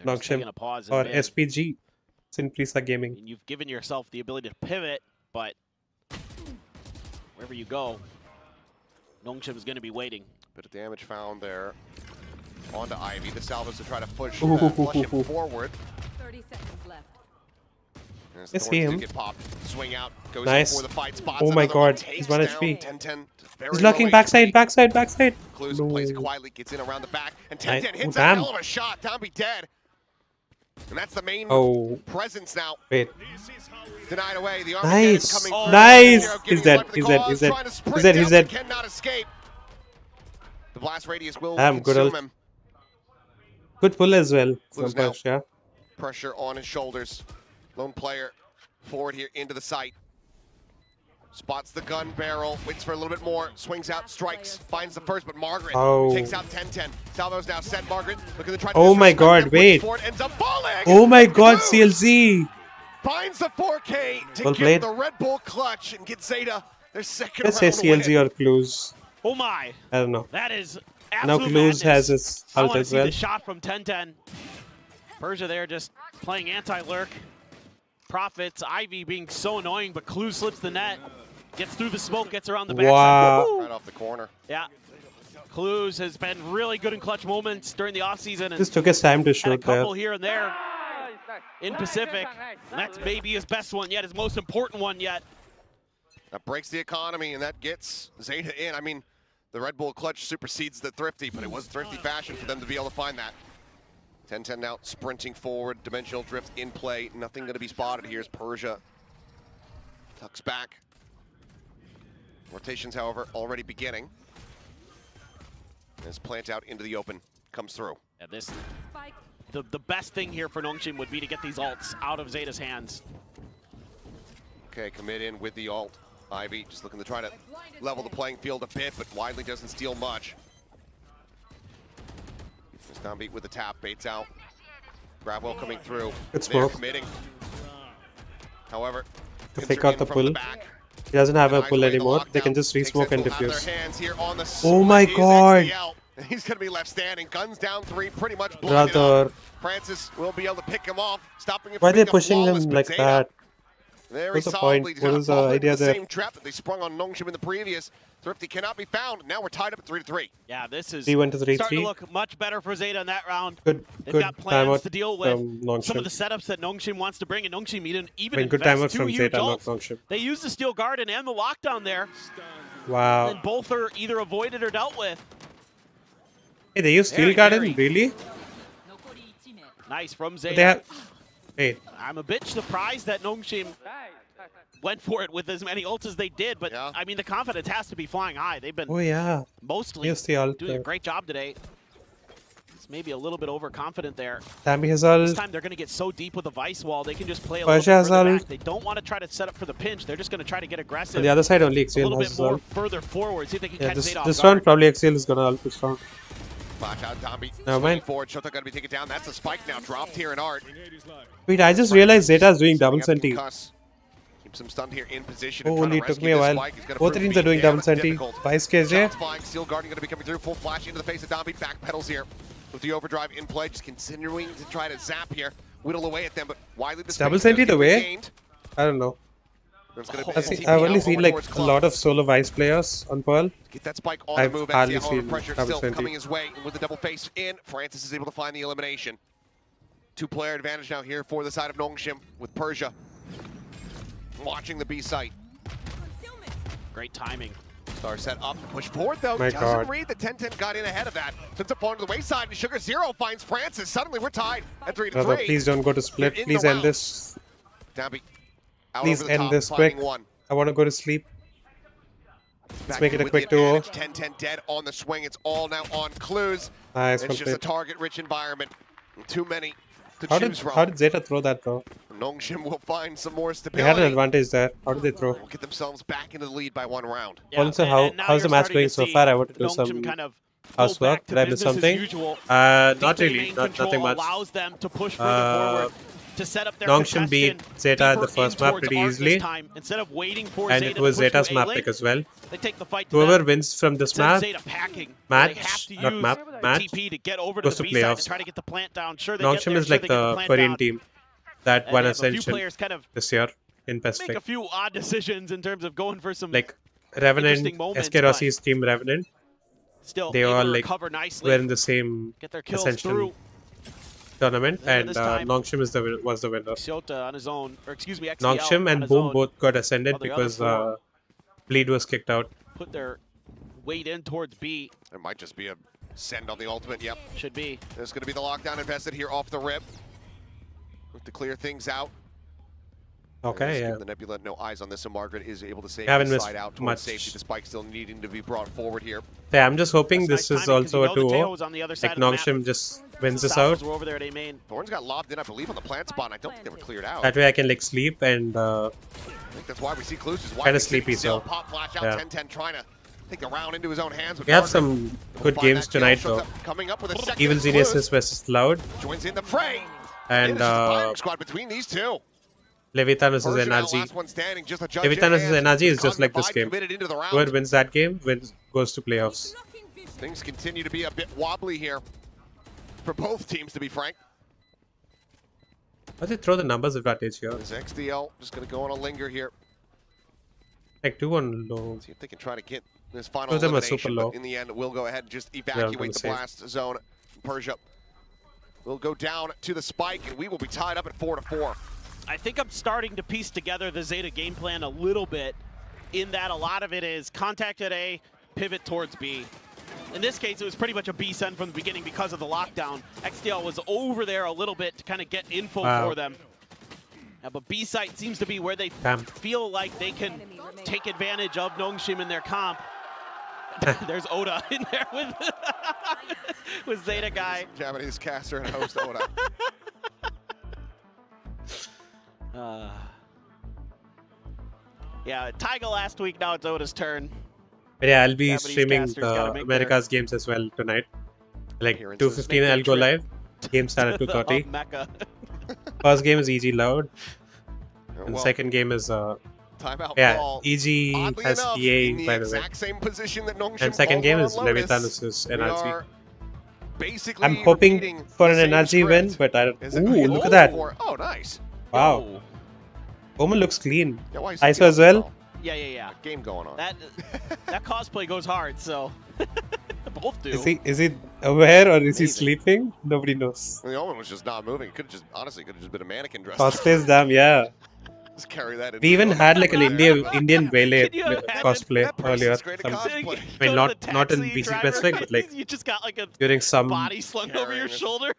They're just taking Nongshim a pause in or mid. SPG, Sinplisa Gaming. And you've given yourself the ability to pivot, but wherever you go, Nongshim is going to be waiting. Bit of damage found there. Onto Ivy. The salvos to try to push Ooh, flush him forward. 30 seconds left. As Let's the see Thorns do him. get popped. Swing out. Goes Nice. in for the fight spots. Oh my Another one god, takes he's 1 down HP. 10-10. Very He's low locking HP. backside, backside, backside. Clues No. plays it quietly, gets in around the back, and 10-10 Nice. hits Oh, a damn. hell of a shot. Dombi dead. And that's the main Oh, presence now. wait. Denied away. The Army Nice. coming Oh, through. Nice. Zero He's getting his dead. life for the He's dead. cause, He's dead. trying to sprint He's dead. down, He's dead. but cannot escape. The blast radius will Damn, good consume ult. him. Good pull as well Clues from now. Push, yeah. Pressure on his shoulders. Lone player forward here into the site. Spots the gun barrel, waits for a little bit more, swings out, strikes, finds the first, but Margaret Oh. takes out 10-10. Salvo's now set. Margaret looking to try to Oh my disrespect god, him, wait. pushes forward, ends up falling. Oh my god, Clues CLZ. finds the 4K to Well get played. the Red Bull clutch and get Zeta their second Let's say round win. CLZ or Clues. Oh my, I don't know. that is Now absolute Clues madness. has his I ult want to as see well. the shot from 10-10. Persia there just playing anti-lurk. Profits, Ivy being so annoying, but Clue slips the net. Gets through the smoke, gets around the backside. Wow. Right off the corner. Yeah. Clues has been really good in clutch moments during the offseason. Just took his time to Had a shoot there. couple here and there in Pacific. And that's maybe his best one yet, his most important one yet. That breaks the economy, and that gets Zeta in. I mean, the Red Bull clutch supersedes the Thrifty, but it was Thrifty fashion for them to be able to find that. 10-10 now, sprinting forward, dimensional drift in play. Nothing going to be spotted here as Persia tucks back. Rotations, however, already beginning. As plant out into the open comes through. Yeah, the best thing here for Nongshim would be to get these ults out of Zeta's hands. Okay, commit in with the ult. Ivy just looking to try to level the playing field a bit, but Widely doesn't steal much. There's Downbeat with the tap, baits out. Gravwell coming through. Good They're smoke. committing. However, To fake out the pull. He doesn't have a pull anymore. They can just re-smoke and defuse. Oh my god! He's going to be left standing. Guns down 3, pretty much blinded up. Francis will be able to pick him off, stopping him. Why are they pushing him like that? Very What's the solidly point? What is the idea the there? same trap that they sprung on Nongshim in the previous. Thrifty cannot be found. Now we're tied up at 3-3. Yeah, this is 3-1 to 3-3. starting to look much better for Zeta in that round. Good, They've good got plans timeout to deal with from some of Nongshim. the setups that Nongshim wants to bring, and Nongshim even Good timeout invest 2 from huge Zeta, not ults. Nongshim. They use the Steel Garden and the lockdown there, Wow. and both are either avoided or dealt with. Hey, they use Steel Very, Garden? very. Really? Nice from They Zeta. have... Wait. I'm a bit surprised that Nongshim went for it with as many ults as they did, but I mean, the confidence has to be flying high. They've been Oh yeah. mostly Yes, the ult doing a there. great job today. It's maybe a little bit overconfident there. Tammy has This ult. time they're going to get so deep with the Vice Wall, they can just play a Persia little has bit further ult. back. They don't want to try to set up for the pinch. They're just going to try to get aggressive. On the other side, only a Axial little has bit his more ult. further forward. See if they can Yeah, catch this Zeta off round guard. probably Axial is gonna ult this round. Flash out, Dombey. Never mind. Forward, Shota going to be taken down. That's a spike now, dropped here in Art. Wait, I just realized Zeta is doing double senti. Keeps him stunned here in position. Oh, only took me a while. Both teams are doing double senti. Vice KJ. Shots flying, Steel Guardian going to be coming through. Full flash into the face of Dombey. Back pedals here with the overdrive in play. Just continuing to try to zap here. Whittle away at them, but Wiley the Double senti the way? I don't know. I've only seen like a lot of solo Vice players on Pearl. Get that spike on I've the move. hardly However, seen pressure double still senti. coming his way with the double face in. Francis is able to find the elimination. 2-player advantage now here for the side of Nongshim with Persia watching the B site. Great timing. Star set up, push forward though. My Doesn't God. read the 10-10 got in ahead of that. Sends up onto the wayside and Sugar Zero finds Francis. Suddenly we're tied at 3-3. Brother, please don't go to split. In the Please end round. this. Downbeat out Please over the end top, this finding quick. one. I want to go to sleep. Let's Back make in it a with quick the duo. advantage. 10-10 dead on the swing. It's all now on Clues. Nice, It's just well a target-rich environment. Too many to How did choose from. how did Zeta throw that though? Nongshim will find some more They stability. had an advantage there. How did they throw? Will get themselves back into the lead by 1 round. Also, and now how's the you're match starting going to so see far? I wanted to do Nongshim some kind of go housework. back to Did I miss business as something? usual. Not DK really. main Nothing control much. allows them to push further forward, to set up their Nongshim beat contestant Zeta at the deeper first in map towards pretty Art this easily. time. Instead of waiting for And Zeta it was to push Zeta's through map A pick lane, as well. they take the fight to Whoever them. wins from this Instead map, of Zeta packing, they have match, to not use map, match, TP to get over to goes the to B side and playoffs. try to get the plant down. Sure, they get Nongshim there, is sure, like they get the plant Korean down. team that And won they have a few Ascension players kind of this year in make Pacific. a few odd decisions in terms of going for some Like interesting Revenant, moments, SK Rossi's team Revenant, still they able all to like recover nicely, were in the same get their kills Ascension through. tournament, Later and this time. Nongshim was the winner. Shota on his own, or excuse me, XCL Nongshim on and his Boom own. both got Ascendant While the because other four Bleed was kicked out. put their weight in towards B. There might just be a send on the ultimate. Yep. Should be. There's going to be the lockdown invested here off the rip. Look to clear things out. Okay, yeah. The Nebula, no eyes on this, so Margaret is able to save Haven't the missed slide out much. towards safety. The spike still needing to be brought forward here. Yeah, I'm just hoping That's this nice is timing 'cause also you a know the tail 2-0. was on the other side Like of the map. Nongshim just wins The this Salvos out. were over there at A main. Thorns got lobbed in, I believe, on the plant spawn. I don't think they were cleared out. That way I can like sleep and I think that's why we see Clues just Kinda sleepy, so, pop flash out yeah. 10-10 trying to take the round into his own hands. we have some good games tonight though. Coming up with a second Evil Clues Geniuses versus Loud joins in the fray. and It's just a firing squad between these two. Leviathan versus Persia now NRG. last one standing, just a judge Leviathan in versus hand. NRG is just like this Cognified game. committed into the round. Whoever wins that game goes to playoffs. Things continue to be a bit wobbly here for both teams, to be frank. How do they throw the numbers advantage here? Is XDL just going to go on a linger here? Like 2 on low. See if they can try to get this final Both of them are super elimination, low. but in the end, we'll go ahead and just evacuate the blast zone. Persia will go down to the spike, and we will be tied up at 4-4. I think I'm starting to piece together the Zeta game plan a little bit, in that a lot of it is contact at A, pivot towards B. In this case, it was pretty much a B send from the beginning because of the lockdown. XDL was over there a little bit to kind of get info for them. Yeah, but B site seems to be where they feel like they can take advantage of Nongshim in their comp. There's Oda in there with with Zeta guy. Japanese caster and host Oda. Yeah, Taiga last week, now it's Oda's turn. But yeah, I'll be Japanese streaming casters America's games as well tonight. Like 2:15 I'll go live. Game start at 2:30. Mecca. First game is EG Loud. And second game is timeout ball. EG has EA by the way. Same position that Nongshim And second game is Lotus. Leviathan versus NRG. Basically I'm hoping for an NRG win, but I don't. Ooh, look at that! Oh, nice! Wow. Omen looks clean. Yeah, ISO as well. Yeah. Game going on. That cosplay goes hard, so both do. Is he aware or is he sleeping? Nobody knows. The Omen was just not moving. Could have just honestly been a mannequin dress. Cosplay's damn, yeah. Just carry that in. We even had like an Indian Valet cosplay earlier. I mean, not in BC Pacific, but like you just got like a during some body slung over your shoulder.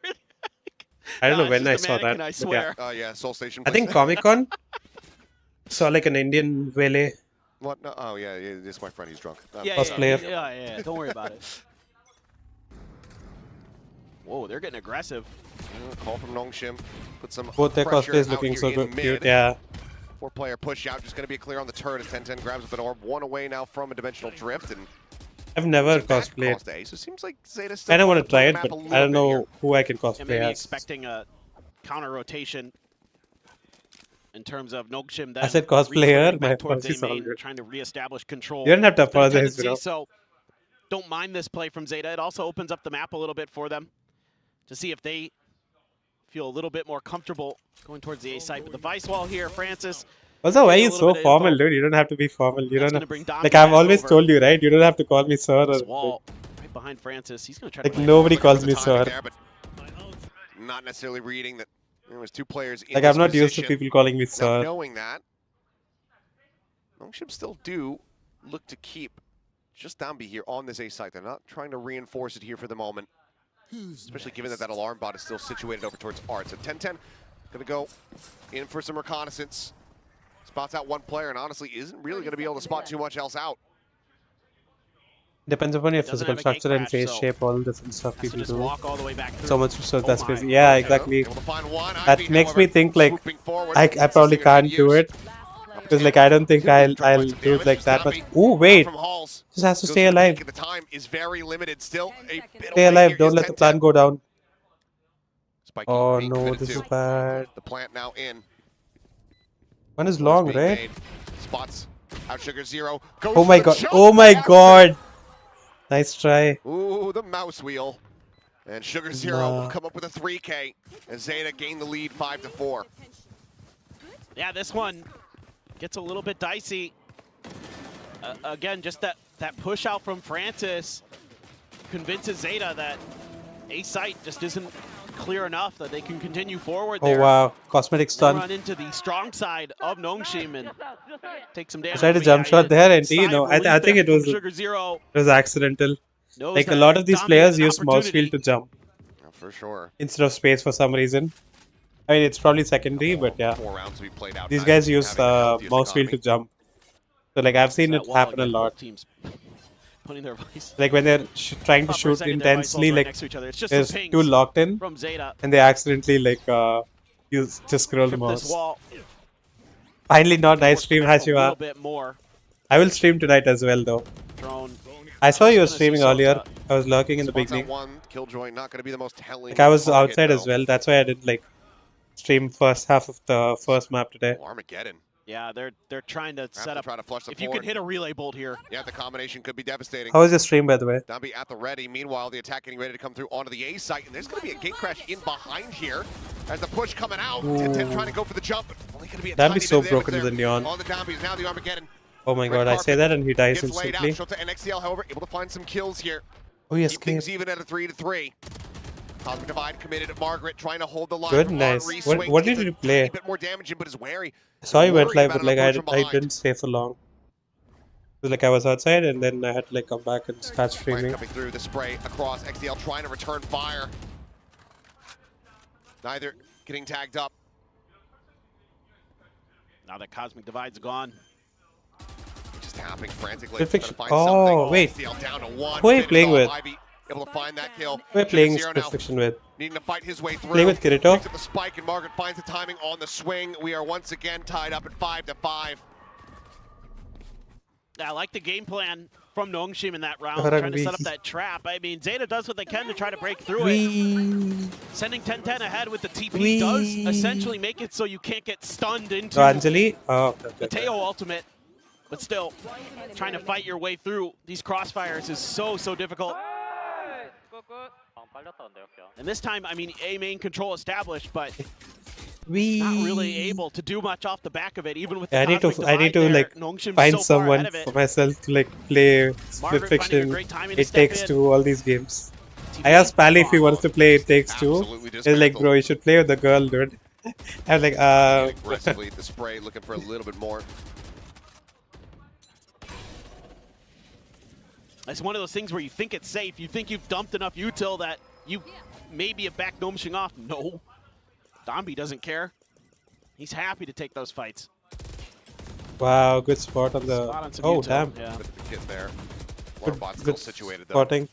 I don't know when I saw that. I swear. Oh yeah, Soul Station. I think Comic Con saw like an Indian Valet. What? No. Oh yeah, it's my friend. He's drunk. Cosplayer. Yeah. Don't worry about it. Whoa, they're getting aggressive. Call from Nongshim. Put some both their cosplays looking so good, cute. Yeah. 4-player push out, just going to be clear on the turret as 10-10 grabs with an orb, one away now from a dimensional drift, and I've never cosplayed. So it seems like Zeta still I don't want to try it, but I don't know who I can cosplay maybe as. Expecting a counter rotation in terms of Nongshim. I said cosplayer, my apologies. Trying to reestablish control. You don't have to apologize, you know. So don't mind this play from Zeta. It also opens up the map a little bit for them to see if they feel a little bit more comfortable going towards the A site. But the vice wall here, Francis. Also, why are you so formal, dude? You don't have to be formal. You don't have, like I've always told you, right? You don't have to call me sir. Or, wall right behind Francis. He's gonna try like to nobody calls me sir. There, but not necessarily reading that there was 2 players in like I'm not used to people calling me sir. Now, knowing that, Nongshim still do look to keep just down B here on this A site. They're not trying to reinforce it here for the moment. Especially given that alarm bot is still situated over towards Art. So 10-10 gonna go in for some reconnaissance. Spots out 1 player and honestly isn't really gonna be able to spot too much else out. Depends upon your physical structure and face shape, all different stuff people do. Walk all the way back so much research, that's crazy. Yeah, exactly. That makes me think like I probably can't do it. Because like I don't think I'll do it like that much. Ooh, wait. Just has to stay alive. The time is very limited still. Stay alive, don't let the plan go down. Oh no, this is bad. The plant now in. One is long, right? Spots out Sugar Zero. Oh my god. Oh my god. Nice try. Ooh, the mouse wheel. And Sugar Zero will come up with a 3K as Zeta gain the lead 5-4. Yeah, this one gets a little bit dicey. Again, just that push out from Francis convinces Zeta that A site just isn't clear enough that they can continue forward there. Oh wow, cosmetic stun. Run into the strong side of Nongshim and take some damage. I tried a jump shot there, and you know, I think it was accidental. Like a lot of these players use mouse wheel to jump. For sure. Instead of space for some reason. I mean, it's probably secondary, but yeah. 4 rounds to be played out. These guys use mouse wheel to jump. So like I've seen it happen a lot. Teams putting their like when they're trying to shoot intensely, like there's 2 locked in, and they accidentally like just scroll the mouse. Finally, not nice stream, Hashiva. I will stream tonight as well, though. I saw you were streaming earlier. I was lurking in the beginning. Like I was outside as well. That's why I didn't like stream first half of the first map today. Armageddon. Yeah, they're trying to set up. To flush the if you can hit a relay bolt here. Yeah, the combination could be devastating. How was your stream, by the way? Dambi at the ready. Meanwhile, the attack getting ready to come through onto the A site, and there's going to be a gate crash in behind here. As the push coming out, 10-10 trying to go for the jump. Only going to be a That'd be tiny so bit of broken damage with the there. neon. On the Dombies, now the Armageddon. Oh my Red god, I say carpet that and he dies gets laid out. instantly. Shota and XCL, however, able to find some kills here. Oh, he Keep escaped. things even at a 3-3. Cosmic Divide committed at Margaret, trying to hold the line. Good, from nice. Re-swing. What did Gets a you play? bit more damage in, but is wary. I saw you went Worried live, about but an like approach from I behind. didn't stay for long. It was like I was outside and then I had to like come back and start streaming. Coming through the spray across, XDL trying to return fire. Neither getting tagged up. Now that Cosmic Divide's gone. Just tapping frantically. Good fiction. Trying to find something. Oh, wait. XDL down to 1. Who are you Finish playing off. with? Ivy able to find that kill. Who are you playing Zero Good now. Fiction with? Needing to fight his way through. Playing with Kirito? Picks up the spike and Margaret finds the timing on the swing. We are once again tied up at 5-5. I like the game plan from Nongshim in that round, Alright, trying to set up we- that trap. I mean, Zeta does what they can to try to break through it. Sending 10-10 ahead with the TP does essentially make it so you can't get stunned into Anjali? Oh, the Teo ultimate. But still, trying to fight your way through these crossfires is so difficult. And this time, I mean, A main control established, but not really able to do much off the back of it, even with the I need to Cosmic Divide like there. Nongshim's find so far ahead someone of it. for myself to like play Split Margaret finding a Fiction. great timing to It step Takes in. Two, all these games. I asked Pally if he wants to play It Takes Two. He's like, bro, you should play with the girl, dude. I was like, Aggressively at the spray, looking for a little bit more. It's one of those things where you think it's safe. You think you've dumped enough util that you maybe have backed Nongshim off. No. Dombi doesn't care. He's happy to take those fights. wow, good spot on the. Spot on some Oh, util, damn. yeah. With the kit there. Good, Larbot's still good situated though. spotting.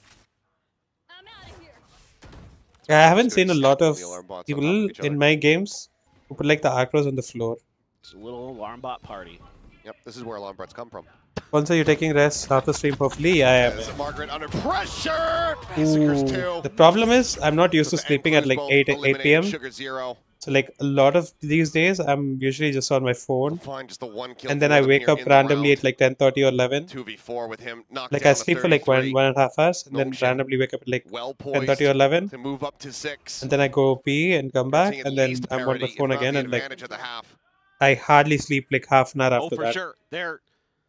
Yeah, I haven't seen a lot of people in my games who put like the acros on the floor. It's a little alarm bot party. Yep, this is where alarm bots come from. Also, you're taking rest after stream, hopefully. I am. As Margaret under pressure. Massacres Ooh. 2. The problem is, I'm not used to So the sleeping at like both 8 eliminated p.m. Sugar Zero. So like a lot of these days, I'm usually just on my phone. Find just the one kill And then for I them wake here up in the randomly round. at like 10:30 or 11. 2v4 with him knocked Like down I to sleep for like 33. 1.5 hours and then Nongshim randomly wake up at like well 10:30 or 11. to move up to 6. And then I go pee and come back Seeing at and then least I'm on parity, my phone if not again the and like advantage of the half. I hardly sleep like half an hour Oh, after for that sure. They're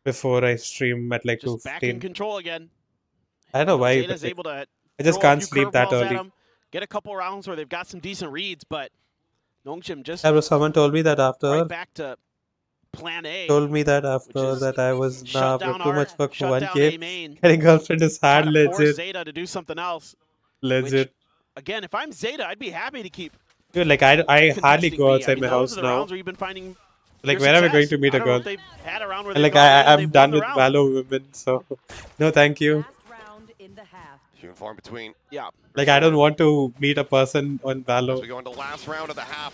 before I stream at like just back in 2:15. control again. I don't know why. Zeta's But like, able to I just throw a can't few sleep that curveballs at early. him, get a couple rounds where they've got some decent reads, but Nongshim just Yeah, bro, someone told me that after right back to plan A. told me that after is that I was shut nah, down too our- much work for shut one down game. A main. Getting girlfriend is hard, Trying to force legit, Zeta to do something else. legit. Again, if I'm Zeta, I'd be happy to keep Dude, like I hardly contesting go B. outside I mean, my those house are the now. rounds where you've been finding Like your where am I success. going to meet I a don't know girl? if they've had a round where And they've like gone in and I'm they've done won the with round. Valo women, so no, thank you. Few and far in between. Yeah. Like I don't want to meet a person on As Valo. we go into last round of the half.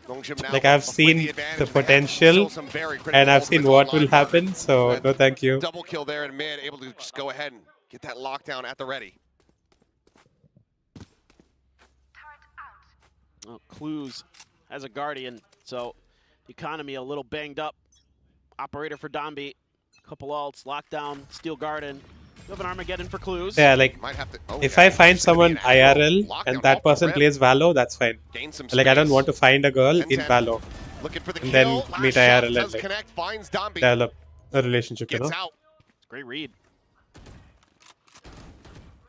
Nongshim now Like I've with seen the advantage. the They have potential still some very critical and I've seen ultimates what will online. happen, so That no thank you. Double kill there in mid, able to just go ahead and get that lockdown at the ready. Oh, Clues has a Guardian, so the economy a little banged up. Operator for Dombi, couple ults, lockdown, Steel Garden. You have an Armageddon for Clues. Yeah, like Might have to, if yeah, I find it's gonna be someone an aggro IRL lockdown and off that the person rip. plays Valo, that's fine. Gain some Like I don't space. want to find a girl in 10-10. Valo Looking for the and kill. then Last meet shot IRL and does like connect, finds Dombi. develop a relationship, you know. Gets out. Great read.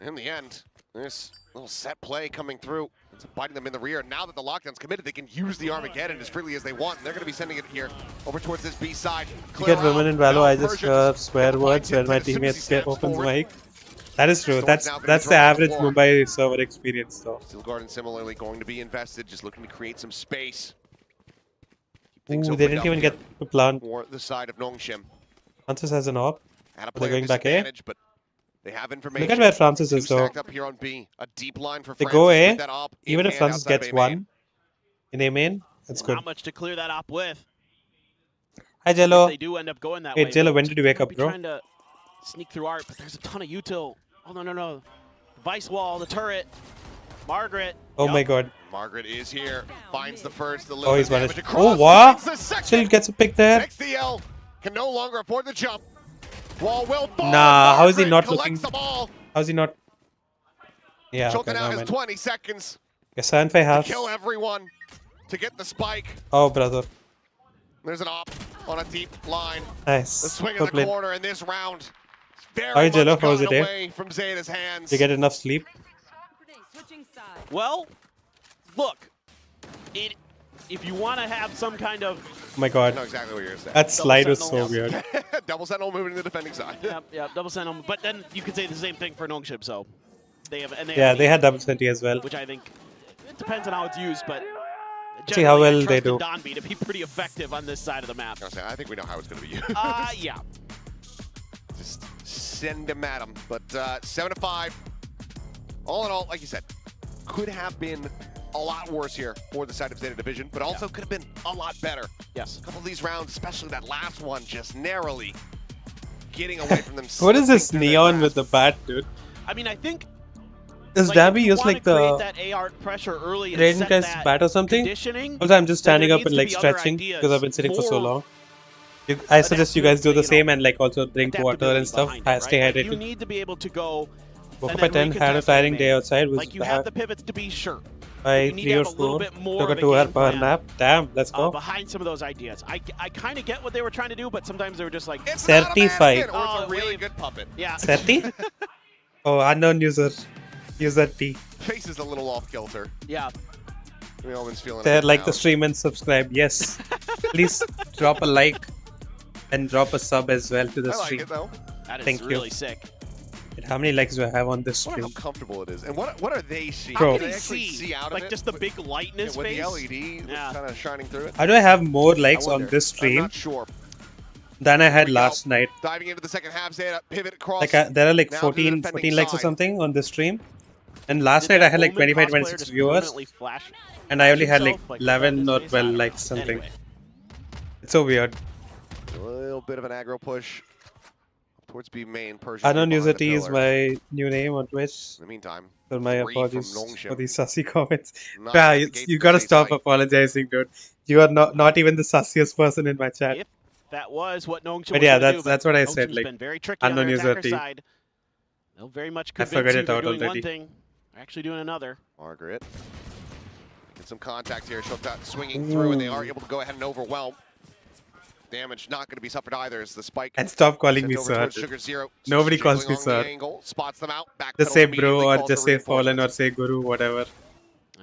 In the end, there's a little set play coming through. It's biting them in the rear. Now that the lockdown's committed, they can use the Armageddon as freely as they want. And they're going to be sending it here over towards this B side. You get women in Valo, I just Persians swear words when my as soon as he teammates steps opens forward. mic. That is true. Storm's That's now gonna be the thrown on the average floor. Mumbai server experience, though. Steel Garden similarly going to be invested, just looking to create some space. Keep Ooh, things they opened didn't up even here get to plant. for the side of Nongshim. Francis has an op. At a Are they player going back A? disadvantage, but they have information. Look at where Francis Two is, though. stacked up here on B. A deep line for They Francis go with A. that op in Even if hand Francis outside of gets A main. one in A main, that's good. Not much to clear that op with. Hi, If Jello. they do end up going that Hey, way. Jello, but when did you wake might up, be bro? Trying to sneak through art, but there's a ton of util. Oh, no. Vice wall, the turret. Margaret. Oh Yup. my god. Margaret is here. Finds the first. The Oh, he's damage vanished. across, Oh, what? finds the second. Still gets a pick there. XDL can no longer afford the jump. Wall will fall. Nah, how is he Margaret not collects looking? the ball. How's he not? Yeah, okay, Choking out never his mind. 20 seconds. Okay, 7-5 half. Kill everyone to get the spike. Oh, brother. There's an op on a deep line. Nice. The swing in Well the played. corner in this round. Very Hi, much Jello. How was gotten your away from Zeta's hands. Did you get enough sleep? Well, look, if you want to have some kind of Oh my god. I know exactly what you're saying. That slide was Sentinel. so weird. Double Sentinel moving to the defending side. yeah, double sentinel, but then you could say the same thing for Nongshim. So they have, and Yeah, they had double senti as well. which I think it depends on how it's used, but See how well generally, I they trust do. Donby to be pretty effective on this side of the map. I think we know how it's going to be used. Yeah. Just send him at him. But 7-5. All in all, like you said, could have been a lot worse here for the side of Zeta Division, but also could have been a lot better. Yes. A couple of these rounds, especially that last one, just narrowly getting away from them. What is this slipping through their neon grasp. with the bat, dude? I mean, I think Does like, Dabby if you use wanna like create the that AR pressure early and Raiden set Crest that bat or something? conditioning, Also, I'm just then standing there up and needs to like be other stretching ideas, because I've been sitting for so more long. I suggest you guys do the adaptability, same and like also drink water and adaptability stuff. behind it, Stay right? Like, you hydrated. need to be able to go. Woke and up at then 10, had a recontest tiring the day main. outside. Was Like you have the pivots to be sure. by You need 3 to or have a little 4. bit more Took of a a 2-hour game power plan, nap. Damn, let's go. behind some of those ideas. I kind of get what they were trying to do, but sometimes they were just like, It's not a Certified. mannequin, or Oh, it's a really wave. good puppet. yeah. Serti? Oh, unknown user. User T. Face is a little off kilter. Yeah. Melvin's feeling. They're it like now. the stream and subscribe. Yes. Please drop a like and drop a sub as well to the I like stream. it though. That is Thank you. really sick. And how many likes do I have on this I wonder stream? how comfortable it is, and what are they seeing? Bro. Can they actually see out of like it? just the big light in his with face. the LED Yeah. kind of shining through it. How do I have more likes I on wonder. this I'm stream not sure. than I had we go. last night? Diving into the second half, Zeta pivot across. Like there are like now to the 14 defending likes or side. something on this stream. And last Did night I that had like Omen 25, cosplayer 26 just viewers. permanently flash And I only had himself, like in 11 his or face? I 12 don't know. likes something. Anyway. It's so weird. A little bit of an aggro push towards B main. Persian Unknown behind user the T is pillar. my new name on Twitch. In the meantime, So my 3 from apologies Nongshim. for these sussy comments. Not Yeah, at the you, gates you of the gotta safe stop site. apologizing, dude. You are not even the sussiest person in my chat. If that was what Nongshim But was yeah, gonna do, that's what I Nongshim's said, like, been very tricky on unknown their user attacker T. side. They'll very much I convince figured you it they're out doing one already. thing, they're actually doing another. Margaret. Get some contact here. Shota swinging through, and they are able to go ahead and overwhelm. Damage not going to be suffered either as the spike. And stop calling sent me over sir. towards Sugar Zero. Nobody calls Jiggling me on the sir. angle, spots them out. Just backpedals say immediately, bro or calls just the say fallen reinforcements. or say guru, whatever.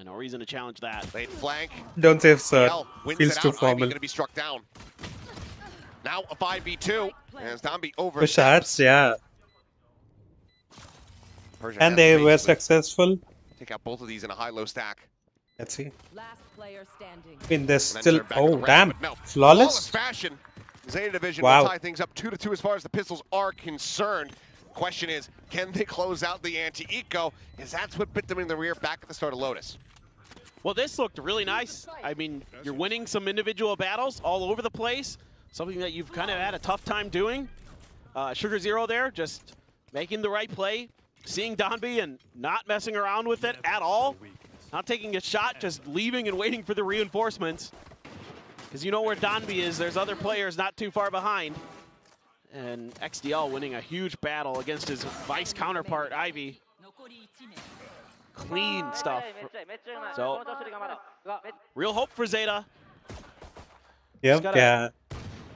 No reason to challenge that. Late flank. Don't say sir. DL wins Feels it too out. Ivy formal. going to be struck down. Now a 5v2 as Donby over. For shots, yeah. And they were successful. Take out both of these in a high-low stack. Let's see. Last player standing. I mean, there's And then still. turn back to the Oh, round, damn. but no. Flawless? fashion. Zeta Division Wow. will tie things up 2-2 as far as the pistols are concerned. Question is, can they close out the anti-eco? Is that's what bit them in the rear back at the start of Lotus. Well, this looked really nice. I mean, you're winning some individual battles all over the place, something that you've kind of had a tough time doing. Sugar Zero there, just making the right play, seeing Donby and not messing around with it at all. Not taking a shot, just leaving and waiting for the reinforcements. Because you know where Donby is, there's other players not too far behind. And XDL winning a huge battle against his vice counterpart, Ivy. Clean stuff. So, real hope for Zeta. Yep, gotta yeah.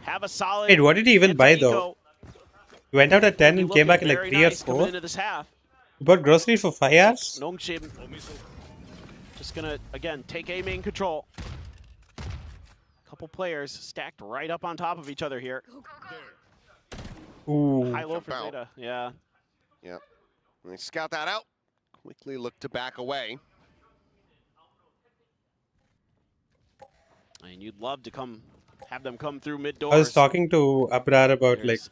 Have a solid. Wait, what did he even buy though? anti-eco. He went out at 10 and Looking came back in like very 3 nice or coming 4. into this half. He bought groceries for 5 hours? Nongshim just gonna again take A main control. Couple players stacked right up on top of each other here. Ooh. High low for Jump out. Zeta. Yeah. Yep. And they scout that out. Quickly look to back away. And you'd love to have them come through mid I was doors. talking to Abrar about like There's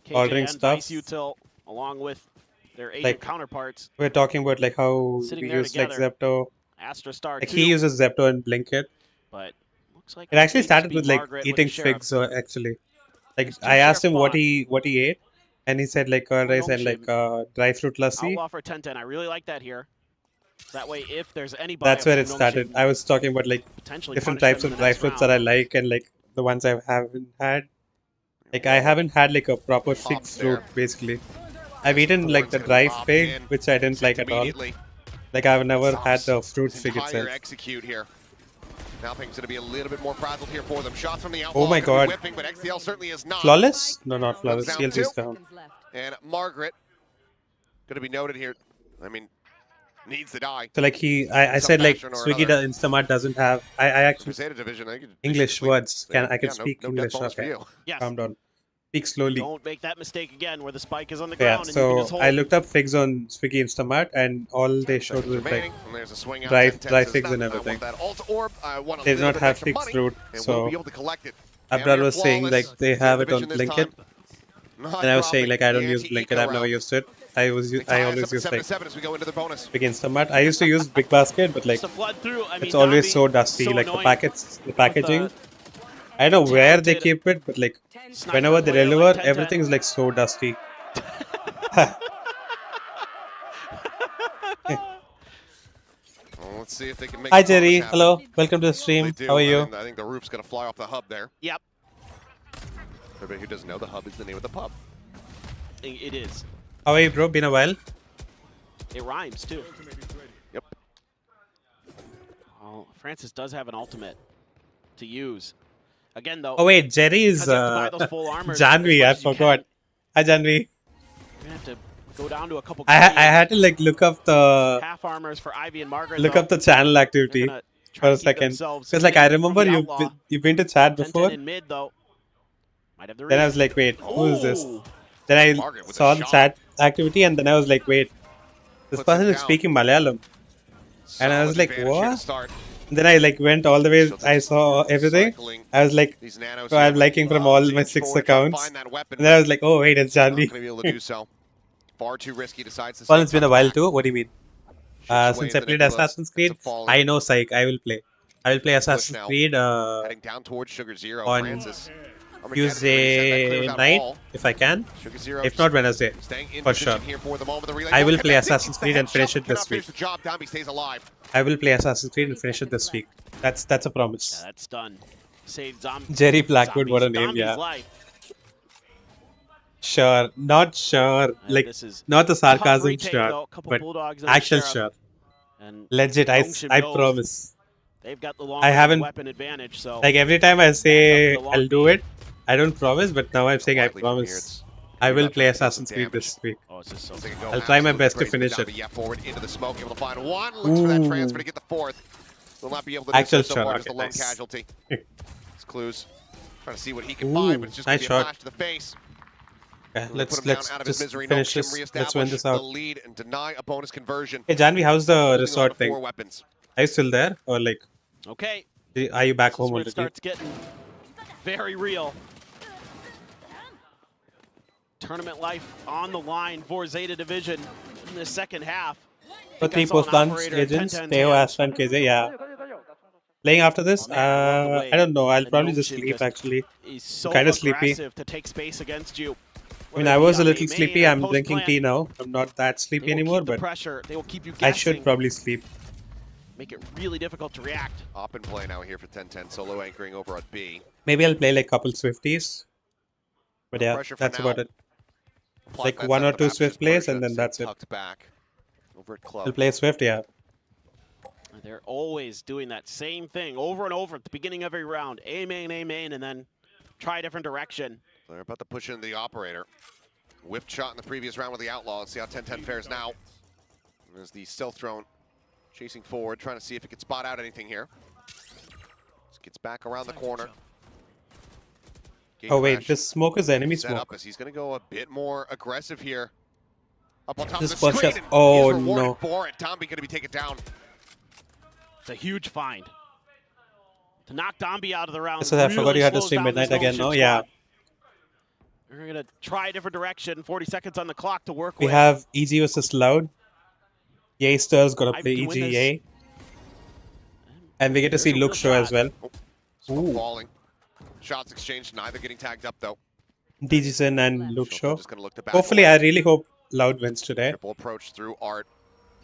KJ ordering and stuff. Vice Util, along with their Asian Like, counterparts. We're talking about like how Sitting we there use like together. Zepto. Astra Star Like 2, he uses Zepto and Blinkit. but looks like It actually may just started be with like Margaret eating Sheriff. figs actually. Like There's two I asked him Sheriff what he ate and he said like curd rice and like dry fruit lassi. I'll offer 10-10. I really like that here. That way, if there's anybody, That's where it started. I was talking about like potentially different punish types them in of the dry next fruits round. that I like and like the ones I haven't had. Like I haven't had like a proper fig fruit basically. I've eaten like the Thorn's dry gonna pop fig, in. which I didn't like at all. Immediately. Like I've never had the fruit fig Entire itself. execute here. Now things going to be a little bit more frazzled here for them. Shots from the outlaw. Oh my god. Whipping, but XDL certainly is not. Flawless? No, not flawless. Down CLC's two. down. And Margaret, going to be noted here. I mean, needs to die. So like I Some said like fashion or Swiggy another. Instamart doesn't have. I actually Zeta division, I could English words. I can speak no English. death bonus for Okay. you. Yes. Calm down. Speak slowly. Don't make that mistake again where the spike is on the Yeah. ground and you can So just hold. I looked up figs on Swiggy Instamart, and all they showed was like Remaining, and there's a swing out. dry 10-10 dry says, figs "No, and I want everything. that alt orb. I want a They do little not bit have extra fixed money, fruit, and so we'll be able to collect it. Abdul Damn, was you're saying like flawless. they have Zeta it on division this Blinkit, time. Not and I was saying dropping like I don't the use Blinkit. I've never anti-eco used it. I always use like 7-7 as we go into the bonus. Big Instamart. I used to use Big Basket, but like Just to flood through. I mean, it's always Navi, so dusty. so Like the annoying packets, the packaging. with I don't know where they talented keep it, but like sniper whenever they player deliver, like 10-10. everything is like so dusty. Well, let's see if they can make Hi the bonus Jerry, happen. hello, welcome to the They stream. do. How are you? I think the roof's going to fly off the hub there. Yep, Everybody who doesn't know, the hub is the name of the pub. it is. How are you, bro? Been a while. It rhymes too. Yep. Well, Francis does have an ultimate to use. Again, though. Oh wait, Jerry is because you have to buy those full armors Janvi. I as much as you forgot. Hi Janvi. You're gonna have to go down to a couple. I had to like look up the half armors for Ivy and Margaret. look though. up the channel activity They're gonna try for to a keep second, themselves because like I hidden remember from the you've outlaw. you've been to chat 10-10 before. in mid though. Might have the Then I read. was like, wait, who is this? Oh. Then I Margaret with saw a the shot. chat activity, and then I was like, wait, this Puts person it is down. speaking Malayalam. And I was Solid like, advantage here to what? start. Then I like went all the way. So I saw everything. cycling I was like, these nanos so here I'm with liking from love all to my inch 6 forward, try to accounts. find that weapon. And then I was like, oh wait, it's Not going Janvi. to be able to do so. Far too risky. Decides to Well, stay it's been a tucked while back. too. What do you mean? Shoots away Since I into played Nicholas. Assassin's It's Creed, a fall. I know Psych. I will play. I will play Assassin's now. Creed Heading down towards Sugar Zero. on Francis. Tuesday night if I can. Sugar Zero If not, Wednesday, staying in for position sure. here for the moment. The relay I will ball play connecting. Assassin's It's the Creed and headshot, finish it but cannot this finish week. the job. Dambi stays alive. I will play Assassin's Creed and finish it this week. That's a Yeah, promise. that's done. Save zombie. Jerry Blackwood, what a name, Zombie's yeah. life. Sure, not sure. Like this is not the tough sarcasm, retake, sure, though. Couple but Bulldogs and a actual Sheriff. sure. And Legit, Nongshim I knows promise. They've got the long haven't- weapon advantage, so Like every time I say Back up the long I'll do it, I don't promise, but now I'm saying I Likely from here, promise. it's I will about play to do some Assassin's Creed damage. this week. oh, it's just so So they can go I'll try my absolutely best to crazy finish with it. Dambi. Yeah, forward into the smoke, able to find one. Looks for that transfer to get the fourth. Will not be able to do Actual so shot, far as okay, the lone nice. casualty. It's Clues trying to see what he can find, but it's just going nice to be a shot. flash to the face. Yeah, Will let's put him down out of his just misery. finish Nongshim this. Let's reestablish win this the out. lead and deny a bonus conversion. Hey Janvi, how's the Holding on resort to thing? 4 weapons. Are you still there, or like, okay. are you back This is home where it already? starts getting very real. Tournament life on the line for Zeta Division in the second half. For Think I 3 saw an post-lunch operator, agents, 10-10 Teo, hands. Aspen, KJ, yeah. Playing after this? Oh, man, I love the way I don't know. I'll that probably just Nongshim sleep just actually. He's so kinda sleepy. aggressive to take space against you. I mean, I was a little sleepy. I'm post drinking plant, tea now. I'm not that they sleepy will anymore, keep the but pressure. They will keep you guessing. I should probably sleep. Make it really difficult to react. Op and play now here for 10-10. Solo anchoring over at B. Maybe I'll play like couple Swifties. But yeah, Pressure for that's now. about it. Plot Like that's 1 out or the 2 map, Swift just plays, Persia and then that's it. tucked back over at Club. I'll play Swift, yeah. They're always doing that same thing over and over at the beginning of every round. A main, and then try a different direction. They're about to push into the operator. Whipped shot in the previous round with the Outlaw. Let's see how 10-10 fares now. There's the stealth drone chasing forward, trying to see if it can spot out anything here. Just gets back around the corner. Gate Oh wait, crash this smoke is enemy set smoke. up as he's going to go a bit more aggressive here. Up on top This of the was screen. just- and oh, he is rewarded no. for it. Dambi going to be taken down. It's a huge find. To knock Dambi out of the round. So I forgot you had to slows stream down midnight this again, Nongshim no? squad. Yeah. We're going to try a different direction. 40 seconds on the clock to work We with. have EG versus Loud. Yeaster's gonna I play can win this. EG. And we get to There's see a Luke real show as shot. well. Smoke falling. Shots exchanged, neither getting tagged up though. DGSN and Luke show. Just going to look to back Hopefully, away. I really hope Loud wins today. Triple approach through Art.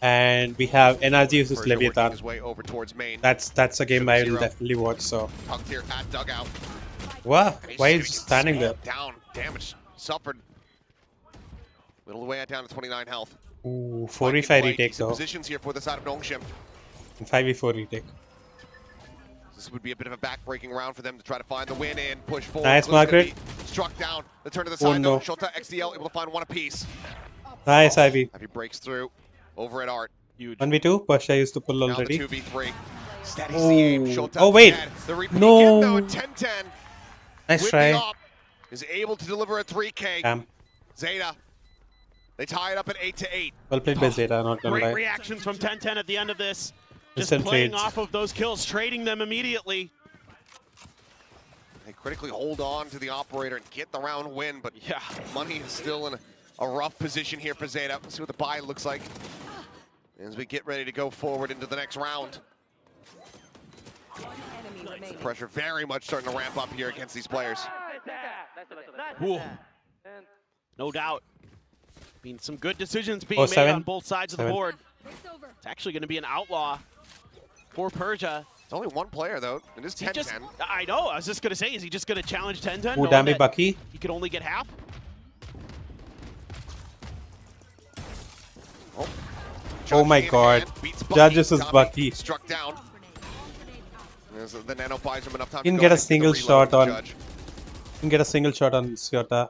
And we have NRG versus Persia working Leviathan. his way over towards main. That's a game I will Zero. definitely watch. So, Tucked here at dugout. wow, And he's why gonna is he get standing there? smoked down, damage suffered. Middle of the way down to 29 health. Ooh, Might be 4v5 playing retake decent though. positions here for the side of Nongshim. 5v4 retake. This would be a bit of a back-breaking round for them to try to find the win and push forward. Nice, Clue's gonna Margaret. be struck down. The turn to the Oh, side no. though. Shota, XDL able to find one apiece. Nice, Ivy. Ivy breaks through over at Art. Huge. 1v2. Pasha used to pull Now the already. 2v3. Steady Oh. aim. Shota Oh, wait. dead. The repeat No. again, though, at 10-10. Nice With try. the op, is able to deliver a 3K. Damn. Zeta. They tie it up at 8-8. Well played by Zeta, not gonna Great lie. reactions from 10-10 at the end of this. Just Instant playing trades. off of those kills, trading them immediately. They critically hold on to the operator and get the round win, but Yeah. money is still in a rough position here for Zeta. Let's see what the buy looks like as we get ready to go forward into the next round. Pressure very much starting to ramp up here against these players. Ooh. No doubt. I mean, some good decisions being Oh, made 7. on both sides of the 7. board. It's actually going to be an outlaw for Persia. It's only one player, though. It is He 10-10. just, I know, I was just going to say, is he just going to challenge 10-10? Ooh, knowing Dambi that Bucky. He could only get half? Oh my in god. hand, beats Judges is Tommy Bucky. Struck down. As the nano buys him enough time You to can go get a ahead and single the reload shot the on. Judge. You can get a single shot on Zeta.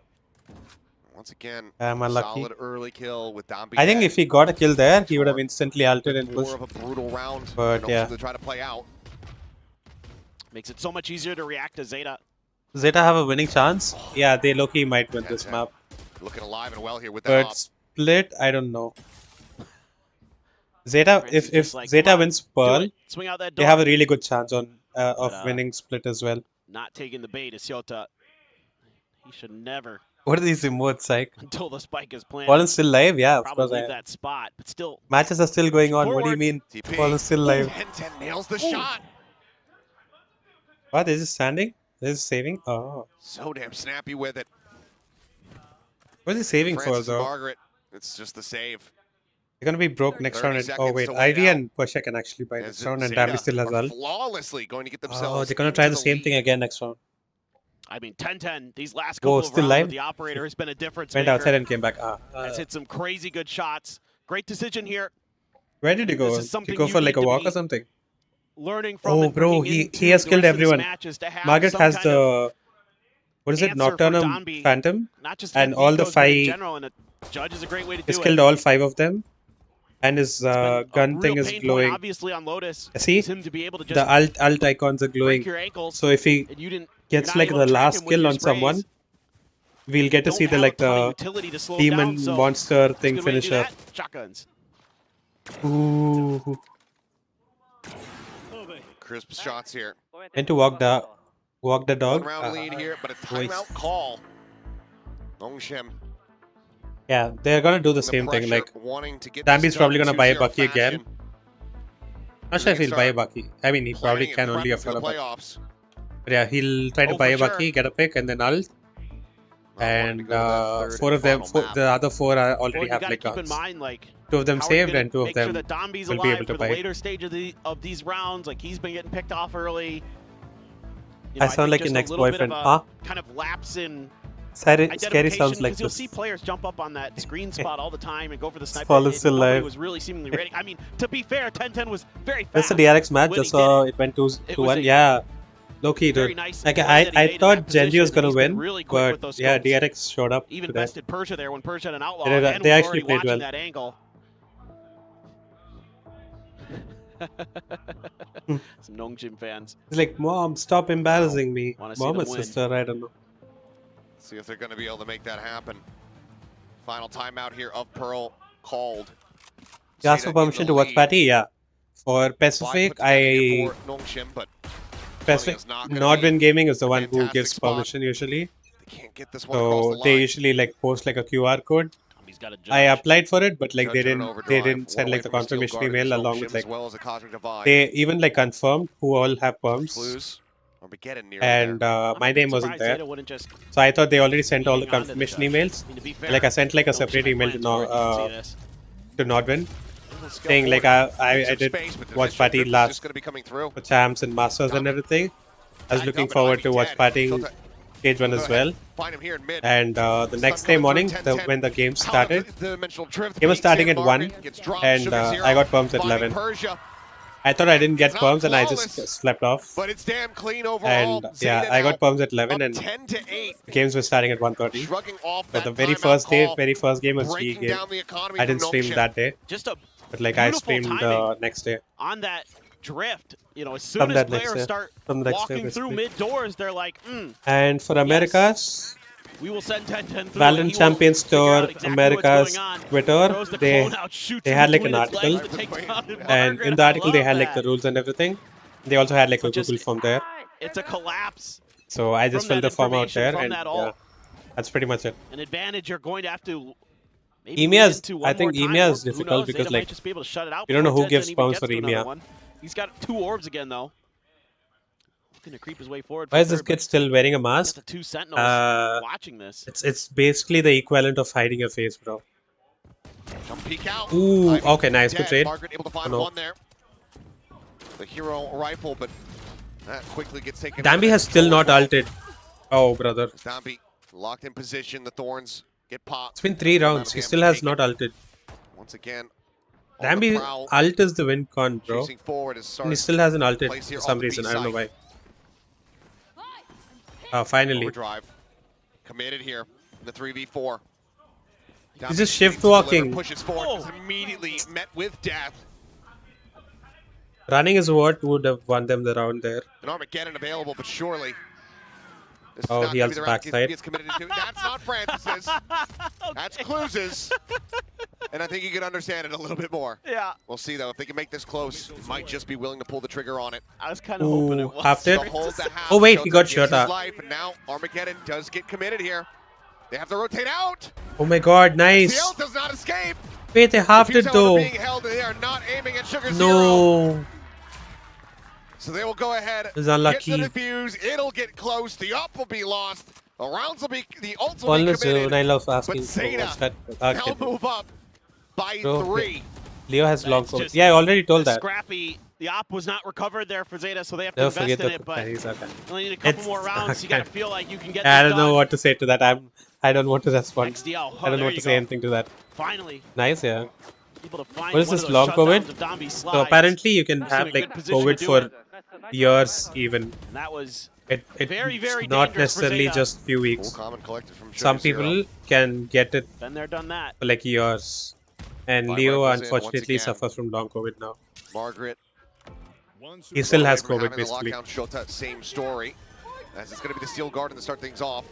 Once again, Am I lucky? solid early kill with Dambi. I think if he got a kill there, he would have instantly altered and more pushed. of a brutal round But for yeah. Nongshim to try to play out. Makes it so much easier to react to Zeta. Zeta have a winning chance. Yeah, they low-key might win this 10-10. map. Looking alive and well here with that But op. split, I don't know. Zeta, It's if just like, Zeta come on, wins do Pearl, it. Swing out that they door. have a really good chance on of But, winning split as well. Not taking the bait is Yota. He should never, What are these emotes like? until the spike is planted, Fallen's still live? Yeah, of probably course. leave that spot. But still, Matches are still going on. What do you Forward. mean? TP. Fallen's still live. 10-10 nails the shot. What? They're just standing? They're just saving? Oh. So damn snappy with it. What is he saving Francis for and though? Margaret, it's just the save. They're gonna be broke next 30 round. And, seconds oh wait, to wait Ivy out. and Pasha can actually buy As next round, and Zeta Dambi still has are all. flawlessly going to get themselves Oh, they're gonna try into the same lead. thing again next round. I mean, 10-10. These last Whoa, couple of still rounds live? with the operator has been a difference Went maker. outside and came back. Has hit some crazy good shots. Great decision here. Where did he go? This is Did something he go you for like need a to walk be or something? Learning from Oh, and bro, bringing into he has the killed rest of his everyone. matches to have Margaret some has kind of the what is it? answer for Nocturnum Donby, Phantom, not just and against all the Ecos, but in 5. general, and a judge is a great way to He's do killed it. all 5 of them, and his Been a gun thing real is pain point, glowing. obviously on Lotus. See, is him to be able to just the alt icons are glowing. break your ankles. So if he and you didn't, gets you're not like able the to track last him with kill your on someone, sprays. we'll get to Don't see the have like a ton of the utility to slow demon down, so monster it's a thing good way to do finisher. that. Shotguns. Ooh, Crisp shots here. and to walk the One dog. round lead here, but a timeout call. Nongshim. Yeah, they're gonna do the the same thing. pressure, Like wanting to get this Dambi's done probably gonna buy a 2-0 Bucky again. fashion. Not sure if They he'll buy a start Bucky. I mean, he probably Planning can and only prepping for afford the a Bucky. playoffs. But yeah, he'll try to Oh, buy a for Bucky, sure. get a pick, and then ult. Not wanting to And go to that third 4 of them, final map. the other 4 are Well, already you have got to like keep in guns. mind, like, 2 of them how are you saved, gonna and 2 of make sure them that Donby's will be alive able to for the buy. later stage of these rounds. Like, he's been getting picked off early. You I know, sound think like your just a next little bit boyfriend, of a huh? kind of lapse in Scary identification, sounds like because you'll this. see players jump up on that screen spot all the time and go for the sniper. Fallen's hit. still Nobody alive. was really seemingly ready. I mean, to be fair, 10-10 was very fast. That's the DRX match. when he Just saw did it went 2 It to was 1. a Yeah, low-key, very dude. nice Like play that he I made in thought that GenG was position, gonna and he's been win, really quick with but those yeah, scopes. DRX showed up Even today. bested Persia there when Persia had an outlaw They did- and they was actually already played watching well. that angle. Some Nongshim fans. He's like, Mom, stop embarrassing me. Wanna see Mom them or win. sister, I don't know. See if they're going to be able to make that happen. Final timeout here of Pearl called. You asked for Zeta in permission the to watch lead. party? Yeah. For Buy Pacific, put together I here for Nongshim, but Pacific is not gonna Nordwind be Gaming is the one who fantastic gives spot. permission usually. they can't get this one across So the they line. usually like post like a QR code. He's got a judge. I applied for it, but like Judge they in an didn't overdrive, send one like the away from a steel confirmation guard email against along Nongshim with as like well as a Cosmic Divide. they even like confirmed who all have perms, Clues. Armageddon near and I'm my a bit name wasn't surprised there. Zeta wouldn't just So I thought they already sent all the hang on to the confirmation judge. emails. I mean, to be fair, Like I sent like a Nongshim separate had email to plans for it, you can see this. Nordwind Let's go saying like forward. I Some did space, but the watch initial party grip is last just gonna be coming through. for champs and masters and everything. I was Back looking up and forward Ivy to watch dead. party Shota- stage 1 as Go ahead. well. Find him here in mid. And the next day morning, when the game started, Game was starting at 1, and I got perms at 11. I thought I didn't get perms, and I just slept off. But it's damn clean overall. And yeah, I got perms at 11, and 10 to 8. the games were starting at 1:30. Shrugging off But the that very timeout first day, call, very first game was GE breaking game. down the economy I from didn't stream Nongshim. Oh, that day, Just a but like I beautiful streamed timing next day. on that drift. You know, as soon From as that next players day. start From the next day, walking through basically. mid doors, they're like, And for Americas, we will send 10-10 through. Valorant and he will Champion figure Store, out exactly what's America's going on. Twitter, Throws the they clone out, shoots they him had like between an his legs article, to take down and Margaret. in the article they I had love like the that. rules and everything. They also had like a Just- Google form there, It's a collapse. so I just from filled that the form out information, there, from and that yeah, all. that's pretty much it. An advantage you're going to have to maybe EMEA lean is- into I one think more time. EMEA is Who difficult knows? because, Zeta might like, just be able to shut it out you don't know before who gives 10-10 even spawns gets for to another EMEA. one. He's got 2 orbs again though. Looking to creep his way forward. Why for is this third, kid but still wearing a got mask? the 2 sentinels watching this. It's basically the equivalent of hiding your face, bro. Jump peek out. Ooh, Ivy okay, nice, good dead. trade. Margaret able to find Oh, no. one there. The hero rifle, but that quickly gets taken. Dambi has still not ulted. Oh, brother. Dambi locked in position. The thorns get popped. It's been 3 rounds. He still has not ulted. Once again, on Dambi the prowl, ult is the win con, bro. chasing forward is And he still hasn't ulted Place here for some on the B reason. I don't know side. why. Finally. Overdrive. Committed here in the 3v4. He's just shift Deliver, walking. pushes forward, is immediately met with death. Running is what would have won them the round there. An Armageddon available, but surely. This is Oh, not he gonna has be the round he backside. gets committed into. That's not Francis's. That's Cluz's. And I think you can understand it a little bit more. Yeah. We'll see though. If they can make this close, might just be willing to pull the trigger on it. I was kind of hoping it Ooh, was. half it. To hold the house, Oh wait, he Shota got gives shot his at. life, and now Armageddon does get committed here. They have to rotate out. Oh my god, nice. CL does not escape. Wait, they halved Defuse it element though. being held, they are not aiming at Sugar Zero. No. So they will go ahead, It's unlucky. get the defuse, it'll get close, the up will be lost, the rounds will be, the ults will Paul be is committed, I love asking but for Zeta what's that. now move up by Bro, 3. Leo has long That's code. just Yeah, I already told that. Scrappy. The op was not recovered there for Zeta, so they have to Never invest forget in the it. But he's okay. you only need a couple It's more rounds. You gotta okay. feel like you can get I this don't know done. what to say to that. I don't want to respond. XDL. I Oh, don't there know what you to say go. anything to that. Finally, Nice, yeah. able to find What is one this of those long shutdowns COVID? of Dombi's So slides. apparently you can Puts him have in a like good position to COVID do for it. years even. And that was It very, very not dangerous for necessarily Zeta. just few weeks. Full common collected from Sugar Some Zero. people can get it been there, done that. for like years. And Five Leo rifles in, unfortunately once again. suffers from long COVID now. Margaret. He still has From COVID having the basically. lockdown, Shota, same story. As it's going to be the Steel Garden to start things off.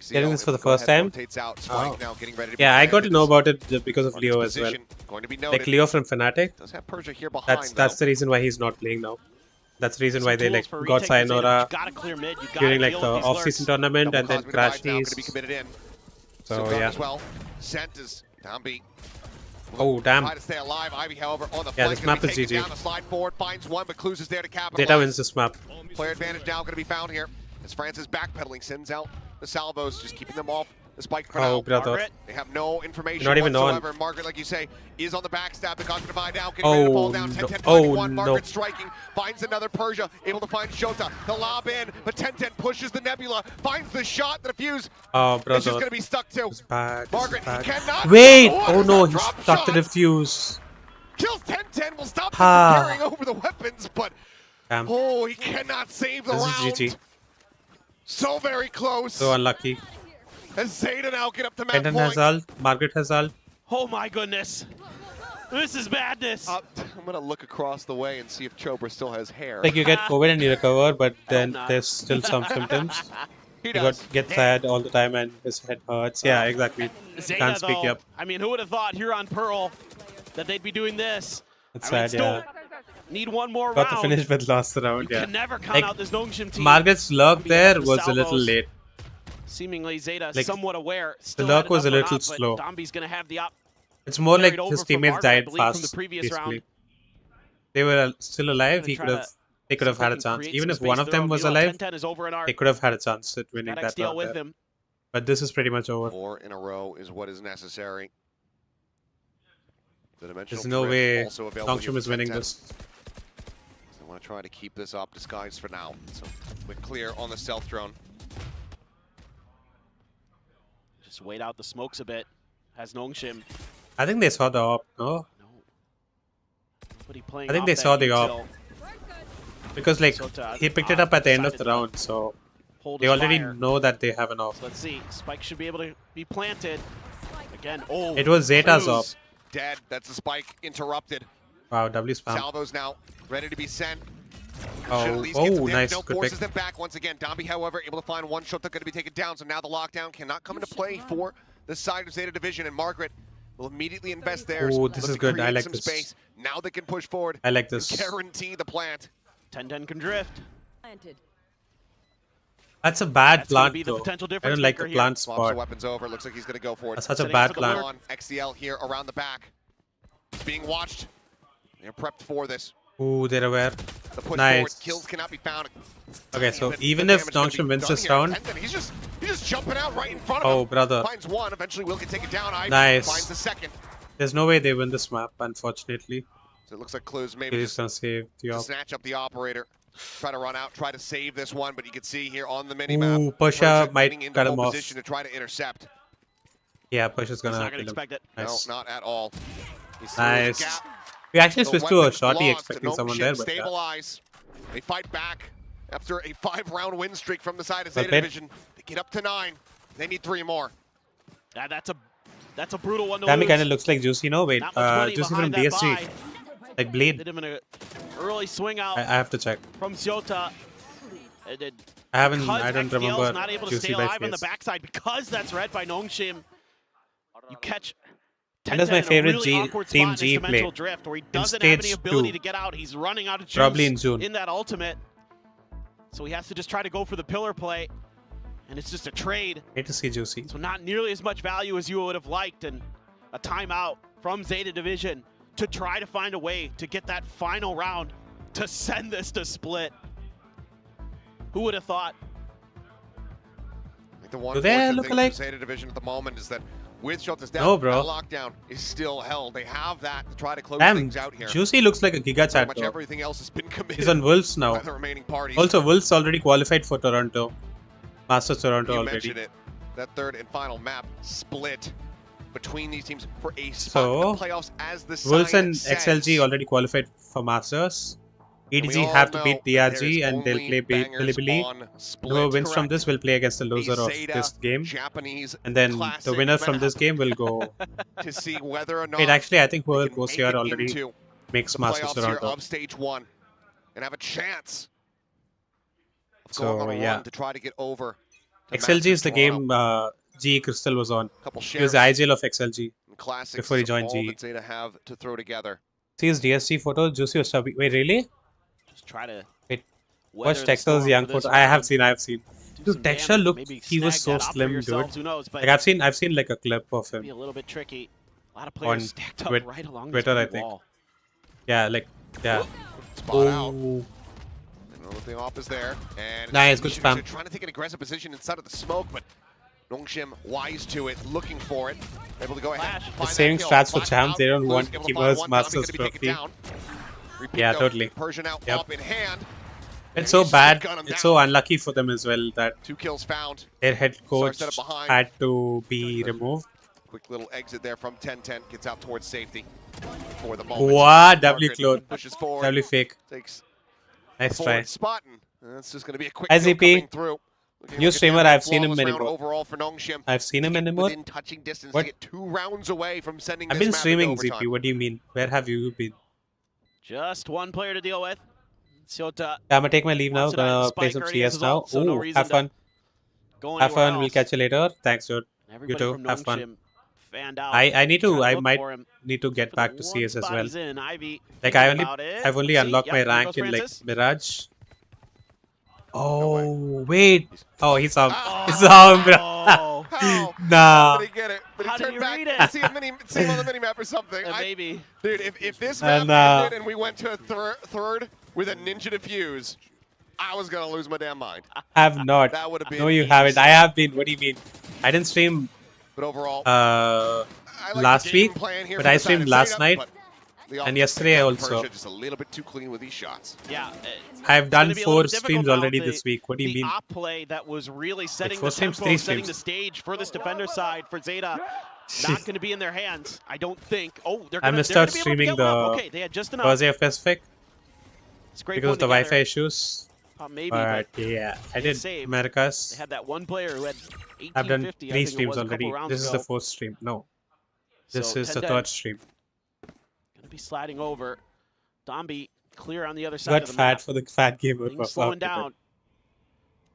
Getting this for the Go ahead, first time? rotates out. Spike Oh. now getting ready to be Yeah, I got to planted. know about it just because of On Leo his as well. position, Going to be noted. Like Leo from Fnatic. Does have Persia here behind, That's the reason why he's not playing now. That's the reason why they Tools like for got retake for Zeta, but Sayonara you gotta clear mid. You gotta during like deal the with these off-season lurks. tournament Double and then Cosmic Crash Divide now going to be Tees. committed in. So Silver yeah. as well. Scent is down beat. Oh damn. Try to stay alive. Ivy, however, on the Yeah, flank, this gonna map be is taken GG. down, a slide forward, finds one, but Cluz is there to capitalize. Zeta wins this map. Player advantage now going to be found here. As Francis backpedaling, sends out the salvos, just keeping them off the spike for now. Oh, brother. Margaret, They have no information Not even on. whatsoever. Margaret, like you say, is on the backstab. The Cosmic Divide now, getting ready to fall Oh, down. 10-10 no. finding Oh, one. no. Margaret striking, finds another Persia, able to find Shota. The lob in, but 10-10 pushes the Nebula, finds the shot, the defuse. Oh It's just brother. going to be stuck to. This is bad. This Margaret, is he bad. cannot. Wait! What Oh is no, that he drop stuck the shot? defuse. Kills 10-10, will stop them Ah. from carrying over the weapons, but Damn. oh, he cannot save the This is round. GG. So very close. So unlucky. As Zeta now get up to match Kenton point. has ult. Margaret has ult. oh my goodness. This is madness. I'm gonna look across the way and see if Chopra still has hair. Like you get COVID and you recover, but then not. there's still some symptoms. He He does. gets sad all the time and his head hurts. Yeah, exactly. Zeta, Can't speak though, up. I mean, who would have thought here on Pearl that they'd be doing this? It's I mean, sad, still yeah. need one more Got to round. finish with lost round, You yeah. can never count Like, out this Nongshim team. Margaret's lurk Be there after was a little salvos. late. Seemingly Zeta Like, somewhat aware. the Still lurk had was a enough little for an slow. op, but Dombi's gonna have the op. It's more like carried over his for teammates Margaret, I died believe, from the fast, previous round. basically. They were still alive. Gonna He try could have. to They could have see had a if they can chance. create Even some if space one of for them them. was You know, alive, 10-10 is over in our. they could have had a chance at winning Got that XDL round. with there. him. But this is pretty much over. 4 in a row is what is necessary. The dimensional There's no drift way also available here Nongshim for is winning 10-10. this. They want to try to keep this up disguised for now. So we're clear on the stealth drone. Just wait out the smokes a bit. Has Nongshim. I think they saw the op, no? Nobody playing I think off they that saw the op. util. Because like Zeta, he picked it up at the end of the decided to round, so hold they his already fire. know that they have an op. So let's see. Spike should be able to be planted. Again, oh. It was Zeta's Cruz op. Dead. That's the spike interrupted. Wow, W spam. Salvos now ready to be sent. Should at Oh, least get some oh, damage. nice. No, Good forces pick. them back once again. Dombi, however, able to find one shot that's going to be taken down. So now the lockdown cannot come into play for the side of Zeta Division, and Margaret will immediately invest theirs. Oh, this Look is to good. I create like some this. space. Now they can push forward. I like and this. Guarantee the plant. 10-10 can drift. That's a bad That's gonna plant be the though. potential I difference don't like the maker plant here. Swaps the spot. weapons over. Looks like he's going to go for it. That's such a Setting bad up the plant. lure. On XDL here around the back. Being watched. They're prepped for this. Ooh, they're aware. The push Nice. forward. Kills cannot be found. Okay, so But even the if damage gonna Nongshim be wins done this here. round, Ascendant, he's just jumping out right in front of oh him. brother, Finds one. Eventually will get taken down. Ivy Nice. finds the second. there's no way they win this map, unfortunately. So it looks like Clues maybe He's just gonna save the to op. snatch up the operator. Try to run out, try to save this one, but you can see here on the minimap, Ooh, Pusha might getting into cut him pole off. position to try to intercept. Yeah, Push is He's gonna not going kill to him. expect it. Nice. No, not at all. He's Nice. through the gap. We actually The switched to a weapon shorty lost, expecting and someone Nongshim there, but yeah. stabilize. They fight back after a 5-round win streak from the side of Well Zeta played. Division. They get up to 9. They need 3 more. That's a brutal one to Damn, lose. kind of looks like Juicy. No, wait. Not much money Juicy from behind that BSG. buy. Like Blade. Did him in an early swing out I have to check. from Zeta. And then I haven't. because I don't XDL is remember not able to Juicy stay by alive on the face. backside because that's read by Nongshim. You catch And that's my 10-10 in a favorite really G awkward Team spot in G his play. dimensional drift where he doesn't have any stage ability 2. to get out. He's running out of juice Probably in June. in that ultimate. So he has to just try to go for the pillar play. And it's just a trade. Hate to see Juicy. So not nearly as much value as you would have liked, and a timeout from Zeta Division to try to find a way to get that final round to send this to split. Who would have thought? I think the one Do they fortunate look thing alike? for Zeta Division at the moment is that with shelters down, No, bro. that lockdown is still held. They have that to try to close Damn, things out here. Juicy looks like a Giga Pretty Chat much though. everything else has been committed He's on Wolves now. by the remaining parties. Also, Wolves already qualified for Toronto. Masters Toronto you already. mentioned it. That third and final map split between these teams for a spot So, in the playoffs as the Wolves sign and says. XLG already qualified for Masters. And we EDG all have to know beat there is DRG and they'll only play bangers Bilibili. on split. Whoever wins from Correct. this will play against the loser of Zeta this game. Japanese And then the classic winner from map this game will go. to see whether or not Wait, actually, I think they whoever can goes make here it already into makes the Masters playoffs here Toronto. of stage 1 and have a chance of So, going on a yeah. run to try to get over to XLG is the Toronto. game GE Crystal was on. Couple He was shares the IGL of XLG and classics before he is joined all GE. that Zeta have to throw together. See his DSG photo, Juicy was chubby. Wait, really? Just try to Wait, weather watch the Dexter's storm young for this photo. I have round. seen. Do Dude, some Dexter damage, looked. maybe He was snag so that up for slim, dude. yourselves, who knows, but Like I've seen like a clip of be a him little bit tricky. A lot of on players stacked up right along this Twitter, I blue think. wall. Yeah, like yeah. Spot out. Ooh. The off is there. And Nice, good Nongshim spam. trying to take an aggressive position inside of the smoke, but Nongshim wise to it, looking for it. Able to go ahead. They're find that saving kill. strats for Flash champs. out. They don't Clues want able to find Keeper's one. Masters Tommy's gonna be taken trophy. down. Repeat Yeah, though, totally. Persian out Yep. up in hand. It's so He's bad. gun him It's down. so unlucky for them as well that 2 kills found. their head coach set up behind. had to be removed. Quick little exit there from 10-10. Gets out towards safety for the moment. What? W Margaret clone. pushes forward. W fake. Takes Nice try. forward spot, and that's just going to be a quick As kill EP, coming through. Looking new like a streamer, damn I've seen him flawless round anymore. overall for Nongshim. I've seen him Get anymore. Within touching distance What? to get 2 rounds away from sending I've this been map streaming into overtime. ZP. What do you mean? Where have you been? Just one player to deal with. Zeta I'm gonna take my leave now. wants it out of Gonna the play spike, some already has CS his now. ult, so no Ooh, reason have to fun. go Have anywhere fun. We'll else. catch you later. Thanks, dude. Everybody too. from Have fun. Nongshim fanned out. I need to. Trying I look might for him. need to get For the back to one CS as spot well. he's in, Ivy Like thinking about it. I've only See? unlocked Yep, my there rank goes in like Francis. Mirage. Oh wait. Oh, he saw him. He saw him, bro. Oh, How? Nah. How did he get it? But How he did turned you back read to it? see him on the minimap or something. maybe. Dude, if this map And, ended and we went to a third with a ninja defuse, I was going to lose my damn mind. Have not. That would have been No, you easy. haven't. I have been. What do you mean? I didn't stream But overall, uh I like last the game week, plan here but from I the side streamed of last Zeta, night. but And yesterday also. Just a little bit too clean with these shots. Yeah. I've done be a 4 little difficult streams now. already The- this week. What do you the mean? op play that was really setting 4 the streams, tempo, 3 setting the streams. stage for this defender side for Zeta. Not going to be in their hands, I don't think. Oh, they're I going missed to out be able to streaming get one up. the Okay, they had just enough. Thursday of Pacific It's a great because of the one Wi-Fi issues. maybe, But but yeah, I they did saved. Americas. They had that one player who had 1850. I've done I 3 think it streams was a couple already. rounds This is ago. the 4th stream. No, this So is the 10-10. 3rd stream. Gonna be sliding over. Domby clear on the other side Got of the fat map. for the fat gamer. Things slowing down.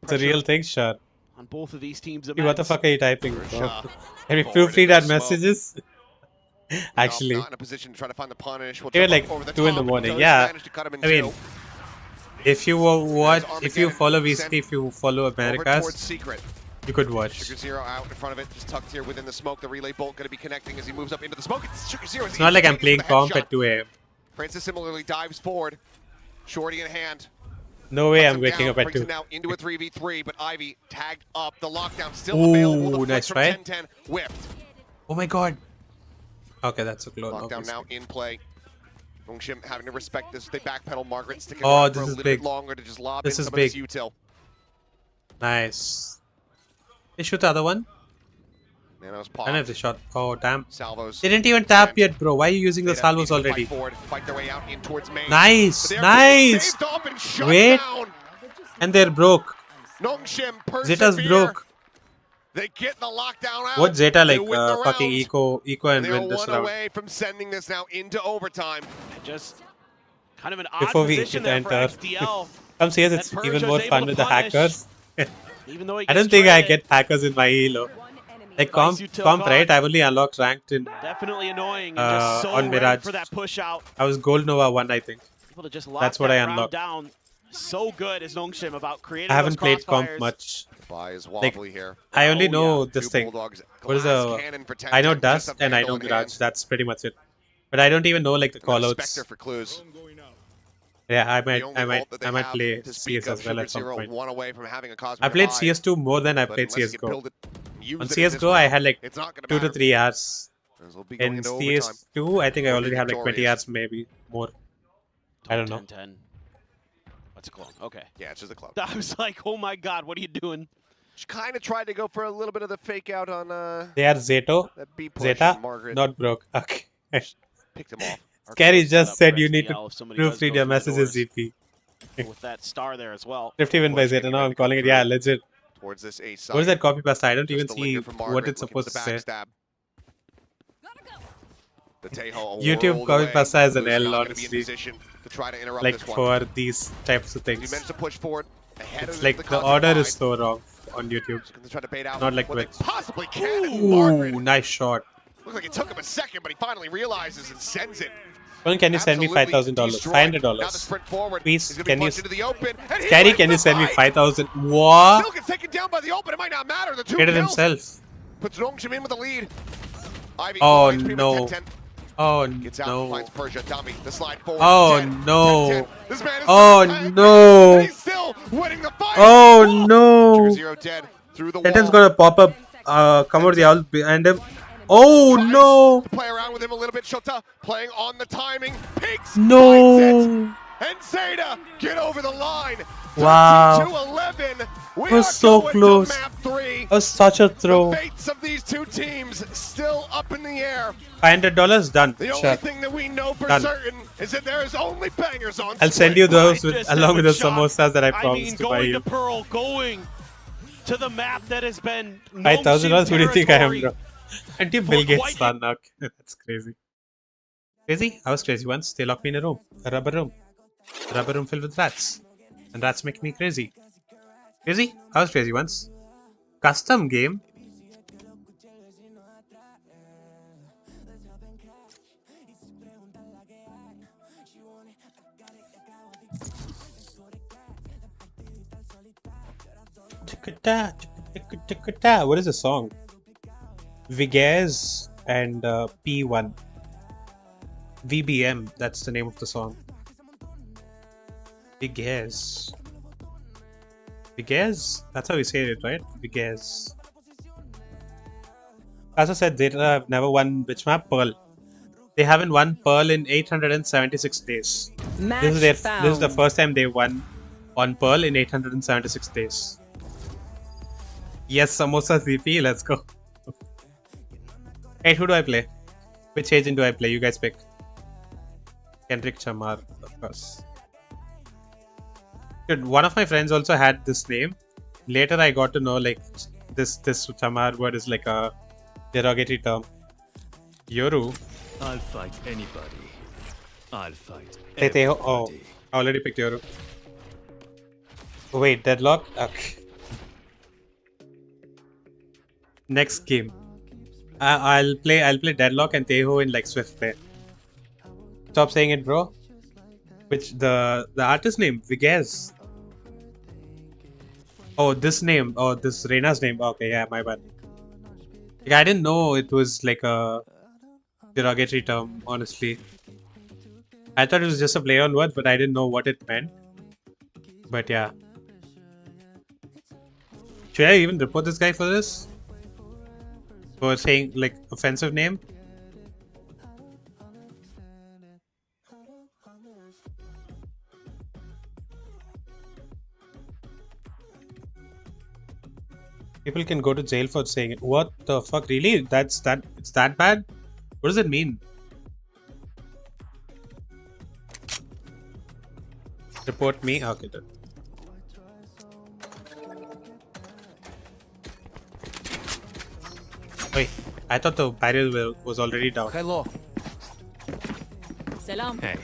It's a real thing, sure. On both of these teams. Hey, what the fuck are you typing? Shah. Can we Forward proofread into our the smoke. messages? Actually, Not in a position to try to find the punish. We'll even jump like over the 2 in the top. morning. Does Yeah, manage to cut him in I mean, two. if you watch, if you Armageddon follow VCT, sent if you follow Over towards Americas, Secret. you could watch. Sugar Zero out in front of it, just tucked here within the smoke. The relay bolt going to be connecting as he moves up into the smoke. It's Sugar Zero. It's not like I'm playing comp at 2 a.m. Francis similarly dives forward. Shorty in hand. No way Cuts I'm him waking down, up at brings 2. him now into a 3v3, but Ivy tagged up. The lockdown still available. The Ooh, flick nice from try. 10-10 whipped. Oh my god. Okay, that's a clone. Lockdown Obviously. now in play. Nongshim having to respect this. They backpedal Margaret, sticking Oh, around for this a is little big. bit longer to just lob This in is some big. of this util. Nice. They shoot the other one. Nanos I don't know if popped. they shot. Oh damn. Salvos. They didn't even tap yet, bro. Why are you using the Zeta salvos needs to already? Fight forward, fight their way out in towards main. Nice, But they're being nice. saved off and shut Wait. down. And they're broke. Nongshim Zeta's persevere. broke. They get the lockdown out. What Zeta They like? win the Fucking round. eco and They're win this one round. away from sending this now into overtime. Just kind of an odd Before we position hit there for enter. XDL. Come see us. That It's Purge even was more able fun to with the punish, hackers. Even though he I don't gets think I traded. get hackers in my elo. Like comp, Util comp gone. right? I've only unlocked ranked in. Definitely annoying and just so on ready Mirage. for that push out. I was Gold Nova 1, I think. Able to just lock That's what that I round unlocked. down. So good is Nongshim about creating I haven't those played comp crossfires. much. Buy is Like, wobbly here. I only Oh, know yeah. this Two thing. Bulldogs, What is glass the? cannon for 10-10, I know just Dust a and I vandal know in Mirage. hand. That's pretty much it. But I don't even know like the Got a callouts. Spectre for clues. Yeah, I The might, only I might, vault that they I might have play to speak CS as of. well Sugar at some Zero point. one away from having a cosmic I played eye, CS2 more than I but played unless you can CS:GO. build it, use On it in this CS:GO, I round, had like it's not gonna 2 to matter, 3 hours. as we'll be going In into overtime. CS2, I think I We'll already be have like 20 victorious. hours, maybe more. I don't know. 10-10. What's a clone? Okay. Yeah, it's just a club. I was like, oh my god, what are you doing? She kind of tried to go for a little bit of the fake out on They are Zeta, that B push. Zeta, Margaret not broke. Okay. picked him off. Scary Set just up said for you need to XDL if somebody does proofread go your through the messages, doors ZP. with that star there as well. 50 win by Push Zeta, making now ready I'm to come calling it. through. Yeah, legit. Towards this A side. What is that copy pasta? I don't even Just a see linger from what Margaret, it's looking for supposed to the say. backstab. The Tejo, a YouTube world copy away. pasta is an Who's L, not gonna be in honestly. position to try to interrupt Like this one. for these types of He things. managed to push forward ahead It's of like the the cosmic order eye. is so wrong on YouTube. Just gonna try to bait out Not like what they Twitch. possibly can. And Margaret, Ooh, nice shot. looks like it took him a second, but he finally realizes and sends it. Well, can you send me Absolutely $5,000? destroyed. Now the $500. sprint forward. Please, He's gonna can be you? punched into the open, and he Scary, wins can you the send me fight. 5,000? What? Still gets taken down by the open. It might not matter. The two Hit it kills himself. puts Nongshim in with the lead. Ivy Oh, full HP with no. 10-10. Oh Gets out, no. finds Persia, Dummy, the slide forward. Oh 10, no. 10, 10. This man is Oh so angry, no. and he's still winning the fight. Oh Sugar no. Zero dead through the Satan's wall. gonna pop up. Come over the owl behind him. Oh Tries no. to play around with him a little bit. Shota playing on the timing. Peaks. No. And Zeta get over the line. Wow. 13-11. We It was are so going close. to map 3. That was such a The throw. fates of these two teams still up in the air. $500 done. The only Sure. thing that we know for Done. certain is that there is only bangers on I'll send Split. you those Right, with, just along with the shot. samosas that I I promised mean, to buy going you. to Pearl, going to the map that has been $5,000? Who do you think I am, territory. bro? Aren't you for Bill Gates, quite- son? That's crazy. Crazy? I was crazy once. They locked me in a room. A rubber room. A rubber room filled with rats. And rats make me crazy. Crazy? I was crazy once. Custom game? What is the song? Vigaz and P1. VBM, that's the name of the song. Vigaz. Vigaz? That's how we say it, right? Vigaz. Kasa said Zeta have never won which map? Pearl. They haven't won Pearl in 876 days. Match This is the found. first time they won on Pearl in 876 days. Yes, Samosa CP, let's go. Hey, who do I play? Which agent do I play? You guys pick. Kendrick Chamar, of course. Dude, one of my friends also had this name. Later I got to know like this Chamar word is like a derogatory term. Yoru. I'll fight anybody. I'll fight Teteho. Oh, I already picked Yoru. Wait, Deadlock? Okay. Next game. I'll play Deadlock and Teho in like Swift play. Stop saying it, bro. Which the artist name? Viguez. Oh, this name. Oh, this Reina's name. Okay, yeah, my bad. Like, I didn't know it was like a derogatory term, honestly. I thought it was just a play on words, but I didn't know what it meant. But yeah. Should I even report this guy for this? For saying like offensive name? People can go to jail for saying it. What the fuck? Really? It's that bad? What does it mean? Report me? Okay, done. Wait, I thought the barrier was already down. Hello. Salam. Hey.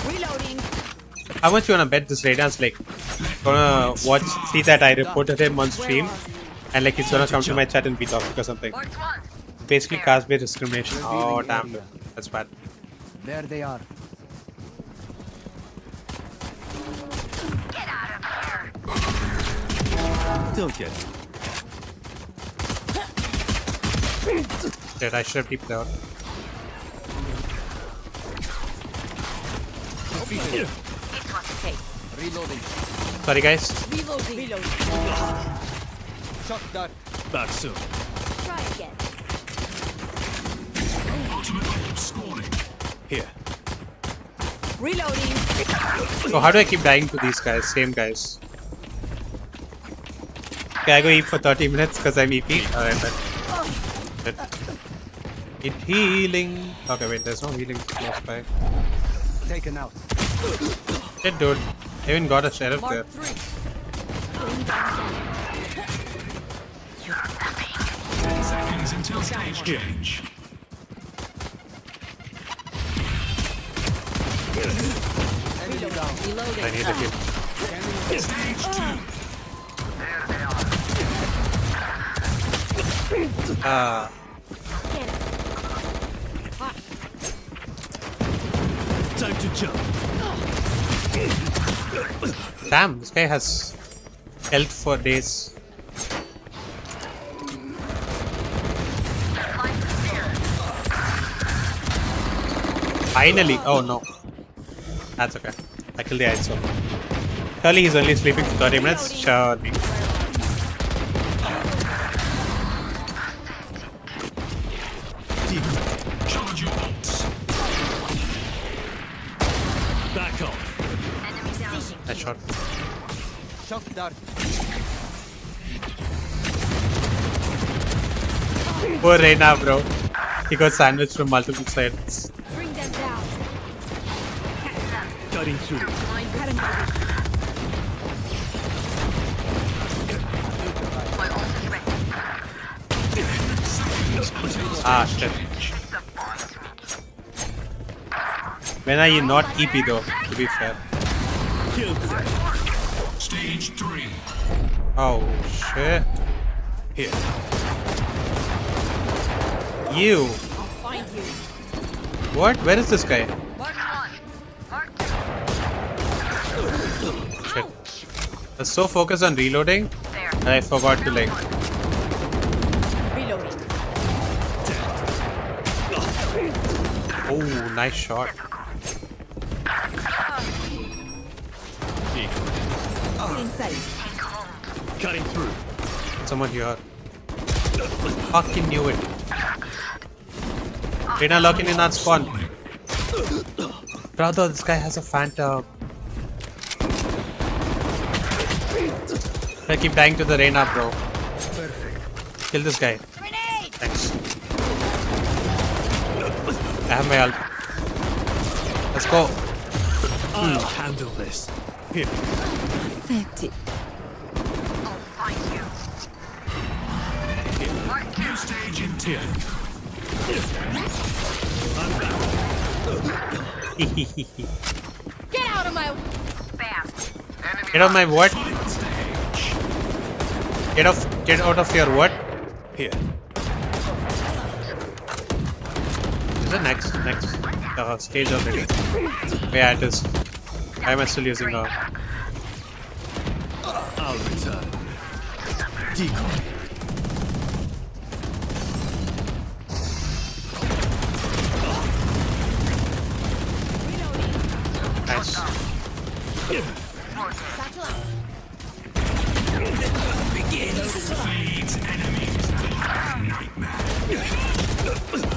Reloading. How much you wanna bet this Raidan's like gonna see that I reported him on stream and like he's gonna come to my chat and be toxic or something. Basically caste-based discrimination. Oh damn, that's bad. There they are. Get out of here. Don't get it. Shit, I should have deep down. Okay. Reloading. Sorry guys. Reloading. Shock dart. Back soon. Try again. Here. Reloading. So how do I keep dying to these guys? Same guys. Okay, I go eat for 30 minutes because I'm EP. Alright, but need healing. Okay, wait, there's no healing close by. Taken out. Shit, dude. I even got a sheriff there. 10 seconds until stage change. Reloading. I need a heal. Stage 2. Ah. Time to jump. Damn, this guy has health for days. Finally! Oh no. That's okay. I killed the ISO. Surely he's only sleeping for 30 minutes. Surely. Charge your bolts. Back off. That shot. Shock dart. Poor Reina, bro. He got sandwiched from multiple sides. Bring them down. Cutting through. Ah, shit. When are you not EP though, to be fair? Stage 3. Oh, shit. Here. You. I'll find you. What? Where is this guy? Shit. I was so focused on reloading that I forgot to like. Reloading. Oh, nice shot. Inside. Cutting through. Someone here. Fucking knew it. Reyna locking in that spawn. Brother, this guy has a phantom. I keep dying to the Reyna, bro. Kill this guy. Thanks. I have my ult. Let's go. I'll handle this. Here. Pathetic. New stage in 10. Get out of my... Get out of my what? Get out of your what? Here. Is it next stage already? Yeah, it is. Why am I still using I'll return. Decoy. Nice.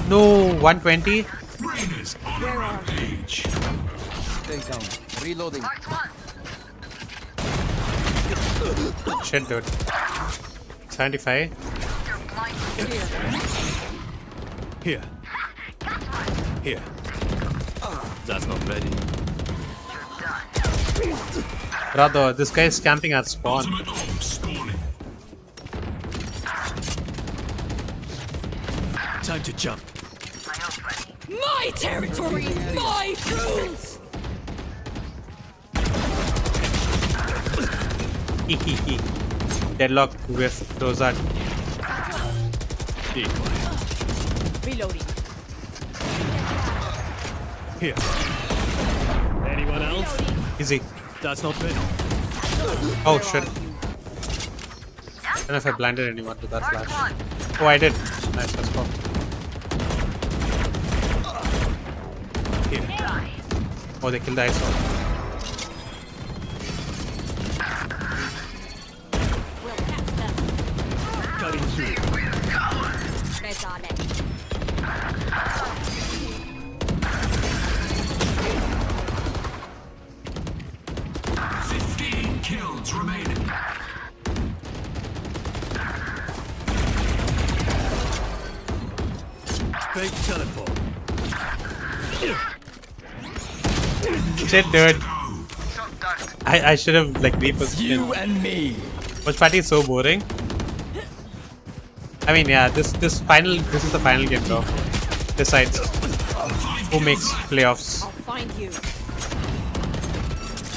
No, 120. Stay down. Reloading. Shit, dude. 75. Here. Here. That's not ready. Brother, this guy is camping at spawn. Time to jump. My territory! My rules! Deadlock with Rosat. Reloading. Here. Anyone else? Easy. That's not ready. Oh shit. I don't know if I blinded anyone with that flash. Oh, I did. Nice, let's go. Here. Oh, they killed the ice wall. Cutting through. Kills remaining. Fake teleport. Shit, dude. I should have like repositioned. You and me. WatchParty is so boring. I mean, yeah, this is the final game though. Decides who makes playoffs. I'll find you.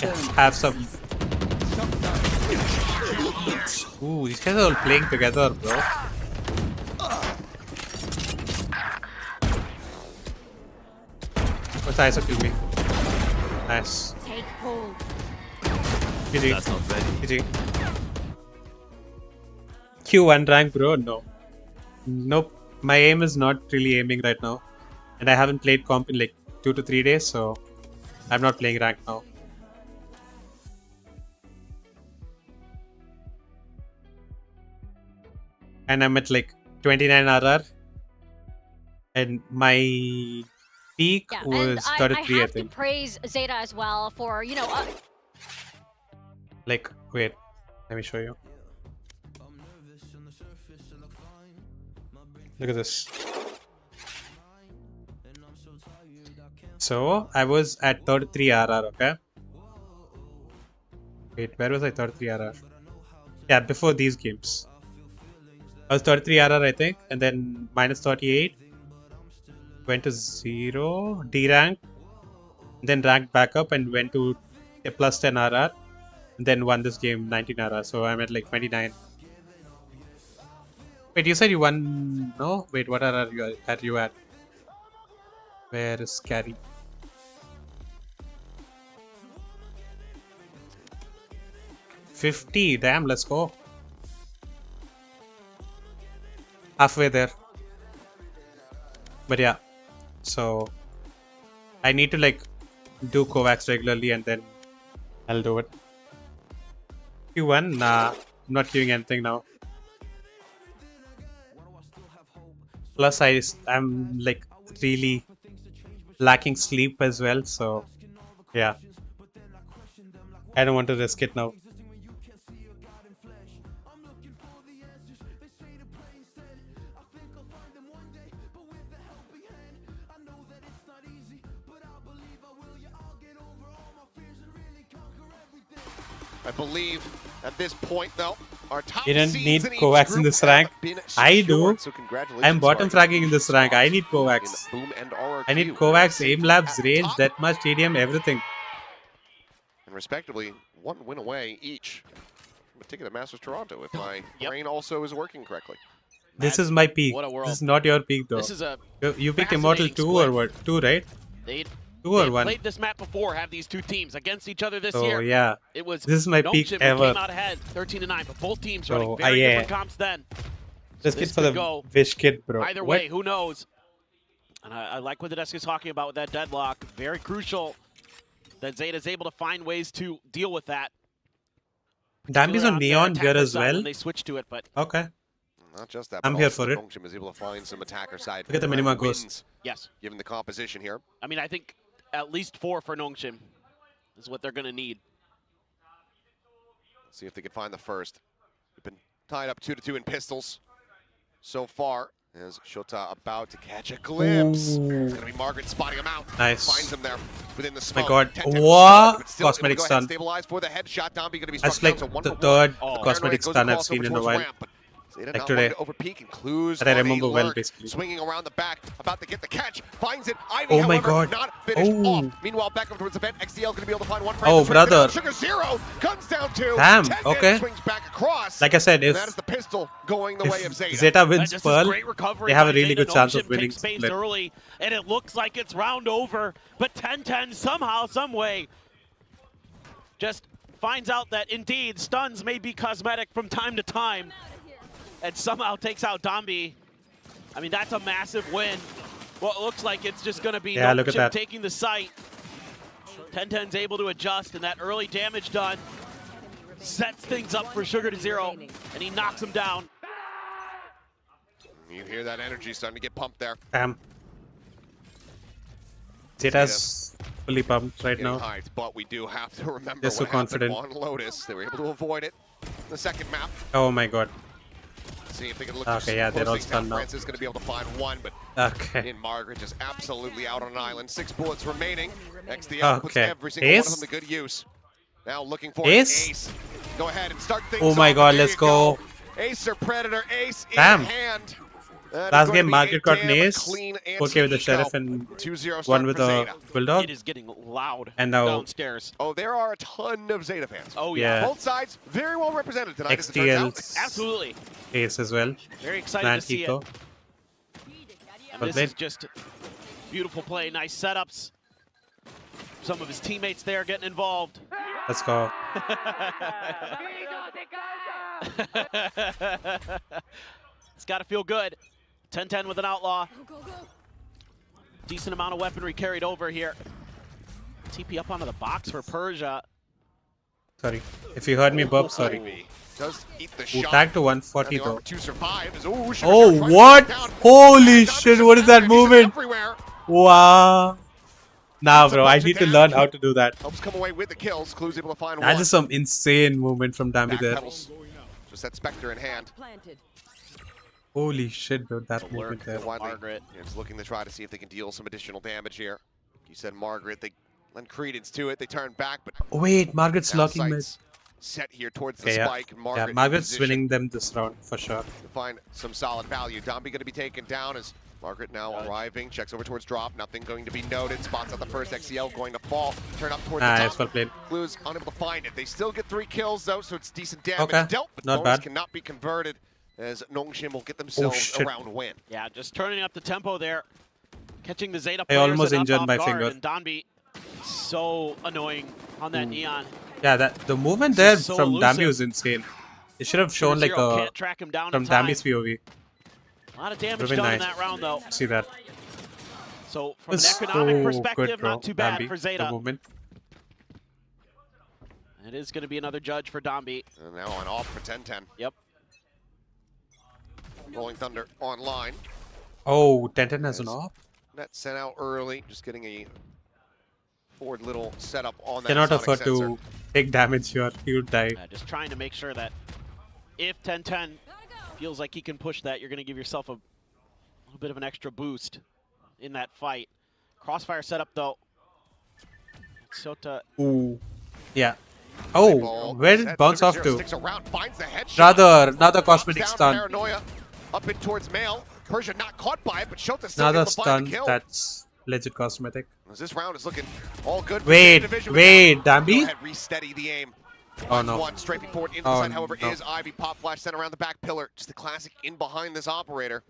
Yeah, have some. Ooh, these guys are all playing together, bro. What's the ISO kill me? Nice. Take hold. GG. That's not ready. GG. Q1 rank, bro? No. Nope. My aim is not really aiming right now. And I haven't played comp in like 2 to 3 days, so I'm not playing rank now. And I'm at like 29 RR. And my peak was 33, I I have to think. praise Zeta as well for, you know... Like, wait. Let me show you. Look at this. So, I was at 33 RR, okay? Wait, where was I 33 RR? Yeah, before these games. I was 33 RR, I think, and then minus 38. Went to 0, D rank, then ranked back up and went to a plus 10 RR, and then won this game 19 RR. So I'm at like 29. Wait, you said you won? No? Wait, what RR are you at? Where is Carry? $50. Damn, let's go. Halfway there. But yeah, so I need to like do Kovacs regularly and then I'll do it. Q1? Nah, I'm not queuing anything now. Plus I'm like really lacking sleep as well. So yeah, I don't want to risk it now. I believe at this point, though, our top You don't seeds need in each Kovacs in group this have rank. been I do. secured, so congratulations I'm bottom to our fragging in this rank. I need Kovacs. in Boom and RRQ. I need Kovacs, Safety aim labs, at the range, top, deathmatch, stadium, everything. and respectively, 1 win away each from a ticket at Masters Toronto, if my brain also is working correctly. This is my peak. What a world. This is not your peak though. This is a You picked Immortal 2 or what? 2, right? They 2 or 1? played this map before, have these two teams against each other this So year. yeah, It was this is my peak Nongshim who ever. came out ahead 13-9, but both teams So, running very yeah. different comps then. Just this kid for could the go wish kid, bro. Either What? way, who knows? And I like what the desk is talking about with that deadlock. Very crucial that Zeta's able to find ways to deal with that. Dambi's on Neon here as well. When they switch to it, but Okay. Not just that, I'm but here also for it. Nongshim is able to find some attacker side. Look at the minima ghost. wins, yes, given the composition here. I mean I think at least 4 for Nongshim is what they're going to need. See if they can find the first. We've been tied up 2-2 in pistols so far. As Shota about to catch a glimpse. It's going to be Margaret spotting him out. Nice. Finds him there within the My smoke. god. 10-10 What? but still able to Cosmetic go ahead stun. and stabilize for the headshot. Domby going to be That's struck like down, so 1 the for 1. third Paranoid cosmetic goes stun I've across seen over in a towards while. ramp, but Zeta Like not today. wanting to overpeak, and Clues That I on a remember well, lurk, basically. swinging around the back, about to get the catch, finds it. Ivy, Oh my however, god. not finished Oh. off. Meanwhile, back up towards the vent, XDL going to be able to find one. Oh, brother. Sugar Zero guns down 2. Damn, 10 okay. Swings back across. Like I said, And if that is the pistol going the way of Zeta. Zeta wins This is Pearl, great recovery they have a by really Zeta. good chance of Nongshim winning takes space split. early, and it looks like it's round over, but 10-10 somehow, some way, just finds out that indeed stuns may be cosmetic from time to time, and somehow takes out Domby. I mean, that's a massive win. What looks like it's just going to be Yeah, look at Nongshim that. taking the site. 10-10's able to adjust, and that early damage done sets things up for Sugar to 0, and he knocks him down. You hear that energy starting to get pumped there. Damn. Zeta's fully pumped right Getting now. hyped, but we do have to remember They're so what happened confident. on Lotus. They were able to avoid it. The second map. Oh my god. See if they can look Okay, yeah, they're all closing stunned down. now. Francis is going to be able to find one, but Okay. in Margaret just absolutely out on an island. 6 bullets remaining. XDL puts Okay. every single one of Ace? them to good use. Now looking for Ace? Ace. Go ahead and start things Oh my off. god, There let's you go. Ace or Predator, Ace Damn. in hand. That is Last going to game, be Margaret a got an damn ace. clean 4K with the anti-eco. Sheriff and 2-0 start 1 with for a Zeta. Bulldog. It is getting loud And now downstairs. Oh, there are a ton of Zeta fans. Oh yeah, Yeah. Both sides very well represented tonight, as it turns out. XTL's absolutely. ace as well. Very excited to see it. Nantico. And Well this played. is just beautiful play, nice setups. Some of his teammates there getting involved. Let's go. It's got to feel good. 10-10 with an outlaw. Decent amount of weaponry carried over here. TP up onto the box for Persia. Sorry. If you heard me burp, sorry. Ivy does eat the Who shot. tagged to And 140 the armor though. 2 survives. Ooh, Oh, Sugar trying to what? knock down. Holy And shit, Domby what is that just he's movement? everywhere. Wow. Nah, That's a bro, I bunch of need to damage. learn how to do that. Helps come away with the kills. Clues able to find That one. is some insane movement from Dambi there. Backpedals. Just that Spectre in hand. Holy shit, dude, that The movement lurk. there. Widely. Margaret. Yeah, just looking to try to see if they can deal some additional damage here. You said Margaret, they lend credence to it. They turn back, but Oh, wait, Margaret's now locking mid. sights set here towards the Okay, yeah. spike. And Margaret Yeah, in Margaret's position winning them this round for sure. to find some solid value. Domby going to be taken down as Margaret now arriving. Checks over towards drop. Nothing going to be noted. Spots out the first. XCL going to fall. Turn up towards the Nice, top. well played. Clues unable to find it. They still get 3 kills though, so it's decent damage Okay, dealt. But not bonus bad. cannot be converted as Nongshim will get themselves a shit. round win. Yeah, just turning up the tempo there. Catching the Zeta I players almost and up injured off my guard, finger. And Donby, so annoying on that Neon. Yeah, the movement This there is so from elusive. Dambi was insane. They should have shown like Zero a can't track him down from in time. Dambi's POV. A lot of damage Would've been done in nice. that round though. See that? So from an It's economic so perspective, good, bro. not too bad Dambi, for the Zeta. movement. It is going to be another judge for Domby. And now on off for 10-10. Yep. Rolling Thunder online. Oh, 10-10 has an off? Net sent out early, just getting a forward little setup on that. Cannot sonic afford sensor. to take damage here. He would die. Just trying to make sure that if 10-10 feels like he can push that, you're going to give yourself a little bit of an extra boost in that fight. Crossfire setup though. Zeta. Ooh. Yeah. Oh, where did it bounce off to? Sticks around, finds the headshot. Another cosmetic Down stun. Paranoia, up in towards Mail. Persia not caught by it, but Shota still Another able to find the stun. kill. That's legit cosmetic. As this round is looking all good. Wait, Dambi. Dambi? Go ahead, re-steady the aim. Oh no. One strafing forward into the side, however, is Ivy. Pop flash sent around the back pillar. Just the classic in behind this operator.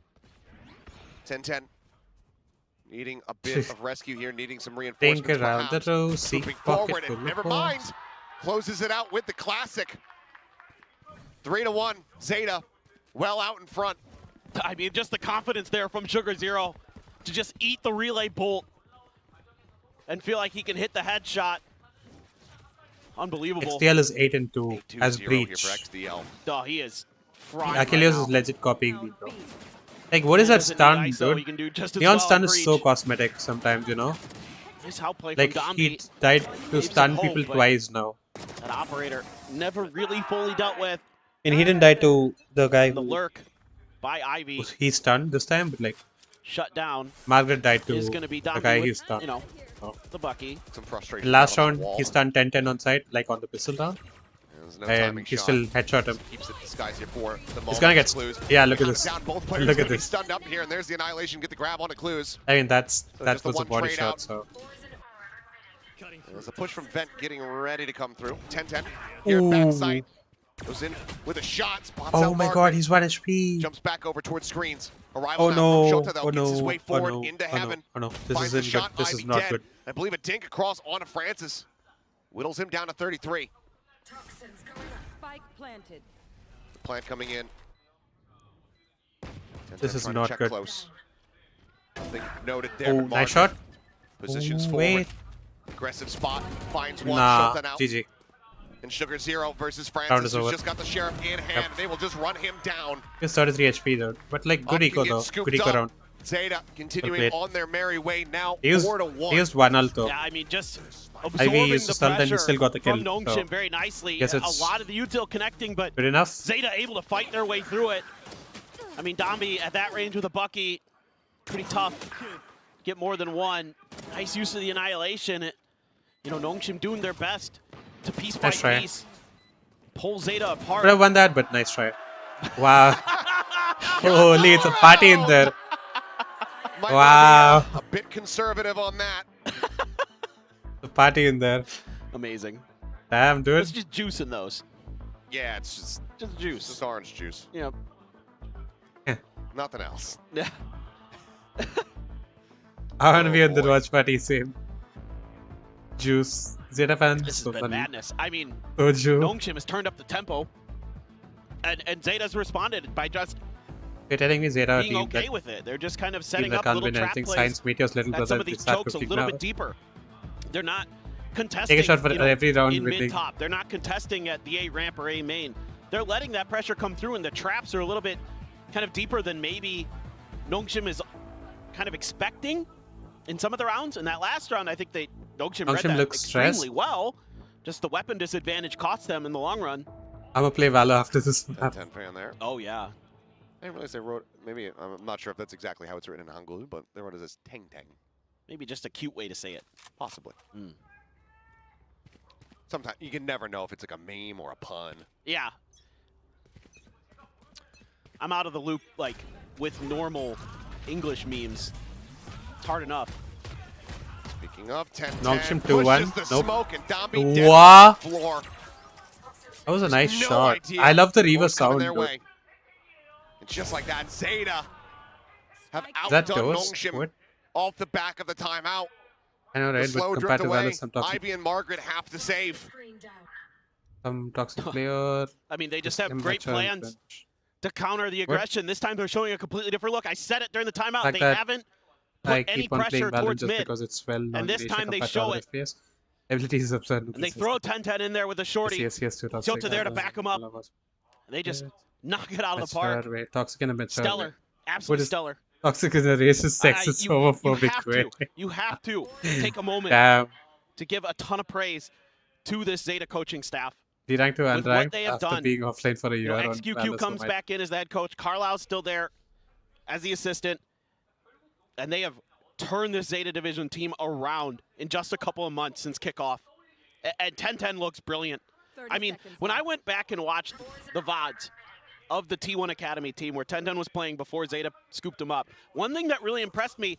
10-10. Needing a bit of rescue here, needing some reinforcements. Think around the row, seek Moving pocket forward, full and of never balls. mind. Closes it out with the classic. 3-1. Zeta, well out in front. I mean, just the confidence there from Sugar Zero to just eat the relay bolt and feel like he can hit the headshot. Unbelievable. XDL is 8-2 as Breach. Here for XDL. Oh, he is frying Achilles right is now. legit copying me, bro. Like, what is that Doesn't need stun, ISO, he dude? can do just as Neon well stun on is so Breach. cosmetic sometimes, you know? Nice how play Like, from he Dambi. tried to Gave some stun hope, people but twice now. That operator never really fully dealt with. And he didn't die to the guy The who lurk by Ivy he stunned this time, but like, shut down. Margaret died to Is going to be the Dambi guy he with, stunned. you know, Oh. the Bucky. Some frustration. Last down on the round, wall. he stunned 10-10 on site, like on the pistol round. There's no And timing he shot. still headshot him. Keeps it disguised here for the moment. He's gonna get... Clues. Yeah, look at Count this. Down, both players Look at gonna be this. stunned up here, and there's the annihilation. Get the grab on the Clues. I mean, that just the was a one body trade shot, out. so... There's a push from Vent getting ready to come through. 10-10 here at backside. Goes in with a shot. Spots Oh out my Margaret. god, he's 1 HP. Jumps back over towards screens. Arrival Oh now no, from Shota, though. oh Gets his no, way oh forward no, into oh no, heaven. oh no. This Finds isn't the good. shot. This is Ivy not dead. good. I believe a dink across onto Francis. Whittles him down to 33. Spike planted. Plant coming in. This is Trying to not check good. Close. Nothing noted there. Oh, but nice Margaret shot. Positions Oh, forward. wait. Aggressive spot. Finds one. Nah, Shota out. GG. And Sugar Zero versus Round Francis, is who's over. just got the sheriff in hand. They will just run him down. He's 33 HP though. But like, good Up eco he gets though. scooped Good eco up. round. Zeta continuing played. on their merry way now. He used 4-1. he used one ult though. Yeah, I mean, just Ivy absorbing used the to stun, then he pressure still got the kill. from Nongshim So, very nicely. guess A it's lot of the util connecting, but good enough. Zeta able to fight their way through it. I mean, Dambi at that range with a Bucky, pretty tough. Get more than one. Nice use of the annihilation. You know, Nongshim doing their best to piece by Nice try. piece pull Zeta apart. Could have won that, but nice try. Wow. Holy, it's a party in there. Might Wow. be a bit conservative on that. The party in there. Amazing. Damn, dude. It's just juicing those. Yeah, it's Just juice. just orange juice. Yeah. Nothing else. Yeah. I want to be Oh, on the boy. watch party, same. Juice. Zeta fans. This has So been funny. madness. I mean, Soju. Nongshim has turned up the tempo, and Zeta's responded by just You're telling me Zeta being team okay that, with it. They're just kind of team setting that up can't little win trap anything. plays Science Meteor's little at brother some of is these start chokes a 15 little now. bit deeper. They're not contesting. Take a shot for you know, every round in winning. mid-top. They're not contesting at the A ramp or A main. They're letting that pressure come through, and the traps are a little bit kind of deeper than maybe Nongshim is kind of expecting in some of the rounds. In that last round, I think Nongshim read that looks extremely stressed. well. Just the weapon disadvantage cost them in the long run. I'm gonna play Valo after this map. 10 fan there. Oh, yeah. I didn't realize they wrote, maybe, I'm not sure if that's exactly how it's written in Hangul, but they wrote it as Teng Teng. Maybe just a cute way to say it. Possibly. Mm. Sometimes you can never know if it's like a meme or a pun. Yeah. I'm out of the loop, like, with normal English memes. It's hard enough. Speaking of 10-10, Nongshim pushes 2-1. the Nope. smoke and Dambi dead Wow. on the floor. That was a nice No shot. idea I love the what reverse was coming sound. their Dude. way. And just like that, Zeta have Is that outdone Ghost? Nongshim What? off the back of the timeout. I know, The right? slow But drift compared to away, Valo, some toxic, Ivy and Margaret have to save. player. I mean, they just Just have great immature and plans to counter the aggression. This time they're showing a completely different look. I said it during the timeout. Like they that, haven't I put any keep on playing pressure Valorant towards just mid. because it's well known. And this time they show it. FPS. Ability is absurd. And they throw 10-10 in there with a shorty. Yes, too toxic. Zeta there to back him up. They just knock it out of the park. Toxic and immature. Stellar. Absolutely stellar. Toxic is a racist, sexist, homophobic way. You have to take a moment Damn. to give a ton of praise to this Zeta coaching staff. D-rank to With what unranked they have after done. being offline for a You year. know, on XQQ Valo, comes so back in as the head coach. Carlisle's still there as the assistant. And they have turned this Zeta Division team around in just a couple of months since kickoff. And 10-10 looks brilliant. I mean, when I went back and watched the VODs of the T1 Academy team where 10-10 was playing before Zeta scooped him up, one thing that really impressed me,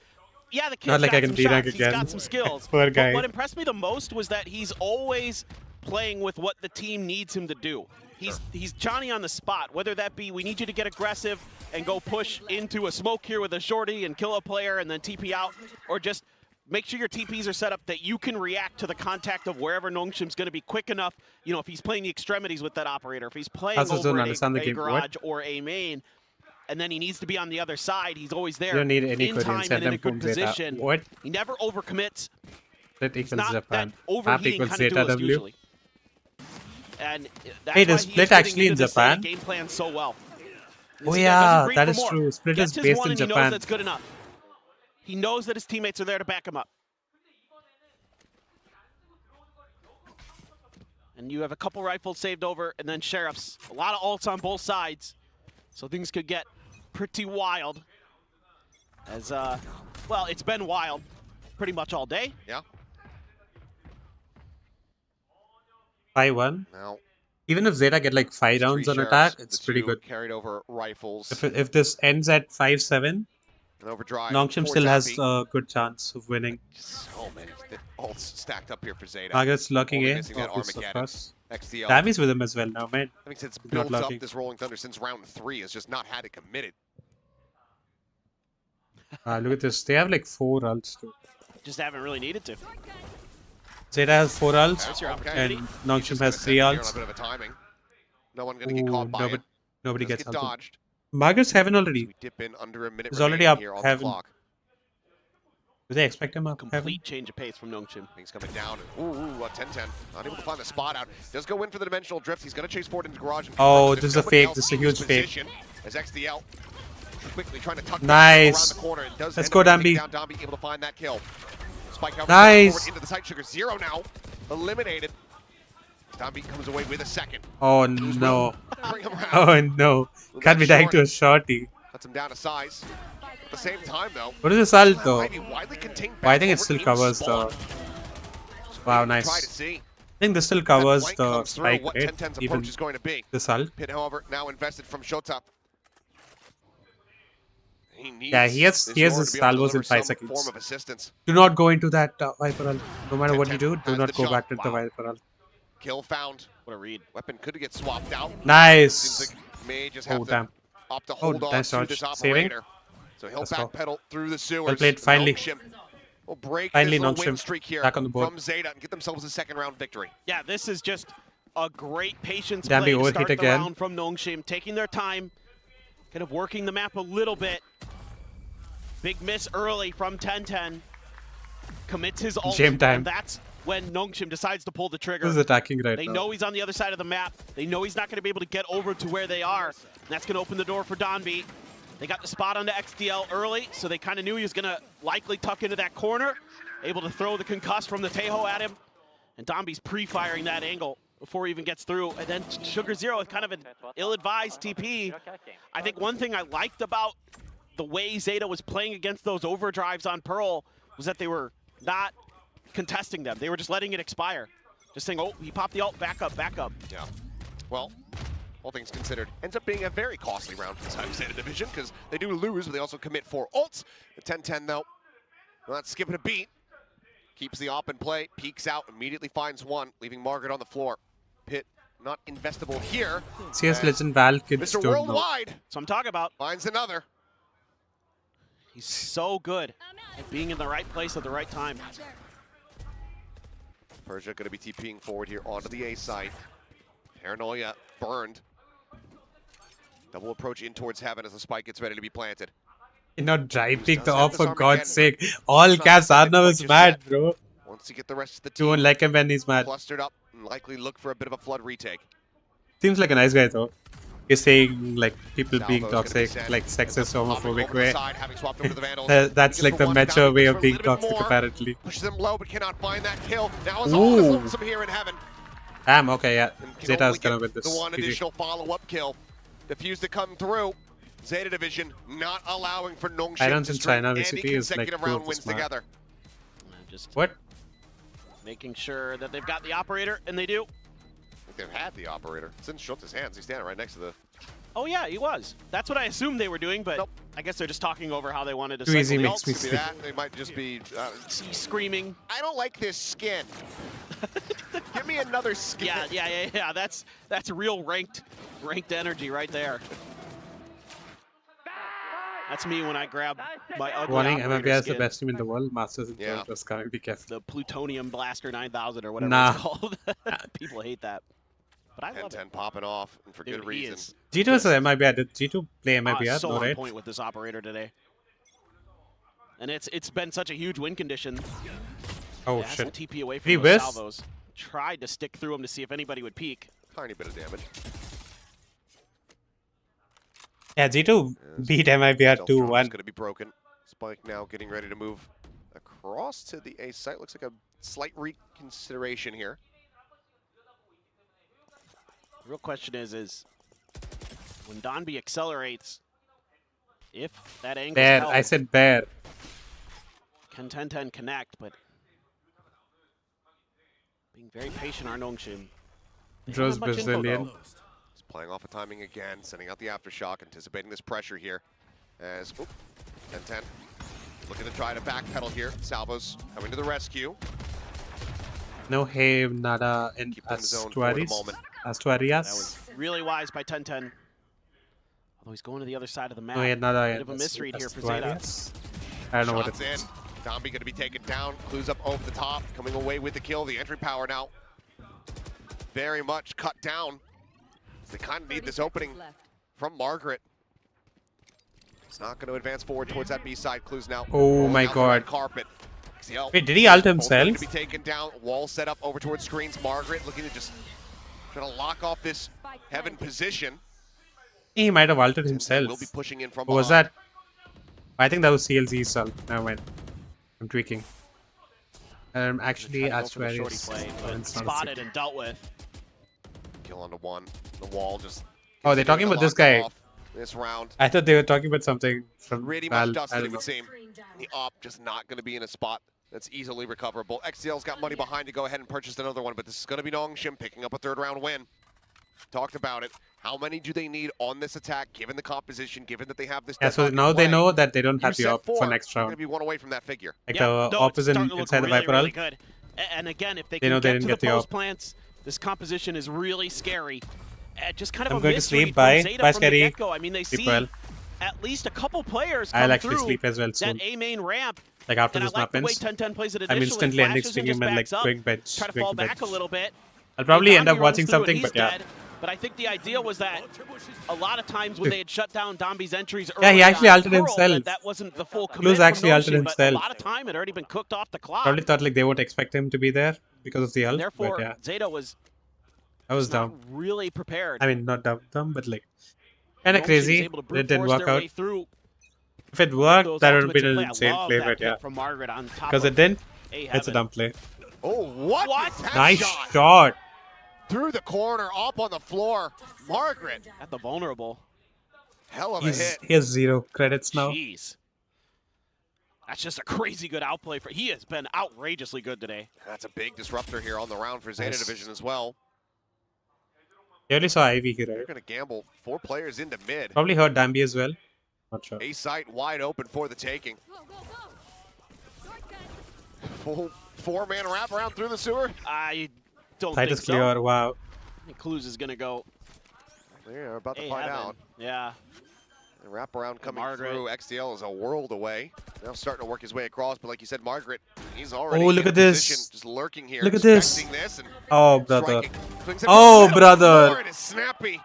yeah, the kid's Not like got I can some D-rank shots, again. he's got some skills. Poor But guy. what impressed me the most was that he's always playing with what the team needs him to do. He's Johnny on the spot, whether that be we need you to get aggressive and go push into a smoke here with a shorty and kill a player and then TP out, or just make sure your TPs are set up that you can react to the contact of wherever Nongshim's going to be quick enough. You know, if he's playing the extremities with that operator, if he's playing Also don't over understand the a game. garage What? or a main, and then he needs to be on the other side, he's always there You don't need any in Korean. time Send and in them a good from Zeta. position. What? He never overcommits. Split He's equals not Japan. that Map overheating equals kind of Zeta duelist W. usually. And that's Hey, the why split he's fitting actually in into this Japan? game plan so well. Oh This guy yeah, doesn't breathe that for is more. true. Split Gets is his based one in and he knows Japan. that's good enough. He knows that his teammates are there to back him up. And you have a couple rifles saved over, and then sheriffs. A lot of ults on both sides, so things could get pretty wild. As well, it's been wild pretty much all day. Yeah. 5-1. Now, Even if Zeta get like 5 rounds on attack, it's pretty good. Carried over rifles. If this ends at 5-7, And overdrive. Nongshim for still has Dappy. a good chance of winning. So many ults stacked up here for Zeta. Target's locking Only in. missing that Obvious, of Armageddon. course. XDL. Dammy's with him as well now, man. I think since He's not built up locking. this Rolling Thunder since round 3 has just not had it committed. Look at this. They have like 4 ults too. Just haven't really needed to. Zeta has 4 ults, That's your and opportunity. Nongshim has 3 Here on a ults. bit of a timing. No one gonna get caught by it. Nobody Does gets get ulted. dodged. Margaret's heaven already. We dip in under a minute He's already remaining up here on the heaven. clock. Do they expect him up heaven? Complete change of pace from Nongshim. Things coming down. Ooh, 10-10. Not able to find the spot out. Does go in for the dimensional drift. He's going to chase forward into the garage. And Oh, there's this is a nobody fake. else This is a in his huge fake. position As XDL quickly trying to tuck Nice. around the corner. And does Let's end go, up taking Dambi. down Dambi, able to find that kill. Spike out Nice. forward into the site. Sugar 0 now. Eliminated. Dambi comes away with a second. Oh no. Bring him around. Oh no. Can't be dying to a shorty. Cuts him down to size. At the same time, though. What is this ult though? Might be widely contained Well, I think back it still over in covers the. spawn. Wow, Try to nice. see. I think this still covers Flank the comes through, spike, what right? 10-10's Even approach is going to be. this ult. Pit, however, now invested from Shota. He needs Yeah, he has this his Nord to be able to salvos in deliver 5 some form seconds. of assistance. Do not go into that Viper ult. No matter what you do, 10-10 do has not the go shot. back to the Wow. Viper ult. Kill found. What a read. Weapon could get swapped out. Nice. Seems like may just have Oh to damn. opt to Oh, hold on nice to dodge. this Saving. operator. So he'll Let's go. backpedal through the sewers. Well played, finally. Nongshim will break Finally, this little win Nongshim streak here back on the board. from Zeta and get themselves a second round victory. Yeah, this is just a great patience Damn, play he to overhit start the again. round from Nongshim, taking their time, kind of working the map a little bit. Big miss early from 10-10. Commits his ult, Shame time. and that's when Nongshim decides to pull the trigger. Who's attacking right They now? know he's on the other side of the map. They know he's not going to be able to get over to where they are. And that's going to open the door for Donby. They got the spot onto XDL early, so they kind of knew he was going to likely tuck into that corner. Able to throw the concuss from the Tejo at him. And Donby's pre-firing that angle before he even gets through. And then Sugar Zero with kind of an ill-advised TP. I think one thing I liked about the way Zeta was playing against those overdrives on Pearl was that they were not contesting them. They were just letting it expire. Just saying, oh, he popped the ult, back up, back up. Yeah. Well, all things considered, ends up being a very costly round for the Zeta division because they do lose, but they also commit 4 ults. The 10-10, though, not skipping a beat. Keeps the op in play, peeks out, immediately finds one, leaving Margaret on the floor. Pit not investable here. CS Legend Val kids Mr. don't know. Worldwide So I'm talking about. finds another. He's so good at being in the right place at the right time. Persia going to be TPing forward here onto the A side. Paranoia burned. Double approach in towards heaven as the spike gets ready to be planted. You're not dry pick the does off have for this God's Armageddon. sake. All cast Arnav is just mad, yet. bro. Wants to get the rest of the You team won't like him when he's mad. clustered up and likely look for a bit of a flood retake. Seems like a nice guy though. You're saying like people being Salvo's gonna be toxic, sent. like sexist, homophobic Over the way. side, having swapped over to the Vandals. That's He like gets the for one, mature Down way for of a being little bit toxic, more. apparently. Pushes him low, but cannot find that kill. Now is all Ooh. lonesome here in heaven. Damn, okay, yeah. And can Zeta's only gonna get win this. the one GG. additional follow-up kill. Defuse to come through. Zeta division not allowing for Nongshim Titans to in string China any VCT is like consecutive two round of the wins smart. together. Just What? making sure that they've got the operator, and they do. I think they've had the operator. It's in Schultz's hands. He's standing right next to the... Oh yeah, he was. That's what I assumed they were doing, but Nope. I guess they're just talking over how they wanted to Too cycle easy the makes ults. me Could be sick. that. They might just be... He's screaming. I don't like this skin. Give me another skin. Yeah. That's real ranked energy right there. That's me when I grab my ugly Warning, operator MMBI is the skin, best team in the world. Masters in Yeah. just coming. Be careful. the Plutonium Blaster 9000 or whatever Nah. it's called. People hate that, but I love 10-10 it. popping off, and for Dude, good he reason. is G2 is a MIBR. Did G2 play MIBR? so No, on right? point with this operator today, and it's been such a huge win condition. Oh It has to shit. TP away Did he from those whiff? salvos. Tried to stick through him to see if anybody would peek. Tiny bit of damage. Yeah, G2 beat MIBR Stealth drone is 2-1. going to be broken. Spike now getting ready to move across to the A site. Looks like a slight reconsideration here. The real question is when Donby accelerates, if that angle Bear. I said bear. can 10-10 connect, but being very patient on Nongshim. They don't Draws have much info, Brazilian. though. He's playing off of timing again, sending out the aftershock, anticipating this pressure here. As 10-10 looking to try to backpedal here. Salvos coming to the rescue. No hay, nada in Keep them zoned for the Astuaris. moment. That Asturias. was really wise by 10-10. Although he's going to the other side of the map. No hay, nada Bit in of a misread here for Zeta. Asturias. I don't know what Shots it is. in. Dombey going to be taken down. Clues up over the top, coming away with the kill. The entry power now very much cut down. They kind of need this opening from Margaret. It's not going to advance forward towards that B side. Clues now. Oh rolling my out the red god. carpet. XL Wait, did he ult going himself? to be taken down. Wall set up over towards screens. Margaret looking to just try to lock off this heaven position. He might have ulted Will himself. be pushing in from What was behind. that? I think that was CLZ's ult. Never mind. I'm tweaking. Actually, Tried to go for the shorty Asturias. play, but It's not a spotted CT. and dealt with. Kill onto one. The wall just. Oh, they're talking continuing about to this lock them guy. off This round. I thought they were talking about something from Pretty Val. much I dusted, don't it know. would seem. The op just not going to be in a spot that's easily recoverable. XCL's got money behind to go ahead and purchase another one, but this is going to be Nongshim picking up a third round win. Talked about it. How many do they need on this attack, given the composition, given that they have this? Yeah, so deadlock in now they play? know that they don't have You the said op for next They're round. going to be one away from that figure. Like Yeah, the no, op it's is in, starting to look inside the really, Viper really ult. good. And again, if they They can know they get didn't to get the the post op. plants, this composition is really scary. Just kind of I'm a going to misread sleep. Bye. from Zeta Bye, from the Scary. get-go. I mean, they Sleep see well. at least a couple players come I'll actually through sleep as well soon. that A main ramp. Like after And I this like the way happens, 10-10 plays it I'm initially. instantly ending Flashes and stream just and like backs up, going bench. try to going fall to back bench. a little bit. I'll probably Donby end up runs watching through and something, he's but yeah. dead. But I think the idea was that a lot of times when they had shut down Donby's entries Yeah, he early actually on ulted Pearl, himself. That wasn't the full Clues commit actually from ulted Nongshim, but a himself. lot of time had already been cooked off the clock. Probably thought like they won't expect him to be there because of the And ult, therefore, but yeah, Zeta was I was not dumb. really prepared. I mean, not dumb, but like kind of Nongshim was crazy. able to brute It didn't force work their out. way through If it those worked, that would have ultimates been in an play. I insane love play, that but pick yeah, from Margaret on top because of it didn't. A It's a heaven. dumb play. Oh, what? What? That Nice shot? shot. Through the corner, up on the floor. Margaret. At the vulnerable. Hell of a hit. He has 0 credits now. Jeez. That's just a crazy good outplay for. He has been outrageously good today. That's a big disruptor here on the round for Zeta Nice. Division as well. You only saw Ivy here, They're right? going to gamble 4 players into mid. Probably heard Dambi as well. Not sure. A site wide open for the taking. Full 4-man wraparound through the sewer. I don't Site think is clear. so. Wow. I think Clues is gonna go. They're about to A find heaven. out. Yeah. The wraparound coming Margaret. through. XTL is a world away. Now starting to work his way across, but like you said, Margaret, he's already Oh, look in at a this. position, just lurking here. Look at this. expecting this and Oh, brother. striking. Swings it Oh, for the brother. floor, and is snappy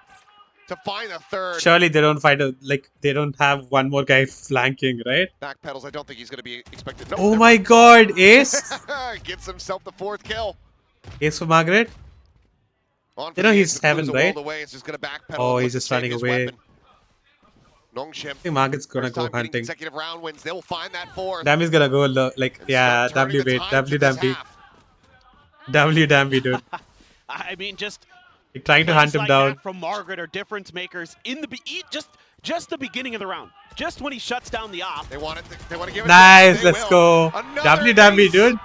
to find the third. Surely they don't find a they don't have one more guy flanking, right? Back pedals, I don't think he's going to be expected. No, Oh never my mind. God, Ace! Gets himself the 4th kill. Ace for Margaret. You know he's heaven, right? It's just gonna backpedal Oh, and he's look just to save running his away. weapon. Nongshim. I think Market's gonna First go time getting hunting. consecutive round wins. They will find that fourth. Dammy's gonna go like, And yeah, start turning W the bait, tides W of this Damby. half. W Damby, dude. I mean, just You're trying to hunt him like down. that from Margaret are difference makers in the just the beginning of the round. Just when he shuts down the op. They want it. They want to give it. Nice, to let's will. go. Another W Damby, ace. dude.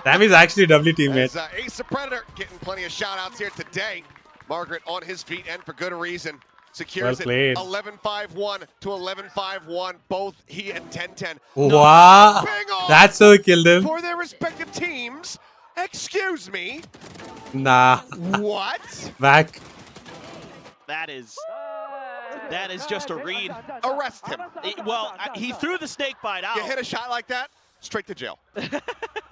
Dammy's actually W As, teammate. Ace the Predator getting plenty of shout outs here today. Margaret on his feet and for good reason. Secures Well it played. 11-5-1 to 11-5-1 . Both he and 10-10. Wow. Bang on That's so killed him. for their respective teams. Excuse me. Nah. What? Back. That is just a read. Arrest him. Well, he threw the snake bite out. You hit a shot like that, straight to jail.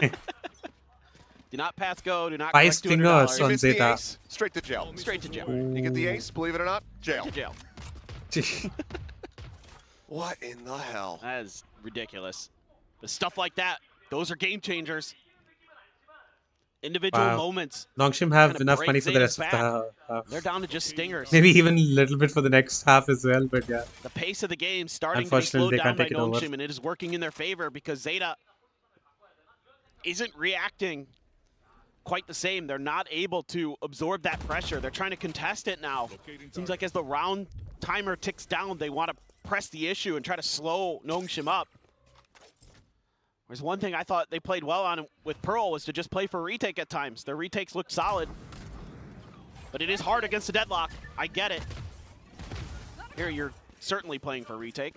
Do not pass go. Do not Five collect $200. stingers You on miss the Zeta. ace, straight to jail. Straight to jail. You get the ace, believe it or not, jail. To jail. What in the hell? That is ridiculous. But stuff like that, those are game changers. Individual Wow. moments. Nongshim have Kinda enough break money for the Zeta's rest of the half. They're down to just stingers. Maybe even a little bit for the next half as well, but yeah. The pace of the game starting to be Unfortunately, slowed they down can't by take it over. Nongshim, and it is working in their favor because Zeta isn't reacting quite the same. They're not able to absorb that pressure. They're trying to contest it now. Seems like as the round timer ticks down, they want to press the issue and try to slow Nongshim up. There's one thing I thought they played well on with Pearl was to just play for a retake at times. Their retakes looked solid, but it is hard against the deadlock. I get it. Here you're certainly playing for a retake.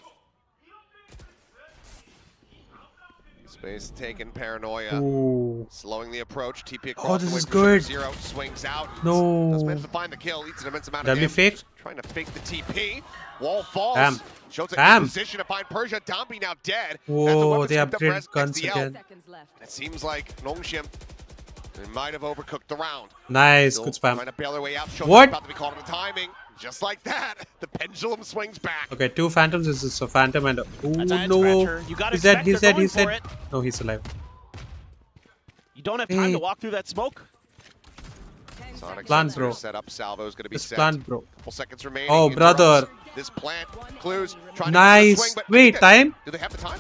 Space taken, paranoia. Ooh. Slowing the approach. TP across. Oh, this the way is for good. Zero swings out. No. Doesn't manage to find the kill. Eats an immense amount of W damage. fake. Trying to fake the TP. Wall falls. Damn. Shows a Damn. good position to find Persia. Domby now dead. Whoa, they As the upgraded guns XDL. again. It seems like Nongshim they might have overcooked the round. Nice, Still good spam. Trying to bail their way out. Shows What? about to be caught on the timing. Just like that, the pendulum swings back. Okay, two phantoms. This is a phantom and a... That's a Ooh, head no. scratcher. You gotta He's dead, expect he's they're dead, he's going dead. for it. No, he's alive. You don't have time Hey. to walk through that smoke. Sonic Plant, sensor bro. set up. Salvo is going to be This set. plant, bro. Couple seconds remaining. Oh, Interrupts brother. This plant clues. Trying Nice. To swing, but Wait, time? Do they have the time?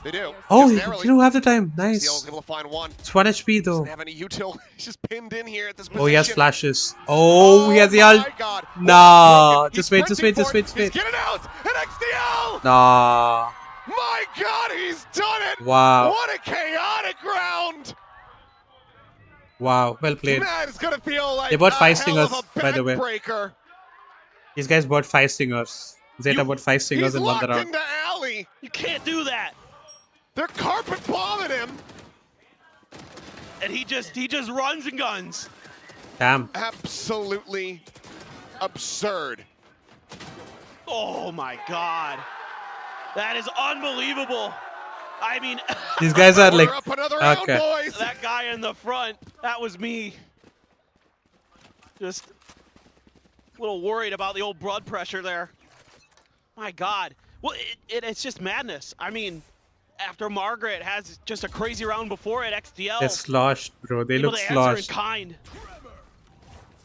They do. Oh, Just you narrowly. do have the time. CL is Nice. able to find one. It's 1 HP though. Doesn't have any util. He's just pinned in here at this position. Oh, he has flashes. Oh, he has the my ult. God. Nah. He's Just wait, just wait, sprinting just for wait, it. just He's wait. getting out. An XDL. Nah. My God, he's done it. Wow. What a chaotic round. Wow. Well played. Man, it's going to feel like They bought a 5 hell stingers, of a by the way. backbreaker. These guys bought 5 stingers. Zeta bought 5 stingers He's and won the locked round. into alley. You can't do that. They're carpet bombing him. And he just runs and guns. Damn. Absolutely absurd. Oh my God. That is unbelievable. I mean, These guys are like... We're up another round, Okay. boys. that guy in the front, that was me. Just a little worried about the old blood pressure there. My God. Well, it's just madness. I mean, after Margaret has just a crazy round before it, XDL. They're sloshed, bro. They able look to answer in sloshed. kind.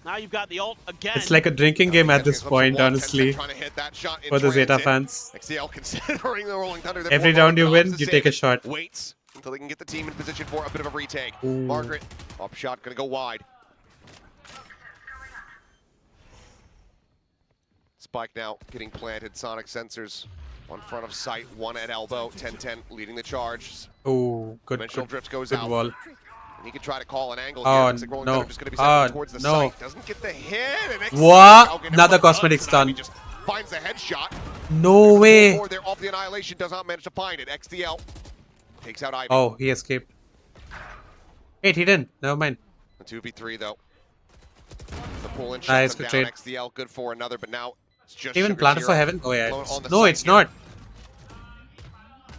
Now you've got the ult again. It's like a drinking game at this point, honestly. Trying to hit that shot in For the Zeta transit. fans. XDL considering the Rolling Thunder. they're Every more round you vulnerable win, to you save take a it. shot. Waits until they can get the team in position for a bit of a retake. Ooh. Margaret, up shot, gonna go wide. Spike now getting planted. Sonic sensors on front of sight, one at elbow. 10-10 leading the charge. Oh, good, Dimensional good, drift goes good out. wall. And he can try to call an angle Oh, here. Looks like Rolling no. Thunder just gonna be sending Oh, towards the no. site. Doesn't get the hit. And XDL What? getting Another in front of cosmetic Tsunami, stun. just finds the headshot. No way. Before they're off the annihilation, does not manage to find it. XDL takes out Ivy. Oh, he escaped. Wait, he didn't. Never mind. The 2v3 though. The pull-in Nice, shuts them good down. trade. XDL good for another, but now it's just Even Sugar planted Zero for heaven? Oh yeah. alone It's, on the no, site it's here. not.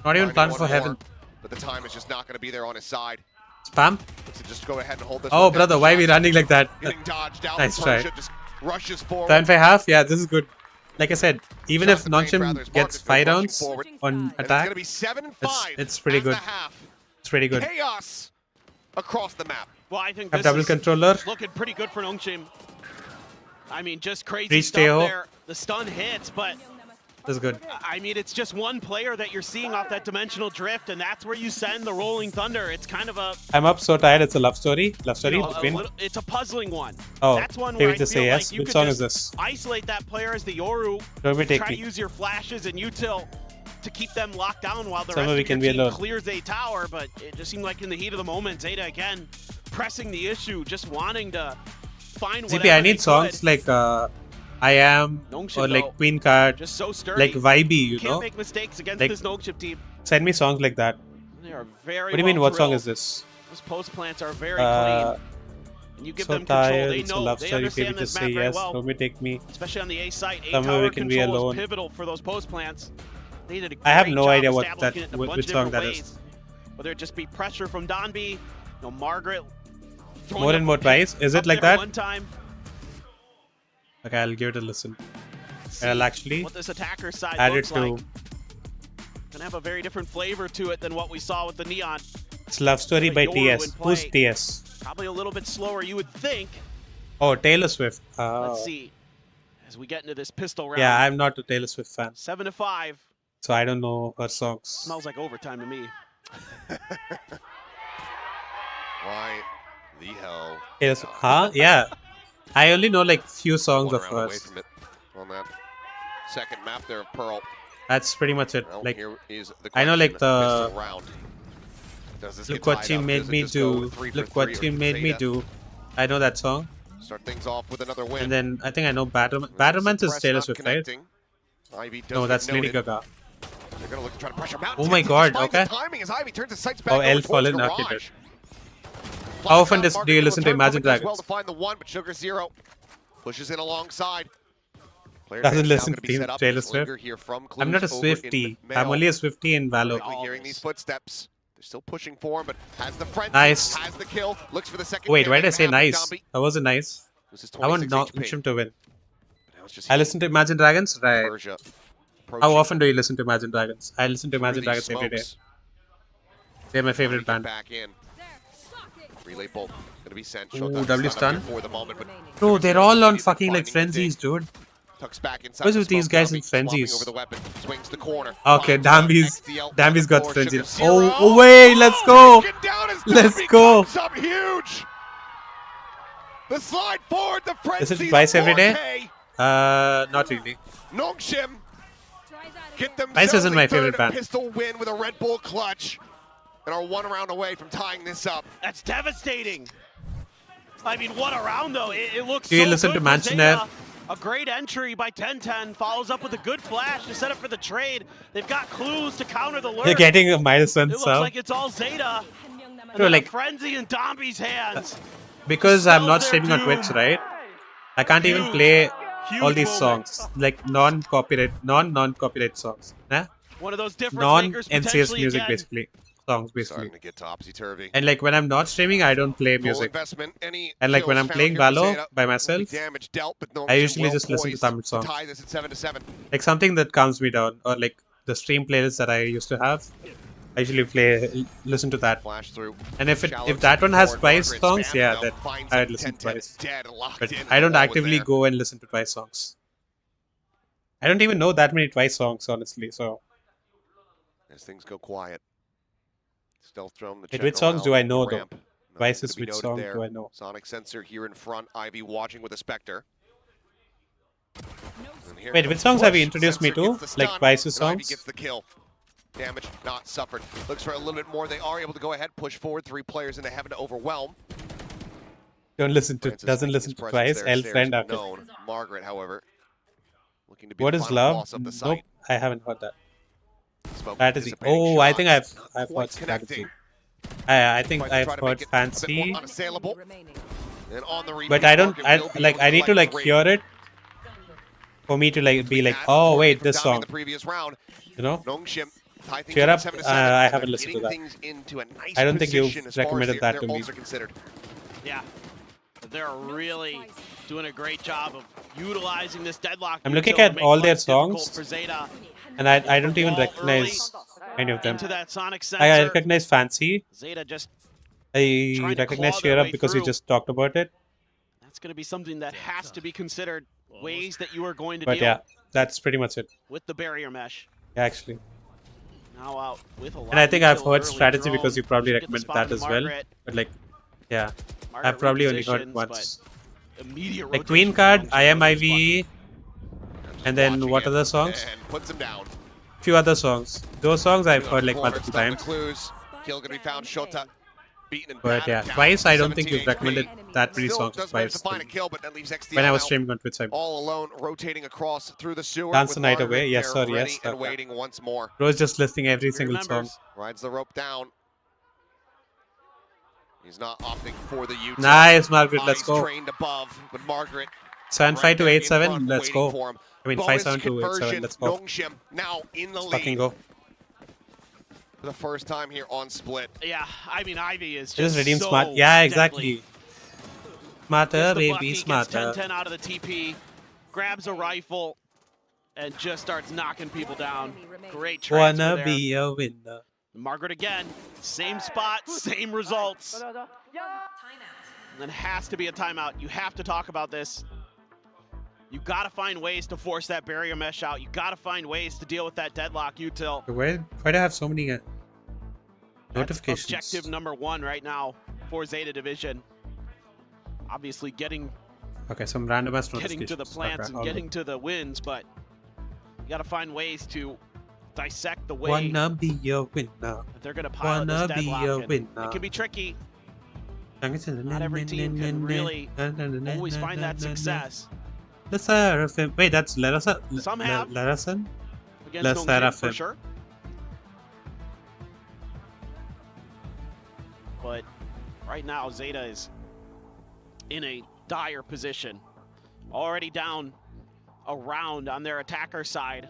Not even Finding planted one for heaven. more, but the time is just not going to be there on his side. Spam? Looks to just go ahead and hold this. Oh, one down. brother, why are we running like that? Getting dodged down. Nice Persia try. just rushes forward. 7-5 Yeah, this is good. Like I said, even if Shots at range rather Nongshim as gets Margaret 5 goes rushing rounds forward. on And it's attack, going to be 7-5. it's pretty at the good. half. It's pretty good. Chaos across the map. Well, I think have this double is controller. looking pretty good for Nongshim. I mean, just crazy Reach stuff Teo. there. The stun hits, but That's good. I mean, it's just one player that you're seeing off that dimensional drift, and that's where you send the rolling thunder. It's kind of a I'm up so tired. It's a love story. Love story. you know, Between. it's a puzzling one. Oh, That's one can where we I just feel say like yes? you Which could song is just this? isolate that player as the Yoru, Don't we take try to me? use your flashes and util to keep them locked down while the Somehow rest we of your can be team alone. clears a tower, but it just seemed like in the heat of the moment, Zeta again pressing the issue, just wanting to find whatever ZP, I they need songs could. like I Am Nongshim, or like though, Queen Card, just so sturdy. like vibey, you Can't know. make mistakes against Like- this Nongshim team. Send me songs like that. They are very What do you mean? well What song drilled. is this? Those post plants are very Uh, clean. And you give so them control. tired. They It's a know. love They story. understand Maybe this just map say very yes. well. Don't me take me. Especially on the A site. A Somewhere tower we can be control alone. is pivotal for those post plants. They did a I have great no job idea what establishing that it in a bunch which of song different that ways. is. Whether it just be pressure from Donby, you know, Margaret. throwing More up and a more pick twice. Is up it like there that? One time. Okay, I'll give it a listen. See I'll actually what this attacker side add it looks to. like. Gonna have a very different flavor to it than what we saw with the Neon. It's Love Story by Yoru TS. in Who's play. TS? Probably a little bit slower, you would think. Oh, Taylor Swift. Let's see. As we get into this pistol round. Yeah, I'm not a Taylor Swift fan, 7-5. so I don't know her songs. Smells like overtime to me. Why the hell? Taylor Swift. Huh? Yeah. I only know like few songs One of round away hers. from it on that second map there of Pearl. That's pretty much it. Well, Like, here is the I know like question, the pistol round. Does this look get what tied she up? made Does it me just go do. 3 for Look 3, what or she does made me Zeta do. I know that song. Start things off with another win. And then I think I know Batterman's is Press Taylor not Swift, right? connecting. Ivy does No, get that's Lady noted. Gaga. They're gonna look to try to pressure Mountain. Oh my god, okay. Timing as Ivy turns his sights back Oh, over L towards Fallen Garage. Arcade. How often do you listen to Imagine Well Dragons? to find the one, but Sugar Zero pushes in alongside. Player Doesn't advantage now listen gonna be to set up. Taylor There's Linger Swift. here from I'm not a Clues over in Swiftie. I'm Mail. only a Swiftie in Valo. Quickly hearing these footsteps. They're still pushing for him, but has the frenzy, Nice. has the kill, looks for the second Wait, kill. why did I Ain't say gonna happen, nice? Dombey. That wasn't nice. This is I want 26 HP. Nongshim to win. Now it's just I he- listen to Imagine Dragons? Right. Persia How approaching often do you listen to Imagine Dragons? I listen to through Imagine these Dragons every day. smokes. They're my Trying to favorite get band. back in. Relay bolt gonna be sent. Ooh, Showtime's W not up stun. here for the moment, but Bro, they're all on fucking like finding the frenzies, dude. tucks back inside What's the with these smoke. guys Dombey in swapping frenzies? over the weapon, swings the corner. Okay, finds out Dambi's XDL on Dambi's the got floor. frenzied. Sugar Oh, Zero. oh wait, let's go. Taken down as Let's Dombey go. comes up huge. The slide forward, the frenzy. Is it twice every day? 4K. Not really. Nongshim get Vice themselves isn't my a third favorite band. pistol win with a Red Bull clutch, and are 1 round away from tying this up. That's devastating. I mean, what a round, though. It looks Do you so listen good to for Mansionaire? Zeta. A great entry by 10-10, follows up with a good flash to set up for the trade. They've got clues to counter the lurk. You're getting a minus one It looks sub. like it's all Zeta. And Bro, then like- a frenzy in Domby's hands. Because I'm Spells not their streaming on doom. Twitch, right? I can't even Huge. play Huge all these moment. songs. Like non-copyright songs. Nah? One of those difference makers Non-NCS potentially music, again. basically. Songs, basically. Starting to get topsy-turvy. And like when I'm not streaming, I don't play Full music. investment, any And like when kills I'm found playing here for Valo Zeta. by Will be myself, damage dealt, but Nongshim I usually well just listen to poised Tamil songs. tie this at 7-7. Like something that calms me down, or like the stream playlist that I used to have. I usually listen to that. Flash through. And if Shallow that one has forward, twice Margaret songs, spam yeah, now then finds I'd it. listen 10-10 twice. is dead, locked But in, and I don't the wall was actively there. go and listen to twice songs. I don't even know that many twice songs, honestly. So, As things go quiet. Stealth drone, the Wait, check which songs do around I know, the though? ramp. Nothing Twice to is be which noted song there. do I know? Sonic sensor here in front. Ivy watching with a Spectre. And here Wait, comes which songs have you Push. introduced me Sensor to? gets the Like stun, Vice's and Ivy songs? gets the kill. Damage not suffered. Looks for a little bit more. They are able to go ahead, push forward. 3 players into heaven to overwhelm. Don't listen to, Francis doesn't making listen his to presence twice. there, L Sayers friend after. known. Margaret, however, looking to be What the is final love? boss of the Nope, site. I haven't heard that. Smoke Strategy. anticipating Oh, I think shots, I've not heard quite strategy. connecting. I think Tries to I've try to heard make it a bit more fancy, unassailable. And on the but repeat, I don't. Margaret will be like able I to need to collect like the hear it for me to like be like, oh wait, this song. The previous round, You know? Nongshim tie things Cheer at up. 7-7, I and haven't they're listened to getting that. things into a nice I don't think you've position as far as recommended that their to me. ults are considered. Yeah. They're really doing a great job of utilizing this deadlock. I'm looking util to at make all their life difficult songs, for Zeta. and I don't even Ball recognize early any of them. into that Sonic I sensor. recognize Fancy. Zeta just I trying to recognize claw cheer their up way because you through. just talked about it. That's going to be something that has to be considered. Ways that you are going to But deal yeah, that's pretty much it. with the barrier mesh. Yeah, actually. Now out with a lot And I think I've of heard early strategy drone. because you probably Should get the recommended spot that into as well. Margaret. But like, yeah, Margaret I've probably only heard repositions, once. but immediate Like rotation Queen from card, Nongshim with the IMIV, and then Watching what it other songs? And puts him down. Few other songs. Those songs I've heard like Corner, multiple stop the times. clues. Kill gonna be found. Shota beaten and But yeah, battered down. twice I don't think 17 you've HP. recommended that many Still songs does manage twice. to find a kill, but that leaves XDL When I was now streaming on Twitch, I all alone, rotating across through the sewer. Dance with the night Margaret away. Yes, there sir. ready Yes, and sir. waiting once more. Bro's just listing every single song. Rides the rope down. He's not opting for the U-turn. Nice, Margaret. Let's Eyes go. trained above, but Margaret 7-5 to there in 8-7. front, Let's waiting go. for him. I mean, Bonus 5-7 to 8-7. conversion, Let's go. Nongshim now in the Let's lead. fucking go. For the first time here on Split. Yeah, I mean, Ivy is Just just redeem so smart. Yeah, deadly. exactly. Smarter, Gets the baby, Bucky, smarter. Gets 10-10 out of the TP, grabs a rifle, and just starts knocking people down. Great transfer Wanna there. be a winner. Margaret again, same spot, same results. And then has to be a timeout. You have to talk about this. You gotta find ways to force that barrier mesh out. You gotta find ways to deal with that deadlock util. Why do I have so many That's notifications? objective number 1 right now for Zeta Division. Obviously getting Okay, some random ass notifications. to the plants and Okay, getting to the wins, but you gotta find ways to dissect the way Wanna be a winner. that they're gonna pilot this Wanna be deadlock. a And winner. it can be tricky. Not every team can really always find that success. The Seraphim. Wait, that's Lerasan? Some have. Lerasan? Against Le Nongshim, for Seraphim. sure. But right now, Zeta is in a dire position. Already down a round on their attacker side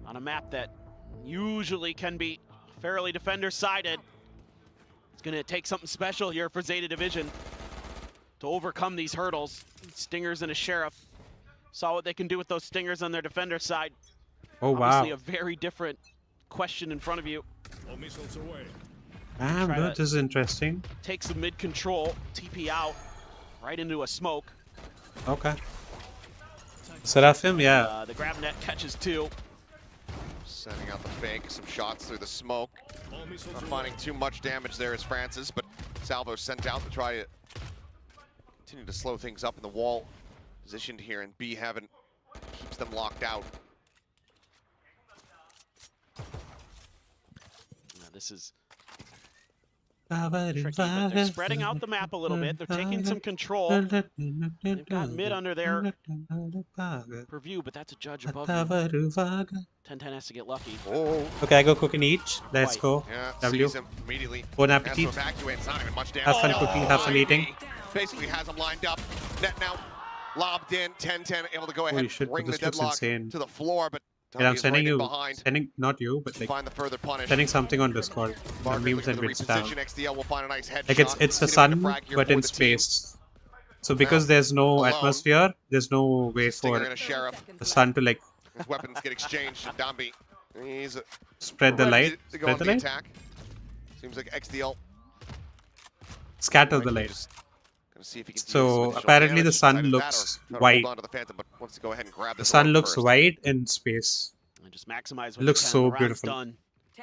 on a map that usually can be fairly defender-sided. It's going to take something special here for Zeta Division to overcome these hurdles. Stingers and a Sheriff. Saw what they can do with those Stingers on their defender side. Oh, wow. Obviously a very different question in front of you. Damn, Try bro, to this is interesting. take some mid-control, TP out, right into a smoke. Okay. Seraphim, yeah. The grab net catches 2. Sending out the fake, some shots through the smoke. Not finding too much damage there as Francis, but Salvo sent out to try to continue to slow things up in the wall. Positioned here, and B Heaven keeps them locked out. Now this is tricky, but they're spreading out the map a little bit. They're taking some control. They've got mid under their purview, but that's a judge above you. 10-10 has to get lucky. Oh. Okay, I go cook and eat. Let's go. Yeah, W. sees him immediately. Bon Has to appetit. evacuate. It's not even much damage. Have fun cooking, have fun eating. Basically has him lined up. Net now lobbed in. 10-10 able to go ahead Holy and shit, bring the this looks deadlock insane. to the floor, but And I'm Tommy is sending right in you, behind. not you, but like Find the further punish. sending something on Discord. Margaret Memes looking and for the bits down. reposition. XDL will find a nice headshot. Like it's the Continuing to sun, frag here but for in the team. space. So because there's no alone. atmosphere, there's no way Stinger for and a Sheriff. the sun to like His weapons get exchanged. Dambi, he's spread the ready light. to go Spread on the the light. attack. Seems like XDL Scatter the might be light. just gonna see if he can deal So some additional apparently the damage. sun Either that or looks try to white. Hold on to the Phantom, but wants to go ahead and grab The this sun rope looks first. white in space. And just maximize what It looks you can. so The round's beautiful. Done.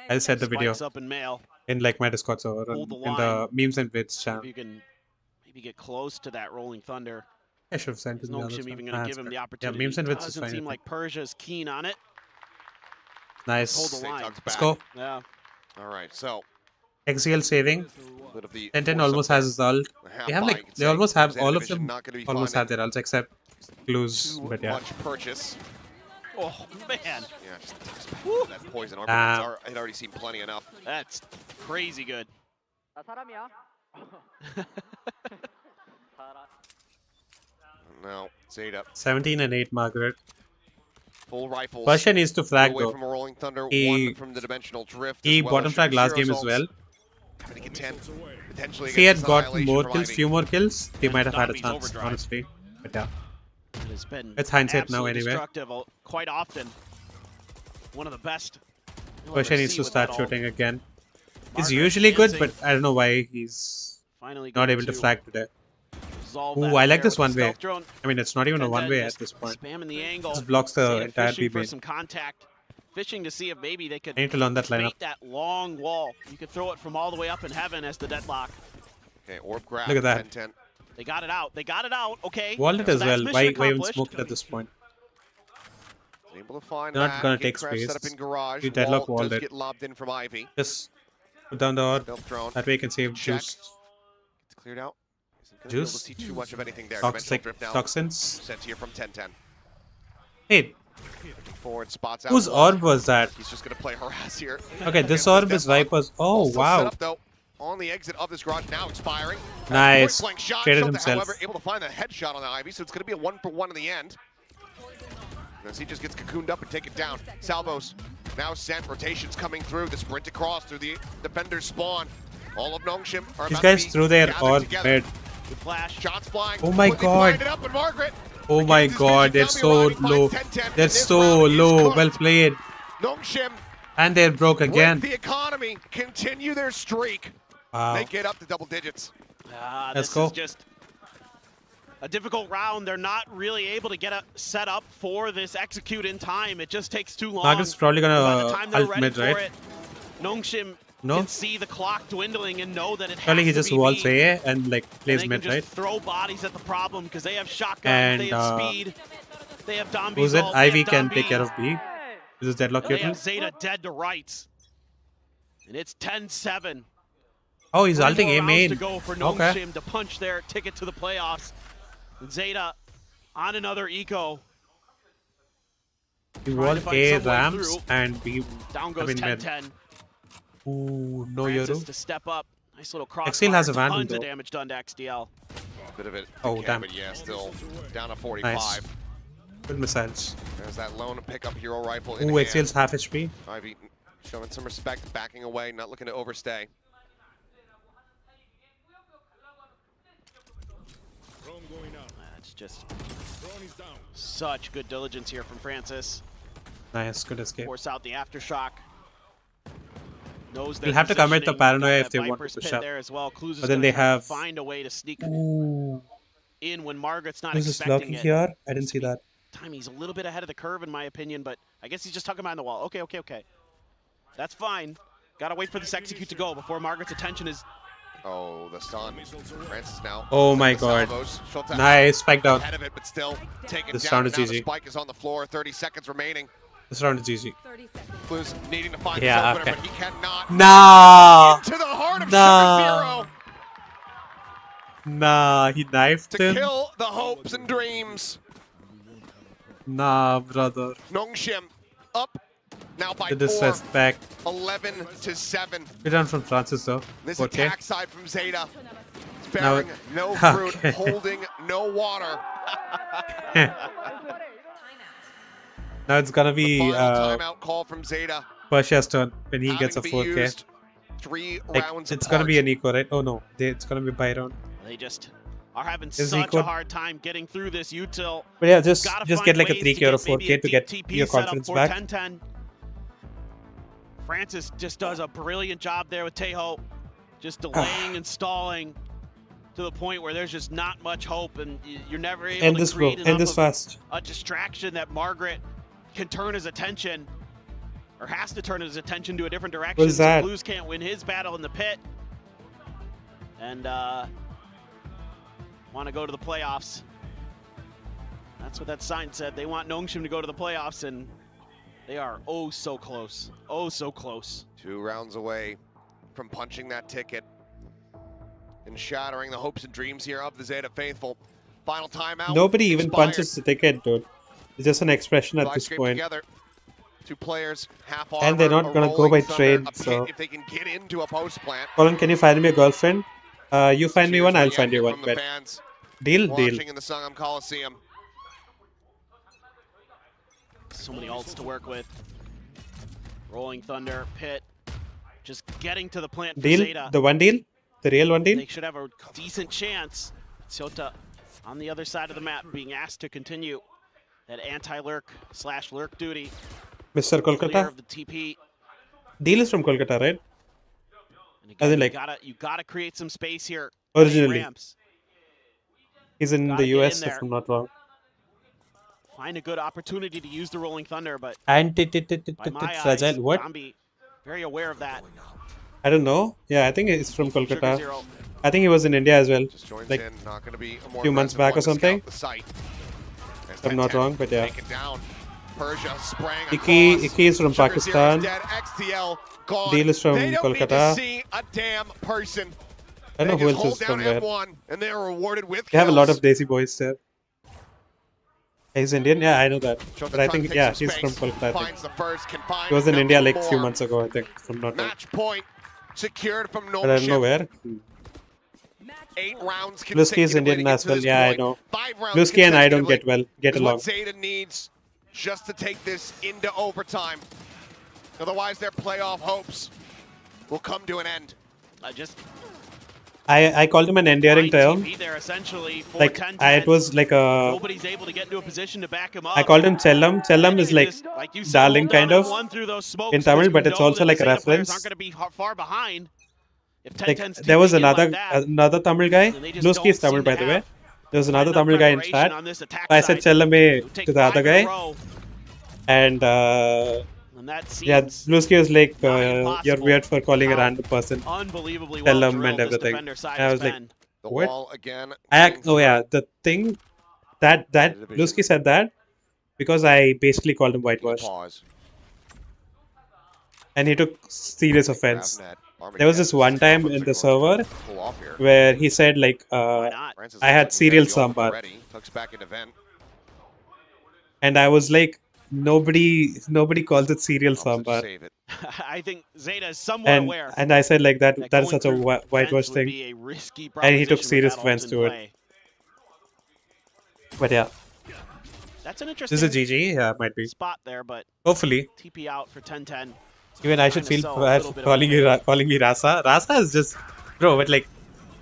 I said the video Spikes up in mail. in like my Discord server Hold the in the line. memes and vids See channel. if you can maybe get close to that rolling thunder. I should have sent it Is to the other Nongshim side. even going to give him the opportunity? Yeah, memes and vids is Doesn't fine. seem like Persia's keen on it. Nice. Hold the line. Let's go. Yeah. All right, so XGL saving. bit of the 10-10 force almost up has his ult. half They have buy, like you could they say. almost have Zeta all of Division them not gonna be almost have finding their ults except Blues. too But yeah. much purchase. Oh, man. Yeah, just takes back that poison armor. It already seemed plenty enough. That's crazy good. Now, Zeta, 17 and 8 Margaret. full rifles. Persia needs to flag away though. from a rolling thunder, He- one from the dimensional drift. He as well bottom as flag last Shiro game as salts. well. Having to contend potentially If he had against got Annihilation more from kills, Ivy. few more kills, they might have had a Dombey's chance, overdrive. honestly. But yeah. It has been It's hindsight now absolutely anyway. destructive quite often. One of the best. you'll Persia ever needs see to with start that ult. shooting again. He's usually good, but I don't know why he's Finally not able to flag today. resolve Ooh, that I like affair this with one the way. stealth drone. I mean, it's not even a 10-10 one way at just this point. Spamming the angle. Just blocks the Zeta entire fishing B for main. some contact. Fishing to see if maybe they could I need to learn that lineup. bait that long wall. You could throw it from all the way up in heaven as the deadlock. Okay, orb grab. Look at that. 10-10. They got it out. They got it out. Okay. Walled it So as that's well. mission Why even accomplished. smoke it at this point? Able to find They're not that. gonna Get take Crash space. Set up in garage. You deadlock Wall walled does it. get lobbed in from Ivy. Just put down the orb. Stealth drone. That way you can save Check. juice. It's cleared out. Isn't gonna be able to Juice. see too much of anything there. Toxic Dimensional drift now. toxins. Sent here from 10-10. Hey, Forward spots out. whose one. orb was that? He's just gonna play harass here. Okay, this Against orb is deadlock. Viper's. Oh, Still set wow. up, though, on the exit of this garage, now expiring. Nice. Point blank shot. Traded Shota, himself. however, able to find that headshot on the Ivy, so it's going to be a 1-for-1 in the end. As he just gets cocooned up and taken down. Salvos now sent. Rotations coming through. The sprint across through the defender's spawn. All of Nongshim are These about guys to be threw their gathered orb together. mid. Good flash. Shots flying. Oh my quickly God. blinded Up, and Margaret Oh my against his god, vision, they're now so arriving by low. 10-10, They're and this so round is low. cooked. Well played. Nongshim And they're broke again. with the economy continue their streak. Wow. They get up to double digits. Let's This go. is just a difficult round. They're not really able to get set up for this execute in time. It just takes too long. Margaret's probably By the gonna time they're ult ready mid, for right? it, Nongshim No? can see the clock dwindling and know that it Probably he has to just be walls B. A and like And plays they mid, can right? just throw bodies at the problem because they have shotguns, And, they have speed, they have Dombies. Who's it? ult, they Ivy have can Dombi. take care of B. This is deadlock They here. have Zeta dead to rights. And it's 10-7. Oh, he's 3 ulting more A rounds main. to go for Okay. Nongshim to punch their ticket to the playoffs. And Zeta on another eco. He trying was to find A some way ramps through. and B. Down goes I mean, mid. 10-10. Ooh, no Francis Yoru. to step up. Nice little cross. Exhale has a vandal, Tons of though. damage done to XDL. Bit of it. Oh, Okay, damn. But yeah, still down to 45. Nice. Good missiles. There's that lone pickup hero rifle in Ooh, hand. Exhale's half HP. Ivy showing some respect, backing away, not looking to overstay. That's just such good diligence here from Francis. Nice, good escape. Force out the aftershock. Knows They'll have to commit the positioning, paranoia got if they that want to Viper's push pit up. there as well. Clues is But then gonna they try to have. find a way to sneak Ooh. in when Margaret's not This is expecting lucky it. here. I didn't see that. Time he's a little bit ahead of the curve in my opinion, but I guess he's just tucking behind the wall. Okay. That's fine. Gotta wait for this execute to go before Margaret's attention is. Oh, the stun. Francis now. Oh my god. Nice, spike down. Ahead of it, but still taken This down. round and is now the easy. spike is on the floor. 30 seconds remaining. This round is easy. Clues needing to find Yeah, his opener, okay. but he cannot. Nah. Into the heart of Nah. Sugar Zero Nah, he knifed to him. kill the hopes and dreams. Nah, brother. Nongshim up now by The 4. disrespect. 11-7. Good round from Francis though. This Okay. attack side from Zeta. It's Now- bearing no fruit, Okay. holding no water. Now it's gonna be Final timeout call from Zeta. Persia's turn when he Having gets a to be 4K. used 3 Like, rounds it's apart. gonna be an eco, right? Oh no, it's gonna be by round. They just are having Is such equal. a hard time getting through this util. But yeah, just Gotta get find like a ways 3K or a 4K to maybe get TP your set up confidence for back. 10-10. Francis just does a brilliant job there with Tejo, just delaying and stalling to the point where there's just not much hope, and you're never able End to this, bro. create End enough this of fast. a distraction that Margaret can turn his attention, or has to turn his attention to a different direction. What is that? So Blues can't win his battle in the pit, and want to go to the playoffs. That's what that sign said. They want Nongshim to go to the playoffs, and they are oh so close. Oh so close. 2 rounds away from punching that ticket and shattering the hopes and dreams here of the Zeta faithful. Final timeout. Nobody even expired. punches the ticket, dude. It's just an expression at Fly this scrape point. Together. 2 players, half And they're armor, not a gonna go rolling by thunder, trade, a pit so- if they can get into a post plant. Colin, can you find me a girlfriend? You find me Cheers one, I'll ringing find out you here one. from the Bet. fans Deal, watching deal. in the Sangam Coliseum. So many ults to work with. Rolling Thunder, Pit, just getting to the plant for Deal? Zeta. The one deal? The real one deal? They should have a decent chance. Zeta on the other side of the map being asked to continue that anti-lurk / lurk duty. Mr. Clear Kolkata? of the TP. Deal is from Kolkata, right? Again, like you gotta create some space here. originally. Ramps. He's in Gotta the get in US, there. if I'm not wrong. Find a good opportunity to use the Rolling Thunder, but by my Fragile. eyes, What? Dombi very aware of that. I don't know. Yeah, I think he's from Sugar Kolkata. Zero. I think he was in India as well. Just joins Like in, not going to be a more few months aggressive back one or to something. scout the site. As If I'm not 10-10 wrong, but yeah. taken down. Persia sprang Iki is from Sugar Zero's Pakistan. dead. XTL gone. Deal is from they don't need to Kolkata. see a damn person. I don't know They who just else is hold from down where. M1 and they are rewarded with They have a lot kills. of Desi boys there. He's Indian? Yeah, I know that. Shows But I trying to think, take yeah, some he's from space. Kolkata, I think. Finds the first, can find He was in a India number like a few more. months ago, I think, if I'm not wrong. Match point secured from But I don't know Nongshim. where. 8 rounds Bluesky is consecutively Indian to as get to well. this Yeah, I point. know. 5 rounds Bluesky and I don't consecutively get is along. what Zeta needs just to take this into overtime. Otherwise, their playoff hopes will come to an end. I called him an endearing term. TP there essentially for Like, 10-10. it was like a... Nobody's able to get into a position to back him up. I called him Chellam. Chellam is like you said, darling, hold down kind of, M1 through those smokes in Tamil, because but you it's know also that like the a Zeta players reference. aren't going to be far behind. If Like, 10-10's there was TPing in another like Tamil guy. and they just Bluesky is don't Tamil, seem by to the way. have There was another Tamil guy in preparation chat. on this attack I said side. Chellame Take to the other 5 in a guy. row. And And that yeah, seems Bluesky was like, not you're impossible. weird for calling a How random person unbelievably well Chellam drilled and this everything. defender side And I has was like, been. The what? wall again. Oh yeah, the thing that Bluesky said that because I basically called him whitewash. Pause. And he took serious offense. Ravnet, There was this one time in the server where he said like, I had cereal sambar. Tucks back into vent. And I was like, nobody calls it cereal sambar. Save it. I think Zeta is somewhat aware. And I said like that is going such a through whitewash vents would thing. be a risky And he took proposition serious with that offense ult to in it. play. But yeah, That's an this interesting is a GG. Yeah, might be. spot there, but Hopefully. TP out for 10-10. Even I should Trying to feel sell a bad little bit of calling me Rasa. Rasa is just, bro, but like,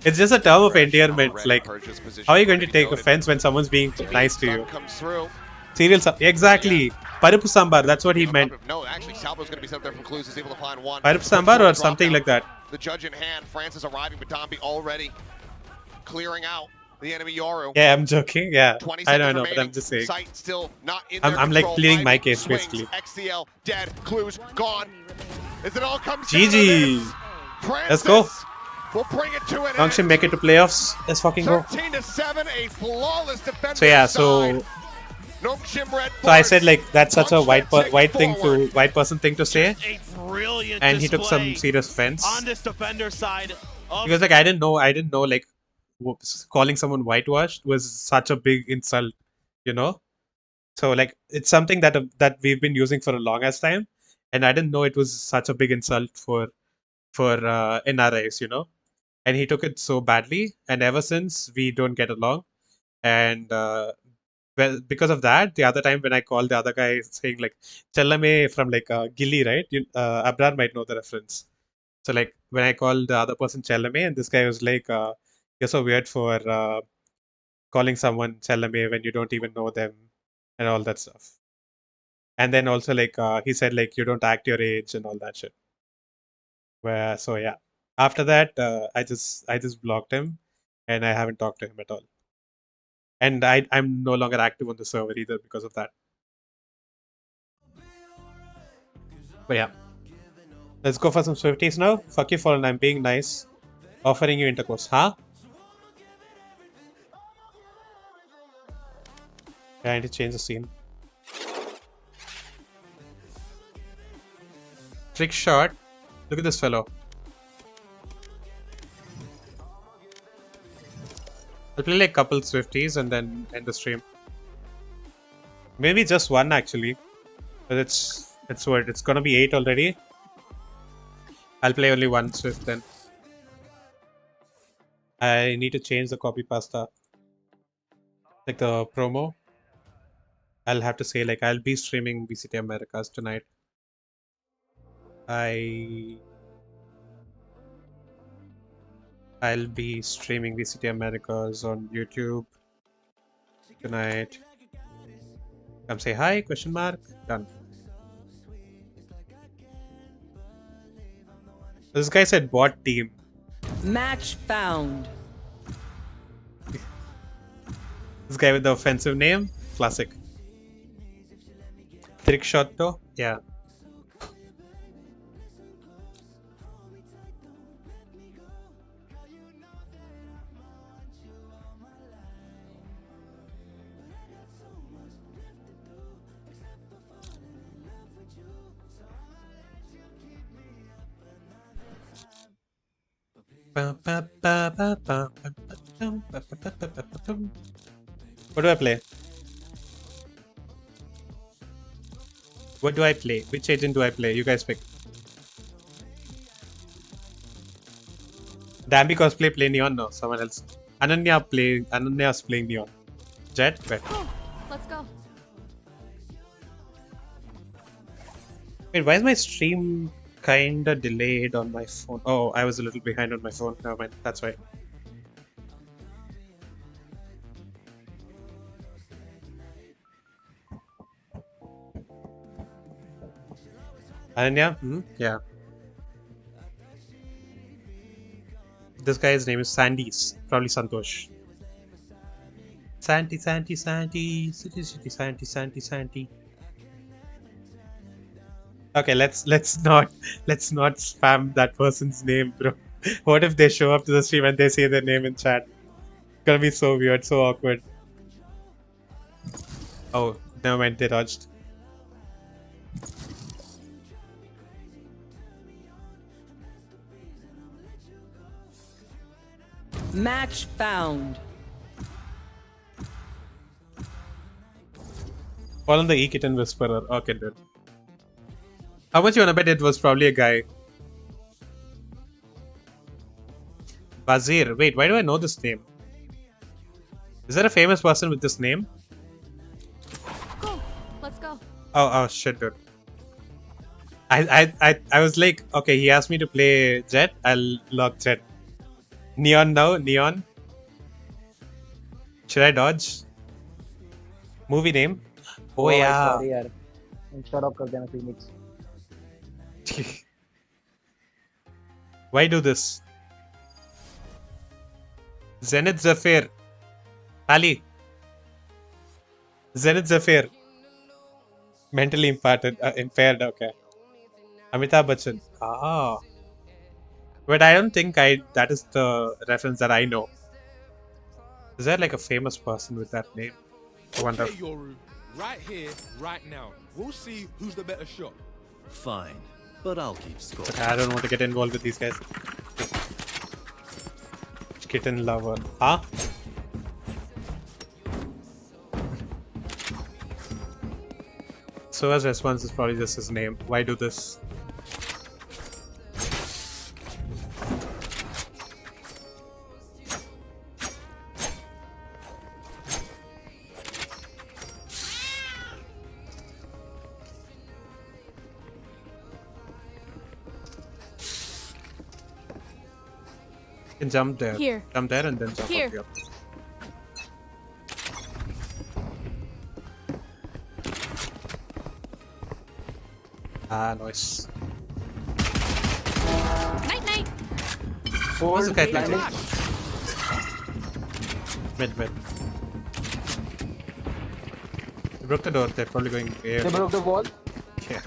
it's just a term of endearment. Like, how are you going to take offense when someone's being nice to you? Comes through. Cereal sambar. Exactly. Paripu sambar. That's what he meant. No, actually, Salvo's going to be set up there from Clues. He's able to find one. Paripu sambar or something like that. The judge in hand. France is arriving, but Dombi already clearing out the enemy Yoru. Yeah, I'm joking. Yeah, 20 I don't seconds know, but remaining. I'm just saying. Sight still not in I'm their like control. pleading my Ivy case, swings. basically. XTL dead. Clues gone. As it all comes GG. down to Let's go. We'll bring it to an Nongshim end. make it to playoffs. Let's fucking go. 13-7, a flawless defense. So yeah, so I said like that's such a white person thing to say, Brilliant and he took some display serious offense on this defender side. because like I didn't know like calling someone whitewashed was such a big insult, you know. So like it's something that we've been using for a long ass time, and I didn't know it was such a big insult for NRIs, you know. And he took it so badly, and ever since we don't get along, and well, because of that, the other time when I called the other guy saying like Chellame from like Gilly, right? Abrar might know the reference. So like when I called the other person Chellame, and this guy was like, "You're so weird for calling someone Chellame when you don't even know them," and all that stuff. And then also like he said like you don't act your age and all that shit. So yeah, after that I just blocked him, and I haven't talked to him at all. And I'm no longer active on the server either because of that. But yeah. Let's go for some Swifties now. Fuck you, Fallen. I'm being nice. Offering you intercourse. Huh? Yeah, I need to change the scene. Trick shot. Look at this fellow. I'll play like couple Swifties and then end the stream. Maybe just one actually. But it's what? It's gonna be 8 already. I'll play only one Swift then. I need to change the copy pasta. Like the promo. I'll have to say like I'll be streaming VCT Americas tonight. I'll be streaming VCT Americas on YouTube tonight. Come say hi, question mark, done. This guy said bot team. Match found. This guy with the offensive name, classic. Trick shot though, yeah. What do I play? What do I play? Which agent do I play? You guys pick. Dambi cosplay play Neon? No, someone else. Ananya's playing Neon. Jet? Wait. Let's go. Wait, why is my stream kinda delayed on my phone? Oh, I was a little behind on my phone. Never mind, that's why. Ananya? Yeah. This guy's name is Sandy's. Probably Santosh. Sandy. Sandy. Okay, let's not spam that person's name, bro. What if they show up to the stream and they say their name in chat? It's gonna be so weird, so awkward. Oh, never mind, they dodged. Match found. Fall on the E-Kitten Whisperer. Okay, dude. How much you wanna bet it was probably a guy? Bazir. Wait, why do I know this name? Is there a famous person with this name? Go. Let's go. Oh shit, dude. I was like, okay, he asked me to play Jet. I'll lock Jet. Neon now, Neon. Should I dodge? Movie name? Oh yeah. Sorry, yaar. Shut up, kar dena Phoenix. Why do this? Zenith Zephyr. Ali. Zenith Zephyr. Mentally impaired, okay. Amitabh Bachchan. Ah. But I don't think that is the reference that I know. Is there like a famous person with that name? I wonder. Okay, Yoru, right here, right now. We'll see who's the better shot. Fine, but I'll keep score. Okay, I don't want to get involved with these guys. Kitten lover. Huh? Soa's response is probably just his name. Why do this? You can jump there. Here. Jump there and then jump Here. up here. Ah, nice. Night, night. What was the guy playing? Mid. They broke the door. They're probably going air. They broke the wall. Yeah.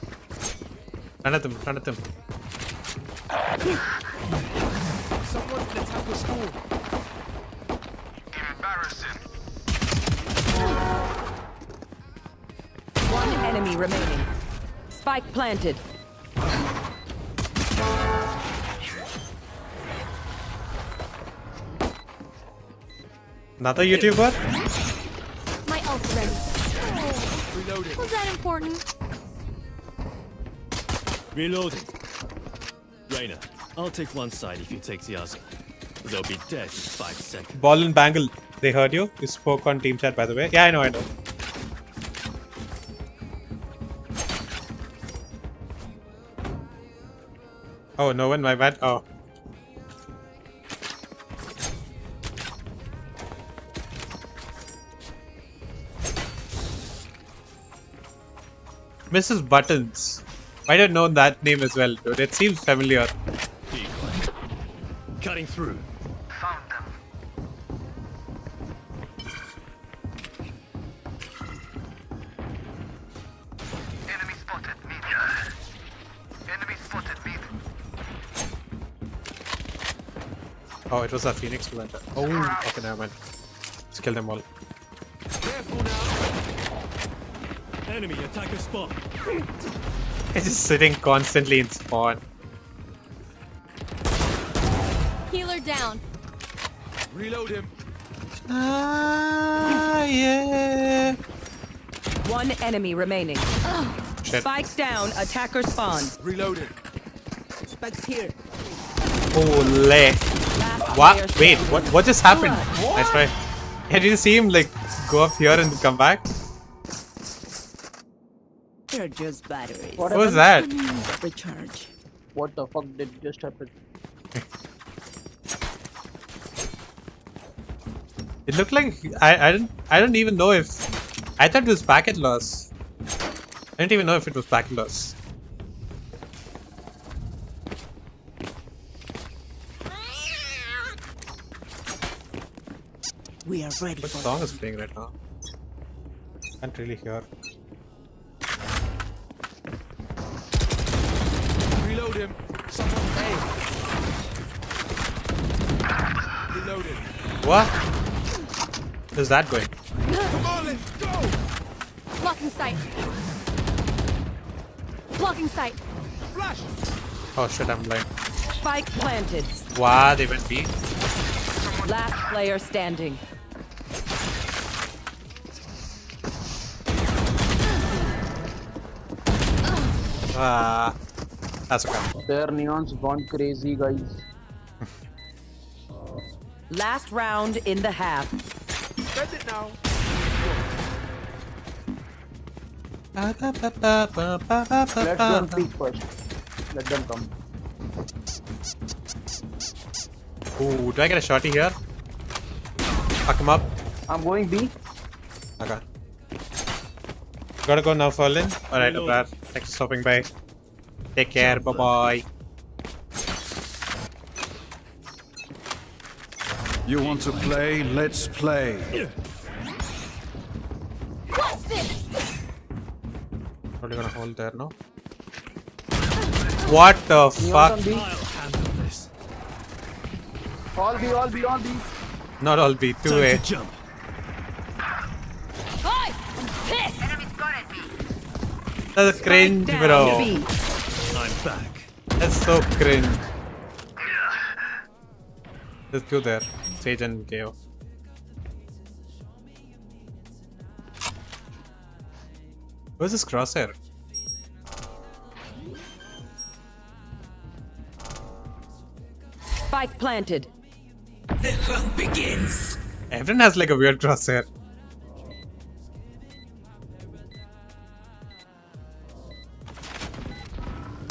Run at them. Someone attack the store. Embarrassing. One enemy remaining. Spike planted. Another YouTuber? My ult's ready. Reloading. Was that important? Reloading. Reina, I'll take one side if you take the other. They'll be dead in 5 seconds. Ball and Bangle. They heard you? You spoke on Team Chat, by the way. Yeah, I know. Oh, no one, my bad. Oh. Mrs. Buttons. I don't know that name as well, dude. It seems familiar. Be Cutting through. Found them. Enemy spotted mid. Enemy spotted mid. Oh, it was a Phoenix who went there. Oh, okay, never mind. Let's kill them all. Careful now. Enemy attacker spawn. It's just sitting constantly in spawn. Healer down. Reload him. Ah, yeah. One enemy remaining. Shit. Spike down. Attacker spawn. Reloaded. Spike's here. Holy. What? Wait, what just happened? Nice try. Did you see him like go up here and come back? They're just batteries. What was that? Recharge. What the fuck did just happen? It looked like I don't even know if I thought it was packet loss. I didn't even know if it was packet loss. We are ready. What song is playing right now? Can't really hear. Reload him. Someone A. Reloaded. What? Where's that going? Come on, let's go. Blocking sight. Blocking sight. Flash. Oh shit, I'm blind. Spike planted. Wow, they went B. Last player standing. Ah, that's okay. Their neon's gone crazy, guys. Last round in the half. Spend it now. Let them peek first. Let them come. Ooh, do I get a shotty here? Fuck him up. I'm going B. Okay. Gotta go now, Fallen. Alright, Abrar. Thanks for stopping by. Take care, bye bye. You want to play? Let's play. What's this? Probably gonna hold there, no? What the fuck? B. I'll handle this. All B, all B, all B. Not all B, 2A. Time to jump. Hi! I'm pissed! That's cringe, Down bro. B. I'm back. That's so cringe. There's two there. Sage and KO. Where's this crosshair? Spike planted. The hunt begins. Everyone has like a weird crosshair.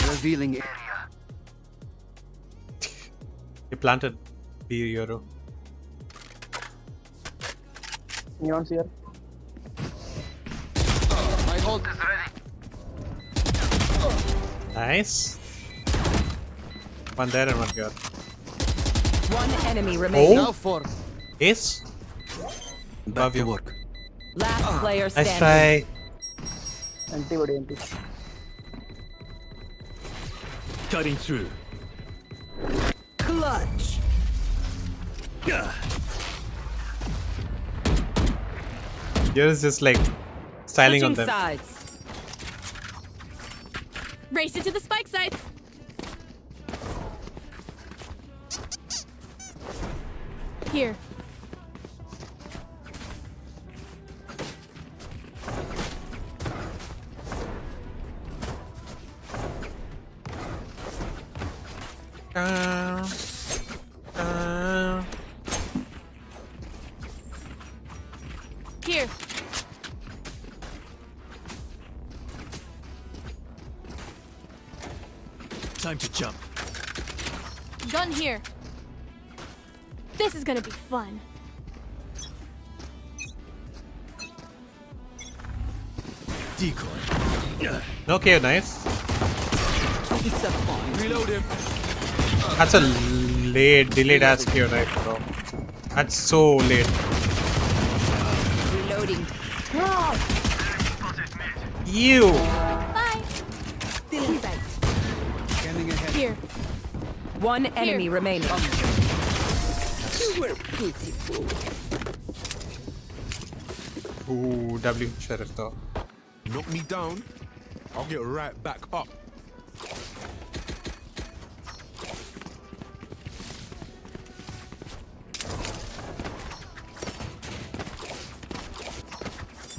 Revealing area. He planted B Euro. Neon's here. My ult is ready. Nice. One there and one here. One enemy remaining. Oh! for Ace? back to work. Last player standing. Nice try. Anti-body, anti. Cutting through. Clutch. Yours is just like styling on Switching them. sides. Race it to the spike sites. Here. Here. Time to jump. Gun here. This is gonna be fun. Decoy. Okay, nice. It's a fun. Reload him. That's a late, delayed as Q, right, bro? That's so late. Reloading. You. Bye. Still in sight. Here. One enemy remaining. You were beautiful. Ooh, W sheriff though. Knock me down, I'll get right back up.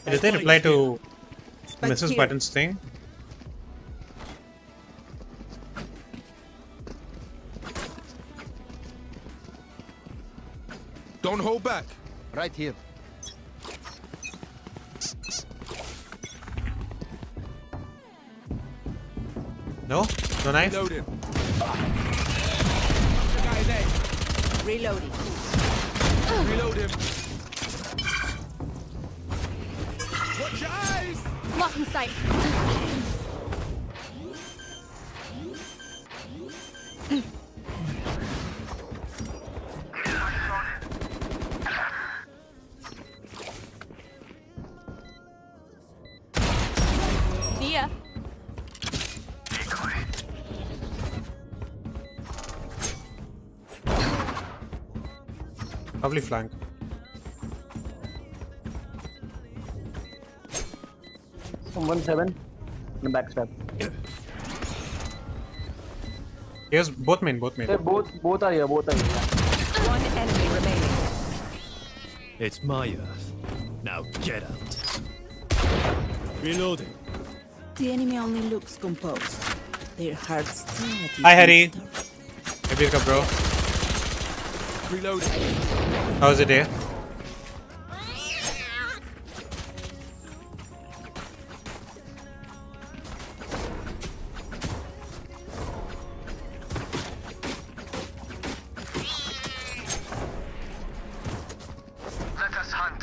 Did they reply to Mrs. Button's thing? Don't hold back. Right here. No? No knife? Reloading. Reloading. Reloading. Watch your eyes. Blocking sight. See ya. Probably flank. Someone 7 and backstab. Here's both main, both main. Hey, both are here, both are here. One enemy remaining. It's my Earth. Now get out. Reloading. The enemy only looks composed. Their hearts still at the Hi Harry. Hey bro. Reloading. How's the day? Let us hunt.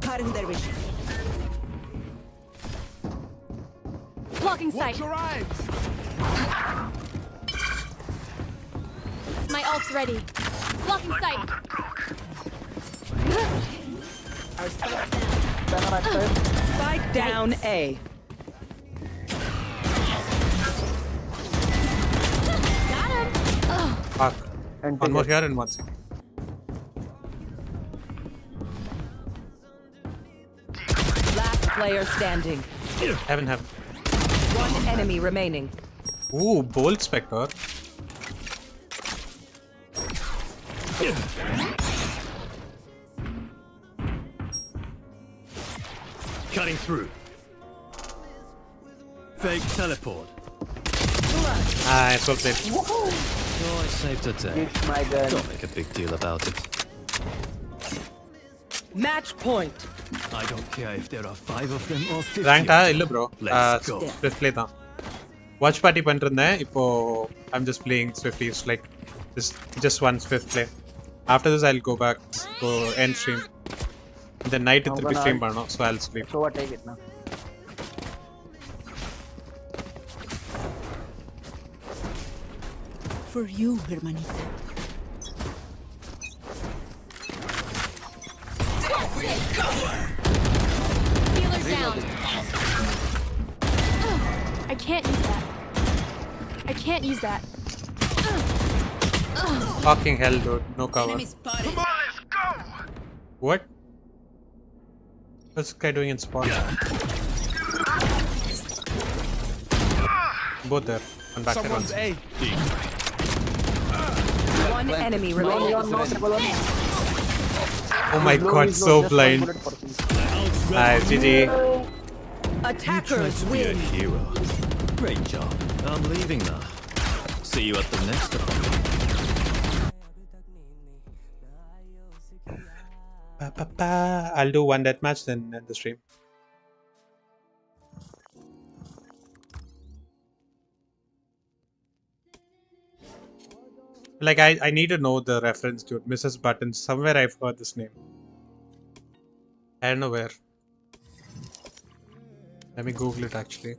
Cutting their vision. Blocking Watch sight. your eyes. My ult's ready. Blocking sight. Spike down A. Got him. Fuck. And One more here and one second. Last player standing. Heaven. One enemy remaining. Ooh, bold Spectre. Cutting through. Fake teleport. Ah, it's well played. Oh, I saved the day. It's my gun. Don't make a big deal about it. Match point. I don't care if there are 5 of them or 50. Ranked illa bro. Let's go. Swift play தான். Watch party பண்ணிருந்தேன். இப்போ I'm just playing Swifties like just one Swift play. After this I'll go back to end stream. Then night திருப்பி stream பண்ணனும். So I'll sleep. So what, take it now. For you, hermanita. Healer's down. I can't use that. I can't use that. Fucking hell dude. No cover. Enemy spotted. Come on, let's go. What? What's this guy doing in spawn? Both there. One back there. Someone's A. One enemy remaining. Oh my god, so blind. Alright, GG. Attackers Be a win. hero. Great job. I'm leaving now. See you at the next one. I'll do one deathmatch then end the stream. Like I need to know the reference to it. Mrs. Button. Somewhere I've heard this name. I don't know where. Let me Google it actually.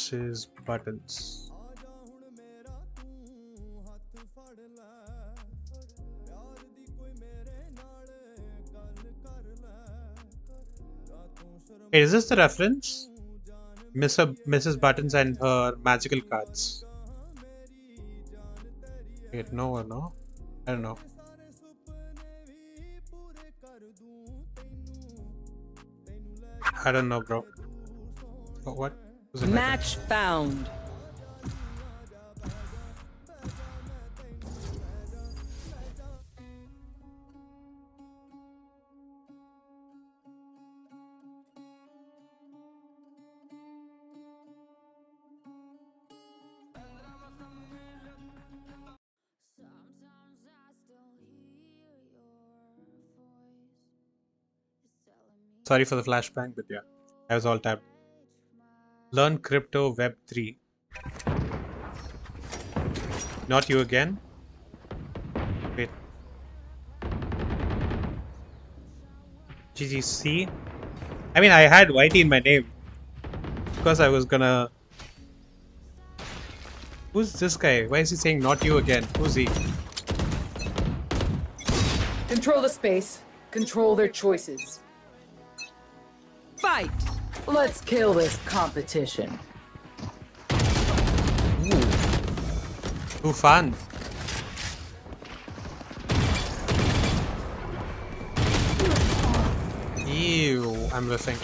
Mrs. Buttons. Hey, is this the reference? Mrs. Buttons and her magical cards. Wait, no or no? I don't know. I don't know, bro. Oh, what? Was it Match found. Sorry for the flashbang, but yeah, I was all tapped. Learn crypto web 3. Not you again? Wait. GGC? I mean, I had YT in my name. Because I was gonna... Who's this guy? Why is he saying not you again? Who's he? Control the space. Control their choices. Fight! Let's kill this competition. Ooh, fun. Ew, I'm whiffing.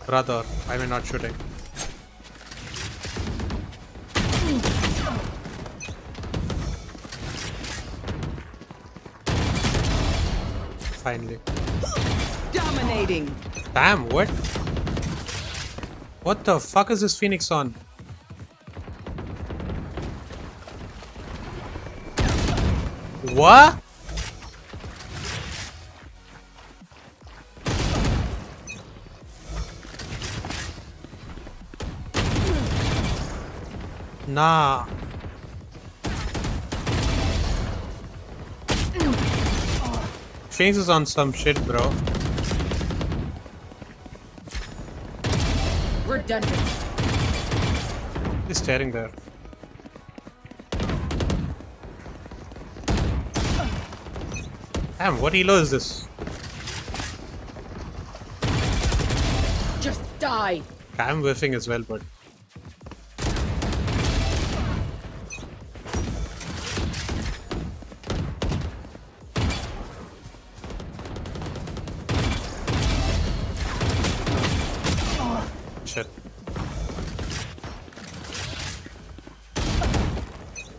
Brother, why am I not shooting? Finally. Dominating. Damn, what? What the fuck is this Phoenix on? What? Nah. Phoenix is on some shit, bro. Redundant. He's staring there. Damn, what elo is this? Just die. I'm whiffing as well, but... Shit.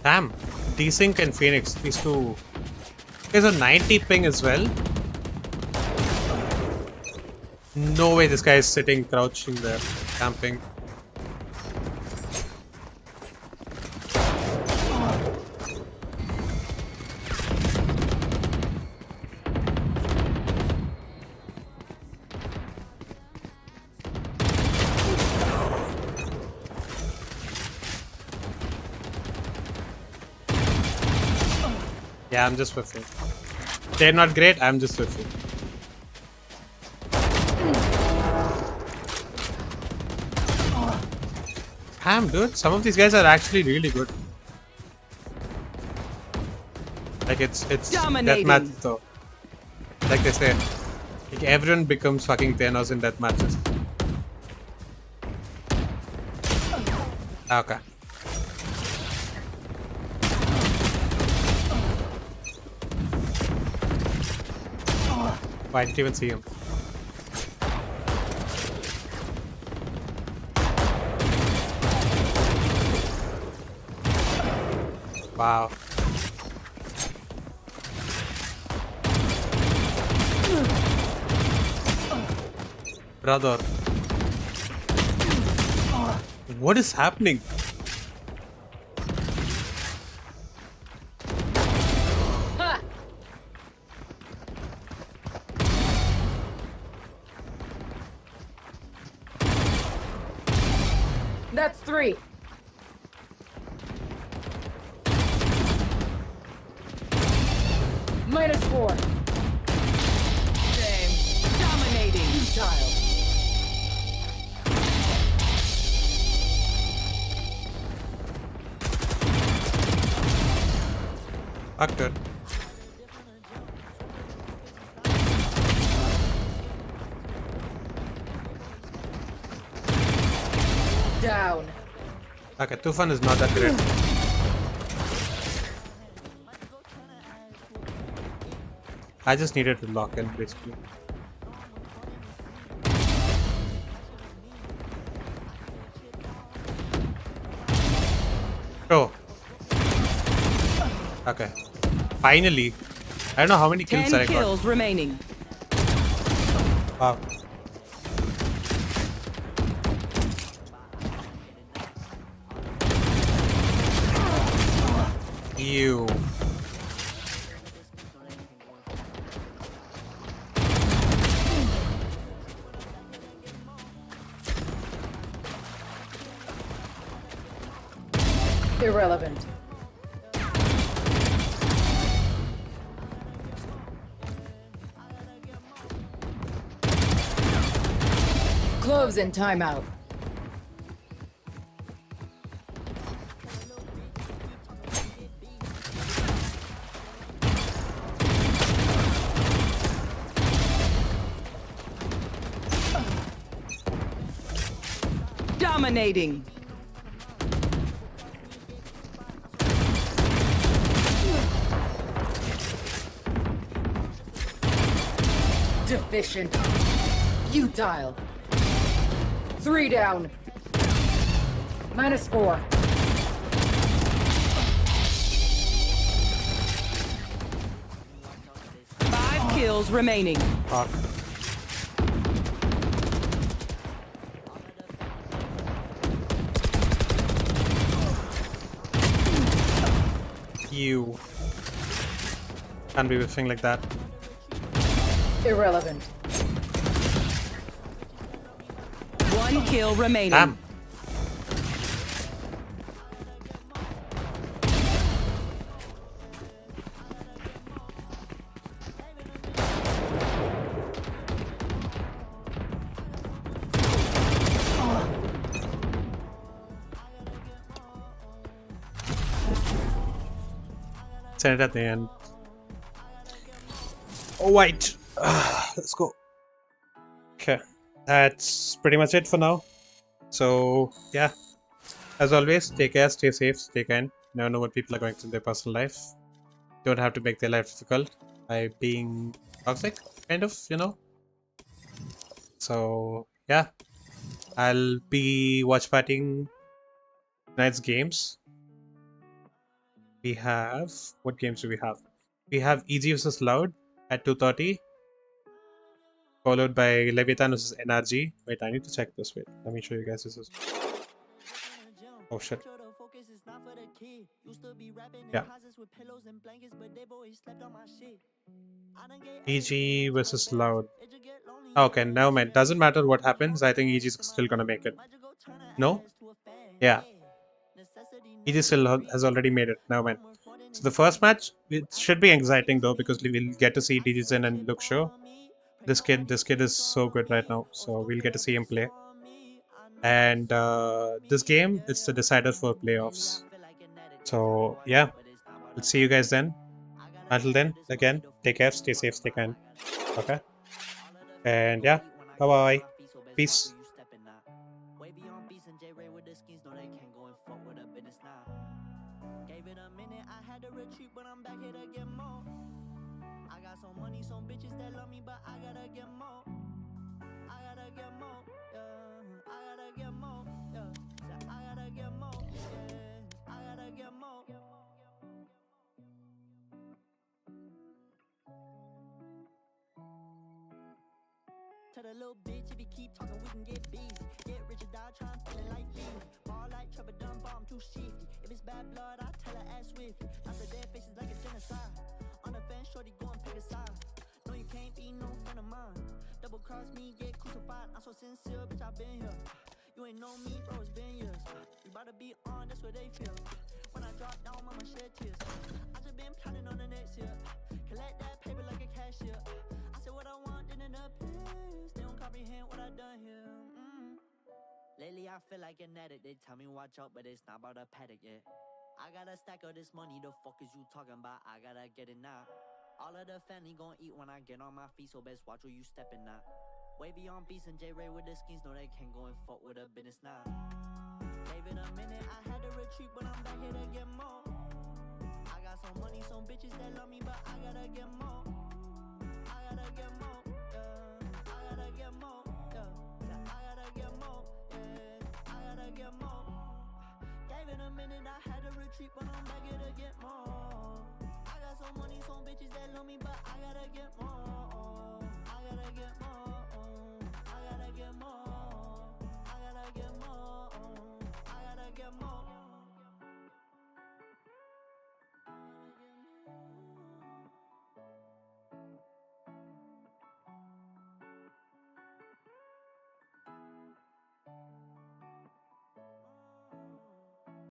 Damn, Desync and Phoenix, these two. There's a 90 ping as well. No way this guy is sitting crouching there, camping. Yeah, I'm just whiffing. They're not great, I'm just whiffing. Damn, dude, some of these guys are actually really good. Like it's deathmatch though. Like they say, like everyone becomes fucking Thanos in deathmatches. Okay. I didn't even see him. Wow. Brother. What is happening? That's 3. -4. Dominating. Futile. Actor. Down. Okay, Tufan is not that great. I just needed to lock in basically. Oh. Okay. Finally. I don't know how many kills 10 I got. kills remaining. Wow. Ew. Irrelevant. Close in timeout. Dominating. Deficient. Futile. 3 down. -4. Five kills remaining. Fuck. You can't be whiffing like that. Irrelevant. 1 kill remaining. Damn. Send it at the end. Oh, wait. Let's go. Okay. That's pretty much it for now. So, yeah. As always, take care, stay safe, stay kind. Never know what people are going through in their personal life. Don't have to make their life difficult by being toxic, kind of, you know. So, yeah. I'll be watch partying tonight's games. We have... What games do we have? We have EG vs Loud at 2:30. Followed by Leviathan vs NRG. Wait, I need to check this. Wait, let me show you guys this. Oh shit. Yeah. EG versus Loud. Okay, never mind. Doesn't matter what happens. I think EG is still gonna make it. No? Yeah. EG still has already made it. Never mind. So the first match, it should be exciting though because we'll get to see DJZen and Luke Show. This kid is so good right now, so we'll get to see him play. And this game, it's the decider for playoffs. So yeah, we'll see you guys then. Until then, again, take care, stay safe, stay kind. Okay. And yeah, bye bye. Peace. Tell the little bitch if you keep talking, we can get busy. Get rich or die trying to feel it like me. Ball like Trevor Dunn, bomb too shifty. If it's bad blood, I tell her ass swiftly. After dead faces like a genocide. On the fence, shorty go and pick a side. No, you can't be no friend of mine. Double cross me, get crucified. I'm so sincere, bitch, I've been here. You ain't know me, bro, it's been years. We bout to be on, that's what they feel. When I drop down, mama shed tears. I just been planning on the next year. Collect that paper like a cashier. I said what I want, then it appears. They don't comprehend. I feel like an addict. They tell me watch out, but it's not about a paddock yet. I got a stack of this money, the fuck is you talking about? I gotta get it now. All of the family gon' eat when I get on my feet, so best watch where you steppin' now. Wavy on beats and J-Ray with the skins, know they can't go and fuck with a business now. Gave it a minute, I had to retreat, but I'm back here to get more. I got some money, some bitches that love me, but I gotta get more. I gotta get more, yeah. I gotta get more, yeah. I gotta get more, yeah. I gotta get more. Gave it a minute, I had to retreat, but I'm back here to get more. I got some money, some bitches that love me, but I gotta